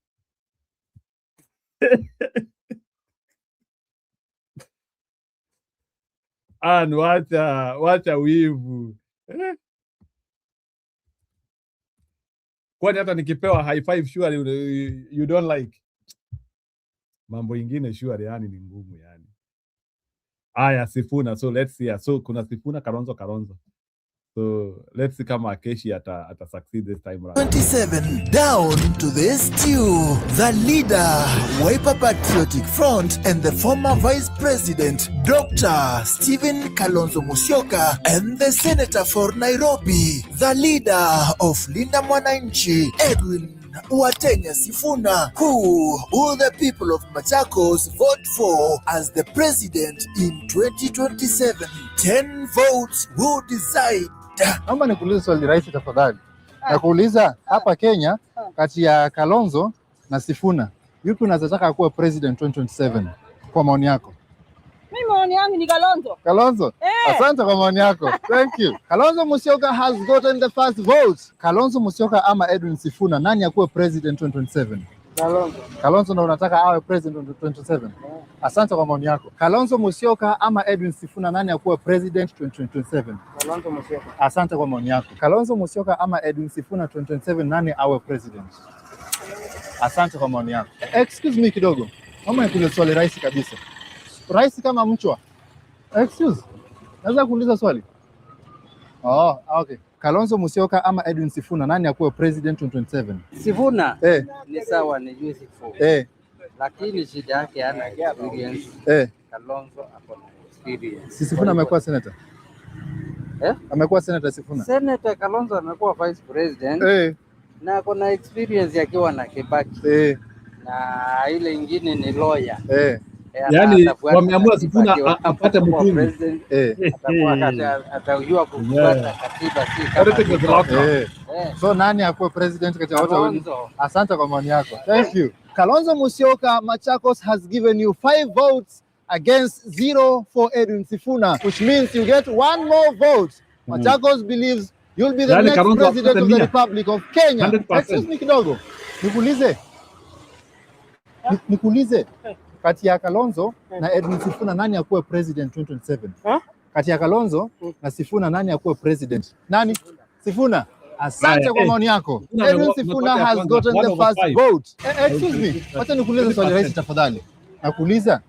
Wacha wivu. Kwani hata nikipewa high five sure you don't like. Mambo ingine sure yani ni ngumu yani. Aya, Sifuna. So let's see. So kuna Sifuna, Kalonzo. So let's see kama Acacia ata succeed this time around. 27 down to this stew. The leader, Wiper Patriotic Front, and the former Vice President, Dr. Stephen Kalonzo Musyoka, and the Senator for Nairobi, the leader of Linda Mwananchi, Edwin Watenya Sifuna, who will the people of Machakos vote for as the president in 2027. 10 votes will decide. Naomba nikuulize swali rahisi tafadhali. Nakuuliza hapa Kenya kati ya Kalonzo na Sifuna, yupi unazotaka kuwa president 2027 kwa maoni yako? Mimi maoni yangu ni Kalonzo. Kalonzo? Asante kwa maoni yako. Thank you. Kalonzo Musyoka has gotten the first vote. Kalonzo Musyoka ama Edwin Sifuna, nani akuwe president 2027? Kalonzo. Kalonzo ndo unataka awe president 2027? Asante kwa maoni yako. Kalonzo Musyoka ama Edwin Sifuna, nani akuwe president 2027? Kalonzo Musyoka. Asante kwa maoni yako. Kalonzo Musyoka ama Edwin Sifuna 2027, nani awe president? Asante kwa maoni yako. Excuse me kidogo. Mama nikuulize swali rahisi kabisa. Rahisi kama mchwa. Excuse. Naweza kuuliza swali? Okay. Kalonzo Musyoka ama Edwin Sifuna, nani akuwe president 2027? Sifuna ni sawa, ni juu Sifuna. Lakini shida yake hana experience. Kalonzo ako na experience. Sifuna amekuwa senator? Amekuwa senator Sifuna? Senator Kalonzo amekuwa vice president. Na ako na experience akiwa na Kibaki. Na ile ingine ni lawyer. Yani wameamua Sifuna apate mtungi. Atajua kufuata katiba si kama. So nani akuwe president kati ya wote? Asante kwa maoni yako. Thank you. Kalonzo Musyoka, Machakos has given you 5 votes against 0 for Edwin Sifuna, which means you get 1 more vote. Machakos believes you'll be the next president of the Republic of Kenya. 100%. Excuse me kidogo. Nikuulize. Kati ya Kalonzo na Edwin Sifuna, nani akuwe president 2027? Kati ya Kalonzo na Sifuna, nani akuwe president? Nani? Sifuna. Asante kwa maoni yako. Edwin Sifuna has gotten the first vote. Excuse me. Wacha nikuulize swali rahisi tafadhali. Nakuuliza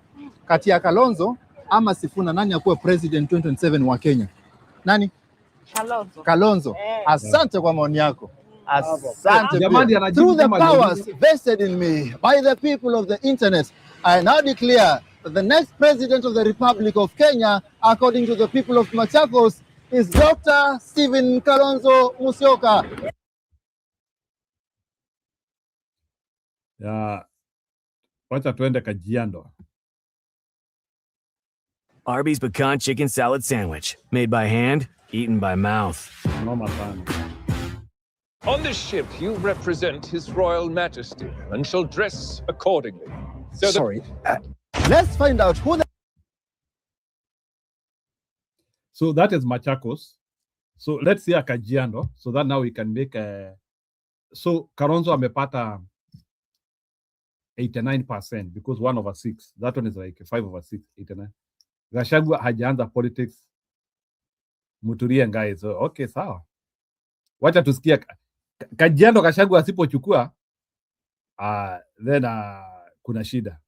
kati ya Kalonzo ama Sifuna, nani akuwe president 2027 wa Kenya? Nani? Kalonzo. Kalonzo. Asante kwa maoni yako. Asante. Through the powers vested in me by the people of the internet, I now declare that the next president of the Republic of Kenya, according to the people of Machakos, is Dr. Stephen Kalonzo Musyoka. Wacha tuende Kajiado. Arby's pecan chicken salad sandwich, made by hand, eaten by mouth. On this ship, you represent His Royal Majesty and shall dress accordingly. So sorry. Let's find out who the... So that is Machakos. So let's see Kajiado. So that now we can make a... So Kalonzo amepata 89% because 1/6. That one is like 5/6, 89. Gachagua hajaanza politics. Mutulie guys. So, okay, sawa. Wacha tusikia Kajiado Gachagua asipochukua then kuna shida.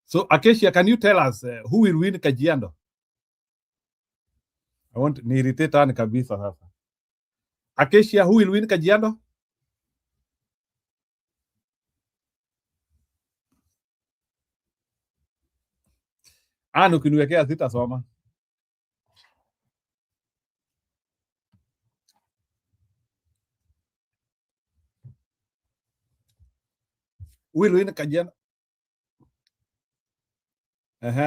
So Acacia, can you tell us who will win Kajiado? I want ni irritate kabisa sasa. Acacia, who will win Kajiado? Ukiniwekea sitasoma. will win Kajiado.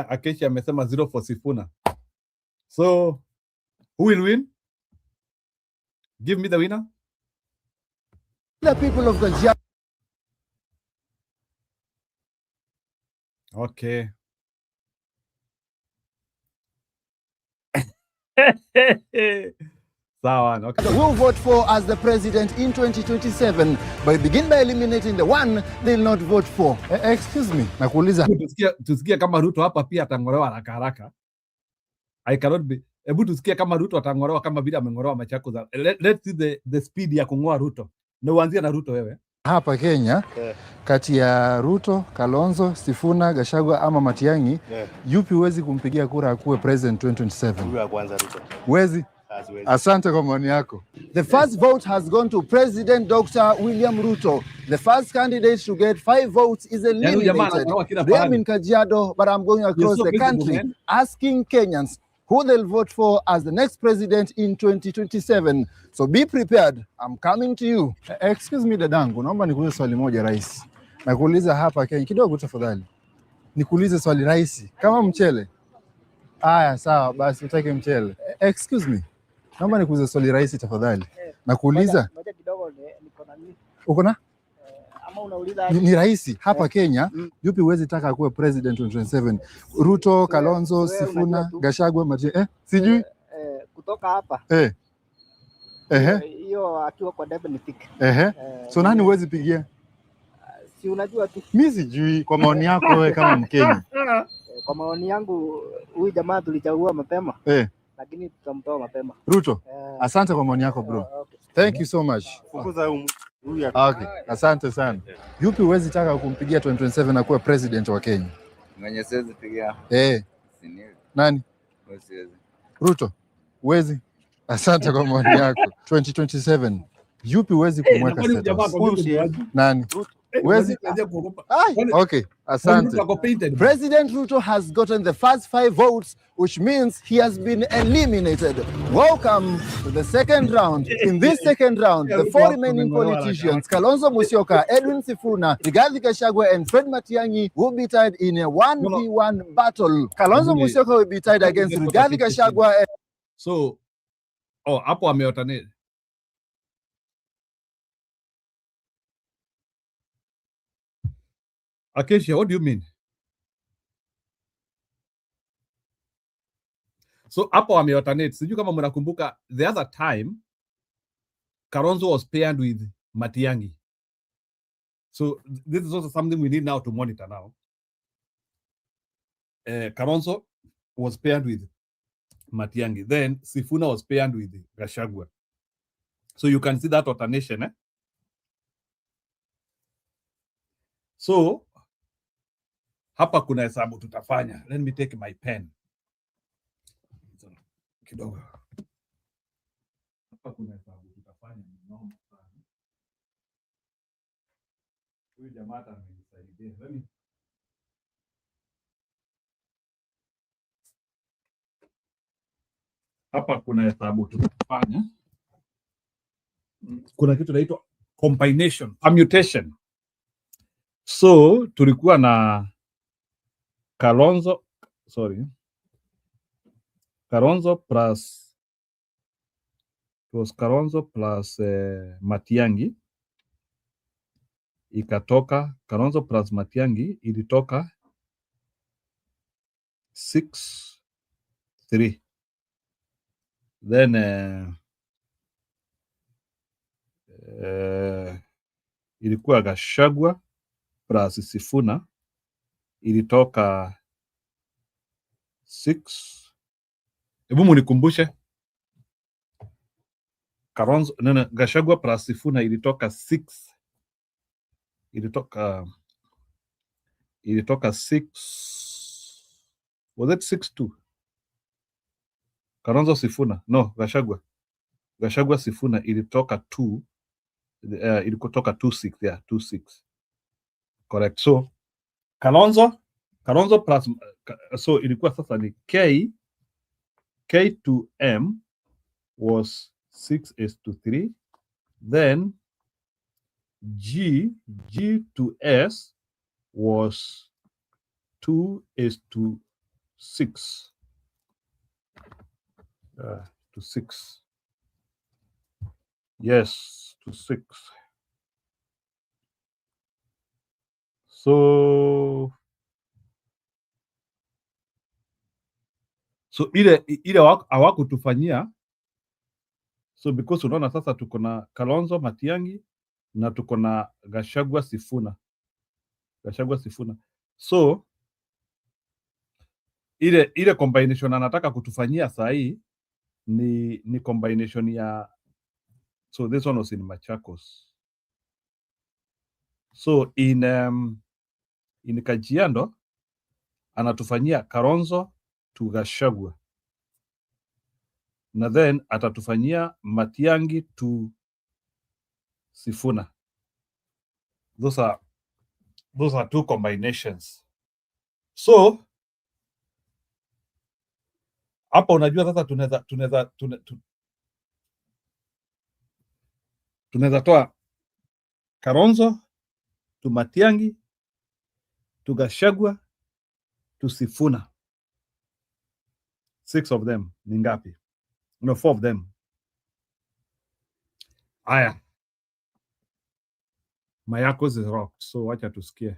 Akeshi amesema 0 for Sifuna. So who will win? Give me the winner. The people of Kajiado. Okay. Okay. Who will vote for as the president in 2027, but begin by eliminating the one they'll not vote for. Excuse me, nakuuliza. Tusikie kama Ruto hapa pia atangolewa haraka. I cannot be. Hebu tusikie kama Ruto atangolewa kama vile ameng'olewa Machakos. Let's see the speed ya kung'oa Ruto. Na uanzie na Ruto wewe. Hapa Kenya, kati ya Ruto, Kalonzo, Sifuna, Gachagua ama Matiang'i, yupi huwezi kumpigia kura akuwe president 2027? Huyu wa kwanza Ruto. Huwezi? Asante kwa maoni yako. The first vote has gone to President Dr. William Ruto. The first candidate to get 5 votes is eliminated. Today I'm in Kajiado, but I'm going across the country asking Kenyans who they'll vote for as the next president in 2027. So be prepared. I'm coming to you. Excuse me dadangu, naomba nikuulize swali moja rais. Nakuuliza hapa Kenya kidogo tafadhali. Nikuulize swali rais. Kama mchele. Aya, sawa basi utake mchele. Excuse me. Naomba nikuulize swali rais tafadhali. Nakuuliza. Moja kidogo niko na nini? Uko na? Ama unauliza ni rais hapa Kenya, yupi huwezi taka akuwe president 2027? Ruto, Kalonzo, Sifuna, Gachagua, Matiang'i. Sijui. Kutoka hapa. Hiyo akiwa kwa debe ni pick. So nani huwezi pigia? Si unajua tu. Mimi sijui, kwa maoni yako wewe kama Mkenya. Kwa maoni yangu huyu jamaa tulichagua mapema. Lakini tutamtoa mapema. Ruto. Asante kwa maoni yako bro. Thank you so much. Okay, asante sana. Yupi huwezi taka kumpigia 2027 na kuwa president wa Kenya? Mwenye siwezi pigia. Nani? Siwezi. Ruto. Huwezi? Asante kwa maoni yako. 2027. Yupi huwezi kumweka status? Nani? Huwezi? Okay, asante. President Ruto has gotten the first 5 votes, which means he has been eliminated. Welcome to the second round. In this second round, the 4 remaining politicians, Kalonzo Musyoka, Edwin Sifuna, Rigathi Gachagua, and Fred Matiang'i, will be tied in a 1v1 battle. Kalonzo Musyoka will be tied against Rigathi Gachagua. So, hapo ameotane. Acacia, what do you mean? So hapo ameotane. Sijui kama mnakumbuka the other time Kalonzo was paired with Matiang'i. So this is also something we need now to monitor now. Kalonzo was paired with Matiang'i. Then Sifuna was paired with Gachagua. So you can see that alternation. So hapa kuna hesabu tutafanya. Let me take my pen. Kidogo. Hapa kuna hesabu tutafanya. Huyu jamaa amenisaidia. Hapa kuna hesabu tutafanya. Kuna kitu inaitwa combination, permutation. So tulikuwa na Kalonzo plus Matiang'i, ikatoka Kalonzo plus Matiang'i ilitoka 6-3. Then ilikuwa Gachagua plus Sifuna ilitoka 6. Hebu munikumbushe. Gachagua plus Sifuna ilitoka 6. Ilitoka 6. Was it 6-2? Kalonzo Sifuna. No, Gachagua Sifuna ilitoka 2. Ilikotoka 2-6. Yeah, 2-6. Correct. So Kalonzo plus so ilikuwa sasa ni K to M was 6:3. Then G to S was 2:6. 6. Yes, to 6. So ile hawakutufanyia. So because unaona sasa tuko na Kalonzo Matiang'i na tuko na Gachagua Sifuna. So ile combination anataka kutufanyia saa hii ni combination ya, so this one was in Machakos. So in Kajiado anatufanyia Kalonzo to Gachagua, na then atatufanyia Matiang'i to Sifuna. Those are two combinations. So hapa unajua sasa tunaweza toa Kalonzo to Matiang'i to Gachagua to Sifuna. 6 of them ni ngapi? No, 4 of them. Aya, Mayakos is rocked, so wacha tusikie.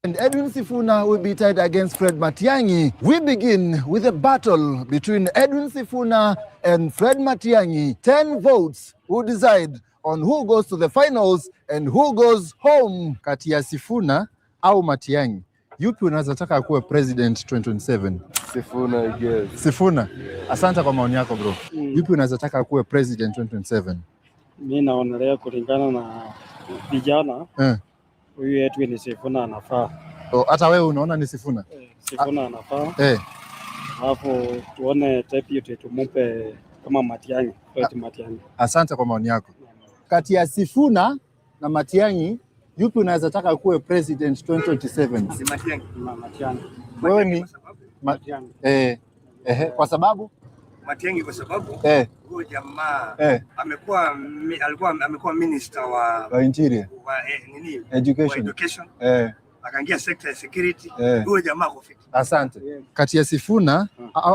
And Edwin Sifuna will be tied against Fred Matiang'i. We begin with a battle between Edwin Sifuna and Fred Matiang'i. 10 votes will decide on who goes to the finals and who goes home. Kati ya Sifuna au Matiang'i, yupi unaweza taka kuwe president 2027? Sifuna, I guess. Sifuna? Yeah. Asante kwa maoni yako bro. Yupi unaweza taka kuwe president 2027? Mimi naonelea kulingana na vijana. Huyu Edwin Sifuna anafaa. Hata wewe unaona ni Sifuna? Sifuna anafaa. Alafu tuone deputy tumupe kama Matiang'i, Matiang'i. Asante kwa maoni yako. Kati ya Sifuna na Matiang'i, yupi unaweza taka kuwe president 2027? Si Matiang'i. Matiang'i. Wewe ni Matiang'i. Kwa sababu Matiang'i kwa sababu huyo jamaa amekuwa minister wa interior, education. Akaingia sector ya security. Huyo jamaa kufika. Asante. Kati ya Sifuna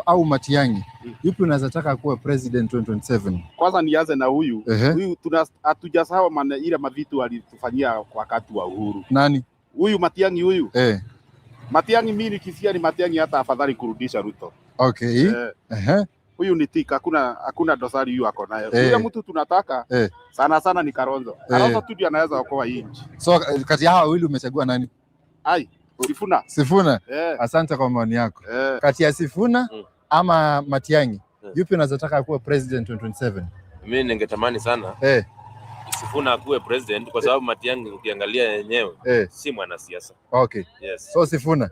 au Matiang'i, yupi unaweza taka kuwa president 2027? Kwanza nianze na huyu. Huyu hatujasahau maana ile mavitu alitufanyia kwa wakati wa uhuru. Nani? Huyu Matiang'i huyu. Matiang'i mimi nikisikia ni Matiang'i hata afadhali kurudisha Ruto. Okay. Huyu ni tika, hakuna dosari huyu ako nayo. Yule mtu tunataka sana ni Kalonzo. Kalonzo tu ndiye anaweza okoa hii nchi. So kati ya hao wawili umechagua nani? Sifuna. Sifuna. Asante kwa maoni yako. Kati ya Sifuna ama Matiang'i, yupi unaweza taka kuwa president 2027? Mimi ningetamani sana Sifuna akuwe president kwa sababu Matiang'i ukiangalia yenyewe si mwanasiasa. Okay. Yes. So Sifuna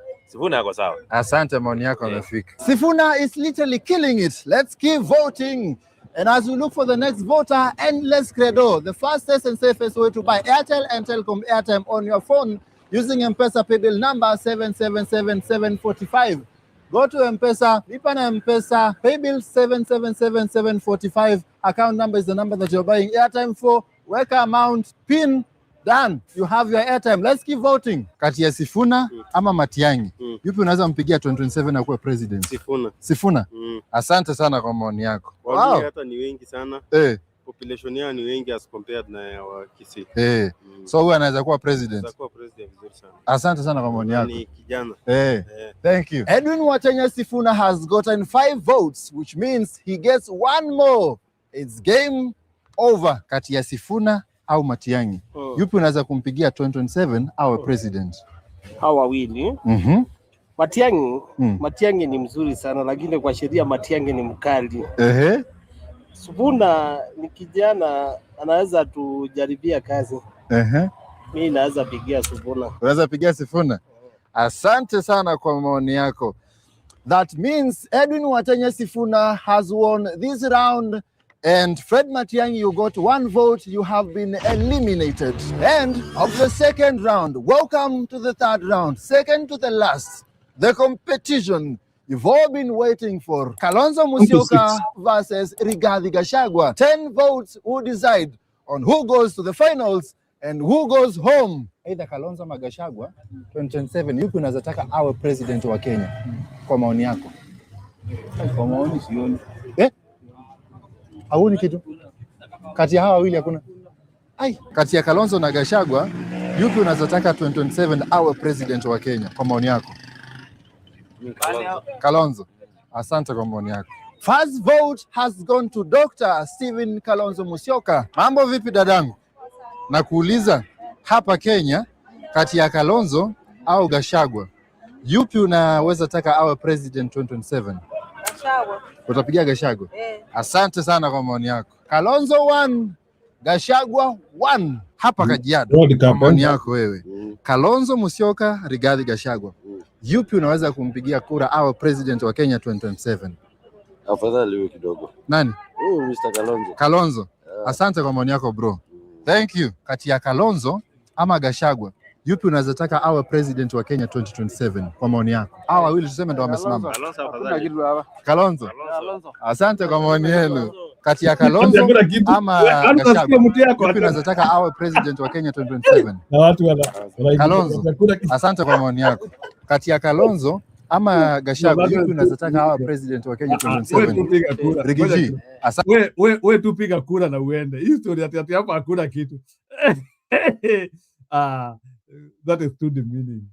yako sawa. Asante, maoni yako amefika. Sifuna is literally killing it. Let's keep voting. And as we look for the next voter, endless credo, the fastest and safest way to buy Airtel and Telecom airtime on your phone using M-Pesa paybill number 777745. Go to M-Pesa, lipa na M-Pesa, paybill 777745. Account number is the number that you're buying airtime for. Weka amount, PIN, done. You have your airtime. Let's keep voting. Kati ya Sifuna ama Matiang'i, yupi unaweza mpigia 2027 akuwe president? Sifuna. Asante sana kwa maoni yako. Wow. Hata ni wengi sana. Population yao ni wengi as compared na wa Kisii. So huyu anaweza kuwa president. Anaweza kuwa president vizuri sana. Asante sana kwa maoni yako. Ni kijana. Thank you. Edwin Watenya Sifuna has gotten 5 votes, which means he gets 1 more. It's game over. Kati ya Sifuna au Matiang'i, yupi unaweza kumpigia 2027 au president? Hao wawili. Matiang'i ni mzuri sana, lakini kwa sheria Matiang'i ni mkali. Sifuna ni kijana, anaweza tujaribia kazi. Mimi naweza pigia Sifuna. Unaweza pigia Sifuna? Asante sana kwa maoni yako. That means Edwin Watenya Sifuna has won this round, and Fred Matiang'i, you got 1 vote. You have been eliminated. End of the second round. Welcome to the third round. Second to the last. The competition you've all been waiting for. Kalonzo Musyoka versus Rigathi Gachagua. 10 votes will decide on who goes to the finals and who goes home. either Kalonzo ama Gachagua 2027, yupi unaweza taka awe president wa Kenya kwa maoni yako? Kwa maoni sioni. Hauni kitu? Kati ya hawa wawili hakuna? Kati ya Kalonzo na Gachagua, yupi unaweza taka 2027 awe president wa Kenya kwa maoni yako? Kalonzo. Asante kwa maoni yako. First vote has gone to Dr. Stephen Kalonzo Musyoka. Mambo vipi dadangu? Na kuuliza hapa Kenya, kati ya Kalonzo au Gachagua, yupi unaweza taka awe president 2027? Gachagua. Utapigia Gachagua? Asante sana kwa maoni yako. Kalonzo 1, Gachagua 1. Hapa Kajiado. Kwa maoni yako wewe. Kalonzo Musyoka, Rigathi Gachagua. Yupi unaweza kumpigia kura awe president wa Kenya 2027? Afadhali wewe kidogo. Nani? Mr. Kalonzo. Kalonzo. Asante kwa maoni yako bro. Thank you. Kati ya Kalonzo ama Gachagua, yupi unaweza taka awe president wa Kenya 2027 kwa maoni yako? Hawa wawili tuseme ndio wamesimama. Kalonzo. Asante kwa maoni yenu. Kati ya Kalonzo ama Gachagua, yupi unaweza taka awe president wa Kenya 2027? Na watu Kalonzo. Asante kwa maoni yako. Kati ya Kalonzo ama Gachagua, yupi unaweza taka awe president wa Kenya 2027? Rigiji. Asante. Wewe tu piga kura na uende. Hii story ati hapa hakuna kitu. That is too demeaning.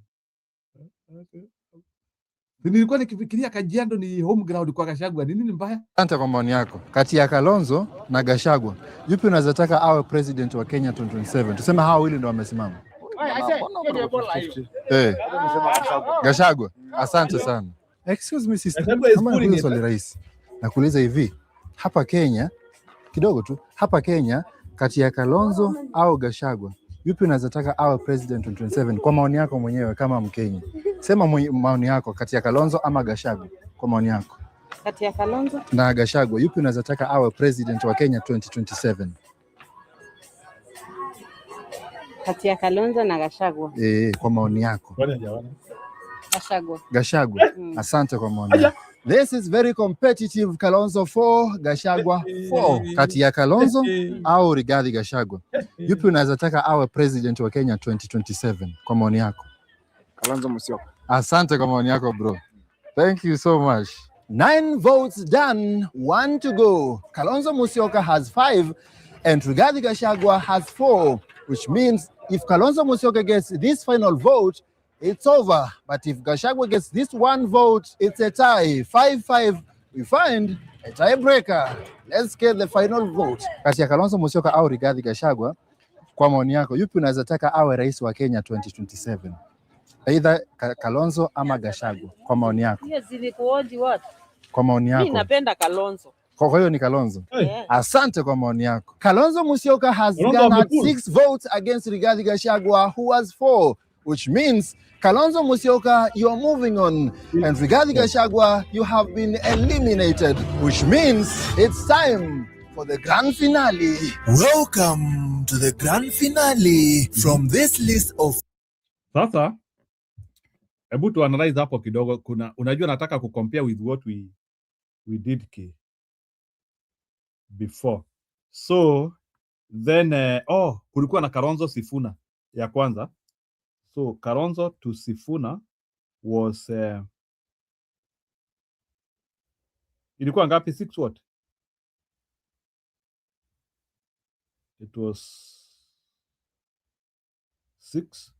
Nilikuwa nikifikiria Kajiado ni home ground kwa Gachagua. Nini mbaya? Asante kwa maoni yako. Kati ya Kalonzo na Gachagua, yupi unaweza taka awe president wa Kenya 2027? Tuseme hawa wawili ndio wamesimama. Gachagua. Asante sana. Excuse me sister. Kama ni swali rahisi. Nakuuliza hivi, hapa Kenya kidogo tu, hapa Kenya kati ya Kalonzo au Gachagua, yupi unaweza taka awe president 2027 kwa maoni yako mwenyewe kama Mkenya? Sema maoni yako kati ya Kalonzo ama Gachagua kwa maoni yako. Kati ya Kalonzo na Gachagua, yupi unaweza taka awe president wa Kenya 2027? Kati ya Kalonzo na Gachagua. Kwa maoni yako. Gachagua. Gachagua. Asante kwa maoni yako. This is very competitive. Kalonzo 4, Gachagua 4. Kati ya Kalonzo au Rigathi Gachagua, yupi unaweza taka awe president wa Kenya 2027 kwa maoni yako? Kalonzo Musyoka. Asante kwa maoni yako bro. Thank you so much. 9 votes done, 1 to go. Kalonzo Musyoka has 5 and Rigathi Gachagua has 4, which means if Kalonzo Musyoka gets this final vote, it's over. But if Gachagua gets this one vote, it's a tie. 5-5. We find a tiebreaker. Let's get the final vote. Kati ya Kalonzo Musyoka au Rigathi Gachagua, kwa maoni yako, yupi unaweza taka awe rais wa Kenya 2027? Either Kalonzo ama Gachagua kwa maoni yako. Hiyo zilikuoji watu. Kwa maoni yako. Mimi napenda Kalonzo. Kwa hiyo ni Kalonzo. Asante kwa maoni yako. Kalonzo Musyoka has garnered 6 votes against Rigathi Gachagua, who has 4, which means Kalonzo Musyoka, you are moving on, and Rigathi Gachagua, you have been eliminated, which means it's time for the grand finale. Welcome to the grand finale from this list of... Sasa, hebu tu analyze hapo kidogo. Unajua nataka kucompare with what we did before. So, then, kulikuwa na Kalonzo Sifuna ya kwanza. So, Kalonzo to Sifuna was... ilikuwa ngapi? 6 what? It was 6.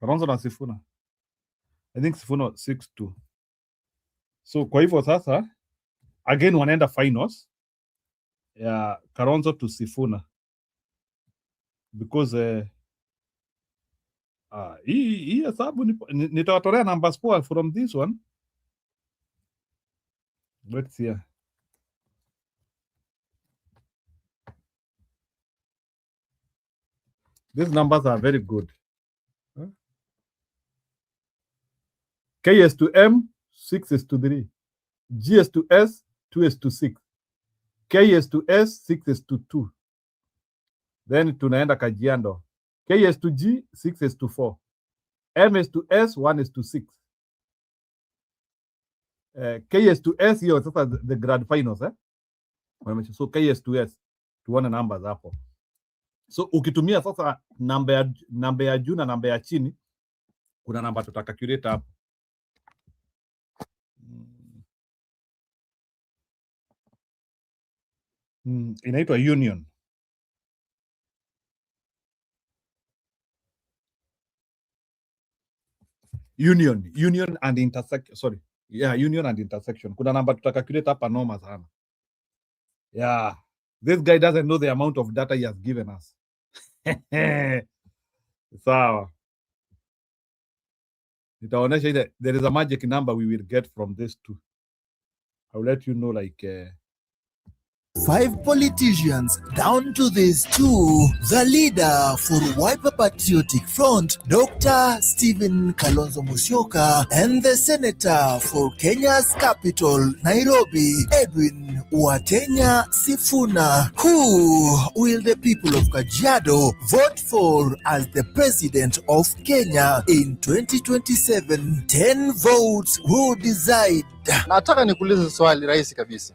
Kalonzo na Sifuna. I think Sifuna 6-2. So, kwa hivyo sasa, again wanaenda finals. Kalonzo to Sifuna. Because... hii hesabu nitawatolea numbers poa from this one. Let's see. These numbers are very good. K/M 6:3. G/S 2:6. K/S 6:2. Then tunaenda Kajiado. K/G 6:4. M/S 1:6. K/S hiyo sasa the grand finals So K/S tuone numbers hapo. So ukitumia sasa namba ya juu na namba ya chini, kuna namba tutacalculate hapo. Inaitwa union. Union and intersection. Sorry. Yeah, union and intersection. Kuna namba tutacalculate hapa noma sana. Yeah. This guy doesn't know the amount of data he has given us. Sawa. Nitaonesha ile there is a magic number we will get from this too. I'll let you know like 5 politicians down to this 2. The leader for Wiper Patriotic Front, Dr. Stephen Kalonzo Musyoka, and the senator for Kenya's capital, Nairobi, Edwin Watenya Sifuna. Who will the people of Kajiado vote for as the president of Kenya in 2027? 10 votes will decide. Nataka nikuulize swali rahisi kabisa.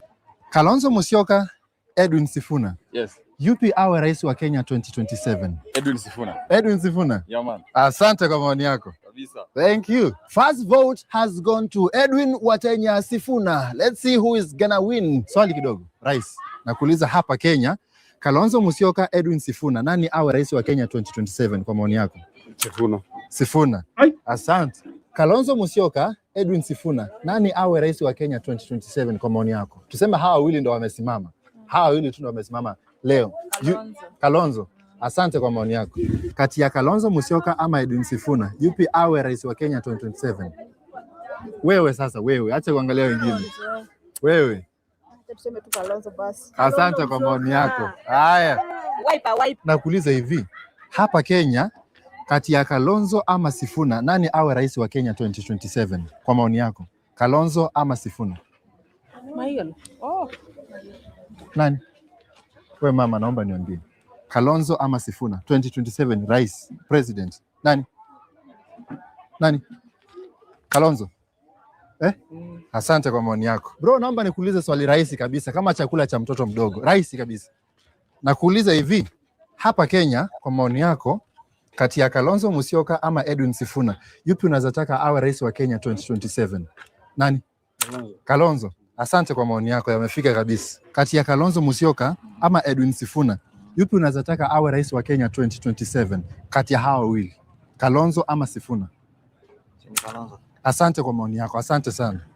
Kalonzo Musyoka, Edwin Sifuna. Yes. Yupi awe rais wa Kenya 2027? Edwin Sifuna. Edwin Sifuna. Yeah, man. Asante kwa maoni yako. Kabisa. Thank you. First vote has gone to Edwin Watenya Sifuna. Let's see who is gonna win. Swali kidogo. Rais. Nakuuliza hapa Kenya, Kalonzo Musyoka, Edwin Sifuna. Nani awe rais wa Kenya 2027 kwa maoni yako? Sifuna. Sifuna. Asante. Kalonzo Musyoka, Edwin Sifuna. Nani awe rais wa Kenya 2027 kwa maoni yako? Tuseme hawa wawili ndo wamesimama. Hawa wawili tu ndo wamesimama leo. Kalonzo. Asante kwa maoni yako. Kati ya Kalonzo Musyoka ama Edwin Sifuna, yupi awe rais wa Kenya 2027? Wewe sasa, wewe. Acha kuangalia wengine. Wewe. Tuseme tu Kalonzo basi. Asante kwa maoni yako. Haya. Wiper. Nakuuliza hivi. Hapa Kenya, kati ya Kalonzo ama Sifuna, nani awe rais wa Kenya 2027 kwa maoni yako? Kalonzo ama Sifuna? Mayon. Oh. Nani? We mama, naomba niambie. Kalonzo ama Sifuna 2027 rais, president. Nani? Nani? Kalonzo. Asante kwa maoni yako. Bro, naomba nikuulize swali rahisi kabisa kama chakula cha mtoto mdogo. Rahisi kabisa. Nakuuliza hivi, hapa Kenya kwa maoni yako, kati ya Kalonzo Musyoka ama Edwin Sifuna, yupi unazataka awe rais wa Kenya 2027? Nani? Kalonzo. Asante kwa maoni yako, yamefika kabisa. Kati ya Kalonzo Musyoka ama Edwin Sifuna, yupi unazataka awe rais wa Kenya 2027? Kati ya hawa wawili, Kalonzo ama Sifuna? Kalonzo. Asante kwa maoni yako, asante sana.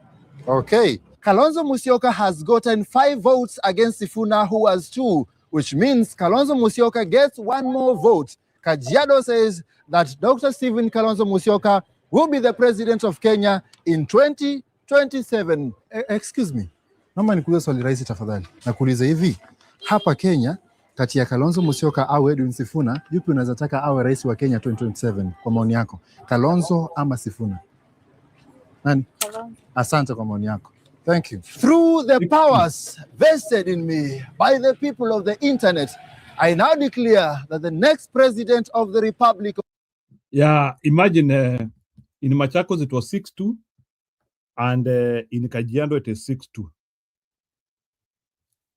Okay. Kalonzo Musyoka has gotten 5 votes against Sifuna, who has 2, which means Kalonzo Musyoka gets 1 more vote. Kajiado says that Dr. Stephen Kalonzo Musyoka will be the president of Kenya in 2027. Excuse me. Naomba nikuulize swali rahisi tafadhali. Nakuuliza hivi, hapa Kenya, kati ya Kalonzo Musyoka au Edwin Sifuna, yupi unazataka awe rais wa Kenya 2027 kwa maoni yako? Kalonzo ama Sifuna? Nani? Kalonzo. Asante kwa maoni yako. Thank you. Through the powers vested in me by the people of the internet, I now declare that the next president of the Republic. Yeah, imagine in Machakos it was 6-2 and in Kajiado it is 6-2.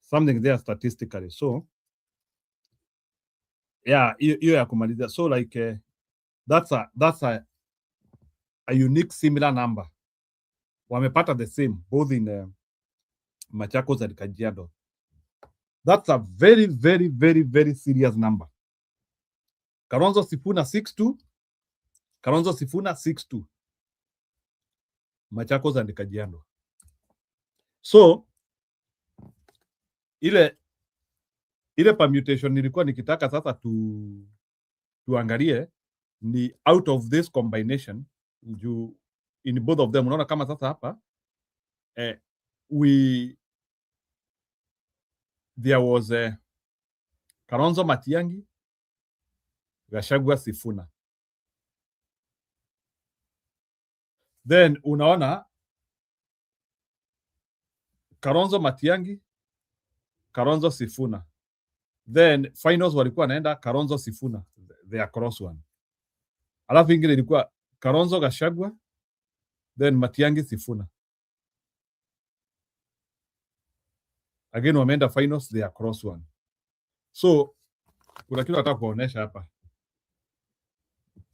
Something there statistically. So, yeah, you are kumaliza. So like that's a unique similar number. Wamepata the same both in Machakos and Kajiado. That's a very, very, very, very serious number. Kalonzo Sifuna 6-2. Kalonzo Sifuna 6-2. Machakos and Kajiado. So, ile permutation nilikuwa nikitaka sasa tuangalie ni out of this combination in both of them. Unaona kama sasa hapa there was Kalonzo Matiang'i, Gachagua, Sifuna. Then unaona Kalonzo Matiang'i, Kalonzo Sifuna. Then finals walikuwa naenda Kalonzo Sifuna, the across one. Alafu ingine ilikuwa Kalonzo Gachagua, then Matiang'i Sifuna. Again wameenda finals, the across one. So Kuna kitu nataka kuonesha hapa.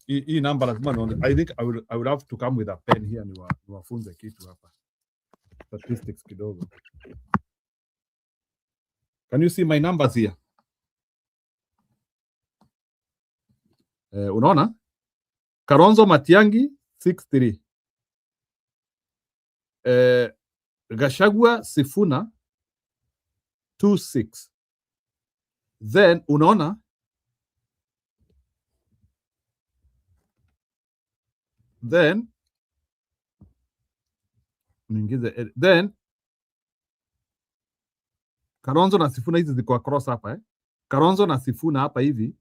Hii namba lazima nione. I think I would have to come with a pen here niwafunze kitu hapa. Statistics kidogo. Can you see my numbers here? Unaona? Kalonzo Matiangi 63. Gachagua Sifuna 26. Then unaona then Kalonzo na Sifuna hizi ziko across hapa Kalonzo na Sifuna hapa hivi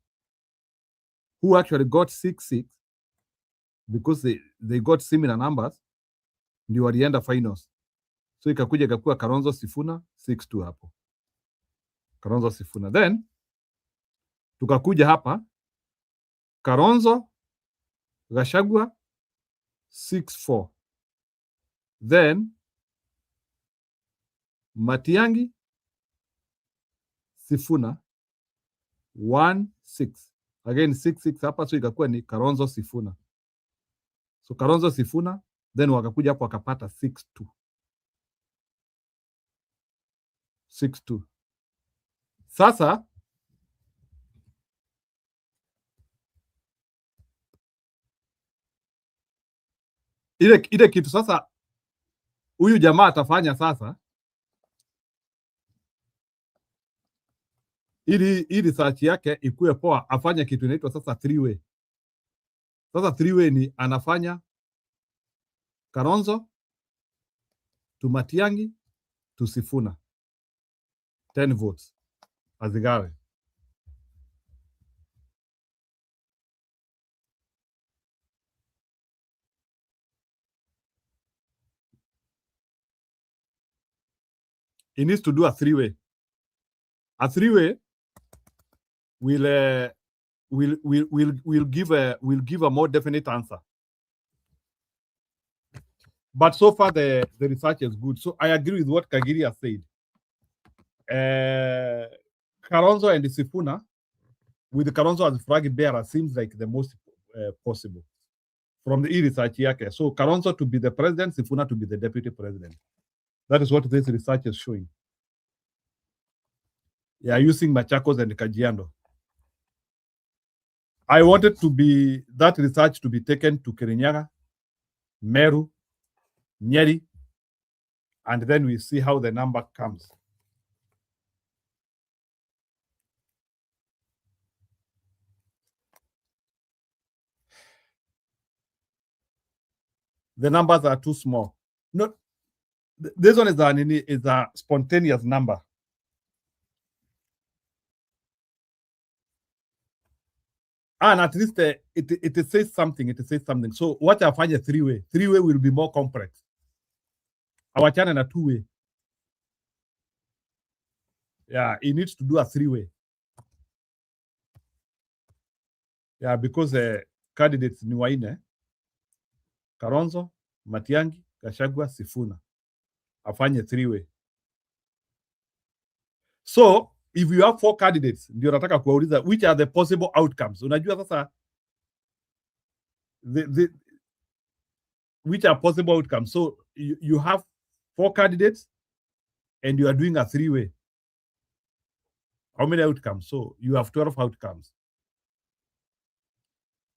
who actually got 66 because they got similar numbers ndio walienda finals. So ikakuwa Kalonzo Sifuna 62 hapo. Kalonzo Sifuna. Then tukakuja hapa Kalonzo Gachagua 64. Then Matiangi Sifuna 16. Again 66 hapa, so ikakuwa ni Kalonzo Sifuna. So Kalonzo Sifuna, then wakakuja hapo wakapata 62. 62. Sasa ile kitu sasa huyu jamaa atafanya sasa ili research yake ikuwe poa, afanye kitu inaitwa sasa 3-way. Sasa 3-way ni anafanya Kalonzo to Matiangi to Sifuna 10 votes azigawe. He needs to do a 3-way. A 3-way will give a more definite answer. But so far the research is good. So I agree with what Kagiri has said. Kalonzo and Sifuna, with Kalonzo as flag bearer, seems like the most possible from the research yake. So Kalonzo to be the president, Sifuna to be the deputy president. That is what this research is showing. Yeah, using Machakos and Kajiado. I wanted that research to be taken to Kirinyaga, Meru, Nyeri, and then we see how the number comes. The numbers are too small. No, this one is a spontaneous number. And at least it says something. It says something. So what I find a 3-way. 3-way will be more complex. Our channel a 2-way. Yeah, he needs to do a 3-way. Yeah, because candidates ni waine. Kalonzo, Matiangi, Gachagua, Sifuna. Afanye 3-way. So if you have 4 candidates, ndio nataka kuuliza which are the possible outcomes. Unajua sasa which are possible outcomes. So you have 4 candidates and you are doing a 3-way. How many outcomes? So you have 12 outcomes.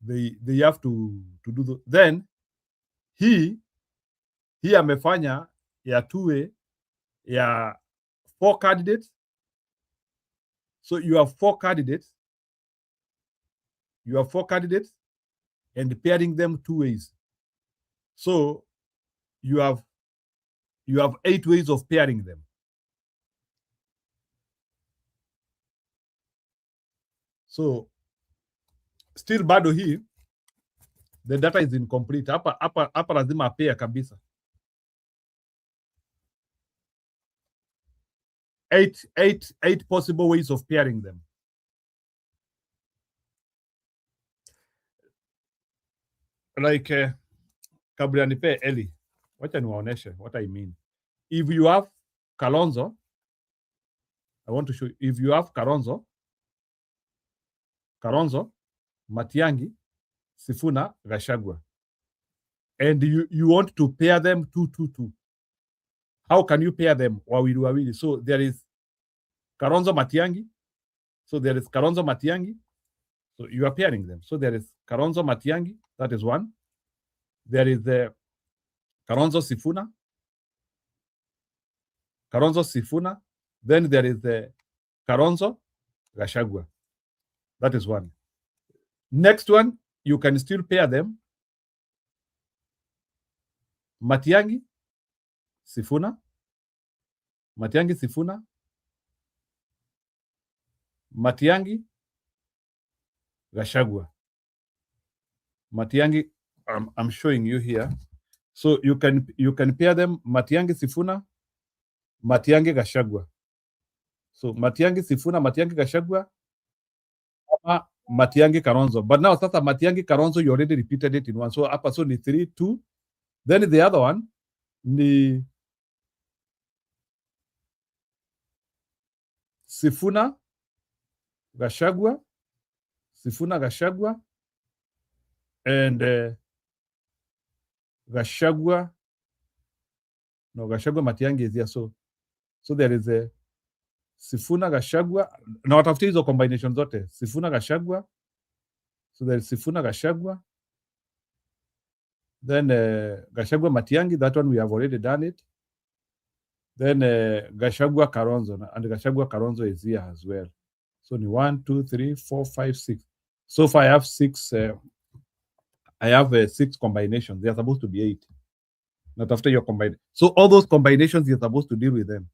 They have to do then he amefanya ya 2-way ya 4 candidates. So you have 4 candidates. You have 4 candidates and pairing them 2 ways. So you have 8 ways of pairing them. So still bado hii the data is incomplete. Hapa lazima pair kabisa. 8 possible ways of pairing them. Like kabla nipe Eli, wacha niwaoneshe what I mean. If you have Kalonzo, I want to show you, if you have Kalonzo Kalonzo, Matiang'i, Sifuna, Gachagua. And you want to pair them 2-2-2. How can you pair them? Wawili. So there is Kalonzo Matiang'i. So there is Kalonzo Matiang'i. So you are pairing them. So there is Kalonzo Matiang'i. That is one. There is the Kalonzo Sifuna. Kalonzo Sifuna. Then there is the Kalonzo Gachagua. That is one. Next one, you can still pair them. Matiang'i, Sifuna. Matiang'i, Sifuna. Matiang'i, Gachagua. Matiang'i, I'm showing you here. So you can pair them Matiang'i, Sifuna, Matiang'i, Gachagua. So Matiang'i, Sifuna, Matiang'i, Gachagua, Matiang'i, Kalonzo. But now sasa Matiang'i, Kalonzo, you already repeated it in one. So hapa so ni 3-2. Then the other one ni Sifuna, Gachagua, Sifuna, Gachagua, and Gachagua. No, Gachagua, Matiang'i is here. So there is a Sifuna, Gachagua. Na watafuta hizo combination zote. Sifuna, Gachagua. So there is Sifuna, Gachagua. Then Gachagua, Matiang'i. That one we have already done it. Then Gachagua, Kalonzo. And Gachagua, Kalonzo is here as well. So 1, 2, 3, 4, 5, 6. So far I have 6. I have 6 combinations. They are supposed to be 8. Not after your combine. So all those combinations you're supposed to deal with them.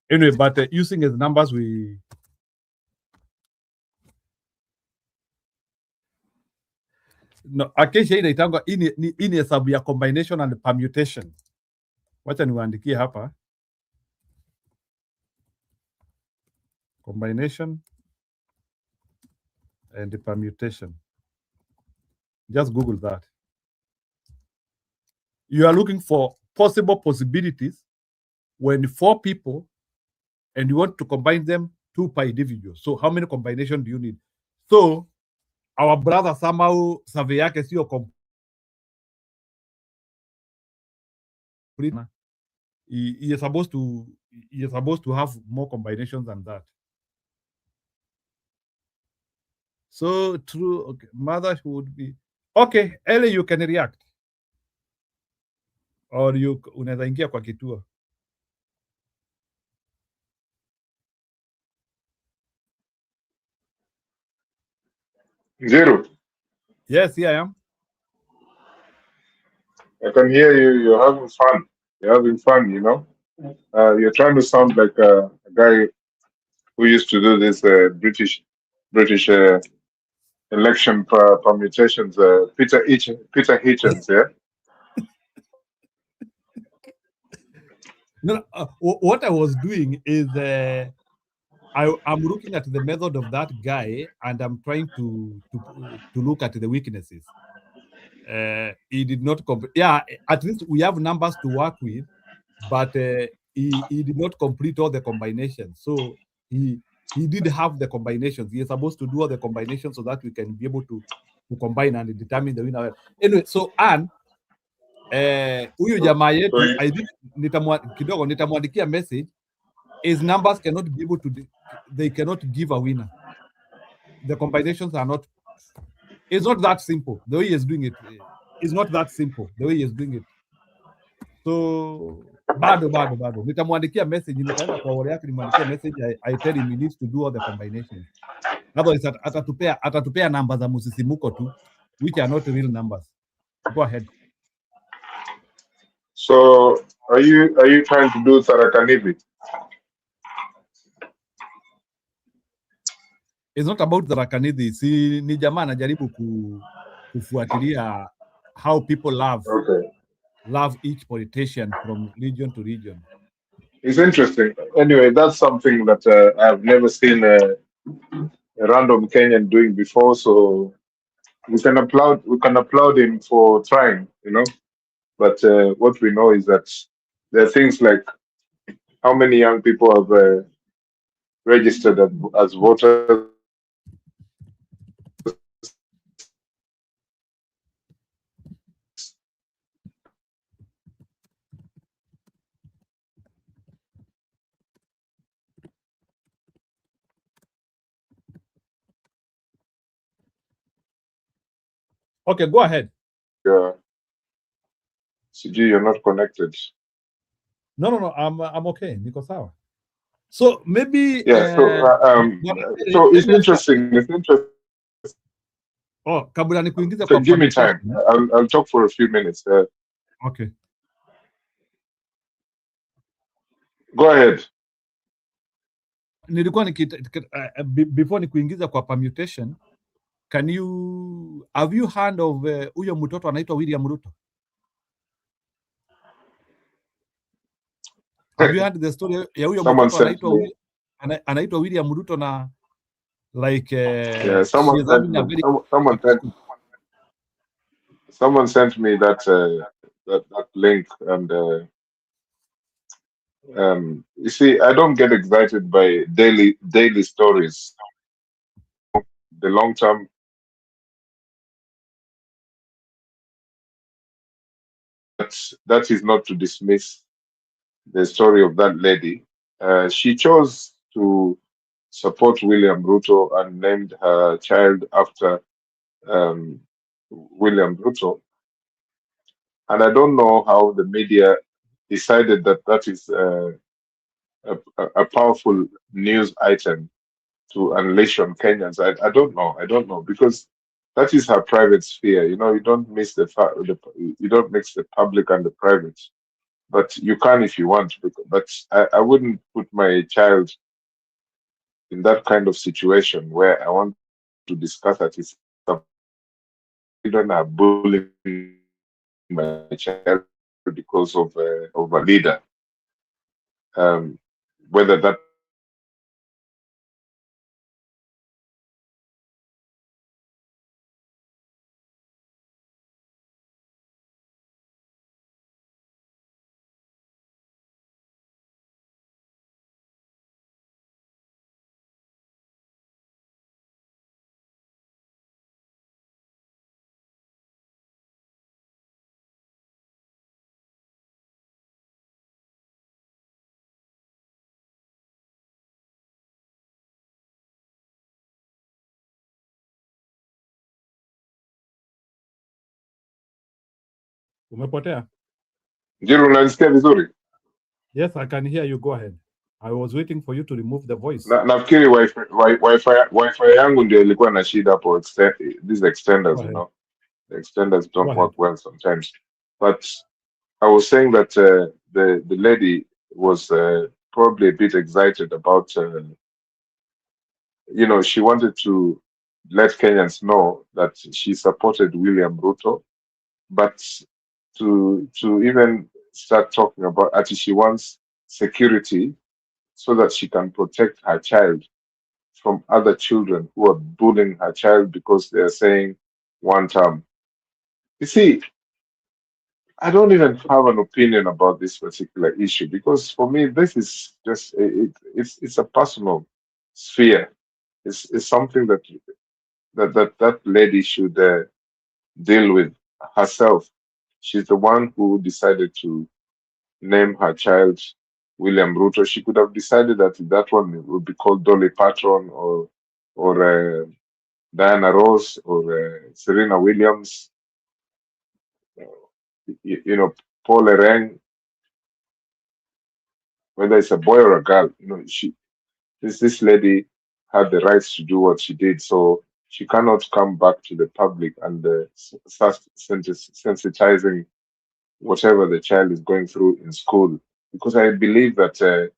Anyway, but using as numbers, we no akesha inaitangwa ini hesabu ya combination and permutation. Wacha niwaandikie hapa. Combination and permutation. Just Google that. You are looking for possible possibilities when 4 people and you want to combine them 2 per individual. So how many combinations do you need? So our brother somehow survey yake sio complete. He is supposed to have more combinations than that. So true. Okay. Mother would be okay. Ellie, you can react, or you unaweza ingia kwa kituo. Zero. Yes, here I am. I can hear you. You're having fun. You're having fun, you know. You're trying to sound like a guy who used to do this British election permutations. Peter Hitchens, yeah. No, what I was doing is I'm looking at the method of that guy and I'm trying to look at the weaknesses. He did not yeah, at least we have numbers to work with, but he did not complete all the combinations. So he did have the combinations. He is supposed to do all the combinations so that we can be able to combine and determine the winner. Anyway, so Anne, huyu jamaa yetu I think nitamwandikia message. His numbers cannot be able to, they cannot give a winner. The combinations are not, it's not that simple. The way he is doing it is not that simple. The way he is doing it. So bado. Nitamwandikia message, nitaenda kwa wale yake nimwandikia message. I tell him he needs to do all the combinations. Otherwise atatupea numbers za musisimuko tu, which are not real numbers. Go ahead. So are you trying to do Tharakanithi? It's not about Tharakanithi. Si ni jamaa anajaribu kufuatilia how people love each politician from region to region. It's interesting. Anyway, that's something that I've never seen a random Kenyan doing before. So we can applaud him for trying, you know. But what we know is that there are things like how many young people have registered as voters? Okay, go ahead. CG, you're not connected. No, I'm okay. Niko sawa. So maybe so it's interesting. It's interesting. Oh, kabla nikuingiza Okay, kwa give me time. permutation. I'll talk for a few minutes. Okay. Go ahead. Nilikuwa before nikuingiza kwa permutation, have you heard of huyo mtoto anaitwa William Ruto? Have you heard the story ya huyo mtoto anaitwa William Ruto na like someone sent me that that link, and you see, I don't get excited by daily stories. The long term, that is not to dismiss the story of that lady. She chose to support William Ruto and named her child after William Ruto. And I don't know how the media decided that that is a powerful news item to unleash on Kenyans. I don't know, because that is her private sphere. You know, you don't mix the public and the private, but you can if you want. But I wouldn't put my child in that kind of situation where I want to discuss that it's children are bullying my child because of a leader. Whether that Umepotea? Njiru, unanisikia vizuri? Yes, I can hear you. Go ahead. I was waiting for you to remove the voice. Nafikiri wifi yangu ndio ilikuwa na shida hapo. These extenders, you know, the extenders don't work well sometimes. But I was saying that the lady was probably a bit excited about, you know, she wanted to let Kenyans know that she supported William Ruto, but to even start talking about actually she wants security so that she can protect her child from other children who are bullying her child because they are saying one term. You see, I don't even have an opinion about this particular issue because for me, this is just it's a personal sphere. It's something that lady should deal with herself. She's the one who decided to name her child William Ruto. She could have decided that that one would be called Dolly Patron or Diana Ross or Serena Williams. You know, Paul Ereng, whether it's a boy or a girl, you know, this lady had the rights to do what she did, so she cannot come back to the public and start sensitizing whatever the child is going through in school. Because I believe that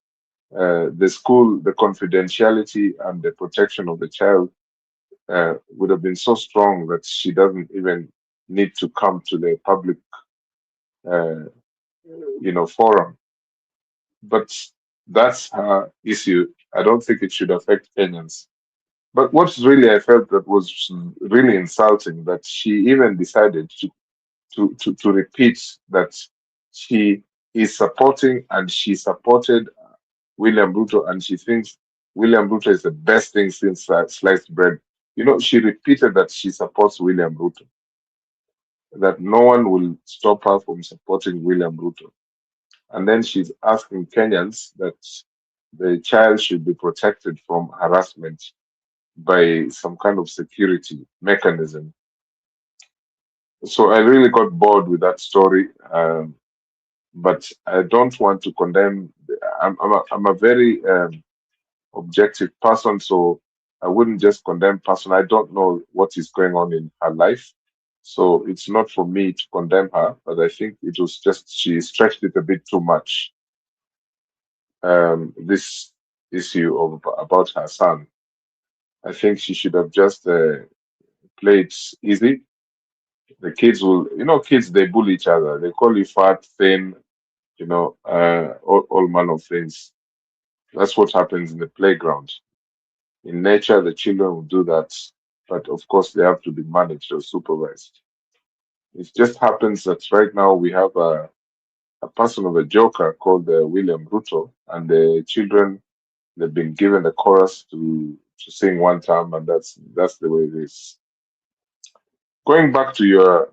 the school, the confidentiality and the protection of the child would have been so strong that she doesn't even need to come to the public, you know, forum. But that's her issue. I don't think it should affect Kenyans. But what's really I felt that was really insulting that she even decided to repeat that she is supporting and she supported William Ruto, and she thinks William Ruto is the best thing since sliced bread. You know, she repeated that she supports William Ruto, that no one will stop her from supporting William Ruto. And then she's asking Kenyans that the child should be protected from harassment by some kind of security mechanism. So I really got bored with that story, but I don't want to condemn. I'm a very objective person, so I wouldn't just condemn person. I don't know what is going on in her life, so it's not for me to condemn her. But I think it was just she stretched it a bit too much. This issue of about her son, I think she should have just played easy. The kids will, kids, they bully each other. They call you fat, thin, all manner of things. That's what happens in the playground. In nature, the children will do that, but of course, they have to be managed or supervised. It just happens that right now we have a person of a joker called William Ruto, and the children, they've been given the chorus to sing one time, and that's the way it is. Going back to your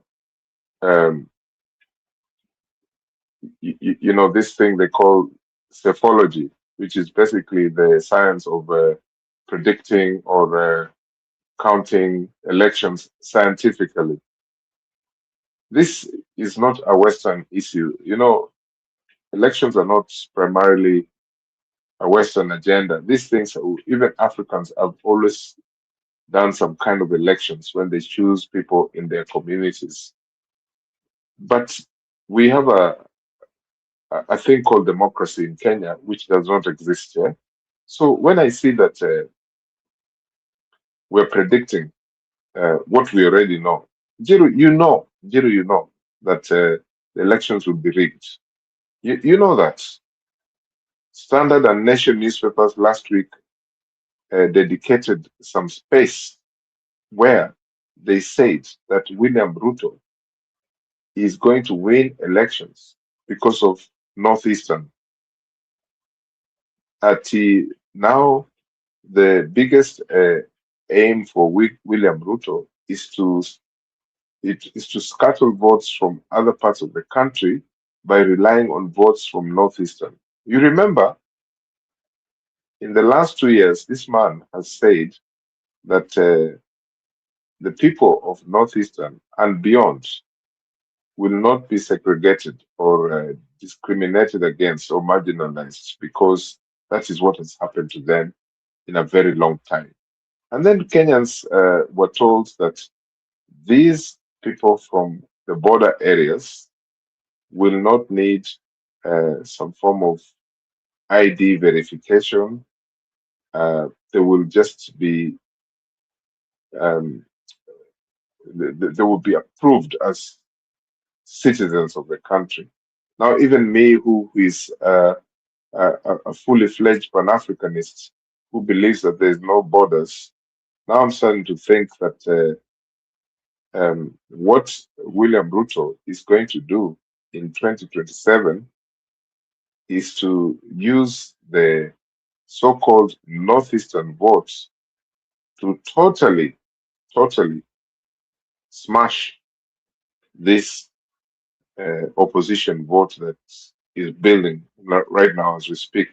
this thing they call psephology, which is basically the science of predicting or counting elections scientifically. This is not a Western issue. Elections are not primarily a Western agenda. These things, even Africans have always done some kind of elections when they choose people in their communities. But we have a thing called democracy in Kenya, which does not exist here. So when I see that we're predicting what we already know, Jiru, you know that the elections will be rigged. You know that. Standard and Nation newspapers last week dedicated some space where they said that William Ruto is going to win elections because of Northeastern. Now, the biggest aim for William Ruto is to scuttle votes from other parts of the country by relying on votes from Northeastern. You remember, in the last 2 years, this man has said that the people of Northeastern and beyond will not be segregated or discriminated against or marginalized, because that is what has happened to them in a very long time. And then Kenyans were told that these people from the border areas will not need some form of ID verification. They will just be they will be approved as citizens of the country. Now, even me, who is a fully fledged Pan-Africanist, who believes that there's no borders, now I'm starting to think that what William Ruto is going to do in 2027 is to use the so-called Northeastern votes to totally smash this opposition vote that is building right now as we speak.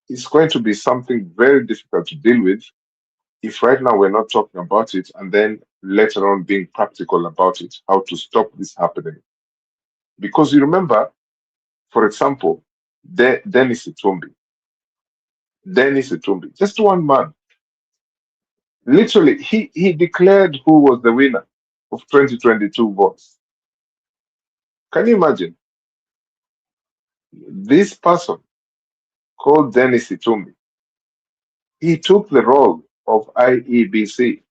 It's going to be something very difficult to deal with if right now we're not talking about it, and then later on being practical about it, how to stop this happening. Because you remember, for example, Dennis Itumbi, just one man, literally, he declared who was the winner of 2022 votes. Can you imagine? This person called Dennis Itumbi, he took the role of IEBC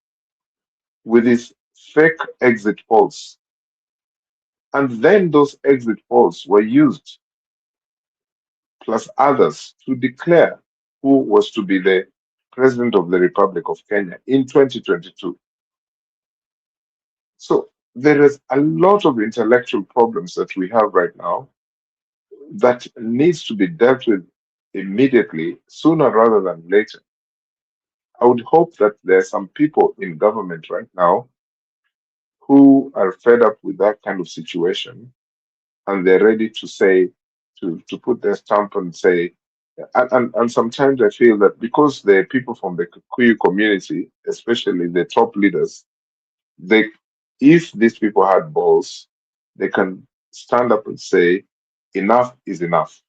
with his fake exit polls. And then those exit polls were used, plus others, to declare who was to be the President of the Republic of Kenya in 2022. So there is a lot of intellectual problems that we have right now. that needs to be dealt with immediately, sooner rather than later. I would hope that there are some people in government right now who are fed up with that kind of situation, and they're ready to say, to put their stamp and say, and sometimes I feel that because the people from the Kikuyu community, especially the top leaders, they, if these people had balls, they can stand up and say, enough is enough.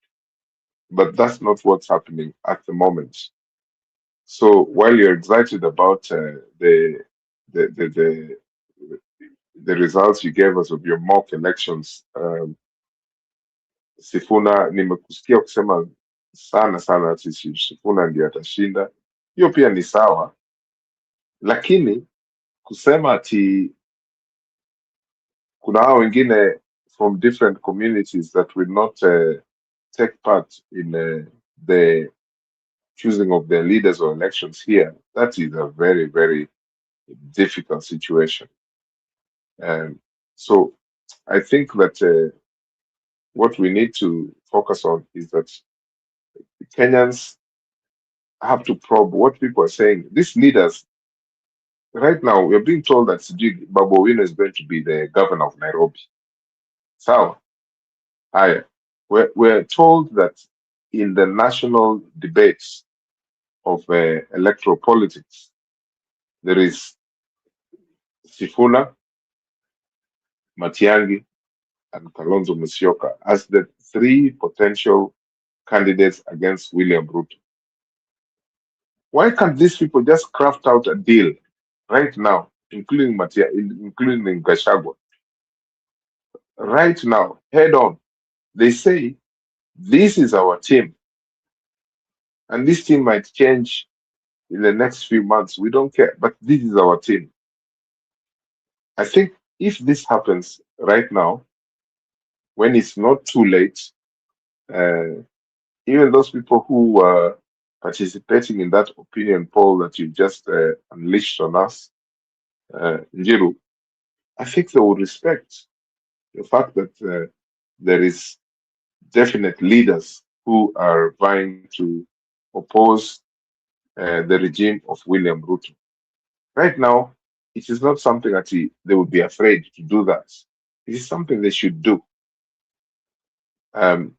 But that's not what's happening at the moment. So while you're excited about the, the the results you gave us of your mock elections, Sifuna, nimekusikia kusema sana ati Sifuna ndiye atashinda. Hiyo pia ni sawa, lakini kusema ati kuna hao wengine from different communities that will not take part in the choosing of their leaders or elections here, that is a very, very difficult situation. So I think that what we need to focus on is that Kenyans have to probe what people are saying. These leaders, right now, we're being told that Babu Owino is going to be the governor of Nairobi. So, we're told that in the national debates of electoral politics, there is Sifuna, Matiang'i, and Kalonzo Musyoka as the three potential candidates against William Ruto. Why can't these people just craft out a deal right now, including including Gachagua? Right now, head on. They say, this is our team. And this team might change in the next few months. We don't care, but this is our team. I think if this happens right now, when it's not too late, even those people who are participating in that opinion poll that you just unleashed on us, Njiru, I think they would respect the fact that there is definite leaders who are vying to oppose the regime of William Ruto. Right now, it is not something that they would be afraid to do that. It is something they should do. And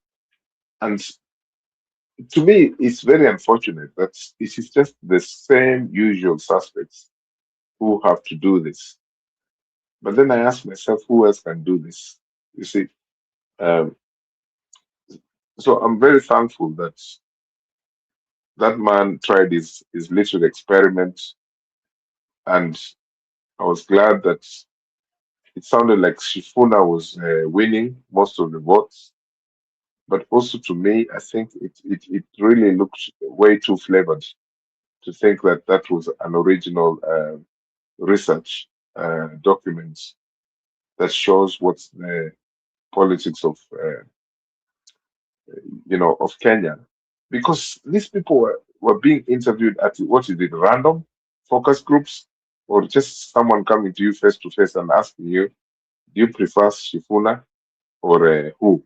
to me, it's very unfortunate that it is just the same usual suspects who have to do this. But then I ask myself, who else can do this? You see, so I'm very thankful that that man tried his little experiment, and I was glad that it sounded like Shifuna was winning most of the votes. But also to me, I think it really looked way too flavored to think that that was an original research document that shows what's the politics of of Kenya, because these people were being interviewed at what is it, random focus groups, or just someone coming to you face to face and asking you, do you prefer Shifuna or who?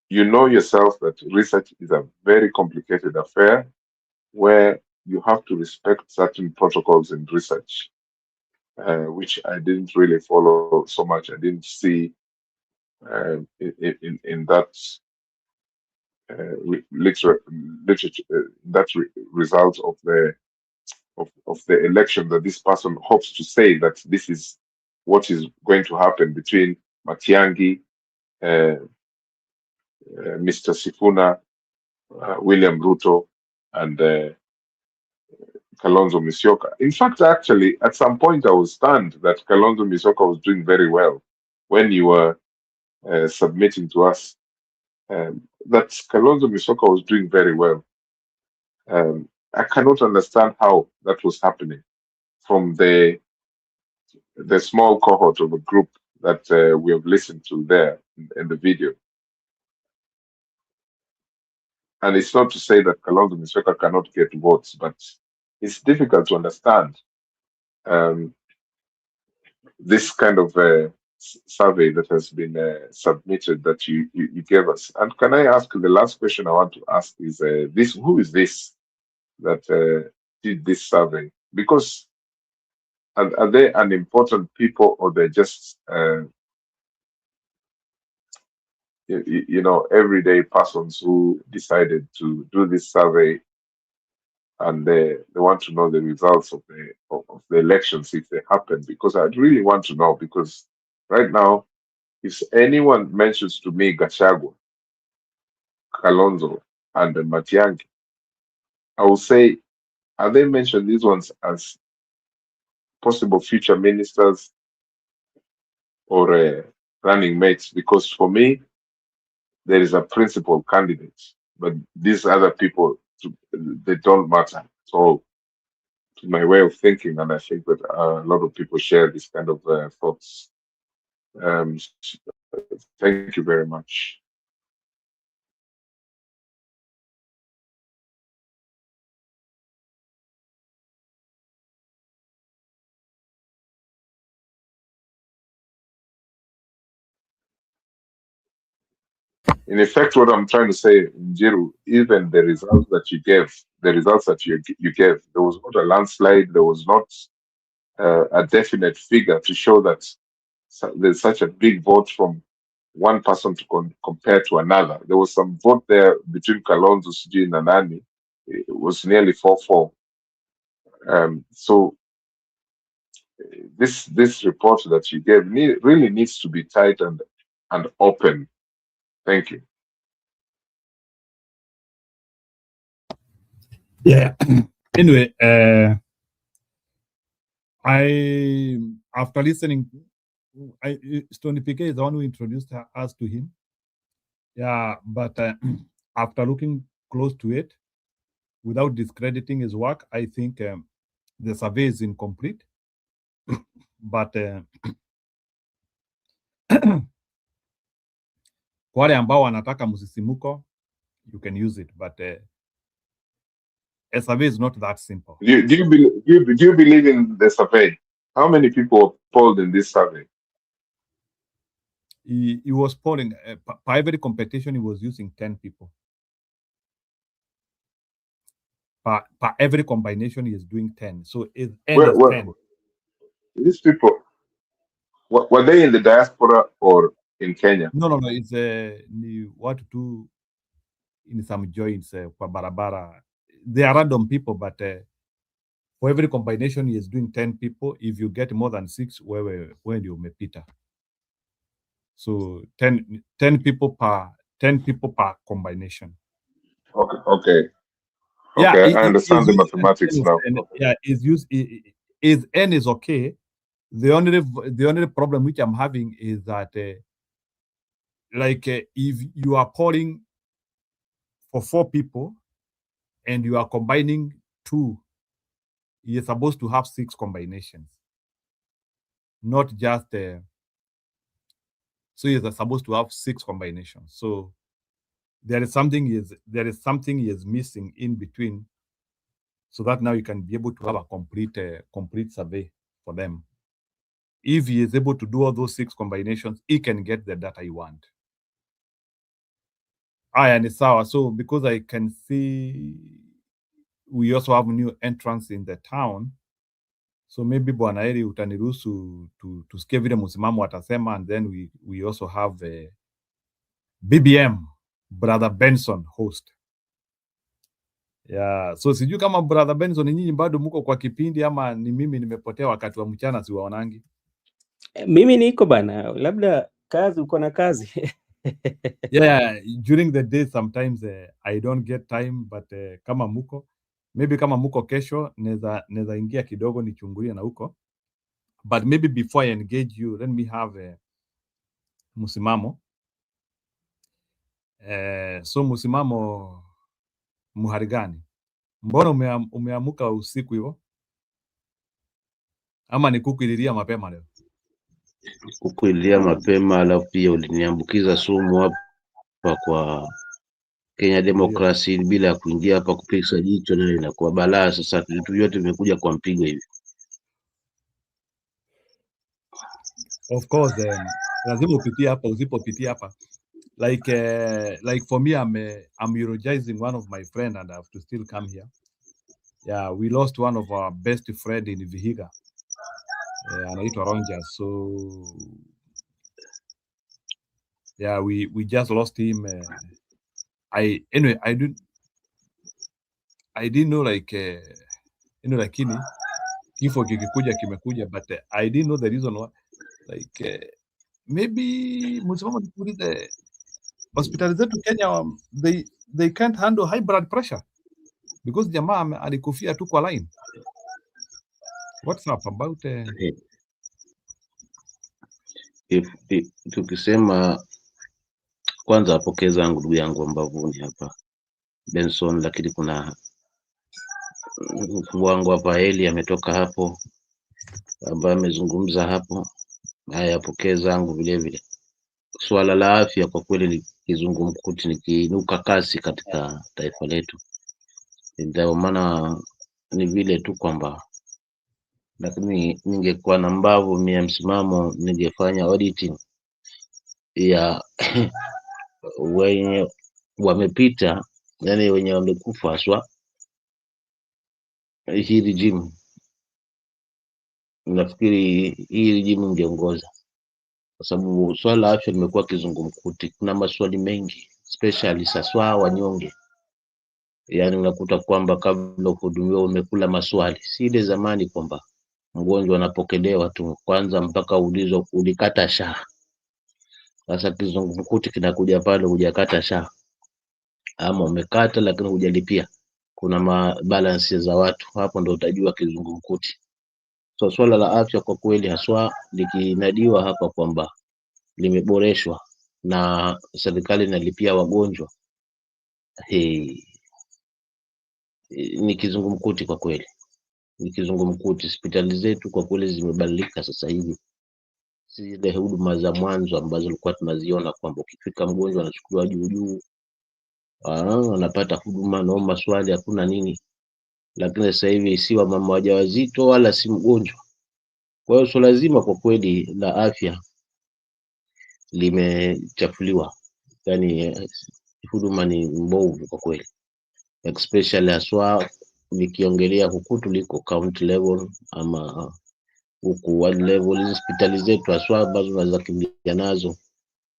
You know yourself that research is a very complicated affair where you have to respect certain protocols in research, which I didn't really follow so much. I didn't see in that literature, that result of the election, that this person hopes to say that this is what is going to happen between Matiang'i, Mr. Sifuna, William Ruto, and Kalonzo Musyoka. In fact, actually, at some point I was stunned that Kalonzo Musyoka was doing very well when you were submitting to us. That Kalonzo Musyoka was doing very well. I cannot understand how that was happening from the small cohort of a group that we have listened to there in the video. And it's not to say that Kalonzo Musyoka cannot get votes, but it's difficult to understand this kind of survey that has been submitted that you gave us. And can I ask, the last question I want to ask is who is this that did this survey? Because are they unimportant people, or they're just everyday persons who decided to do this survey, and they want to know the results of the elections if they happen? Because I'd really want to know, because right now, if anyone mentions to me Gachagua, Kalonzo, and Matiang'i, I will say, are they mentioned these ones as possible future ministers or running mates? Because for me, there is a principal candidate, but these other people, they don't matter. So, to my way of thinking, and I think that a lot of people share this kind of thoughts. Thank you very much. In effect, what I'm trying to say, Njiru, even the results that you gave, there was not a landslide, there was not a definite figure to show that there's such a big vote from one person to compare to another. There was some vote there between Kalonzo, Siji, and Nanani. It was nearly 4-4. So this report that you gave really needs to be tight and open. Thank you. Yeah. Anyway, after listening, Stony PK is the one who introduced us to him. Yeah, but after looking close to it, without discrediting his work, I think the survey is incomplete. But wale ambao wanataka msisimuko, you can use it, but a survey is not that simple. Do you believe in the survey? How many people polled in this survey? He was polling, per every competition, he was using 10 people. Per every combination, he is doing 10. So it's 10. These people, were they in the diaspora or in Kenya? No. It's what to do in some joints, kwa barabara. They are random people, but for every combination, he is doing 10 people. If you get more than 6, when you umepita. So 10 people per combination. Okay. Yeah, I understand the mathematics now. Yeah, is N is okay. The only problem which I'm having is that if you are polling for 4 people and you are combining 2, you're supposed to have 6 combinations, not just so you're supposed to have 6 combinations. So there is something he is missing in between, so that now you can be able to have a complete survey for them. If he is able to do all those 6 combinations, he can get the data you want. And it's sour. So because I can see we also have new entrants in the town, so maybe Bwana Eri utaniruhusu tusikie vile msimamo atasema, and then we also have BBM, Brother Benson, host. Yeah, so sijui kama Brother Benson nyinyi bado mko kwa kipindi ama ni mimi nimepotea wakati wa mchana siwaonangi. Mimi niko bana, labda kazi, uko na kazi. Yeah, during the day sometimes I don't get time, but kama muko kesho neza ingia kidogo nichungulie na huko. But maybe before I engage you, let me have msimamo. So msimamo muhari gani? Mbona umeamuka usiku hivyo? Ama ni kuku ililia mapema leo? Kuku ililia mapema, alafu pia uliniambukiza sumu hapa kwa Kenya Democracy bila ya kuingia hapa kupiga jicho, nayo inakuwa balaa. Sasa vitu vyote vimekuja kwa mpigo hivi. Of course, lazima upitie hapa, usipopitia hapa. Like for me, I'm eulogizing one of my friend and I have to still come here. Yeah, we lost one of our best friend in Vihiga. Anaitwa Rogers. So yeah, we just lost him. I didn't know like lakini kifo kikikuja kimekuja, but I didn't know the reason why. Like maybe msimamo the hospitali zetu Kenya, they can't handle high blood pressure because jamaa alikufia tu kwa line. What's up about tukisema kwanza apokee zangu ndugu yangu ambavuni hapa Benson, lakini kuna mkubwa wangu hapa Eli ametoka hapo ambaye amezungumza hapo, haya apokee zangu vile vile. Swala la afya kwa kweli ni kizungumkuti, nikiinuka kasi katika taifa letu, ndio maana ni vile tu kwamba, lakini ningekuwa na mbavu mia msimamo ningefanya auditing ya wenye wamepita, yani wenye wamekufa haswa hii regime. Nafikiri hii regime ingeongoza, kwa sababu swala la afya limekuwa kizungumkuti. Kuna maswali mengi especially saswa wanyonge, yani unakuta kwamba kabla uhudumiwa umekula maswali, si ile zamani kwamba mgonjwa anapokelewa tu kwanza mpaka ulizo ulikata sha. Sasa kizungumkuti kinakuja pale hujakata sha, ama umekata lakini hujalipia. Kuna balance za watu hapo, ndo utajua kizungumkuti. So swala la afya kwa kweli haswa likinadiwa hapa kwamba limeboreshwa na serikali inalipia wagonjwa, ni kizungumkuti kwa kweli, ni kizungumkuti. Hospitali zetu kwa kweli zimebadilika sasa hivi, si ile huduma za mwanzo ambazo tulikuwa tunaziona kwamba ukifika mgonjwa anachukuliwa juu juu, anapata huduma na maswali hakuna nini. Lakini sasa hivi si wa mama wajawazito wala si mgonjwa. Kwa hiyo swala zima kwa kweli la afya limechafuliwa, yani huduma ni mbovu kwa kweli, especially haswa nikiongelea huku tuliko county level ama huku ward level. Hizi hospitali zetu haswa ambazo unaweza kimbia nazo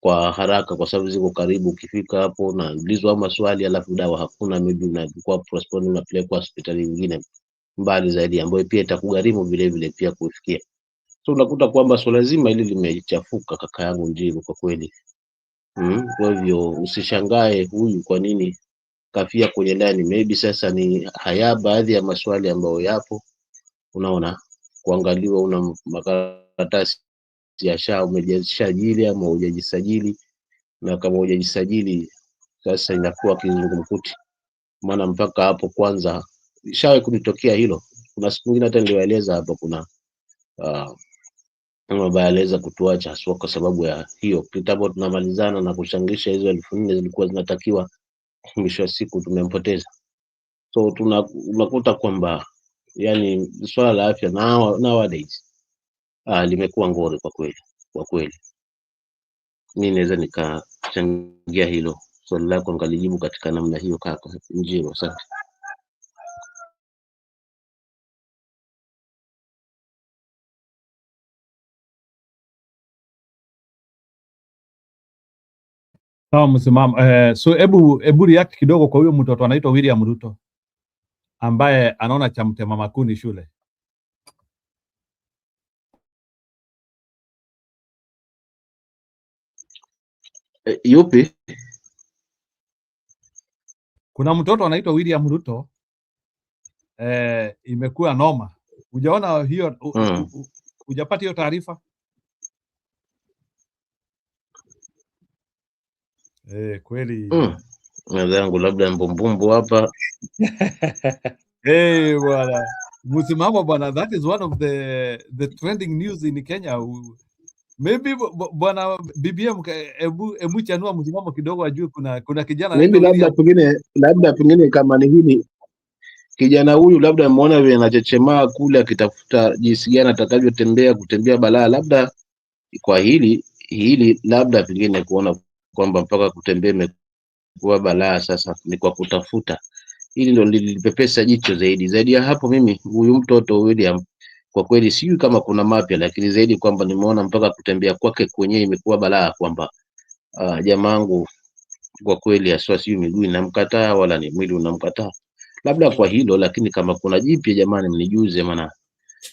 kwa haraka kwa sababu ziko karibu, ukifika hapo na ulizwa maswali alafu dawa hakuna, maybe unakuwa postpone unapelekwa hospitali nyingine mbali zaidi ambayo pia itakugharimu vile vile pia kufikia. So unakuta kwamba swala zima hili limechafuka, kaka yangu Njiru, kwa kweli. Kwa hivyo usishangae huyu kwa nini kafia kwenye ndani. Maybe sasa ni haya baadhi ya maswali ambayo yapo, unaona, kuangaliwa una makaratasi ya SHA umejisajili ama hujajisajili, na kama hujajisajili sasa inakuwa kizungumkuti. Maana mpaka hapo kwanza shawe kunitokea hilo. Kuna siku nyingine hata niliwaeleza hapa, kuna baeleza kutuacha haswa kwa sababu ya hiyo. Kitambo tunamalizana na kuchangisha hizo 4,000 zilikuwa zinatakiwa, mwisho wa siku tumempoteza. So unakuta kwamba yani swala la afya nowadays limekuwa ngori kwa kweli. Kwa kweli mimi naweza nikachangia hilo swali lako ngalijibu katika namna hiyo, kaka Njiru. Asante. Sawa msimamo. So hebu react kidogo kwa huyo mtoto anaitwa William Ruto ambaye anaona cha mtema makuni shule. Yupi? Kuna mtoto anaitwa William Ruto, imekuwa noma. Hujaona hiyo? Hujapata hiyo taarifa? Kweli. Mwenzangu labda mbumbumbu hapa. Bwana. Msimamo bwana, that is one of the trending news in Kenya. Maybe bwana BBM ebu chanua msimamo kidogo ajue kuna kijana maybe labda pengine kama ni hili kijana huyu labda ameona vile anachechemaa kule akitafuta jinsi gani atakavyotembea kutembea balaa, labda kwa hili labda pengine kuona kwamba mpaka kutembea imekuwa balaa sasa ni kwa kutafuta. Hili ndio lilipepesa jicho zaidi ya hapo. Mimi huyu mtoto William kwa kweli sijui kama kuna mapya, lakini zaidi kwamba nimeona mpaka kutembea kwake kwenyewe imekuwa balaa, kwamba jamangu kwa kweli aswa sijui miguu inamkataa wala ni mwili unamkataa, labda kwa hilo. Lakini kama kuna jipya, jamani, mnijuze, maana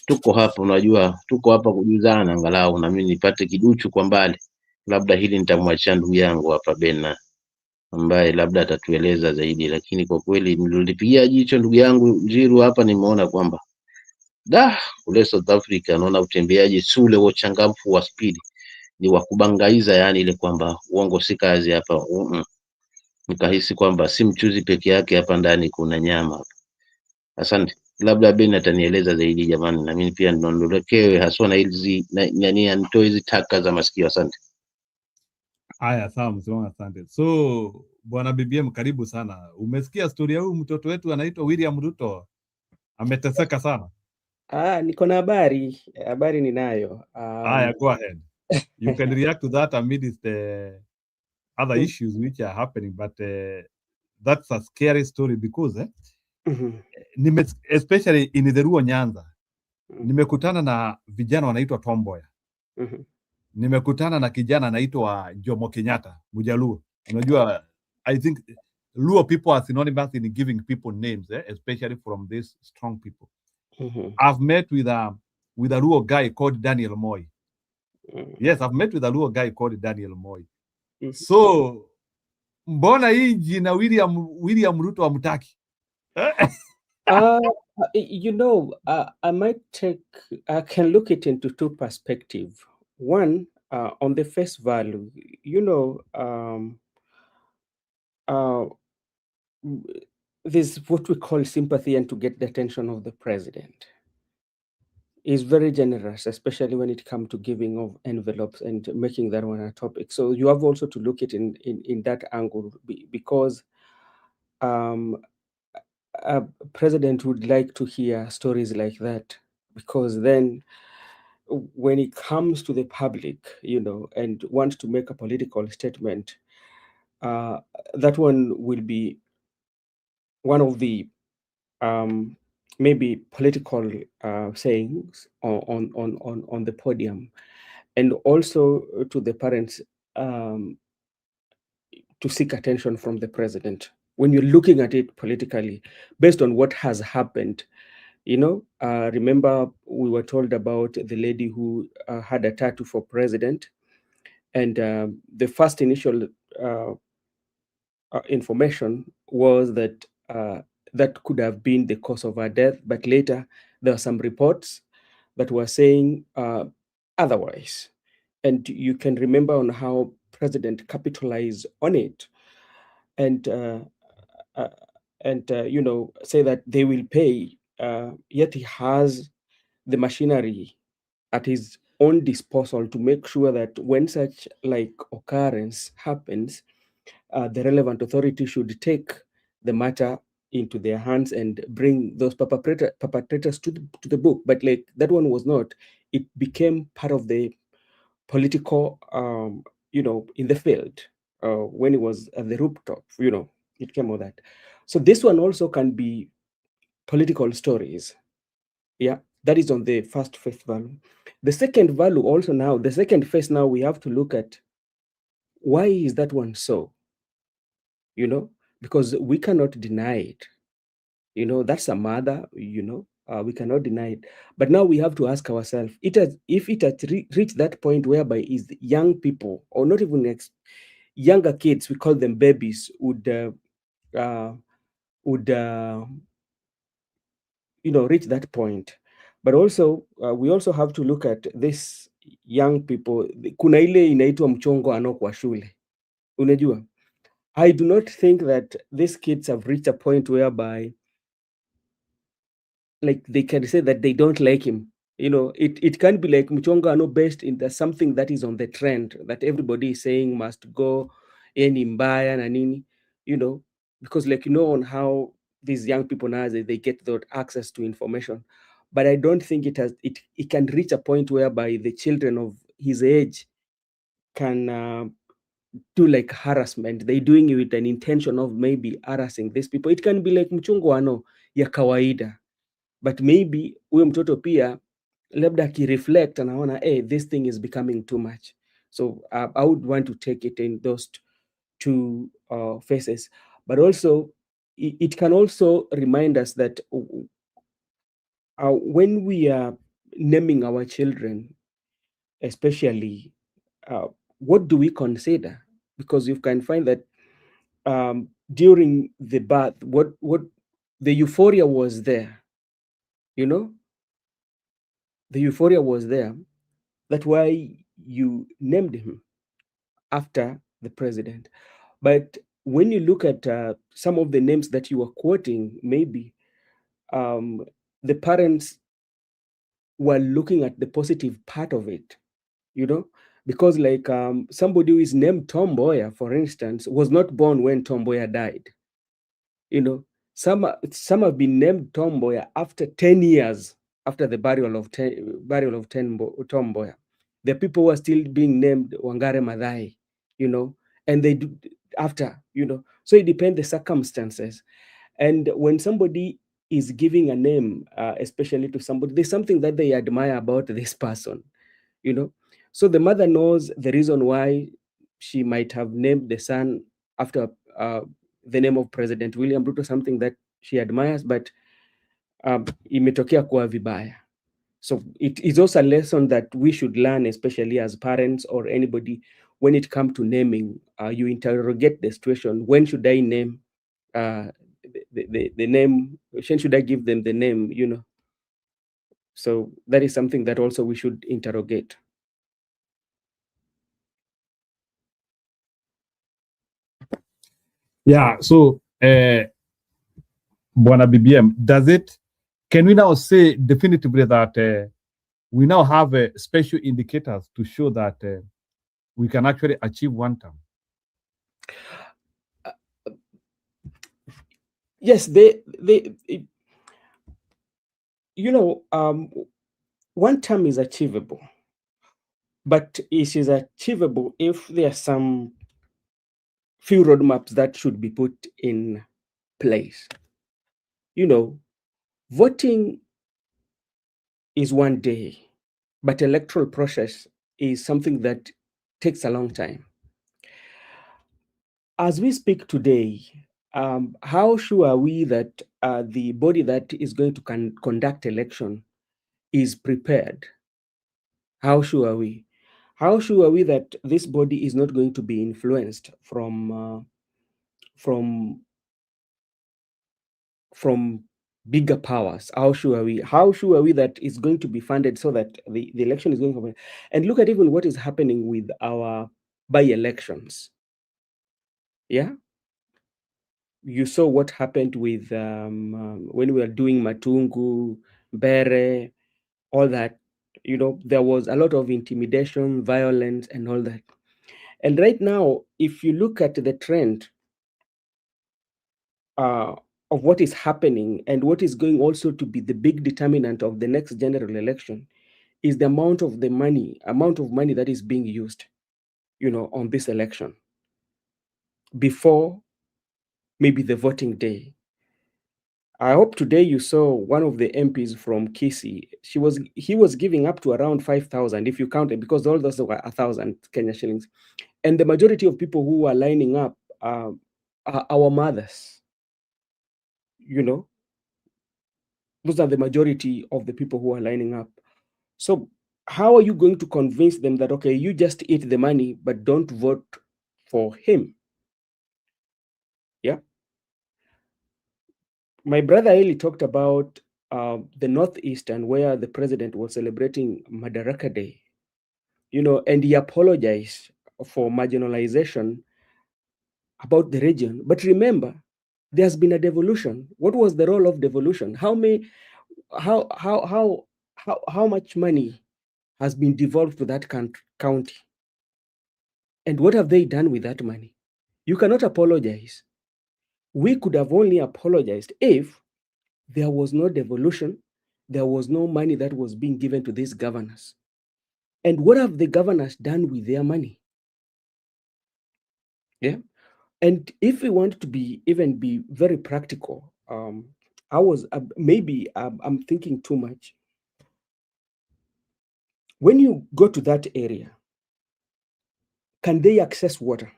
tuko hapa, unajua tuko hapa kujuzana, angalau na mimi nipate kiduchu kwa mbali. Labda hili nitamwachia ndugu yangu hapa Bena, ambaye labda atatueleza zaidi, lakini kwa kweli nilipigia jicho ndugu yangu Njiru hapa, nimeona kwamba kule South Africa naona utembeaji sule wa uchangamfu wa spidi ni wa kubangaiza, yani ile kwamba uongo si kazi hapa. Nikahisi kwamba si mchuzi peke yake, hapa ndani kuna nyama. Asante, labda Ben atanieleza zaidi jamani, na mimi pia niondolekewe haswa na hizi nani anitoe hizi taka za masikio. Asante. Haya, sawa msema, asante. So bwana BBM, karibu sana. Umesikia story ya huyu mtoto wetu anaitwa William Ruto, ameteseka sana. Niko na habari ninayo. Haya, go ahead. You can react to that amidst the other issues which are happening, but that's a scary story because especially in the Luo Nyanza, nimekutana na vijana wanaitwa Tomboya. Nimekutana na kijana anaitwa Jomo Kenyatta, Mujaluo. Unajua, I think Luo people are synonymous in giving people names, especially from these strong people. I've met with a Luo guy called Daniel Moi. Yes, I've met with a Luo guy called Daniel Moi. So mbona hii jina William Ruto amtaki? I can look it into two perspectives. One, on the face value, there's what we call sympathy and to get the attention of the president. Is very generous, especially when it comes to giving of envelopes and making that one a topic. So you have also to look at it in that angle, because a president would like to hear stories like that, because then when it comes to the public, and wants to make a political statement, that one will be one of the maybe political sayings on the podium, and also to the parents to seek attention from the president when you're looking at it politically based on what has happened. Remember we were told about the lady who had a tattoo for president, and the first initial information was that that could have been the cause of her death, but later there were some reports that were saying otherwise. And you can remember on how president capitalized on it, and say that they will pay, yet he has the machinery at his own disposal to make sure that when such like occurrence happens, the relevant authority should take the matter into their hands and bring those perpetrators to the book. But like that one was not. It became part of the political, in the field when it was at the rooftop. It came with that. So this one also can be political stories. Yeah, that is on the first face value. The second value also now, the second phase now, we have to look at why is that one so? Because we cannot deny it. That's a mother, we cannot deny it. But now we have to ask ourselves, if it has reached that point whereby is young people, or not even younger kids, we call them babies, would reach that point. But also we also have to look at this young people. Kuna ile inaitwa mchongo ano kwa shule, unajua. I do not think that these kids have reached a point whereby like they can say that they don't like him. It can be like mchongo ano based in something that is on the trend that everybody is saying must go any mbaya na nini, because like on how these young people now they get that access to information. But I don't think it can reach a point whereby the children of his age can do like harassment. They're doing it with an intention of maybe harassing these people. It can be like mchungwano ya kawaida, but maybe huyo mtoto pia labda akireflect anaona this thing is becoming too much. So I would want to take it in those two phases. But also it can also remind us that when we are naming our children, especially, what do we consider? Because you can find that during the birth, what the euphoria was there, you know, the euphoria was there. That's why you named him after the president. But when you look at some of the names that you were quoting, maybe the parents were looking at the positive part of it, you know, because like somebody who is named Tom Mboya, for instance, was not born when Tom Mboya died. You know, some have been named Tom Mboya after 10 years after the burial of Tom Mboya. The people were still being named Wangare Maathai, you know, and they do after, you know. So it depends the circumstances. And when somebody is giving a name, especially to somebody, there's something that they admire about this person, you know. So the mother knows the reason why she might have named the son after the name of President William Ruto, something that she admires, but imetokea kuwa vibaya. So it is also a lesson that we should learn, especially as parents or anybody, when it comes to naming. You interrogate the situation. When should I name the name? When should I give them the name, you know? So that is something that also we should interrogate. Yeah, so Bwana BBM, can we now say definitively that we now have special indicators to show that we can actually achieve one term? Yes, you know, one term is achievable, but it is achievable if there are some few roadmaps that should be put in place. You know, voting is one day, but electoral process is something that takes a long time. As we speak today, how sure are we that the body that is going to conduct election is prepared? How sure are we? How sure are we that this body is not going to be influenced from bigger powers? How sure are we? How sure are we that it's going to be funded so that the election is going to happen? And look at even what is happening with our by-elections. Yeah, you saw what happened with when we were doing Matungu, Bere, all that. You know, there was a lot of intimidation, violence, and all that. And right now, if you look at the trend of what is happening and what is going also to be the big determinant of the next general election is the amount of money that is being used, you know, on this election before maybe the voting day. I hope today you saw one of the MPs from Kisii. He was giving up to around 5,000 if you count it, because all those were 1,000 Kenya shillings. And the majority of people who are lining up are our mothers. You know, those are the majority of the people who are lining up. So how are you going to convince them that, okay, you just eat the money, but don't vote for him? Yeah. My brother Eli talked about the Northeastern, where the president was celebrating Madaraka Day, you know, and he apologized for marginalization about the region. But remember, there's been a devolution. What was the role of devolution? How much money has been devolved to that county? And what have they done with that money? You cannot apologize. We could have only apologized if there was no devolution, there was no money that was being given to these governors. And what have the governors done with their money? Yeah. And if we want to be very practical, I was maybe I'm thinking too much. When you go to that area, can they access water?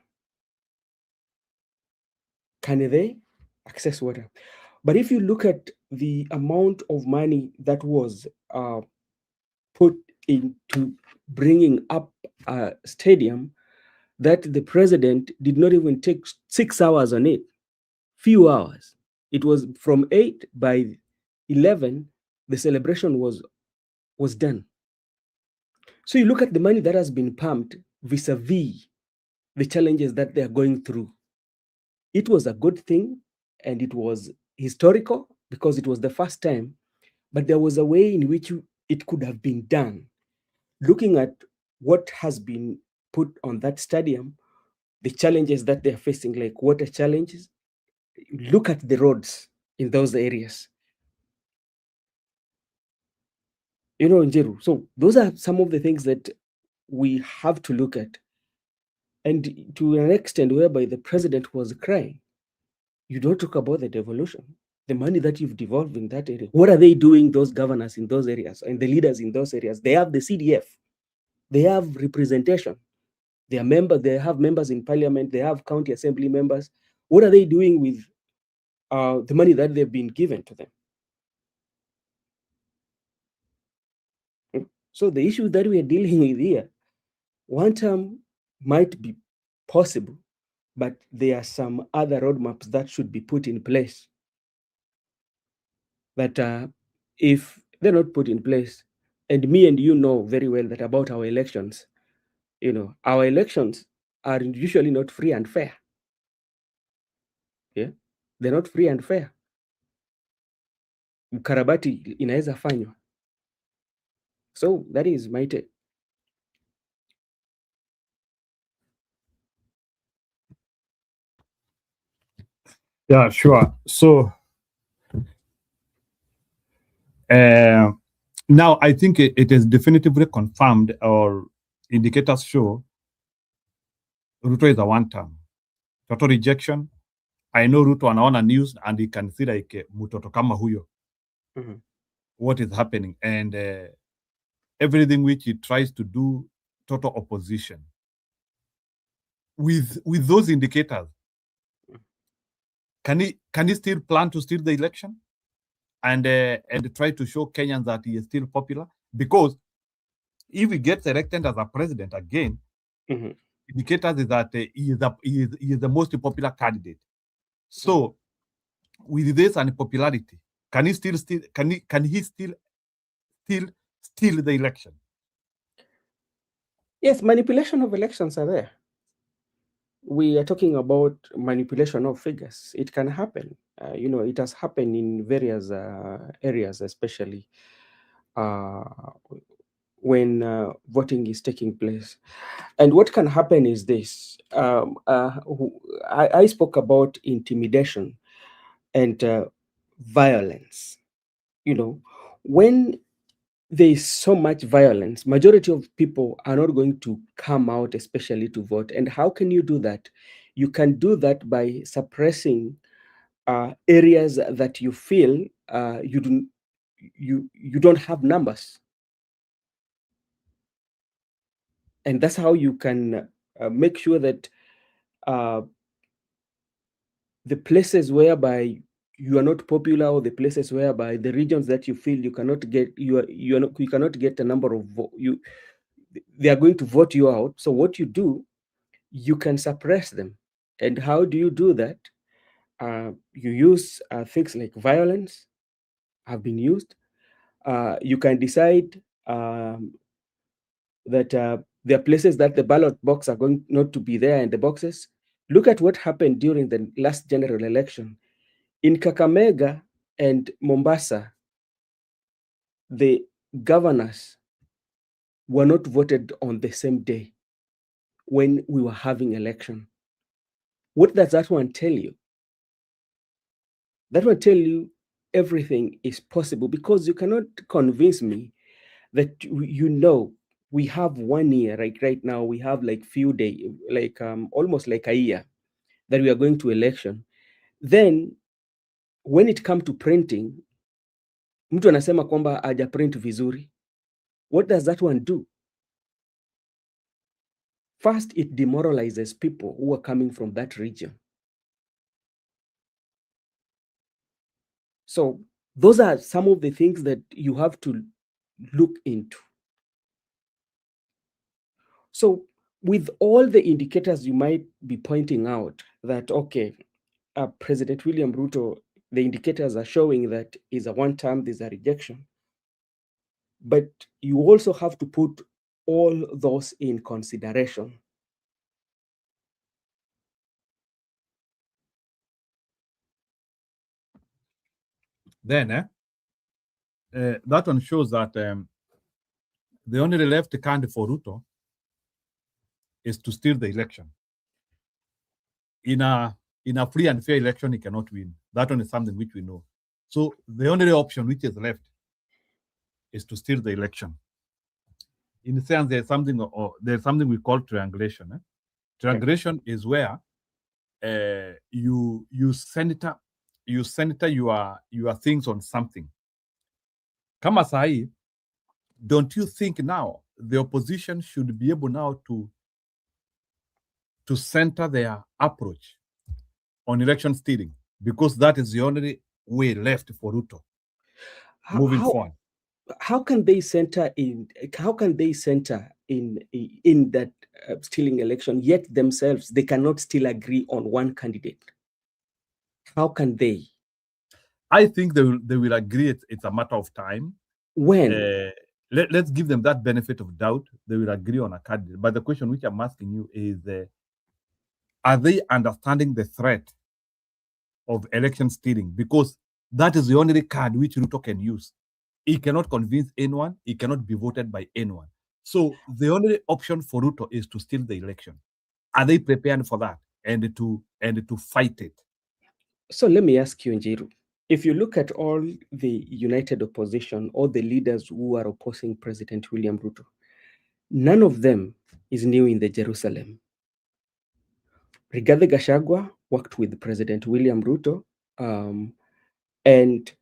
Can they access water? But if you look at the amount of money that was put into bringing up a stadium, that the president did not even take 6 hours on it, few hours. It was from 8, by 11, the celebration was done. So you look at the money that has been pumped vis-a-vis the challenges that they are going through. It was a good thing, and it was historical because it was the first time, but there was a way in which it could have been done. Looking at what has been put on that stadium, the challenges that they're facing, like water challenges, look at the roads in those areas. You know, Njeru. So those are some of the things that we have to look at. And to an extent whereby the president was crying, you don't talk about the devolution, the money that you've devolved in that area. What are they doing, those governors in those areas and the leaders in those areas? They have the CDF. They have representation. They have members in parliament. They have county assembly members. What are they doing with the money that they've been given to them? So the issue that we are dealing with here, one term might be possible, but there are some other roadmaps that should be put in place that if they're not put in place, and me and you know very well that about our elections, you know, our elections are usually not free and fair. Yeah, they're not free and fair. Ukarabati inaweza fanywa. So that is my take. Yeah, sure. So now I think it is definitively confirmed, or indicators show Ruto is a one-term. Total rejection. I know Ruto anaona news and he can see like mutoto kama huyo. Mhm. What is happening, and everything which he tries to do, total opposition. With those indicators, can he still plan to steal the election and try to show Kenyans that he is still popular? Because if he gets elected as a president again, indicators is that he is the most popular candidate. So with this unpopularity, can he still steal the election? Yes, manipulation of elections are there. We are talking about manipulation of figures. It can happen. You know, it has happened in various areas, especially when voting is taking place. And what can happen is this. I spoke about intimidation and violence. You know, when there is so much violence, majority of people are not going to come out, especially to vote. And how can you do that? You can do that by suppressing areas that you feel you don't have numbers. And that's how you can make sure that the places whereby you are not popular, or the places whereby the regions that you feel you cannot get, you cannot get a number of they are going to vote you out. So what you do, you can suppress them. And how do you do that? You use things like violence have been used. You can decide that there are places that the ballot box are going not to be there in the boxes. Look at what happened during the last general election. In Kakamega and Mombasa, the governors were not voted on the same day when we were having election. What does that one tell you? That will tell you everything is possible, because you cannot convince me that, you know, we have 1 year, like right now, we have like few days, like almost like a year that we are going to election. Then when it comes to printing, mtu anasema kwamba haja print vizuri. What does that one do? First, it demoralizes people who are coming from that region. So those are some of the things that you have to look into. So with all the indicators you might be pointing out that, okay, President William Ruto, the indicators are showing that is a one-term, there's a rejection. But you also have to put all those in consideration. Then that one shows that the only left candidate for Ruto is to steal the election. In a free and fair election, he cannot win. That one is something which we know. So the only option which is left is to steal the election. In a sense, there's something we call triangulation. Triangulation is where you center your things on something. Kama sahi, don't you think now the opposition should be able now to center their approach on election stealing, because that is the only way left for Ruto moving forward? How can they center in? How can they center in that stealing election? Yet themselves they cannot still agree on one candidate. How can they? I think they will agree. It's a matter of time. When? Let's give them that benefit of doubt. They will agree on a candidate. But the question which I'm asking you is, are they understanding the threat of election stealing? Because that is the only card which Ruto can use. He cannot convince anyone. He cannot be voted by anyone. So the only option for Ruto is to steal the election. Are they prepared for that and to fight it? So let me ask you, Njiru, if you look at all the united opposition, all the leaders who are opposing President William Ruto, none of them is new in the Jerusalem. Rigathi Gachagua worked with President William Ruto, and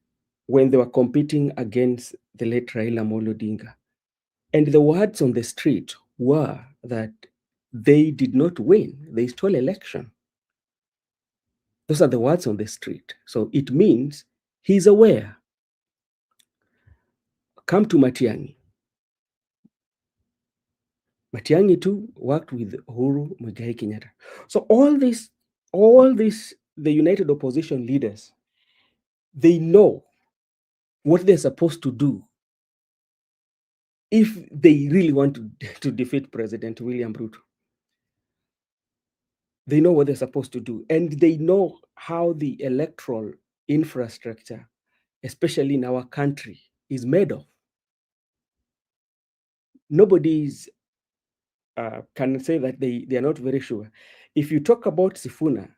when they were competing against the late Raila Amolo Odinga. And the words on the street were that they did not win, they stole election. Those are the words on the street. So it means he's aware. Come to Matiang'i. Matiang'i too worked with Uhuru Muigai Kenyatta. So all this, the united opposition leaders, they know what they're supposed to do if they really want to defeat President William Ruto. They know what they're supposed to do, and they know how the electoral infrastructure, especially in our country, is made of. Nobody's can say that they are not very sure. If you talk about Sifuna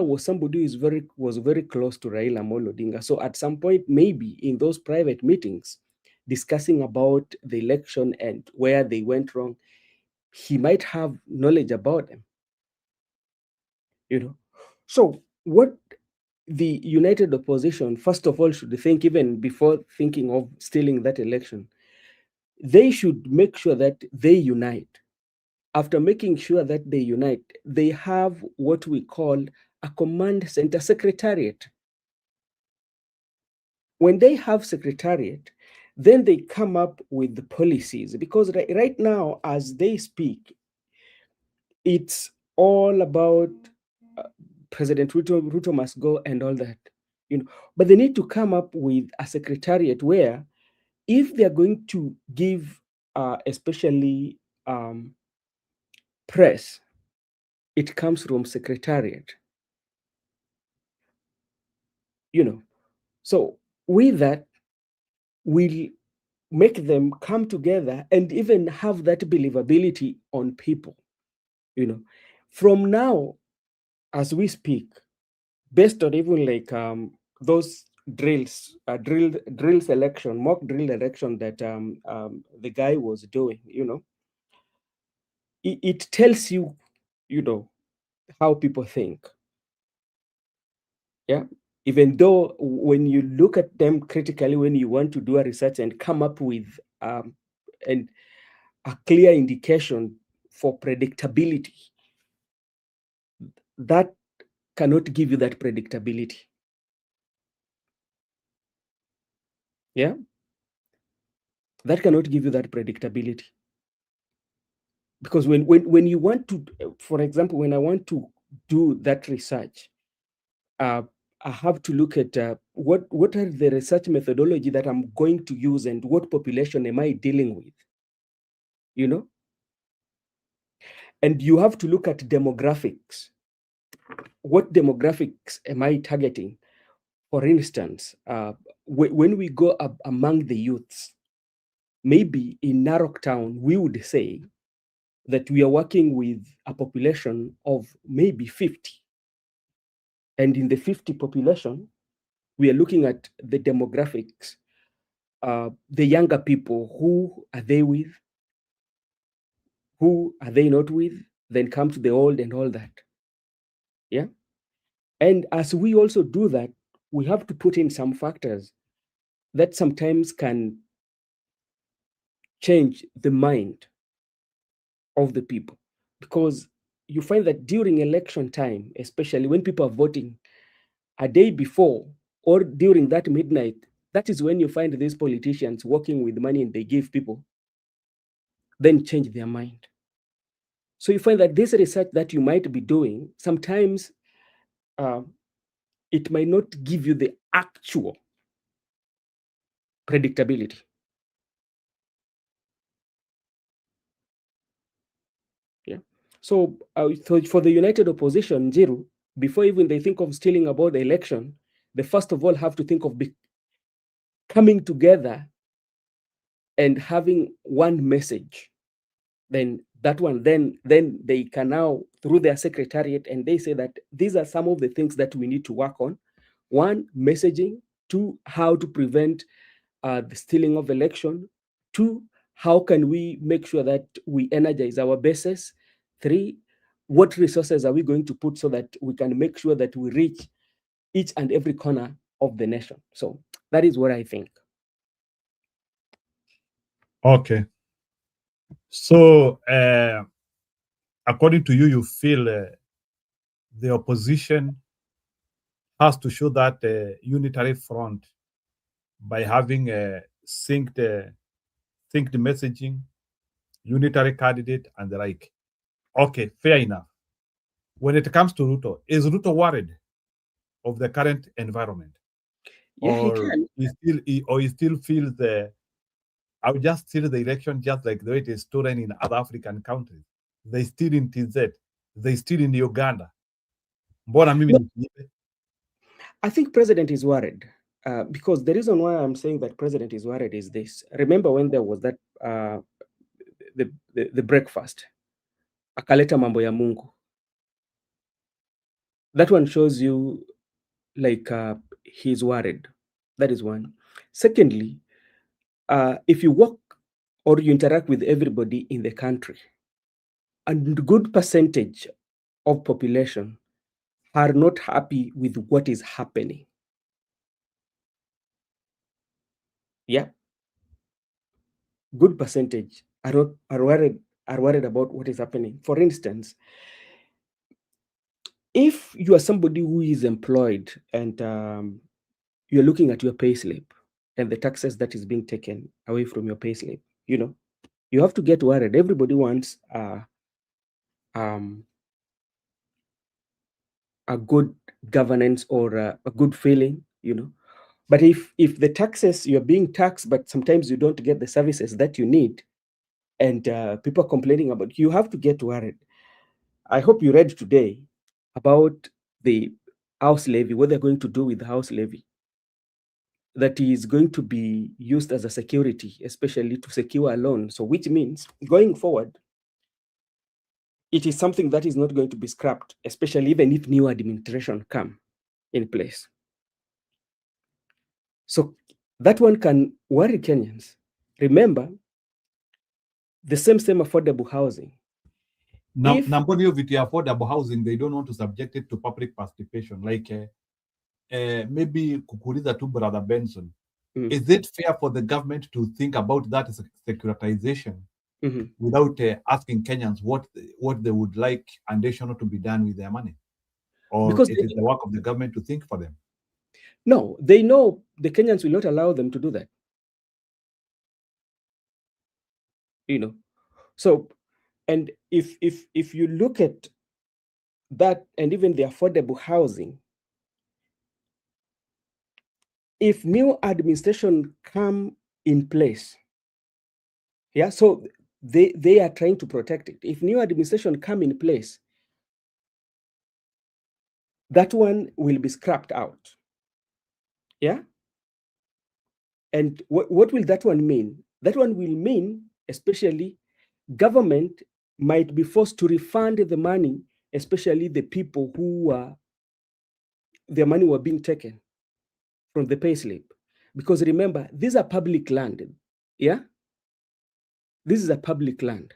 was somebody who was very close to Raila Amolo Odinga. So at some point, maybe in those private meetings, discussing about the election and where they went wrong, he might have knowledge about them. You know, so what the united opposition, first of all, should think, even before thinking of stealing that election, they should make sure that they unite. After making sure that they unite, they have what we call a command center secretariat. When they have secretariat, then they come up with the policies, because right now, as they speak, it's all about President Ruto must go and all that, you know. But they need to come up with a secretariat where, if they are going to give, especially press, it comes from secretariat, you know. So with that, we'll make them come together and even have that believability on people, you know. From now, as we speak, based on even like those drill selection, mock drill election that the guy was doing, it tells you, how people think. Yeah. Even though when you look at them critically, when you want to do a research and come up with a clear indication for predictability, that cannot give you that predictability. Yeah. That cannot give you that predictability. Because when you want to, for example, when I want to do that research, I have to look at what are the research methodology that I'm going to use and what population am I dealing with, And you have to look at demographics. What demographics am I targeting? For instance, when we go up among the youths, maybe in Narok Town, we would say that we are working with a population of maybe 50. And in the 50 population, we are looking at the demographics, the younger people, who are they with? Who are they not with? Then come to the old and all that. Yeah. And as we also do that, we have to put in some factors that sometimes can change the mind of the people. Because you find that during election time, especially when people are voting a day before or during that midnight, that is when you find these politicians working with money and they give people, then change their mind. So you find that this research that you might be doing, sometimes it might not give you the actual predictability. Yeah. So for the united opposition, Njiru, before even they think of stealing about the election, they first of all have to think of coming together and having one message. Then that one, then they can now, through their secretariat, and they say that these are some of the things that we need to work on. One, messaging. Two, how to prevent the stealing of election. Two, how can we make sure that we energize our bases? Three, what resources are we going to put so that we can make sure that we reach each and every corner of the nation? So that is what I think. Okay. So, according to you, you feel the opposition has to show that unitary front by having a synced messaging, unitary candidate, and the like. Okay, fair enough. When it comes to Ruto, is Ruto worried of the current environment? Yeah, or he still feels I would just see the election just like the way it is stood in other African countries. They still in TZ, they still in Uganda. I think president is worried because the reason why I'm saying that president is worried is this. Remember when there was that the breakfast, akaleta mambo ya Mungu. That one shows you like he's worried. That is one. Secondly, if you work or you interact with everybody in the country, a good percentage of population are not happy with what is happening. Yeah. Good percentage are worried about what is happening. For instance, if you are somebody who is employed and you're looking at your payslip and the taxes that is being taken away from your payslip, you have to get worried. Everybody wants a good governance or a good feeling, But if the taxes, you're being taxed, but sometimes you don't get the services that you need, and people are complaining about, you have to get worried. I hope you read today about the house levy, what they're going to do with the house levy. That is going to be used as a security, especially to secure a loan. So which means going forward, it is something that is not going to be scrapped, especially even if new administration come in place. So that one can worry Kenyans. Remember, the same affordable housing. Number of it affordable housing, they don't want to subject it to public participation. Like maybe kukuliza to Brother Benson. Is it fair for the government to think about that as securitization without asking Kenyans what they would like additional to be done with their money? Or because it is the work of the government to think for them? No, they know the Kenyans will not allow them to do that. You know, so, and if you look at that, and even the affordable housing, if new administration come in place, yeah, so they are trying to protect it. If new administration come in place, that one will be scrapped out. Yeah. And what will that one mean? That one will mean, especially, government might be forced to refund the money, especially the people who their money were being taken from the payslip. Because remember, these are public land. Yeah? This is a public land.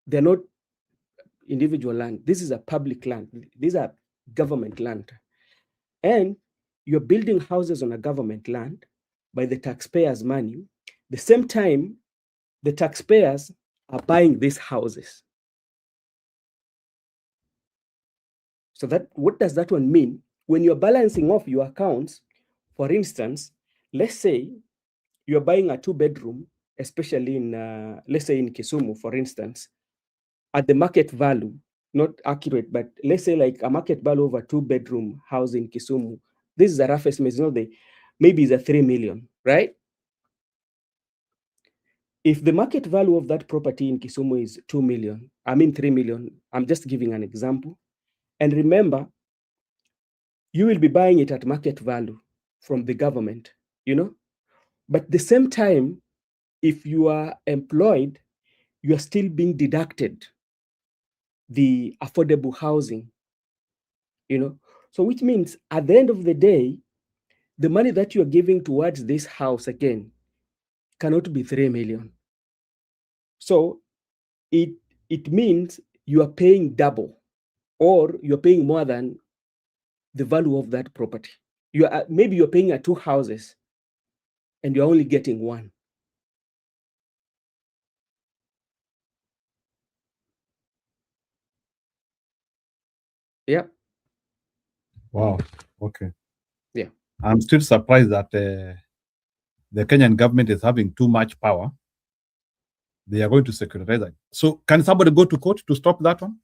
They're not individual land. This is a public land. These are government land. And you're building houses on a government land by the taxpayers' money. The same time, the taxpayers are buying these houses. So that, what does that one mean? When you're balancing off your accounts, for instance, let's say you're buying a 2-bedroom, especially in, let's say in Kisumu, for instance, at the market value, not accurate, but let's say like a market value of a 2-bedroom house in Kisumu. This is a rough estimate, it's not maybe it's a 3 million, right? If the market value of that property in Kisumu is 2 million, 3 million, I'm just giving an example. And remember, you will be buying it at market value from the government, But at the same time, if you are employed, you are still being deducted the affordable housing, So which means at the end of the day, the money that you are giving towards this house again cannot be 3 million. So it means you are paying double, or you're paying more than the value of that property. Maybe you're paying 2 houses and you're only getting 1. Yeah. Wow. Okay. Yeah. I'm still surprised that the Kenyan government is having too much power. They are going to securitize that. So can somebody go to court to stop that one?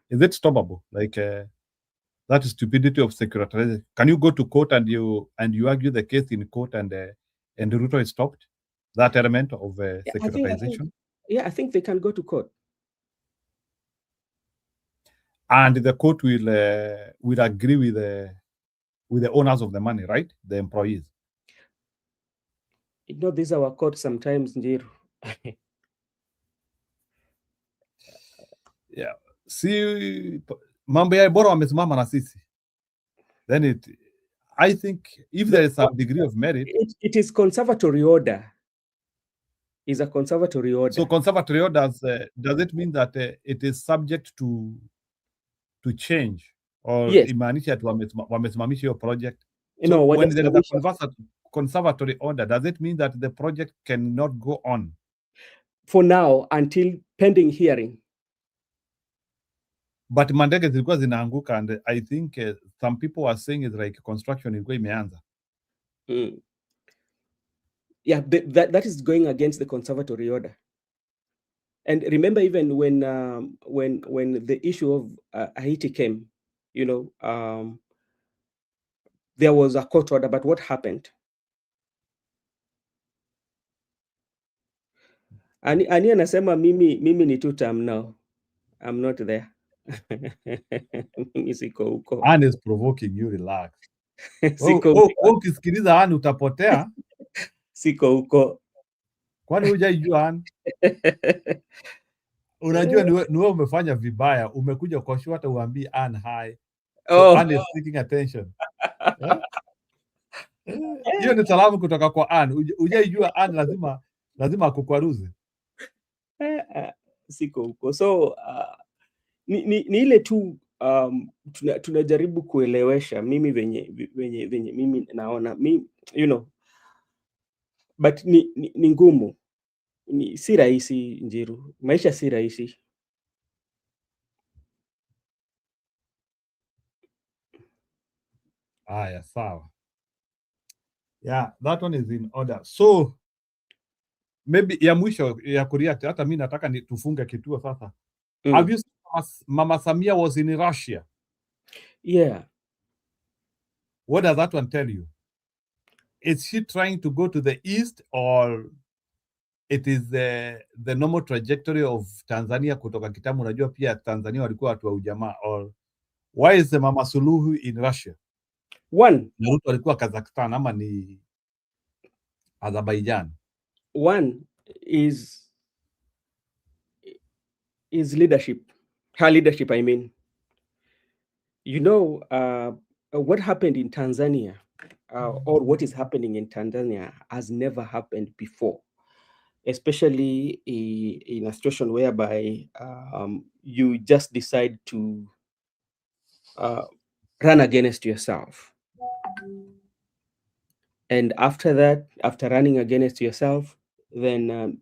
Is it stoppable? Like that stupidity of securitization. Can you go to court and you argue the case in court and Ruto is stopped? That element of securitization? I think they can go to court. And the court will agree with the owners of the money, right? The employees. These are our courts sometimes, Njiru. Yeah. See, mambo ya bora wamesimama na sisi. Then I think if there is some degree of merit. It is conservatory order. Is a conservatory order. So conservatory orders, does it mean that it is subject to change? Or yes. Imaanisha tu wamesimamisha your project? So when there is a conservatory order, does it mean that the project cannot go on? For now, until pending hearing. But mandege zilikuwa zinaanguka, and I think some people are saying it's like construction ilikuwa imeanza. Yeah, that is going against the conservatory order. And remember, even when the issue of Haiti came, there was a court order, but what happened? Ani anasema mimi ni 2 term now. I'm not there. Mimi siko huko. Anne is provoking you, relax. Ukisikiliza Anne utapotea. Siko huko. Kwani hujajua Anne? Unajua ni wewe umefanya vibaya, umekuja kwa show hata uambie Anne hi. So Anne is seeking attention. Hiyo ni salamu kutoka kwa Anne. Ujaijua Anne lazima akukwaruze. Siko huko. So ni ile tu tunajaribu kuelewesha mimi venye mimi naona you know, but ni ngumu, si rahisi Njiru, maisha si rahisi. Aya, sawa. Yeah, that one is in order. So maybe ya mwisho ya kureact, hata mimi nataka tufunge kituo sasa. Have you seen Mama Samia was in Russia? Yeah. What does that one tell you? Is she trying to go to the east, or it is the normal trajectory of Tanzania kutoka kitambo? Unajua pia Tanzania walikuwa watu wa ujamaa. Or why is the Mama Suluhu in Russia? One, Ruto alikuwa Kazakhstan ama ni Azerbaijan? One is leadership. Her leadership, I mean. You know, what happened in Tanzania, or what is happening in Tanzania, has never happened before, especially in a situation whereby you just decide to run against yourself. And after that, after running against yourself, then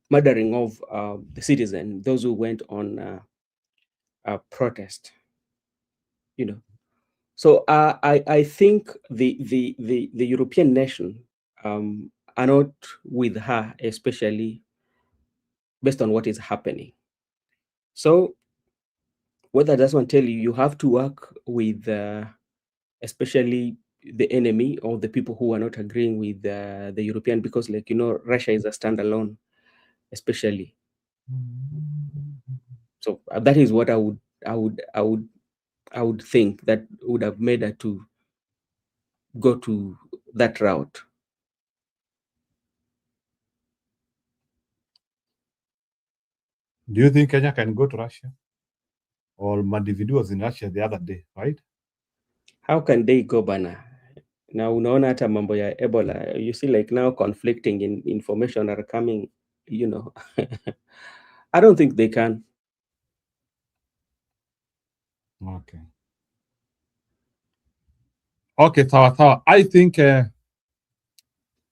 murdering of the citizen, those who went on a protest, you know. So I think the European nation are not with her, especially based on what is happening. So what that does want to tell you, you have to work with especially the enemy or the people who are not agreeing with the European, because, like, you know, Russia is a standalone, especially. So that is what I would think that would have made her to go to that route. Do you think Kenya can go to Russia? Or Madividu was in Russia the other day, right? How can they go, bana? Now, unaona hata mambo ya Ebola, you see, like, now conflicting information are coming, you know. I don't think they can. Okay. Okay, sawa. I think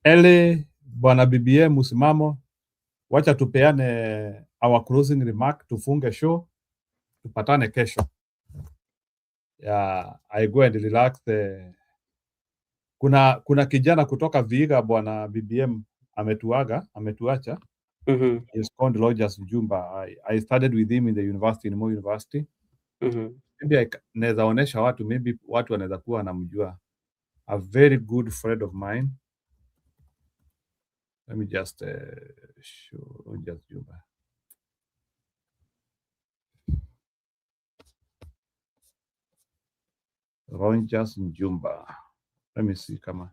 ele bwana BBA msimamo, wacha tupeane our closing remark, tufunge show, tupatane kesho. Yeah, I go and relax. Kuna kijana kutoka Vihiga bwana BBM ametuacha. He's called Rogers Mjumba. I studied with him in the university, in Moi University. Maybe naweza onesha watu, maybe watu wanaweza kuwa wanamjua. A very good friend of mine. Let me just show Rogers Mjumba. Rogers Mjumba. Let me see kama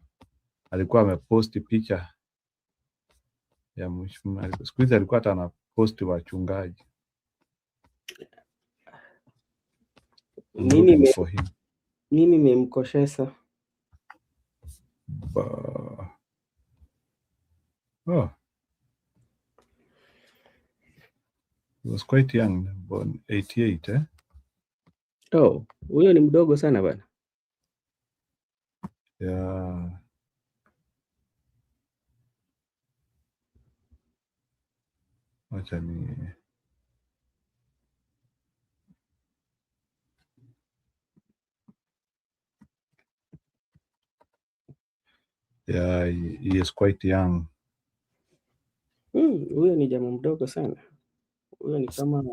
alikuwa ameposti picha ya mheshimiwa. Siku hizi alikuwa hata anaposti wachungaji. Nini memkoshesa? Oh. He was quite young, born 88, eh? Oh, huyo ni mdogo sana bana. Yeah. Wacha ni yeah, he is quite young. Huyo ni jamaa mdogo sana. Huyo ni kama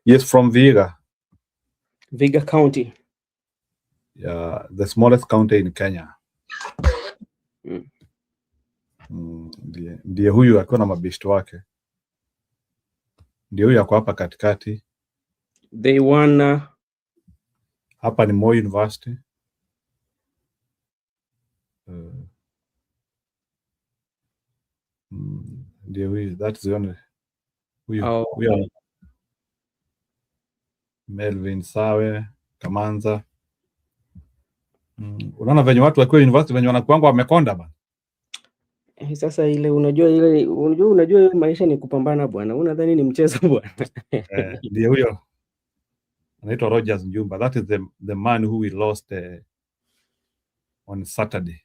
Yes, from Vihiga. Vihiga County. Yeah, the smallest county in Kenya. Ndiye huyu akiwa na mabeshte wake. Ndiye huyu ako hapa katikati. They won hapa ni Moi University. Ndiye huyu, that's the only huyu Melvin Sawe Kamanza. Unaona venye watu wakiwa university venye wanakuanga wamekonda bana. Sasa unajua maisha ni kupambana bwana. Unadhani ni mchezo bwana. Ndiye huyo anaitwa Rogers Njumba. That is the man who we lost on Saturday.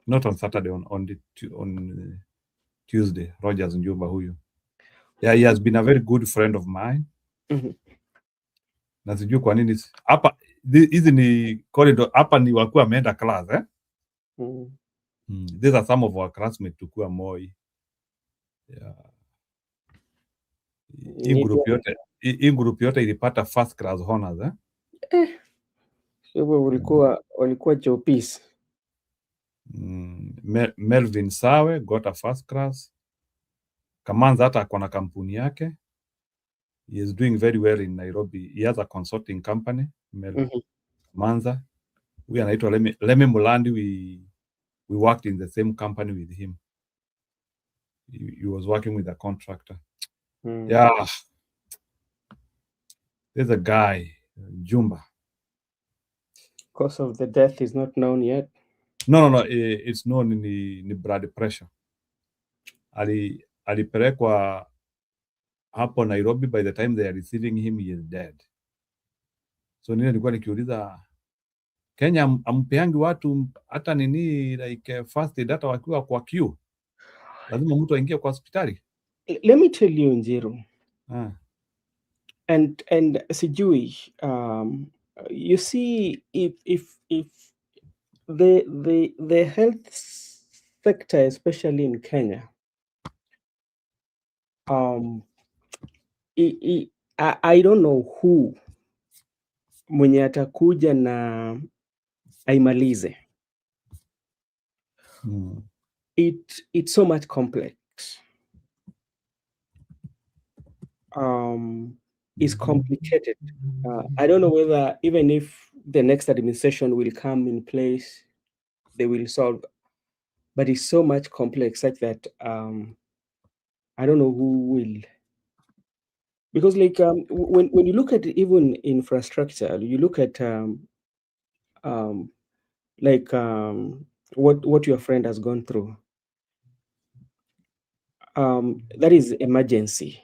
Not on Saturday, on Tuesday. Rogers Njumba huyu. Yeah, he has been a very good friend of mine. Na sijui kwa nini hapa hizi ni corridor hapa ni wakuwa ameenda class These are some of our classmates tukua Moi. Yeah. Hii group yote ilipata first class honors Hivyo walikuwa chopis. Melvin Sawe got a first class. Kamanza hata akona kampuni yake. He is doing very well in Nairobi. He has a consulting company. Kamanza. Huyu anaitwa Leme Mulandi. We worked in the same company with him. He was working with a contractor. Yeah. There's a guy, Jumba. Cause of the death is not known yet. No. It's known in the blood pressure. Alipelekwa hapo Nairobi. By the time they are receiving him, he is dead. So nilikuwa nikiuliza Kenya ampeangi watu hata nini like first aid data wakiwa kwa queue. Lazima mtu aingie kwa hospitali. Let me tell you Njiru. And sijui you see if the health sector especially in Kenya I don't know who mwenye atakuja na aimalize. It's so much complex. It's complicated. I don't know whether even if the next administration will come in place, they will solve. But it's so much complex such that I don't know who will. Because like when you look at even infrastructure, you look at what your friend has gone through. That is emergency.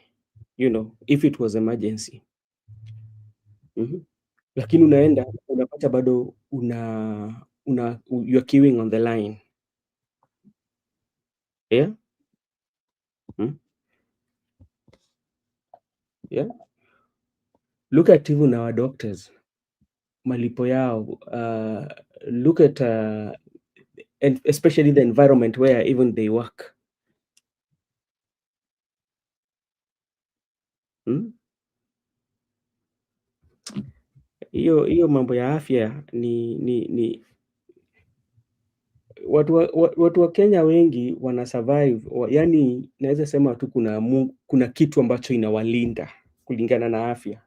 You know, if it was emergency. Lakini unaenda unapata bado you're queuing on the line. Yeah. Yeah. Look at even our doctors. Malipo yao. Look at and especially the environment where even they work. Hiyo mambo ya afya ni watu wa Kenya wengi wana survive, yani naweza sema tu kuna kitu ambacho inawalinda kulingana na afya.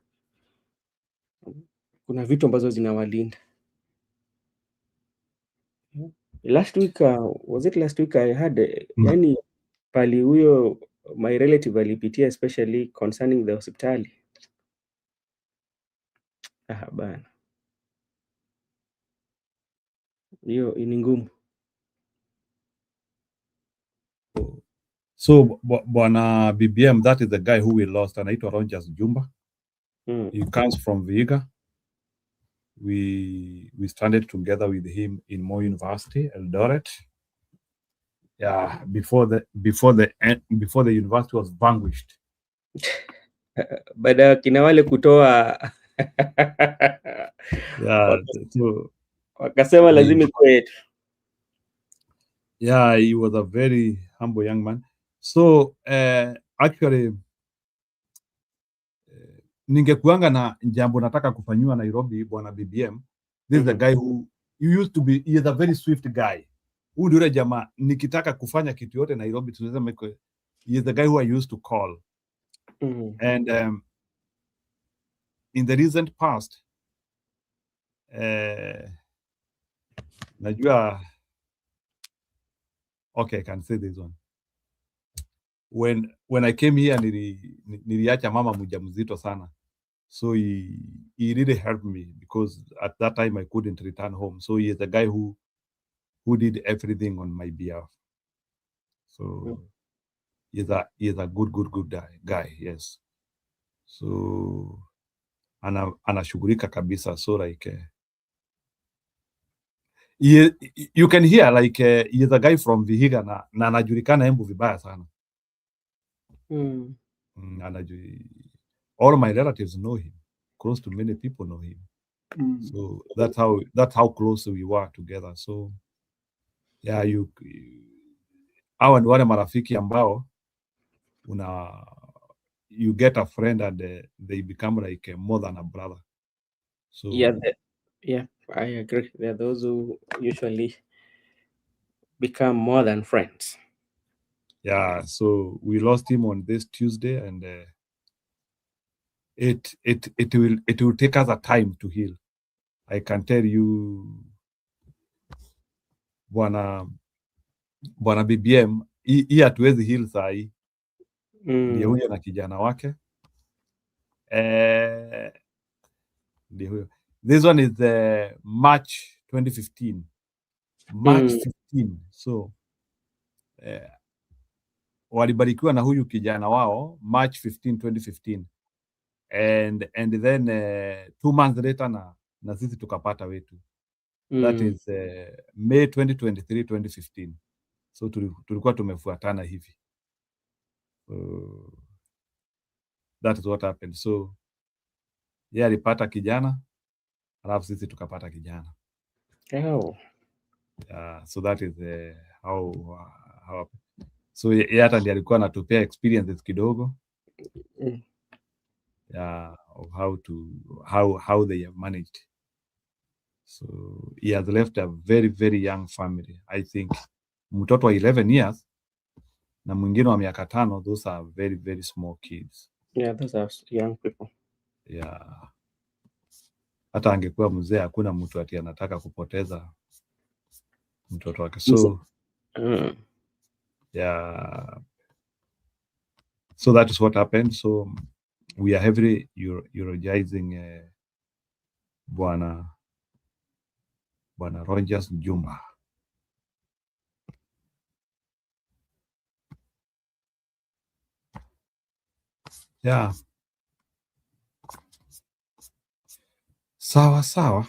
Kuna vitu ambazo zinawalinda. Last week I had yani pali huyo my relative alipitia especially concerning the hospitali. Bana. Hiyo ni ngumu. So bwana BBM, that is the guy who we lost, anaitwa Rogers Njumba. He comes from Vihiga. We studied together with him in Moi University, Eldoret. Yeah, before the university was vanquished. Baada kina wale kutoa yeah, so wakasema lazima kwetu. Yeah, he was a very humble young man. So actually ningekuanga na jambo nataka kufanywa Nairobi bwana BBM. This is the guy who he used to be, he is a very swift guy. Huyu ndio yule jamaa nikitaka kufanya kitu yote Nairobi tunaweza make. He is the guy who I used to call. And in the recent past, najua, okay, I can say this one. When I came here, niliacha mama mjamzito sana. So he really helped me because at that time I couldn't return home. So he is the guy who did everything on my behalf. So he is a good guy, yes. So anashughulika kabisa. So like you can hear like he is a guy from Vihiga na anajulikana Embu vibaya sana. All my relatives know him. Close to many people know him. So that's how close we were together. So yeah, hawa ni wale marafiki ambao you get a friend and they become like more than a brother. So yeah, I agree. There are those who usually become more than friends. Yeah, so we lost him on this Tuesday, and it will take us a time to heal. I can tell you, bwana BBM, hii hatuwezi heal saa hii. Ndiye huyo na kijana wake. Ndiye huyo. This one is March 2015. March 15. So walibarikiwa na huyu kijana wao March 15, 2015. And then 2 months later na sisi tukapata wetu. That is May 2023, 2015. So tulikuwa tumefuatana hivi. That is what happened. So yeye alipata kijana, alafu sisi tukapata kijana. So that is how so yeye hata ndiye alikuwa anatupea experiences kidogo. Of how they have managed. So he has left a very, very young family. I think mtoto wa 11 years na mwingine wa miaka 5, those are very, very small kids. Yeah, those are young people. Yeah. Hata angekuwa mzee, hakuna mtu ati anataka kupoteza mtoto wake. So yeah. So that is what happened. So we are heavily eulogizing Bwana Rogers Juma. Yeah. Sawa.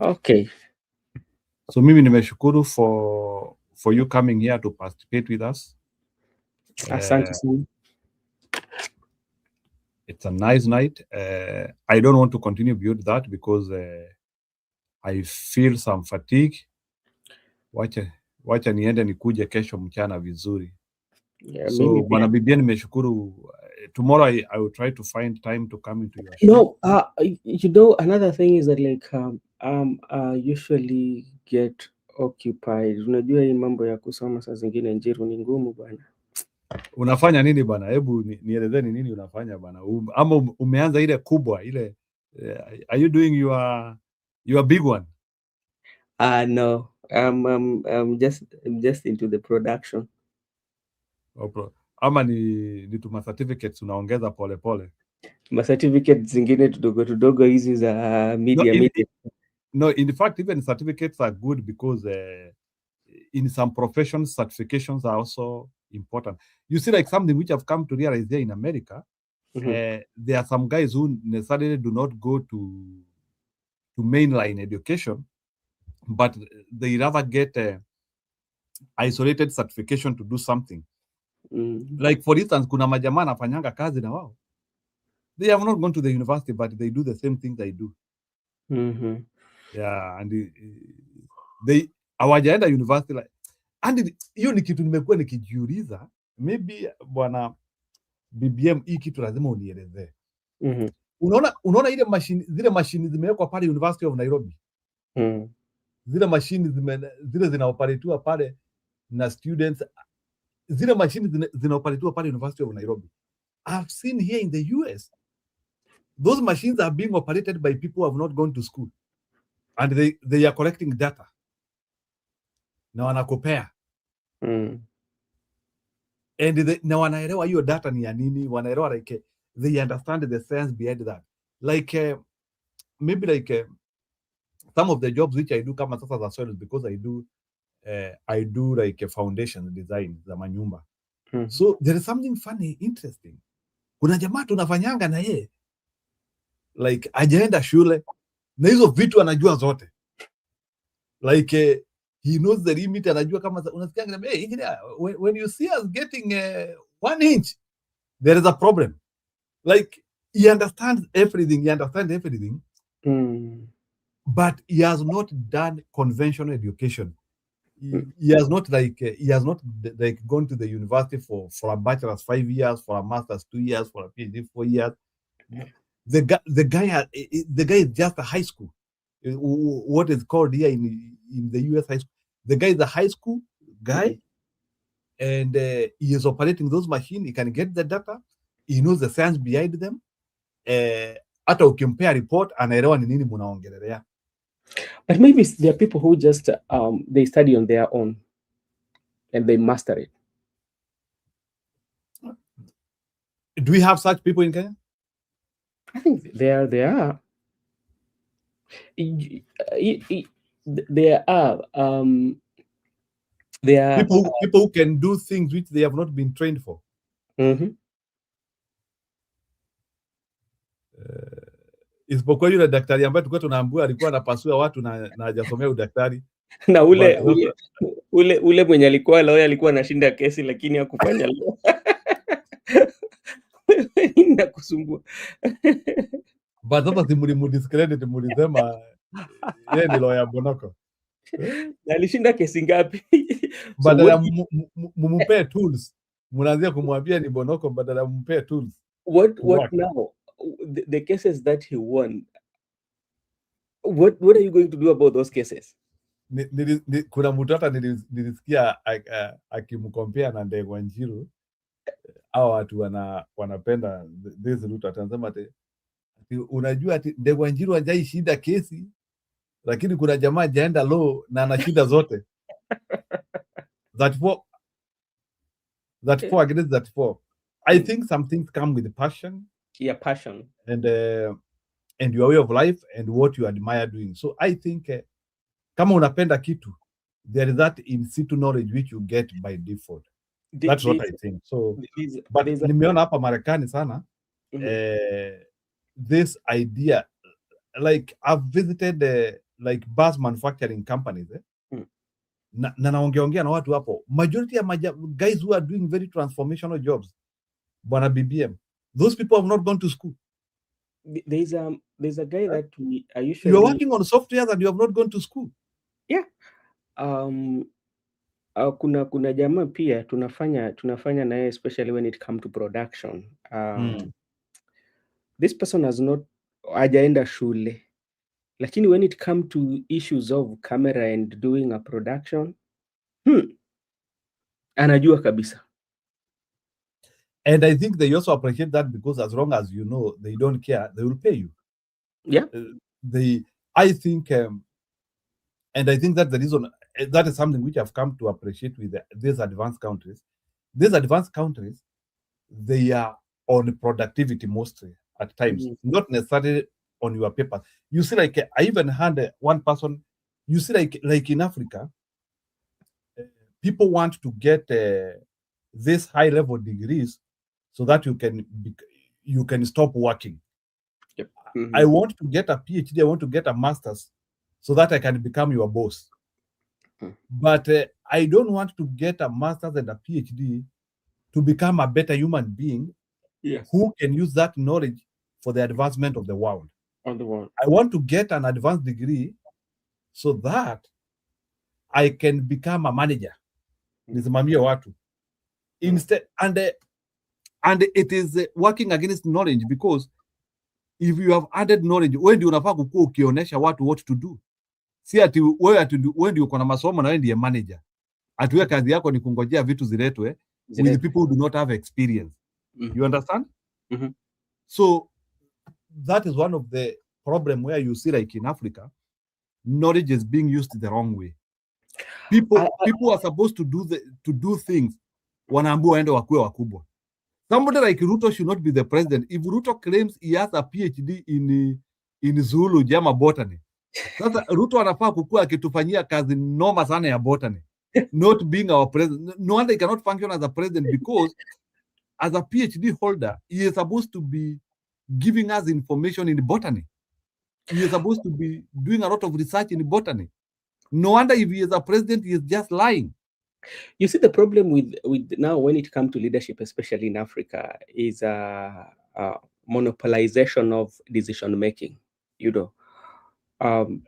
Okay. So mimi nimeshukuru for you coming here to participate with us. Asante sana. It's a nice night. I don't want to continue beyond that because I feel some fatigue. Wacha niende nikuje kesho mchana vizuri. Yeah, so bwana Bibia nimeshukuru. Tomorrow I will try to find time to come into your show. No, another thing is that like usually get occupied. Unajua hii mambo ya kusoma saa zingine Njiru ni ngumu bwana. Unafanya nini bwana? Hebu nielezeni nini unafanya bwana? Ama umeanza ile kubwa ile, are you doing your big one? No, I'm just into the production. Ama ni tuma certificates unaongeza pole pole? Ma certificates zingine tudogo hizi za media. No, in fact even certificates are good because in some professions certifications are also important. You see, like something which I've come to realize here in America, there are some guys who necessarily do not go to mainline education, but they rather get isolated certification to do something. Like for instance, kuna majamaa anafanyanga kazi na wao. They have not gone to the university, but they do the same things I do. Yeah, and they hawajaenda university like, and hiyo ni kitu nimekuwa nikijiuliza, maybe bwana BBM hii kitu lazima unielezee. Unaona ile machine, zile machine zimewekwa pale University of Nairobi. zile machine zile zinaoperatiwa pale na students, zile machine zinaoperatiwa pale University of Nairobi. I've seen here in the US, those machines are being operated by people who have not gone to school, and they are collecting data na wanakopea and na wanaelewa hiyo data ni ya nini, wanaelewa like they understand the science behind that, like maybe like some of the jobs which I do kama sasa za soil, because I do like a foundation design za manyumba. So there is something funny interesting. Kuna jamaa tunafanyanga na yeye like ajaenda shule na hizo vitu anajua zote, like he knows the limit, anajua kama unasikia ngine, hey engineer, when you see us getting 1 inch there is a problem, like he understands everything, but he has not done conventional education. He has not like gone to the university for a bachelor's 5 years, for a master's 2 years, for a PhD 4 years. The guy is just a high school, what is called here in the US high school. The guy is a high school guy, and he is operating those machines. He can get the data, he knows the science behind them. Hata ukimpea report anaelewa ni nini munaongelelea. But maybe there are people who just they study on their own and they master it. Do we have such people in Kenya? I think there are. There are people who can do things which they have not been trained for. Isipokuwa yule daktari ambaye tulikuwa tunaambia alikuwa anapasua watu na hajasomea udaktari. Na ule mwenye alikuwa lawyer alikuwa anashinda kesi lakini hakufanya leo. Inakusumbua. But sasa simulimudiscredit, mulisema yeye ni lawyer Bonoko. Na alishinda kesi ngapi? Badala ya mumpe tools, mnaanzia kumwambia ni Bonoko badala ya mumpe tools. What now? The cases that he won, what are you going to do about those cases? Kuna mtu hata nilisikia akimkompea na Ndegwa Njiru, hao watu wanapenda this Ruto, atasema ati unajua ati Ndegwa Njiru hajaishinda kesi lakini kuna jamaa hajaenda law na anashinda zote. That four against that four. I think some things come with passion. Yeah, passion. And your way of life and what you admire doing. So I think kama unapenda kitu, there is that in situ knowledge which you get by default. That's what I think. So but nimeona hapa Marekani sana this idea, like I've visited like bus manufacturing companies na naongeongea na watu hapo, majority ya guys who are doing very transformational jobs, bwana BBM, those people have not gone to school. There's a guy that I usually... You're working on software and you have not gone to school. Yeah. Kuna jamaa pia tunafanya naye, especially when it come to production. This person has not hajaenda shule, lakini when it come to issues of camera and doing a production, anajua kabisa. And I think they also appreciate that, because as long as you know they don't care, they will pay you. Yeah. I think that the reason, that is something which I've come to appreciate with these advanced countries. These advanced countries, they are on productivity mostly at times, not necessarily on your paper. You see, like I even had one person, you see, like in Africa, people want to get this high level degrees so that you can stop working. Yep. I want to get a PhD, I want to get a master's so that I can become your boss. But I don't want to get a master's and a PhD to become a better human being who can use that knowledge for the advancement of the world. I want to get an advanced degree so that I can become a manager. Nisimamie watu. Instead, and it is working against knowledge, because if you have added knowledge, when you unafaa kukua ukionesha watu what to do. Si ati wewe ndio uko na masomo na wewe ndiye manager. Ati wewe kazi yako ni kungojea vitu ziletwe with people who do not have experience. You understand? So that is one of the problem where you see, like in Africa, knowledge is being used the wrong way. People are supposed to do things wanaambiwa waende wakuwe wakubwa. Somebody like Ruto should not be the president. If Ruto claims he has a PhD in zoology ama botany, sasa Ruto anafaa kukua akitufanyia kazi noma sana ya botany, not being our president. No wonder he cannot function as a president, because as a PhD holder, he is supposed to be giving us information in botany. He is supposed to be doing a lot of research in botany. No wonder if he is a president, he is just lying. You see, the problem with now when it comes to leadership, especially in Africa, is monopolization of decision making. You know,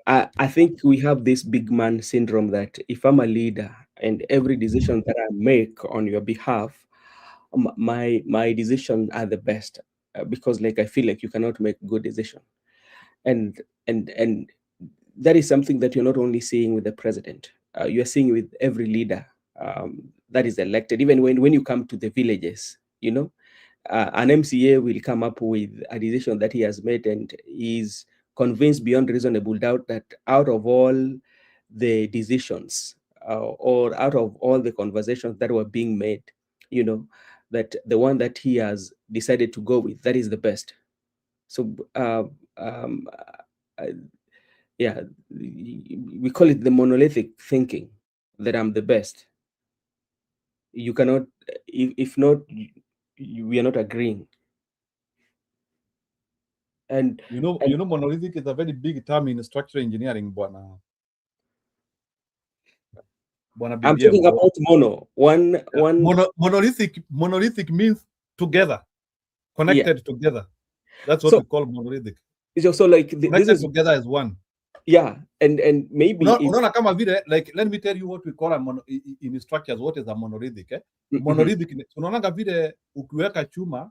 I think we have this big man syndrome that if I'm a leader and every decision that I make on your behalf, my decisions are the best, because like I feel like you cannot make good decision, and that is something that you're not only seeing with the president, you're seeing with every leader that is elected. Even when you come to the villages, you know, an MCA will come up with a decision that he has made and is convinced beyond reasonable doubt that out of all the decisions or out of all the conversations that were being made, you know, that the one that he has decided to go with, that is the best. So yeah, we call it the monolithic thinking, that I'm the best. You cannot, if not, we are not agreeing. And you know, monolithic is a very big term in structural engineering, Bwana. I'm talking about mono. Monolithic means together, connected together. That's what we call monolithic. So like this is together as one. Yeah, and maybe like, let me tell you what we call in structures. What is a monolithic? Monolithic, unaona vile ukiweka chuma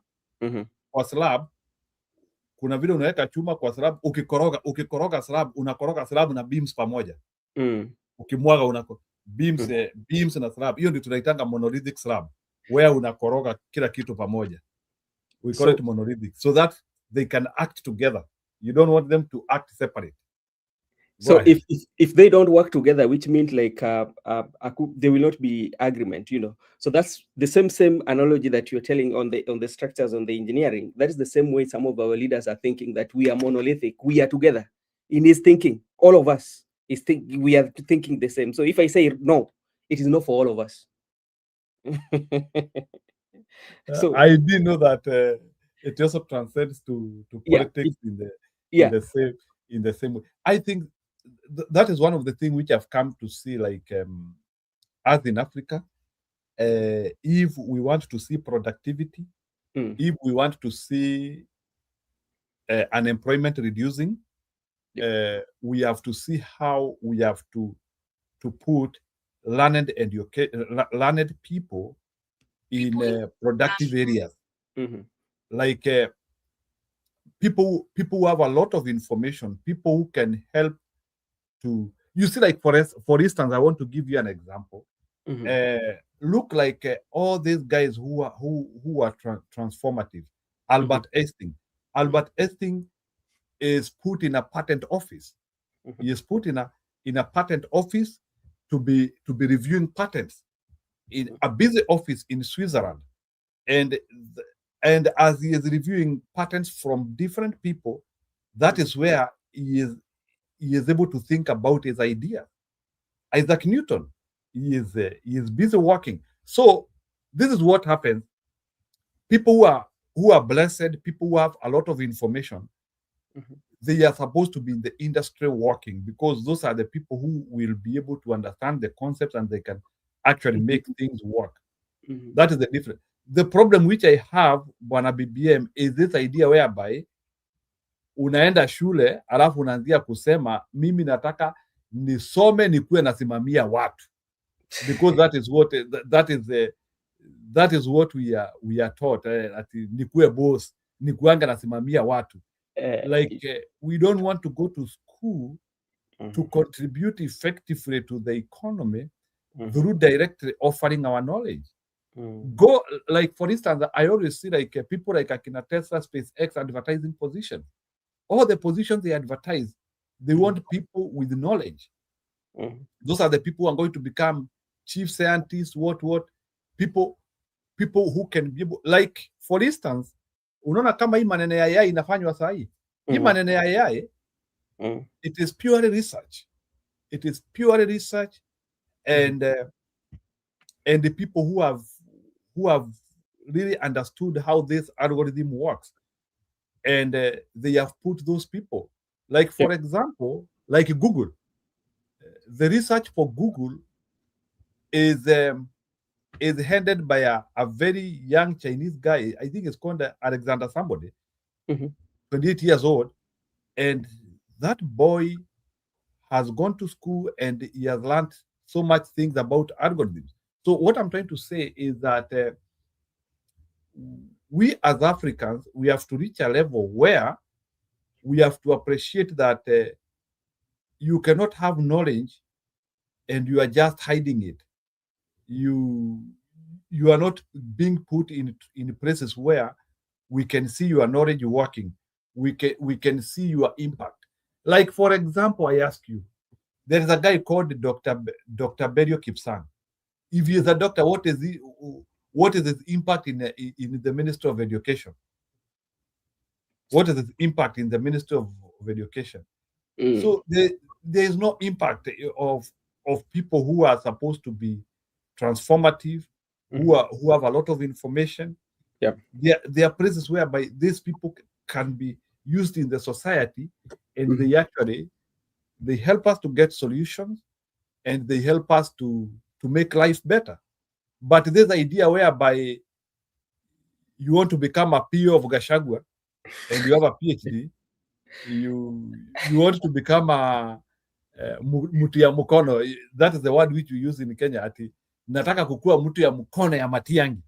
kwa slab, kuna vile unaweka chuma kwa slab, ukikoroga slab, unakoroga slab na beams pamoja. Ukimwaga unako beams na slab. Hiyo ndio tunaitanga monolithic slab, where unakoroga kila kitu pamoja. We call it monolithic, so that they can act together. You don't want them to act separate. So if they don't work together, which means like there will not be agreement, you know. So that's the same analogy that you're telling on the structures, on the engineering. That is the same way some of our leaders are thinking, that we are monolithic, we are together. In his thinking, all of us we are thinking the same. So if I say no, it is no for all of us. So I didn't know that it also transcends to politics in the same way. I think that is one of the things which I've come to see, like as in Africa, if we want to see productivity, if we want to see unemployment reducing, we have to see how we have to put learned people in productive areas. Like people who have a lot of information, people who can help to, you see, like for instance, I want to give you an example. Look like all these guys who are transformative. Albert Einstein. Albert Einstein is put in a patent office. He is put in a patent office to be reviewing patents in a busy office in Switzerland, and as he is reviewing patents from different people, that is where he is able to think about his idea. Isaac Newton, he is busy working. So this is what happens. People who are blessed, people who have a lot of information, they are supposed to be in the industry working, because those are the people who will be able to understand the concepts and they can actually make things work. That is the difference. The problem which I have, Bwana BBM, is this idea whereby unaenda shule alafu unaanzia kusema mimi nataka nisome nikuwe nasimamia watu, because that is what we are taught, ati nikuwe boss, nikuanga nasimamia watu. We don't want to go to school to contribute effectively to the economy through directly offering our knowledge. Go, like, for instance, I always see like people like Akina Tesla, SpaceX advertising positions. All the positions they advertise, they want people with knowledge. Those are the people who are going to become chief scientists, people who can be able, like, for instance, unaona kama hii maneno ya AI inafanywa saa hii. Hii maneno ya AI, it is purely research. It is purely research, and the people who have really understood how this algorithm works, and they have put those people, like, for example, like Google. The research for Google is headed by a very young Chinese guy. I think it's called Alexander somebody, 28 years old, and that boy has gone to school and he has learned so much things about algorithms. So what I'm trying to say is that we as Africans, we have to reach a level where we have to appreciate that you cannot have knowledge and you are just hiding it. You are not being put in places where we can see your knowledge working. We can see your impact. Like, for example, I ask you, there is a guy called Dr. Berio Kipsang. If he is a doctor, what is his impact in the Ministry of Education? What is his impact in the Ministry of Education? So there is no impact of people who are supposed to be transformative, who have a lot of information. There are places whereby these people can be used in the society, and they help us to get solutions, and they help us to make life better. But this idea whereby you want to become a PO of Gashagwa and you have a PhD, you want to become a mtu ya mkono. That is the word which we use in Kenya. Ati nataka kukua mtu ya mkono ya Matiang'i.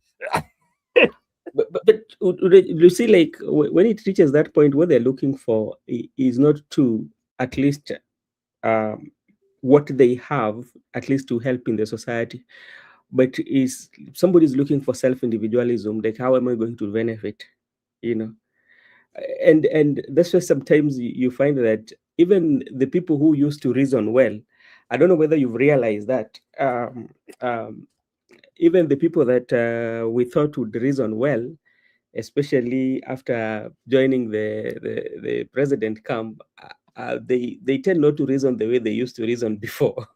But you see, like, when it reaches that point, what they're looking for is not to at least what they have, at least to help in the society, but is somebody's looking for self-individualism, like, how am I going to benefit, and that's why sometimes you find that even the people who used to reason well, I don't know whether you've realized that even the people that we thought would reason well, especially after joining the president camp, they tend not to reason the way they used to reason before.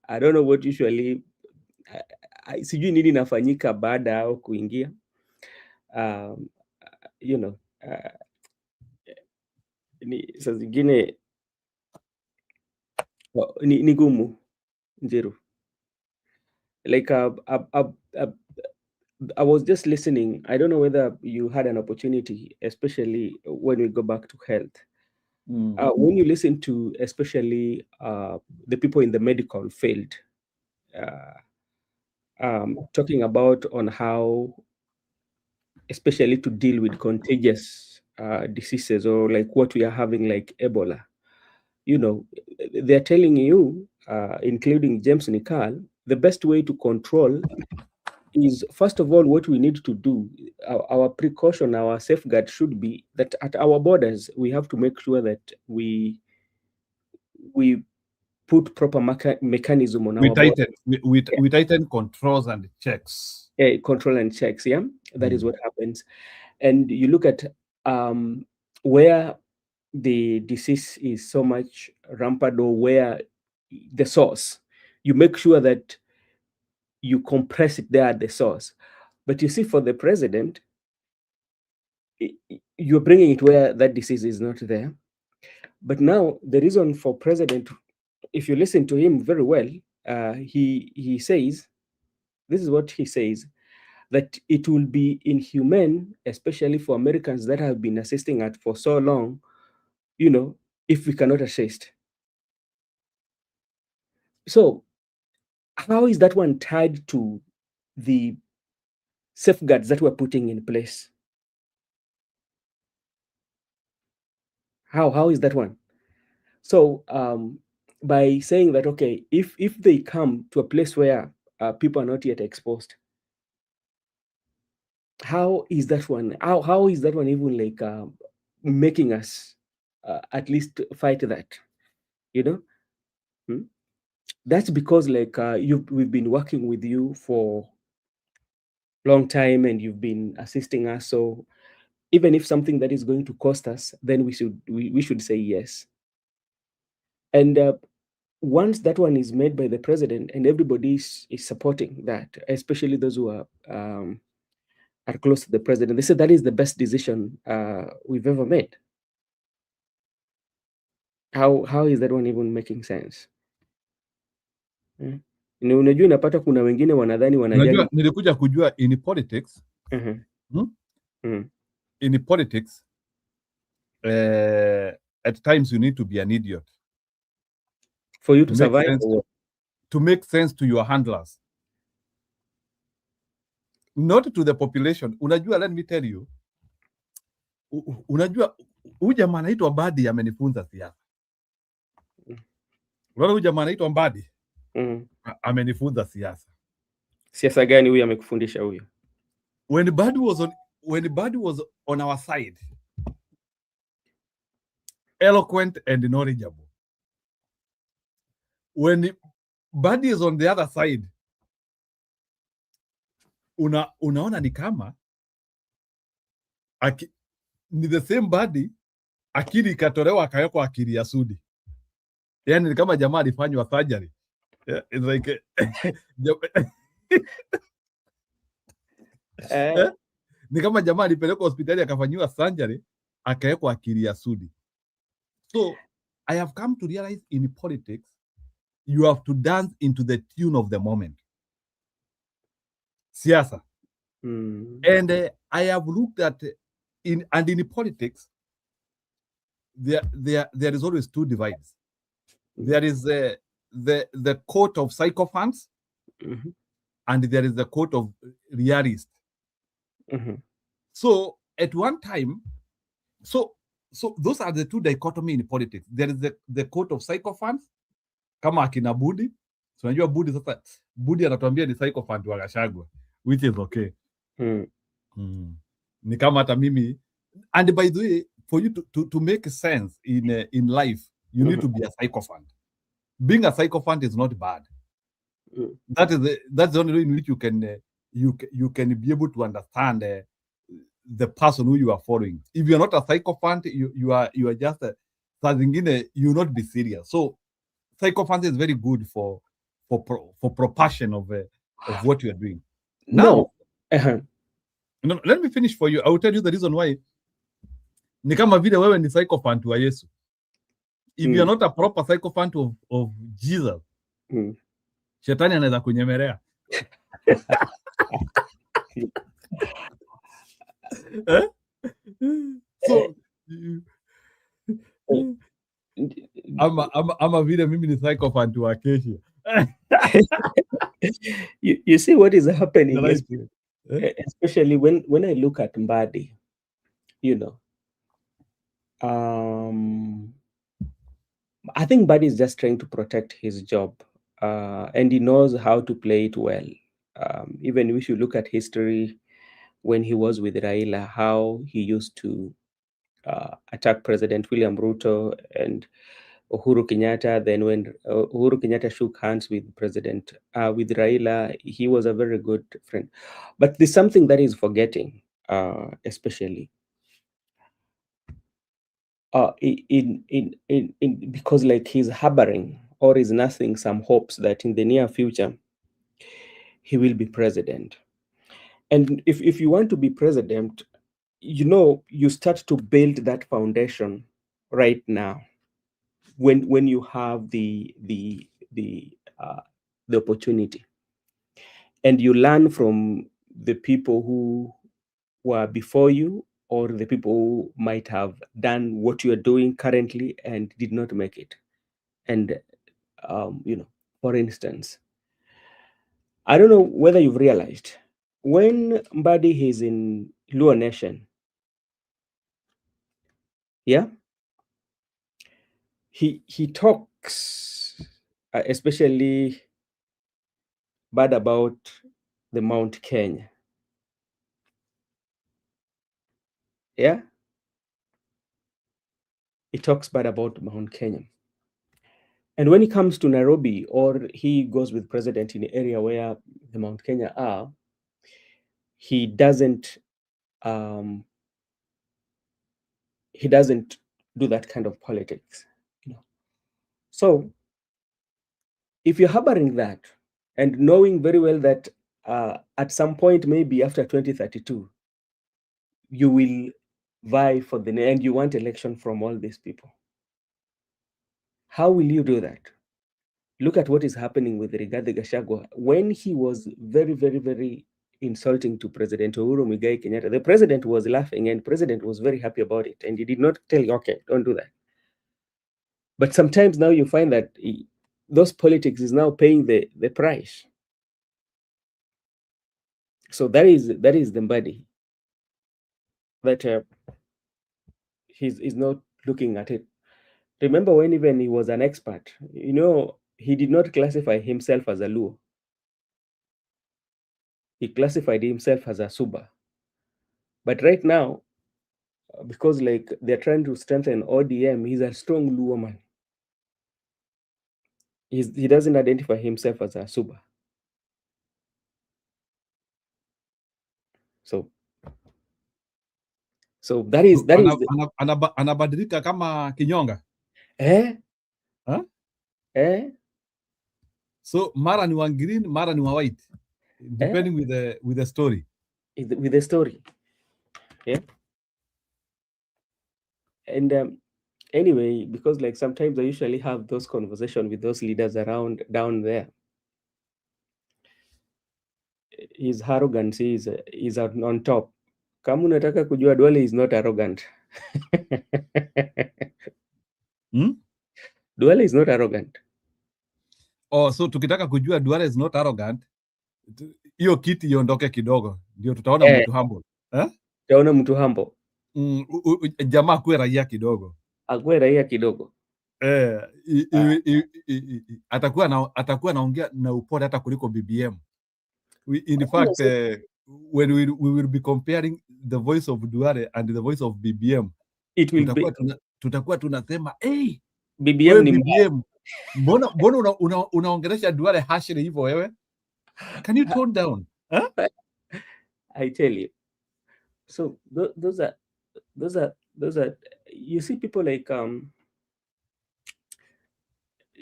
I don't know what usually sijui nini inafanyika baada au kuingia, saa zingine ni gumu Njiru. Like I was just listening. I don't know whether you had an opportunity, especially when we go back to health. When you listen to especially the people in the medical field talking about on how, especially to deal with contagious diseases, or like what we are having, like Ebola, they're telling you, including James Nikal, the best way to control is, first of all, what we need to do, our precaution, our safeguard should be that at our borders, we have to make sure that we put proper mechanism on our borders. We tighten controls and checks. Control and checks, that is what happens. And you look at where the disease is so much rampant, or where the source, you make sure that you compress it there at the source. But you see, for the president, you're bringing it where that disease is not there. But now the reason for president, if you listen to him very well, he says, this is what he says, that it will be inhumane, especially for Americans that have been assisting us for so long, if we cannot assist. So how is that one tied to the safeguards that we're putting in place? How is that one? So by saying that, okay, if they come to a place where people are not yet exposed, how is that one? How is that one even like making us at least fight that? You know, that's because like we've been working with you for long time and you've been assisting us. So even if something that is going to cost us, then we should say yes. And once that one is made by the president and everybody is supporting that, especially those who are close to the president, they say that is the best decision we've ever made. How is that one even making sense? Unajua unapata kuna wengine wanadhani Unajua nilikuja kujua in politics in politics at times you need to be an idiot for you to survive, to make sense to your handlers, not to the population. Unajua, let me tell you, unajua huyu jamaa anaitwa Mbadi amenifunza siasa. Unaona huyu jamaa anaitwa Mbadi amenifunza siasa. Siasa gani huyu amekufundisha huyu? When Mbadi was on our side, eloquent and knowledgeable. When Mbadi is on the other side, unaona ni kama ni the same Mbadi, akili ikatolewa akawekwa akili ya Sudi. Yani ni kama jamaa alifanywa surgery. It's like ni kama jamaa alipelekwa hospitali akafanyiwa surgery akawekwa akili ya Sudi. So I have come to realize in politics you have to dance into the tune of the moment. Siasa. And I have looked at in politics there is always two divides. There is the court of sycophants and there is the court of realists. So at one time, so those are the two dichotomy in politics. There is the court of sycophants kama akina Budi. So unajua Budi sasa, Budi anatuambia ni sycophant wa Gachagua, which is okay. Ni kama hata mimi, and by the way, for you to make sense in life, you need to be a sycophant. Being a sycophant is not bad. That's the only way in which you can be able to understand the person who you are following. If you are not a sycophant, you are just you will not be serious. So sycophant is very good for propulsion of what you are doing. Now, no, let me finish for you. I will tell you the reason why. Ni kama vile wewe ni sycophant wa Yesu. If you are not a proper sycophant of Jesus, shetani anaweza kunyemelea. So ama vile mimi ni psychophant wa Kesha. You see what is happening, especially when I look at Mbadi, you know, I think Mbadi is just trying to protect his job, and he knows how to play it well. Even if you look at history, when he was with Raila, how he used to attack President William Ruto and Uhuru Kenyatta. Then when Uhuru Kenyatta shook hands with with Raila, he was a very good friend. But there's something that he's forgetting, especially because like he's harboring or is nothing some hopes that in the near future he will be president. And if you want to be president, you know, you start to build that foundation right now when you have the opportunity, and you learn from the people who were before you or the people who might have done what you are doing currently and did not make it. And you know, for instance, I don't know whether you've realized, when Mbadi is in Luo Nation, yeah, he talks especially bad about the Mount Kenya. Yeah, he talks bad about Mount Kenya. And when he comes to Nairobi, or he goes with president in the area where the Mount Kenya are, he doesn't do that kind of politics. So if you're harboring that and knowing very well that at some point, maybe after 2032, you will vie for the and you want election from all these people, how will you do that? Look at what is happening with Rigathi Gachagua. When he was very, very, very insulting to President Uhuru Muigai Kenyatta, the president was laughing and president was very happy about it. And he did not tell you, okay, don't do that. But sometimes now you find that those politics is now paying the price. So that is the body that he's not looking at it. Remember when even he was an expert, he did not classify himself as a Luo. He classified himself as a Suba. But right now, because like they're trying to strengthen ODM, he's a strong Luo man. He doesn't identify himself as a Suba. So that is anabadilika kama kinyonga. Huh? So mara ni wa green, mara ni wa white, depending with the story. With the story, yeah. And anyway, because like sometimes I usually have those conversations with those leaders around down there. His arrogance is on top. Kama unataka kujua Duale is not arrogant. Duale is not arrogant. Oh, so tukitaka kujua Duale is not arrogant, hiyo kiti iondoke kidogo ndio tutaona mtu humble. Tutaona mtu humble. Jamaa akuwe raia kidogo. Akuwe raia kidogo. Atakuwa naongea na upole hata kuliko BBM. In fact, when we will be comparing the voice of Duale and the voice of BBM, tutakuwa tunasema BBM, mbona unaongelesha Duale hashiri hivyo wewe? Can you tone down? I tell you. So those are you see people like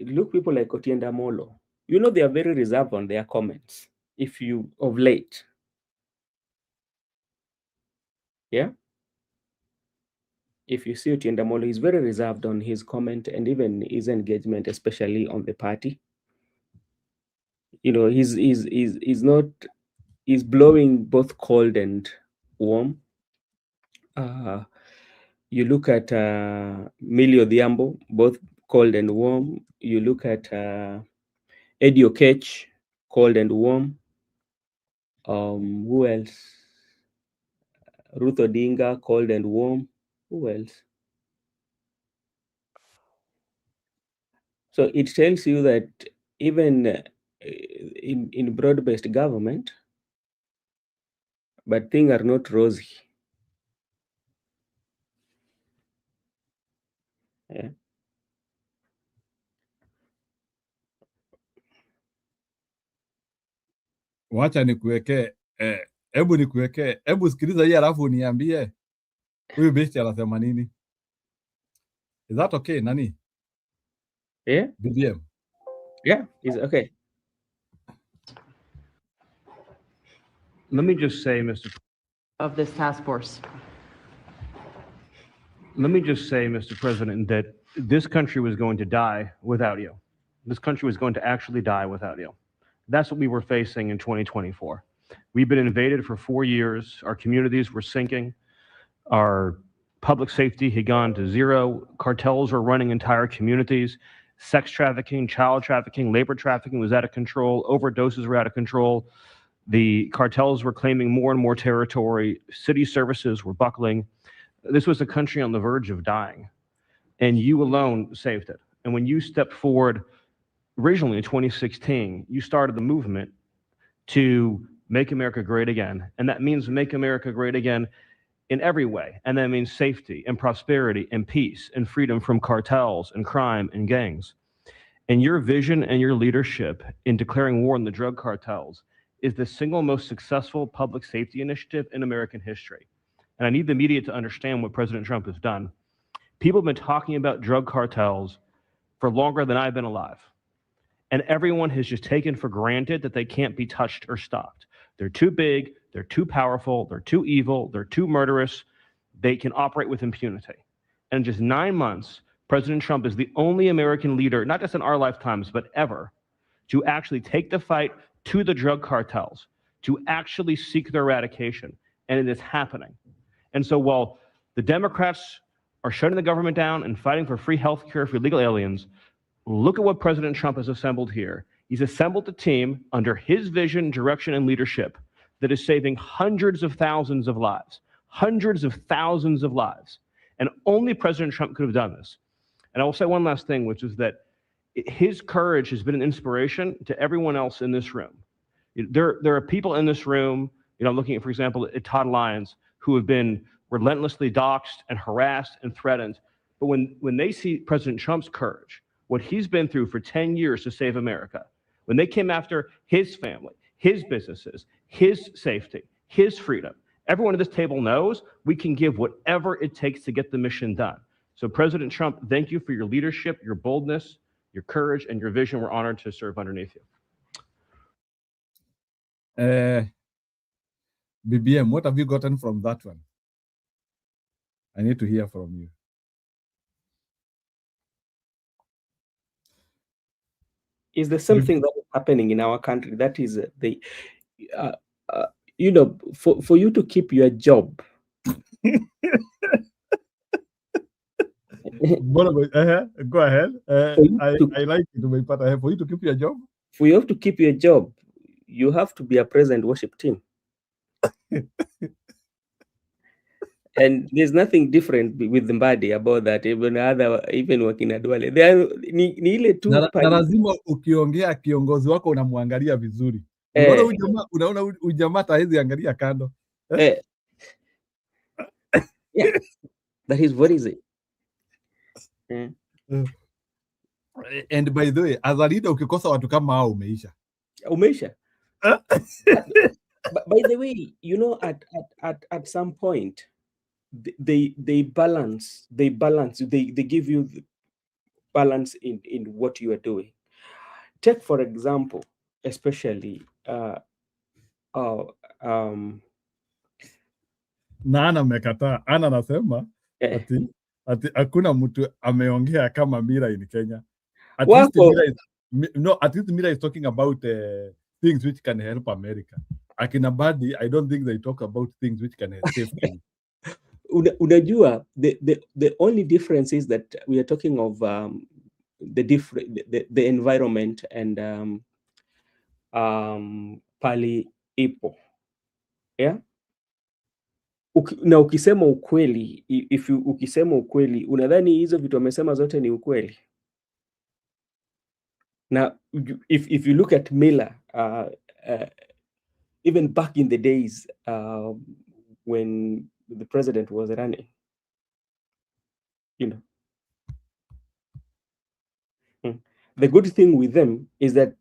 look, people like Otienda Molo. They are very reserved on their comments. If you of late, yeah. If you see Otienda Molo, he's very reserved on his comment and even his engagement, especially on the party. He's not. He's blowing both cold and warm. You look at Millie Odhiambo, both cold and warm. You look at Eddie Okech, cold and warm. Who else? Ruto Dinga, cold and warm. Who else? So it tells you that even in broad-based government, but things are not rosy. Yeah. Wacha nikuwekee hebu sikiliza hii alafu niambie huyu besti anasema nini. Is that okay, nani? Yeah? BBM. Yeah, is okay. Let me just say, of this task force. Let me just say, Mr. President, that this country was going to die without you. This country was going to actually die without you. That's what we were facing in 2024. We've been invaded for 4 years. Our communities were sinking. Our public safety had gone to zero. Cartels were running entire communities. Sex trafficking, child trafficking, labor trafficking was out of control. Overdoses were out of control. The cartels were claiming more and more territory. City services were buckling. This was a country on the verge of dying. and you alone saved it. And when you stepped forward originally in 2016, you started the movement to make America great again. And that means make America great again in every way. And that means safety and prosperity and peace and freedom from cartels and crime and gangs. And your vision and your leadership in declaring war on the drug cartels is the single most successful public safety initiative in American history. And I need the media to understand what President Trump has done. People have been talking about drug cartels for longer than I've been alive. And everyone has just taken for granted that they can't be touched or stopped. They're too big, they're too powerful, they're too evil, they're too murderous. They can operate with impunity. And in just 9 months, President Trump is the only American leader, not just in our lifetimes, but ever, to actually take the fight to the drug cartels, to actually seek their eradication. And it is happening. And so while the Democrats are shutting the government down and fighting for free health care for illegal aliens, look at what President Trump has assembled here. He's assembled a team under his vision, direction, and leadership that is saving hundreds of thousands of lives, hundreds of thousands of lives. And only President Trump could have done this. And I will say one last thing, which is that his courage has been an inspiration to everyone else in this room. There are people in this room, I'm looking at, for example, at Todd Lyons, who have been relentlessly doxxed and harassed and threatened. But when they see President Trump's courage, what he's been through for 10 years to save America, when they came after his family, his businesses, his safety, his freedom, everyone at this table knows we can give whatever it takes to get the mission done. So President Trump, thank you for your leadership, your boldness, your courage, and your vision. We're honored to serve underneath you. BBM, what have you gotten from that one? I need to hear from you. Is the same thing that is happening in our country. That is for you to keep your job. Go ahead. I like it, but for you to keep your job. For you to keep your job, you have to be a present worship team. And there's nothing different with Mbadi about that. Even working at Duale, ni ile tu lazima ukiongea kiongozi wako unamwangalia vizuri. Unaona ujamaa hawezi angalia kando. Yeah, that is what is it. And by the way, as a leader, ukikosa watu kama hao umeisha. By the way, at some point, they balance. They give you the balance in what you are doing. Take, for example, especially Ana anasema ati hakuna mtu ameongea kama Mira in Kenya. At least Mira is talking about things which can help America. Akina Badi, I don't think they talk about things which can save Kenya. Unajua, the only difference is that we are talking of the environment and pali ipo. Yeah. Na ukisema ukweli, ukisema ukweli, unadhani hizo vitu wamesema zote ni ukweli? Now, if you look at Miller, even back in the days when the president was running, the good thing with them is that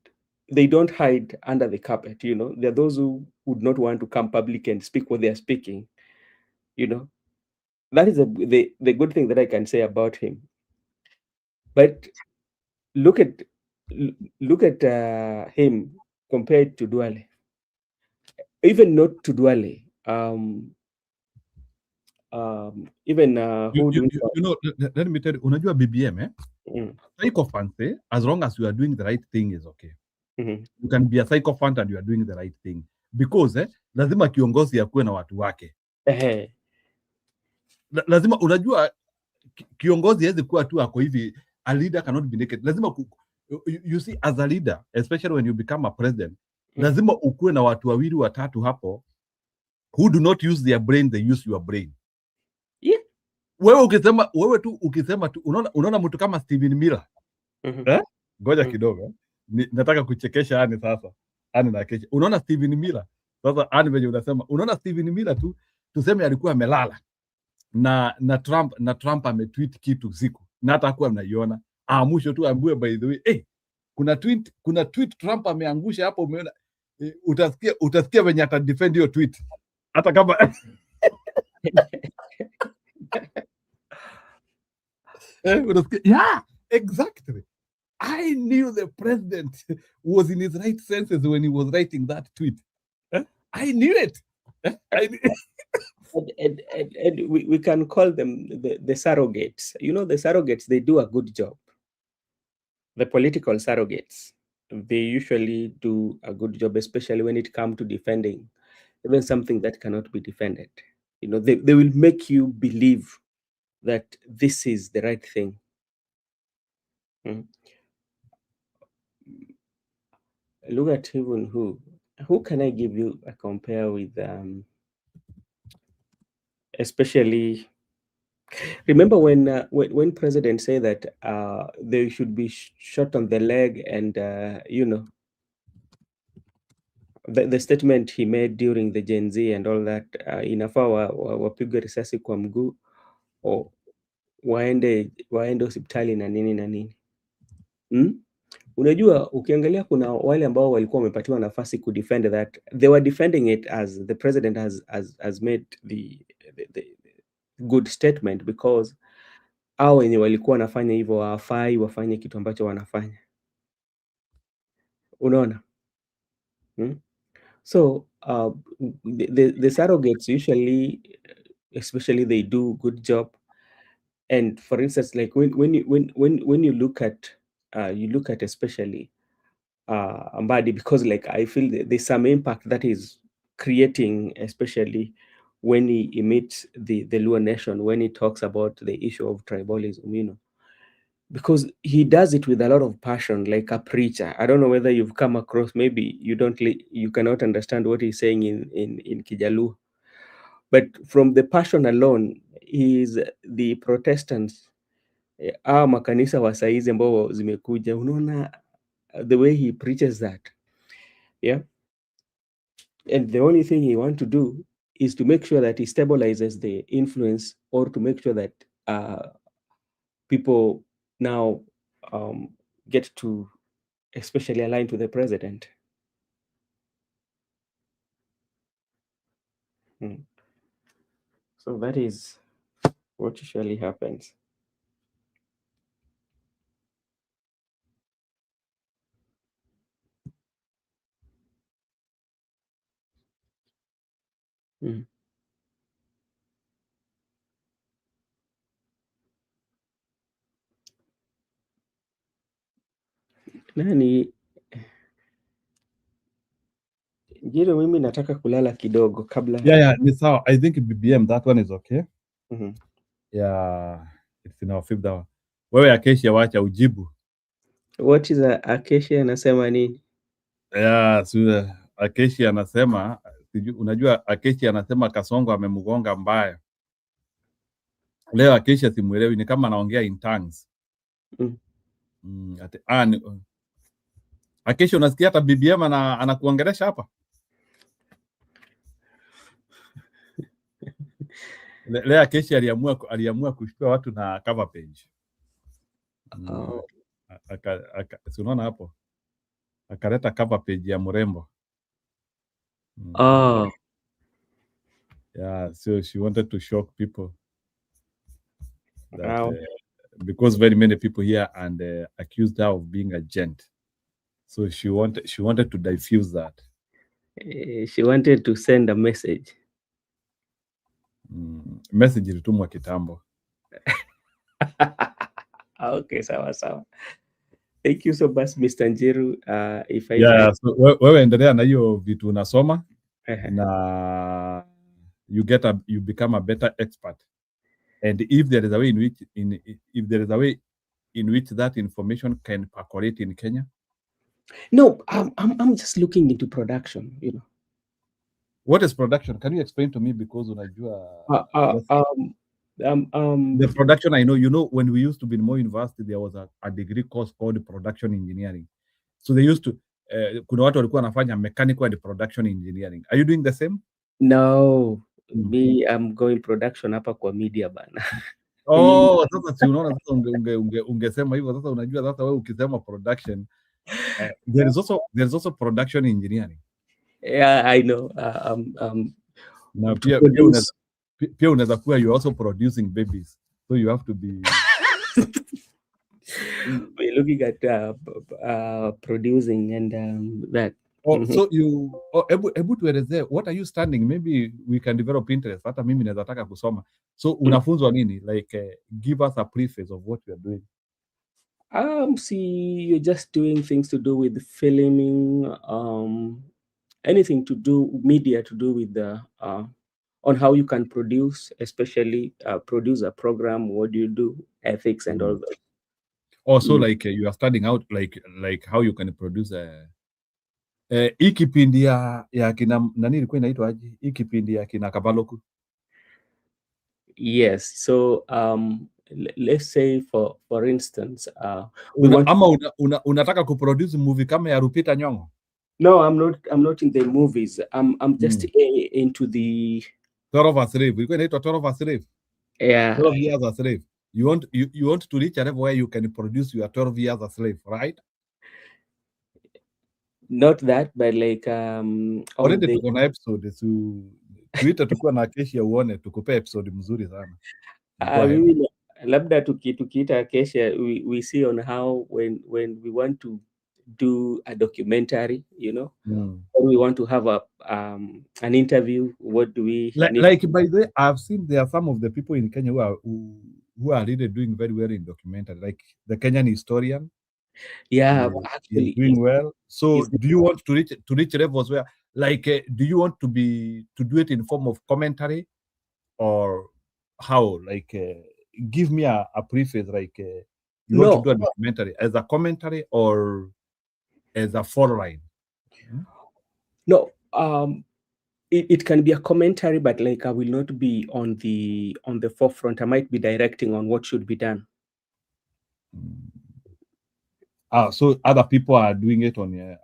they don't hide under the carpet. There are those who would not want to come public and speak what they are speaking. That is the good thing that I can say about him. But look at him compared to Duale. Even not to Duale. Even let me tell you, unajua BBM, sycophant, as long as you are doing the right thing is okay. You can be a sycophant and you are doing the right thing because lazima kiongozi akuwe na watu wake. Lazima, unajua kiongozi hawezi kuwa tu ako hivi. A leader cannot be naked. Lazima you see, as a leader, especially when you become a president, lazima ukuwe na watu wawili watatu hapo who do not use their brain, they use your brain. Yeah. wewe tu ukisema tu unaona mtu kama Steven Miller. Ngoja kidogo. Nataka kuchekesha Anne sasa. Anne na kesha. Unaona Steven Miller. Sasa Anne venye unasema, unaona Steven Miller tu tuseme alikuwa amelala. Na Trump ametweet kitu usiku. Na hata hakuwa mnaiona. Mwisho tu ambiwe by the way, kuna tweet Trump ameangusha hapo umeona. Utasikia venye ata defend hiyo tweet. Hata kama yeah, exactly. I knew the president was in his right senses when he was writing that tweet. I knew it. And we can call them the surrogates. You know, the surrogates, they do a good job. The political surrogates, they usually do a good job, especially when it comes to defending even something that cannot be defended. You know, they will make you believe that this is the right thing. Look at even who can I give you a compare with, especially, remember when president say that they should be shot on the leg, and you know, the statement he made during the Gen Z and all that, inafaa wapigwe risasi kwa mguu o waende hospitali na nini. Unajua, ukiangalia kuna wale ambao walikuwa wamepatiwa nafasi ku defend that, they were defending it as the president has made the good statement, because hao wenye walikuwa wanafanya hivyo hawafai wafanye kitu ambacho wanafanya. Unaona? So the surrogates usually, especially, they do good job. And for instance, like when you look at especially Mbadi, because like I feel there's some impact that is creating, especially when he meets the Luo nation, when he talks about the issue of tribalism, you know, because he does it with a lot of passion, like a preacher. I don't know whether you've come across, maybe you cannot understand what he's saying in Kijalu, but from the passion alone, is the Protestants, makanisa wa saizi ambao zimekuja, unaona the way he preaches that, yeah. And the only thing he wants to do is to make sure that he stabilizes the influence, or to make sure that people now get to especially align to the president. So that is what usually happens. Nani Jiro, mimi nataka kulala kidogo kabla. Yeah, ni sawa. I think BBM, that one is okay. Yeah, it's in our fifth hour. Wewe Acacia wacha ujibu. What is Acacia anasema nini? Yeah, so Acacia anasema, unajua Acacia anasema Kasongo amemgonga mbaya. Leo Acacia simuelewi, ni kama anaongea in tongues. Acacia, unasikia hata BBM anakuongelesha hapa? Leo Acacia aliamua kushtua watu na cover page. Unaona hapo? Akaleta cover page ya mrembo. Yeah, so she wanted to shock people that, because very many people here and accused her of being a gent. So she wanted to diffuse that. She wanted to send a message. Message ilitumwa kitambo. Okay, sawa. Thank you so much, Mr. Njiru. So wewe endelea na hiyo vitu unasoma na you become a better expert. And if there is a way in which that information can percolate in Kenya. No, I'm just looking into production, you know. What is production? Can you explain to me, because unajua The production, I know, when we used to be in Moi University, there was a degree course called production engineering. So they used to, kuna watu walikuwa wanafanya mechanical and production engineering. Are you doing the same? No, me I'm going production hapa kwa media bana. Oh, sasa si unaona sasa ungesema hivyo sasa unajua sasa wewe ukisema production there is also production engineering. Yeah, I know. Na pia unaweza kuwa you also producing babies. So you have to be we're looking at producing and that. So hebu tuelezee, what are you studying? Maybe we can develop interest. Hata mimi naweza taka kusoma. So unafunzwa nini? Like give us a preface of what you are doing. See, you're just doing things to do with filming, anything to do media to do with the on how you can produce, especially produce a program. What do you do? Ethics and all that. Also, like you are studying out like how you can produce hii kipindi ya kina nani ilikuwa inaitwa aje? Hii kipindi ya kina Kabaloku. Yes. So let's say for instance unataka kuproduce movie kama ya Rupita Nyong'o? No, I'm not in the movies. I'm just into the 12 a Slave. Ilikuwa inaitwa 12 a Slave. Yeah. 12 years a slave. You want to reach a level where you can produce your 12 years a slave, right? Not that, but like already tuko na episode tuite tukuwa na Kesha uone tukupe episode mzuri sana. Labda tukiita Kesha we see on how when we want to do a documentary, or we want to have an interview, what do we like by the way, I've seen there are some of the people in Kenya who are really doing very well in documentary, like the Kenyan historian. Yeah, actually doing well. So do you want to reach levels where like do you want to do it in form of commentary or how? Like give me a preface, like you want to do a documentary as a commentary or as a foreline? No, it can be a commentary, but like I will not be on the forefront. I might be directing on what should be done. So other people are doing it on they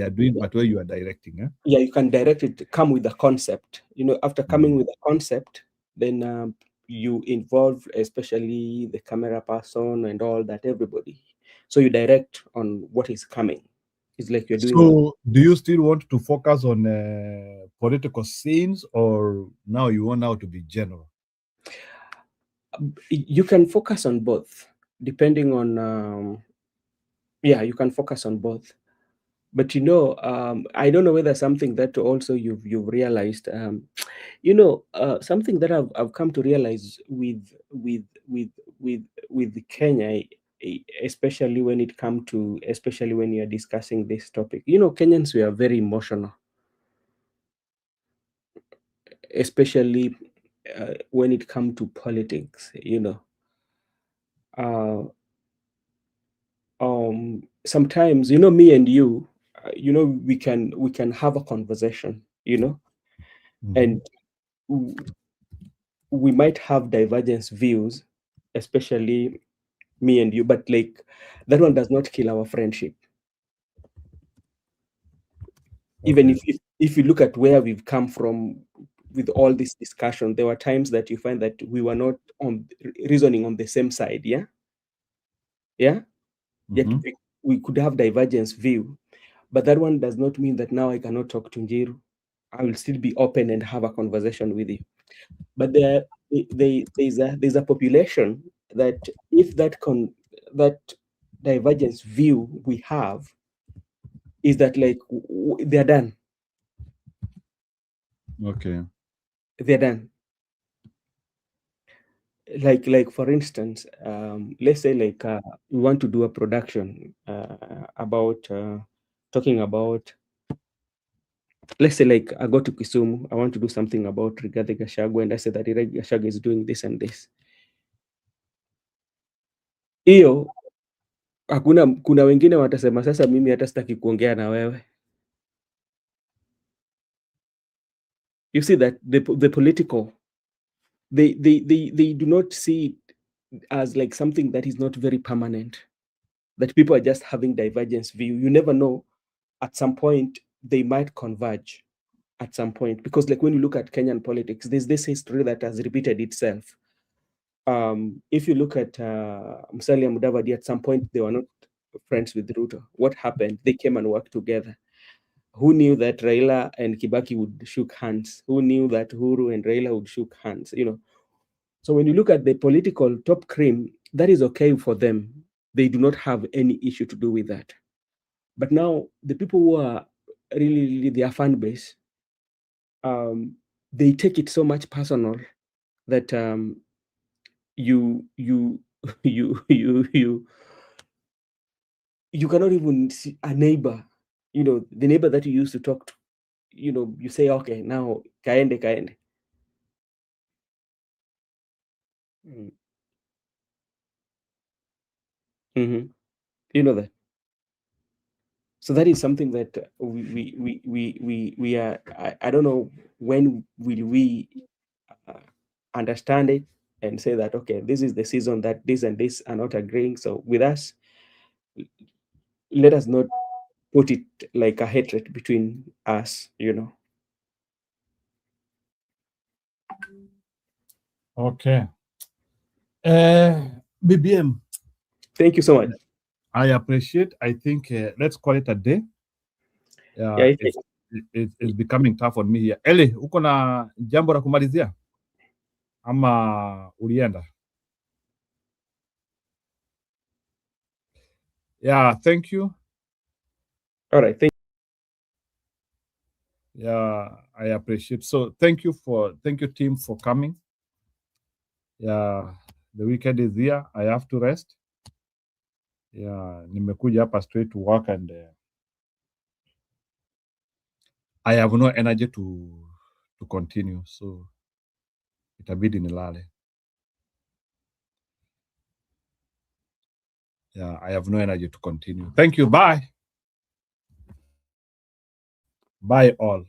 are doing, but where you are directing, Yeah, you can direct it. Come with the concept. After coming with the concept, then you involve especially the camera person and all that, everybody. So you direct on what is coming. It's like you're doing. So do you still want to focus on political scenes, or now you want now to be general? You can focus on both, depending on. Yeah, you can focus on both, but I don't know whether something that also you've realized. Something that I've come to realize with Kenya, especially when you're discussing this topic. Kenyans, we are very emotional, especially when it comes to politics. Sometimes me and you, we can have a conversation, and we might have divergence views, especially me and you, but like that one does not kill our friendship. Even if you look at where we've come from with all this discussion, there were times that you find that we were not reasoning on the same side. Yet we could have divergence view, but that one does not mean that now I cannot talk to Njiru. I will still be open and have a conversation with you. But there's a population that if that divergence view we have is that like they're done. Okay. They're done. Like for instance, let's say like we want to do a production about talking about, let's say like I go to Kisumu, I want to do something about Rigathi Gachagua, and I say that Rigathi Gachagua is doing this and this. Hiyo kuna wengine watasema sasa mimi hata sitaki kuongea na wewe. You see that the political they do not see it as like something that is not very permanent, that people are just having divergence view. You never know, at some point they might converge at some point, because like when you look at Kenyan politics, there's this history that has repeated itself. If you look at Musalia Mudavadi, at some point they were not friends with Ruto. What happened? They came and worked together. Who knew that Raila and Kibaki would shook hands? Who knew that Uhuru and Raila would shook hands? You know, so when you look at the political top cream, that is okay for them. They do not have any issue to do with that. But now the people who are really their fan base, they take it so much personal that you cannot even see a neighbor, you know, the neighbor that you used to talk to, you know, you say, okay, now kaende. You know that. So that is something that we are. I don't know when will we understand it and say that, okay, this is the season that this and this are not agreeing. So with us, let us not put it like a hatred between us, you know. Okay. BBM. Thank you so much. I appreciate. I think let's call it a day. Yeah, it's becoming tough on me here. Eli, uko na jambo la kumalizia ama ulienda? Yeah, thank you. All right, thank you. Yeah, I appreciate. So thank you team for coming. Yeah, the weekend is here. I have to rest. Yeah, nimekuja hapa straight to work and I have no energy to continue, so itabidi nilale. Yeah, I have no energy to continue. Thank you. Bye. Bye all.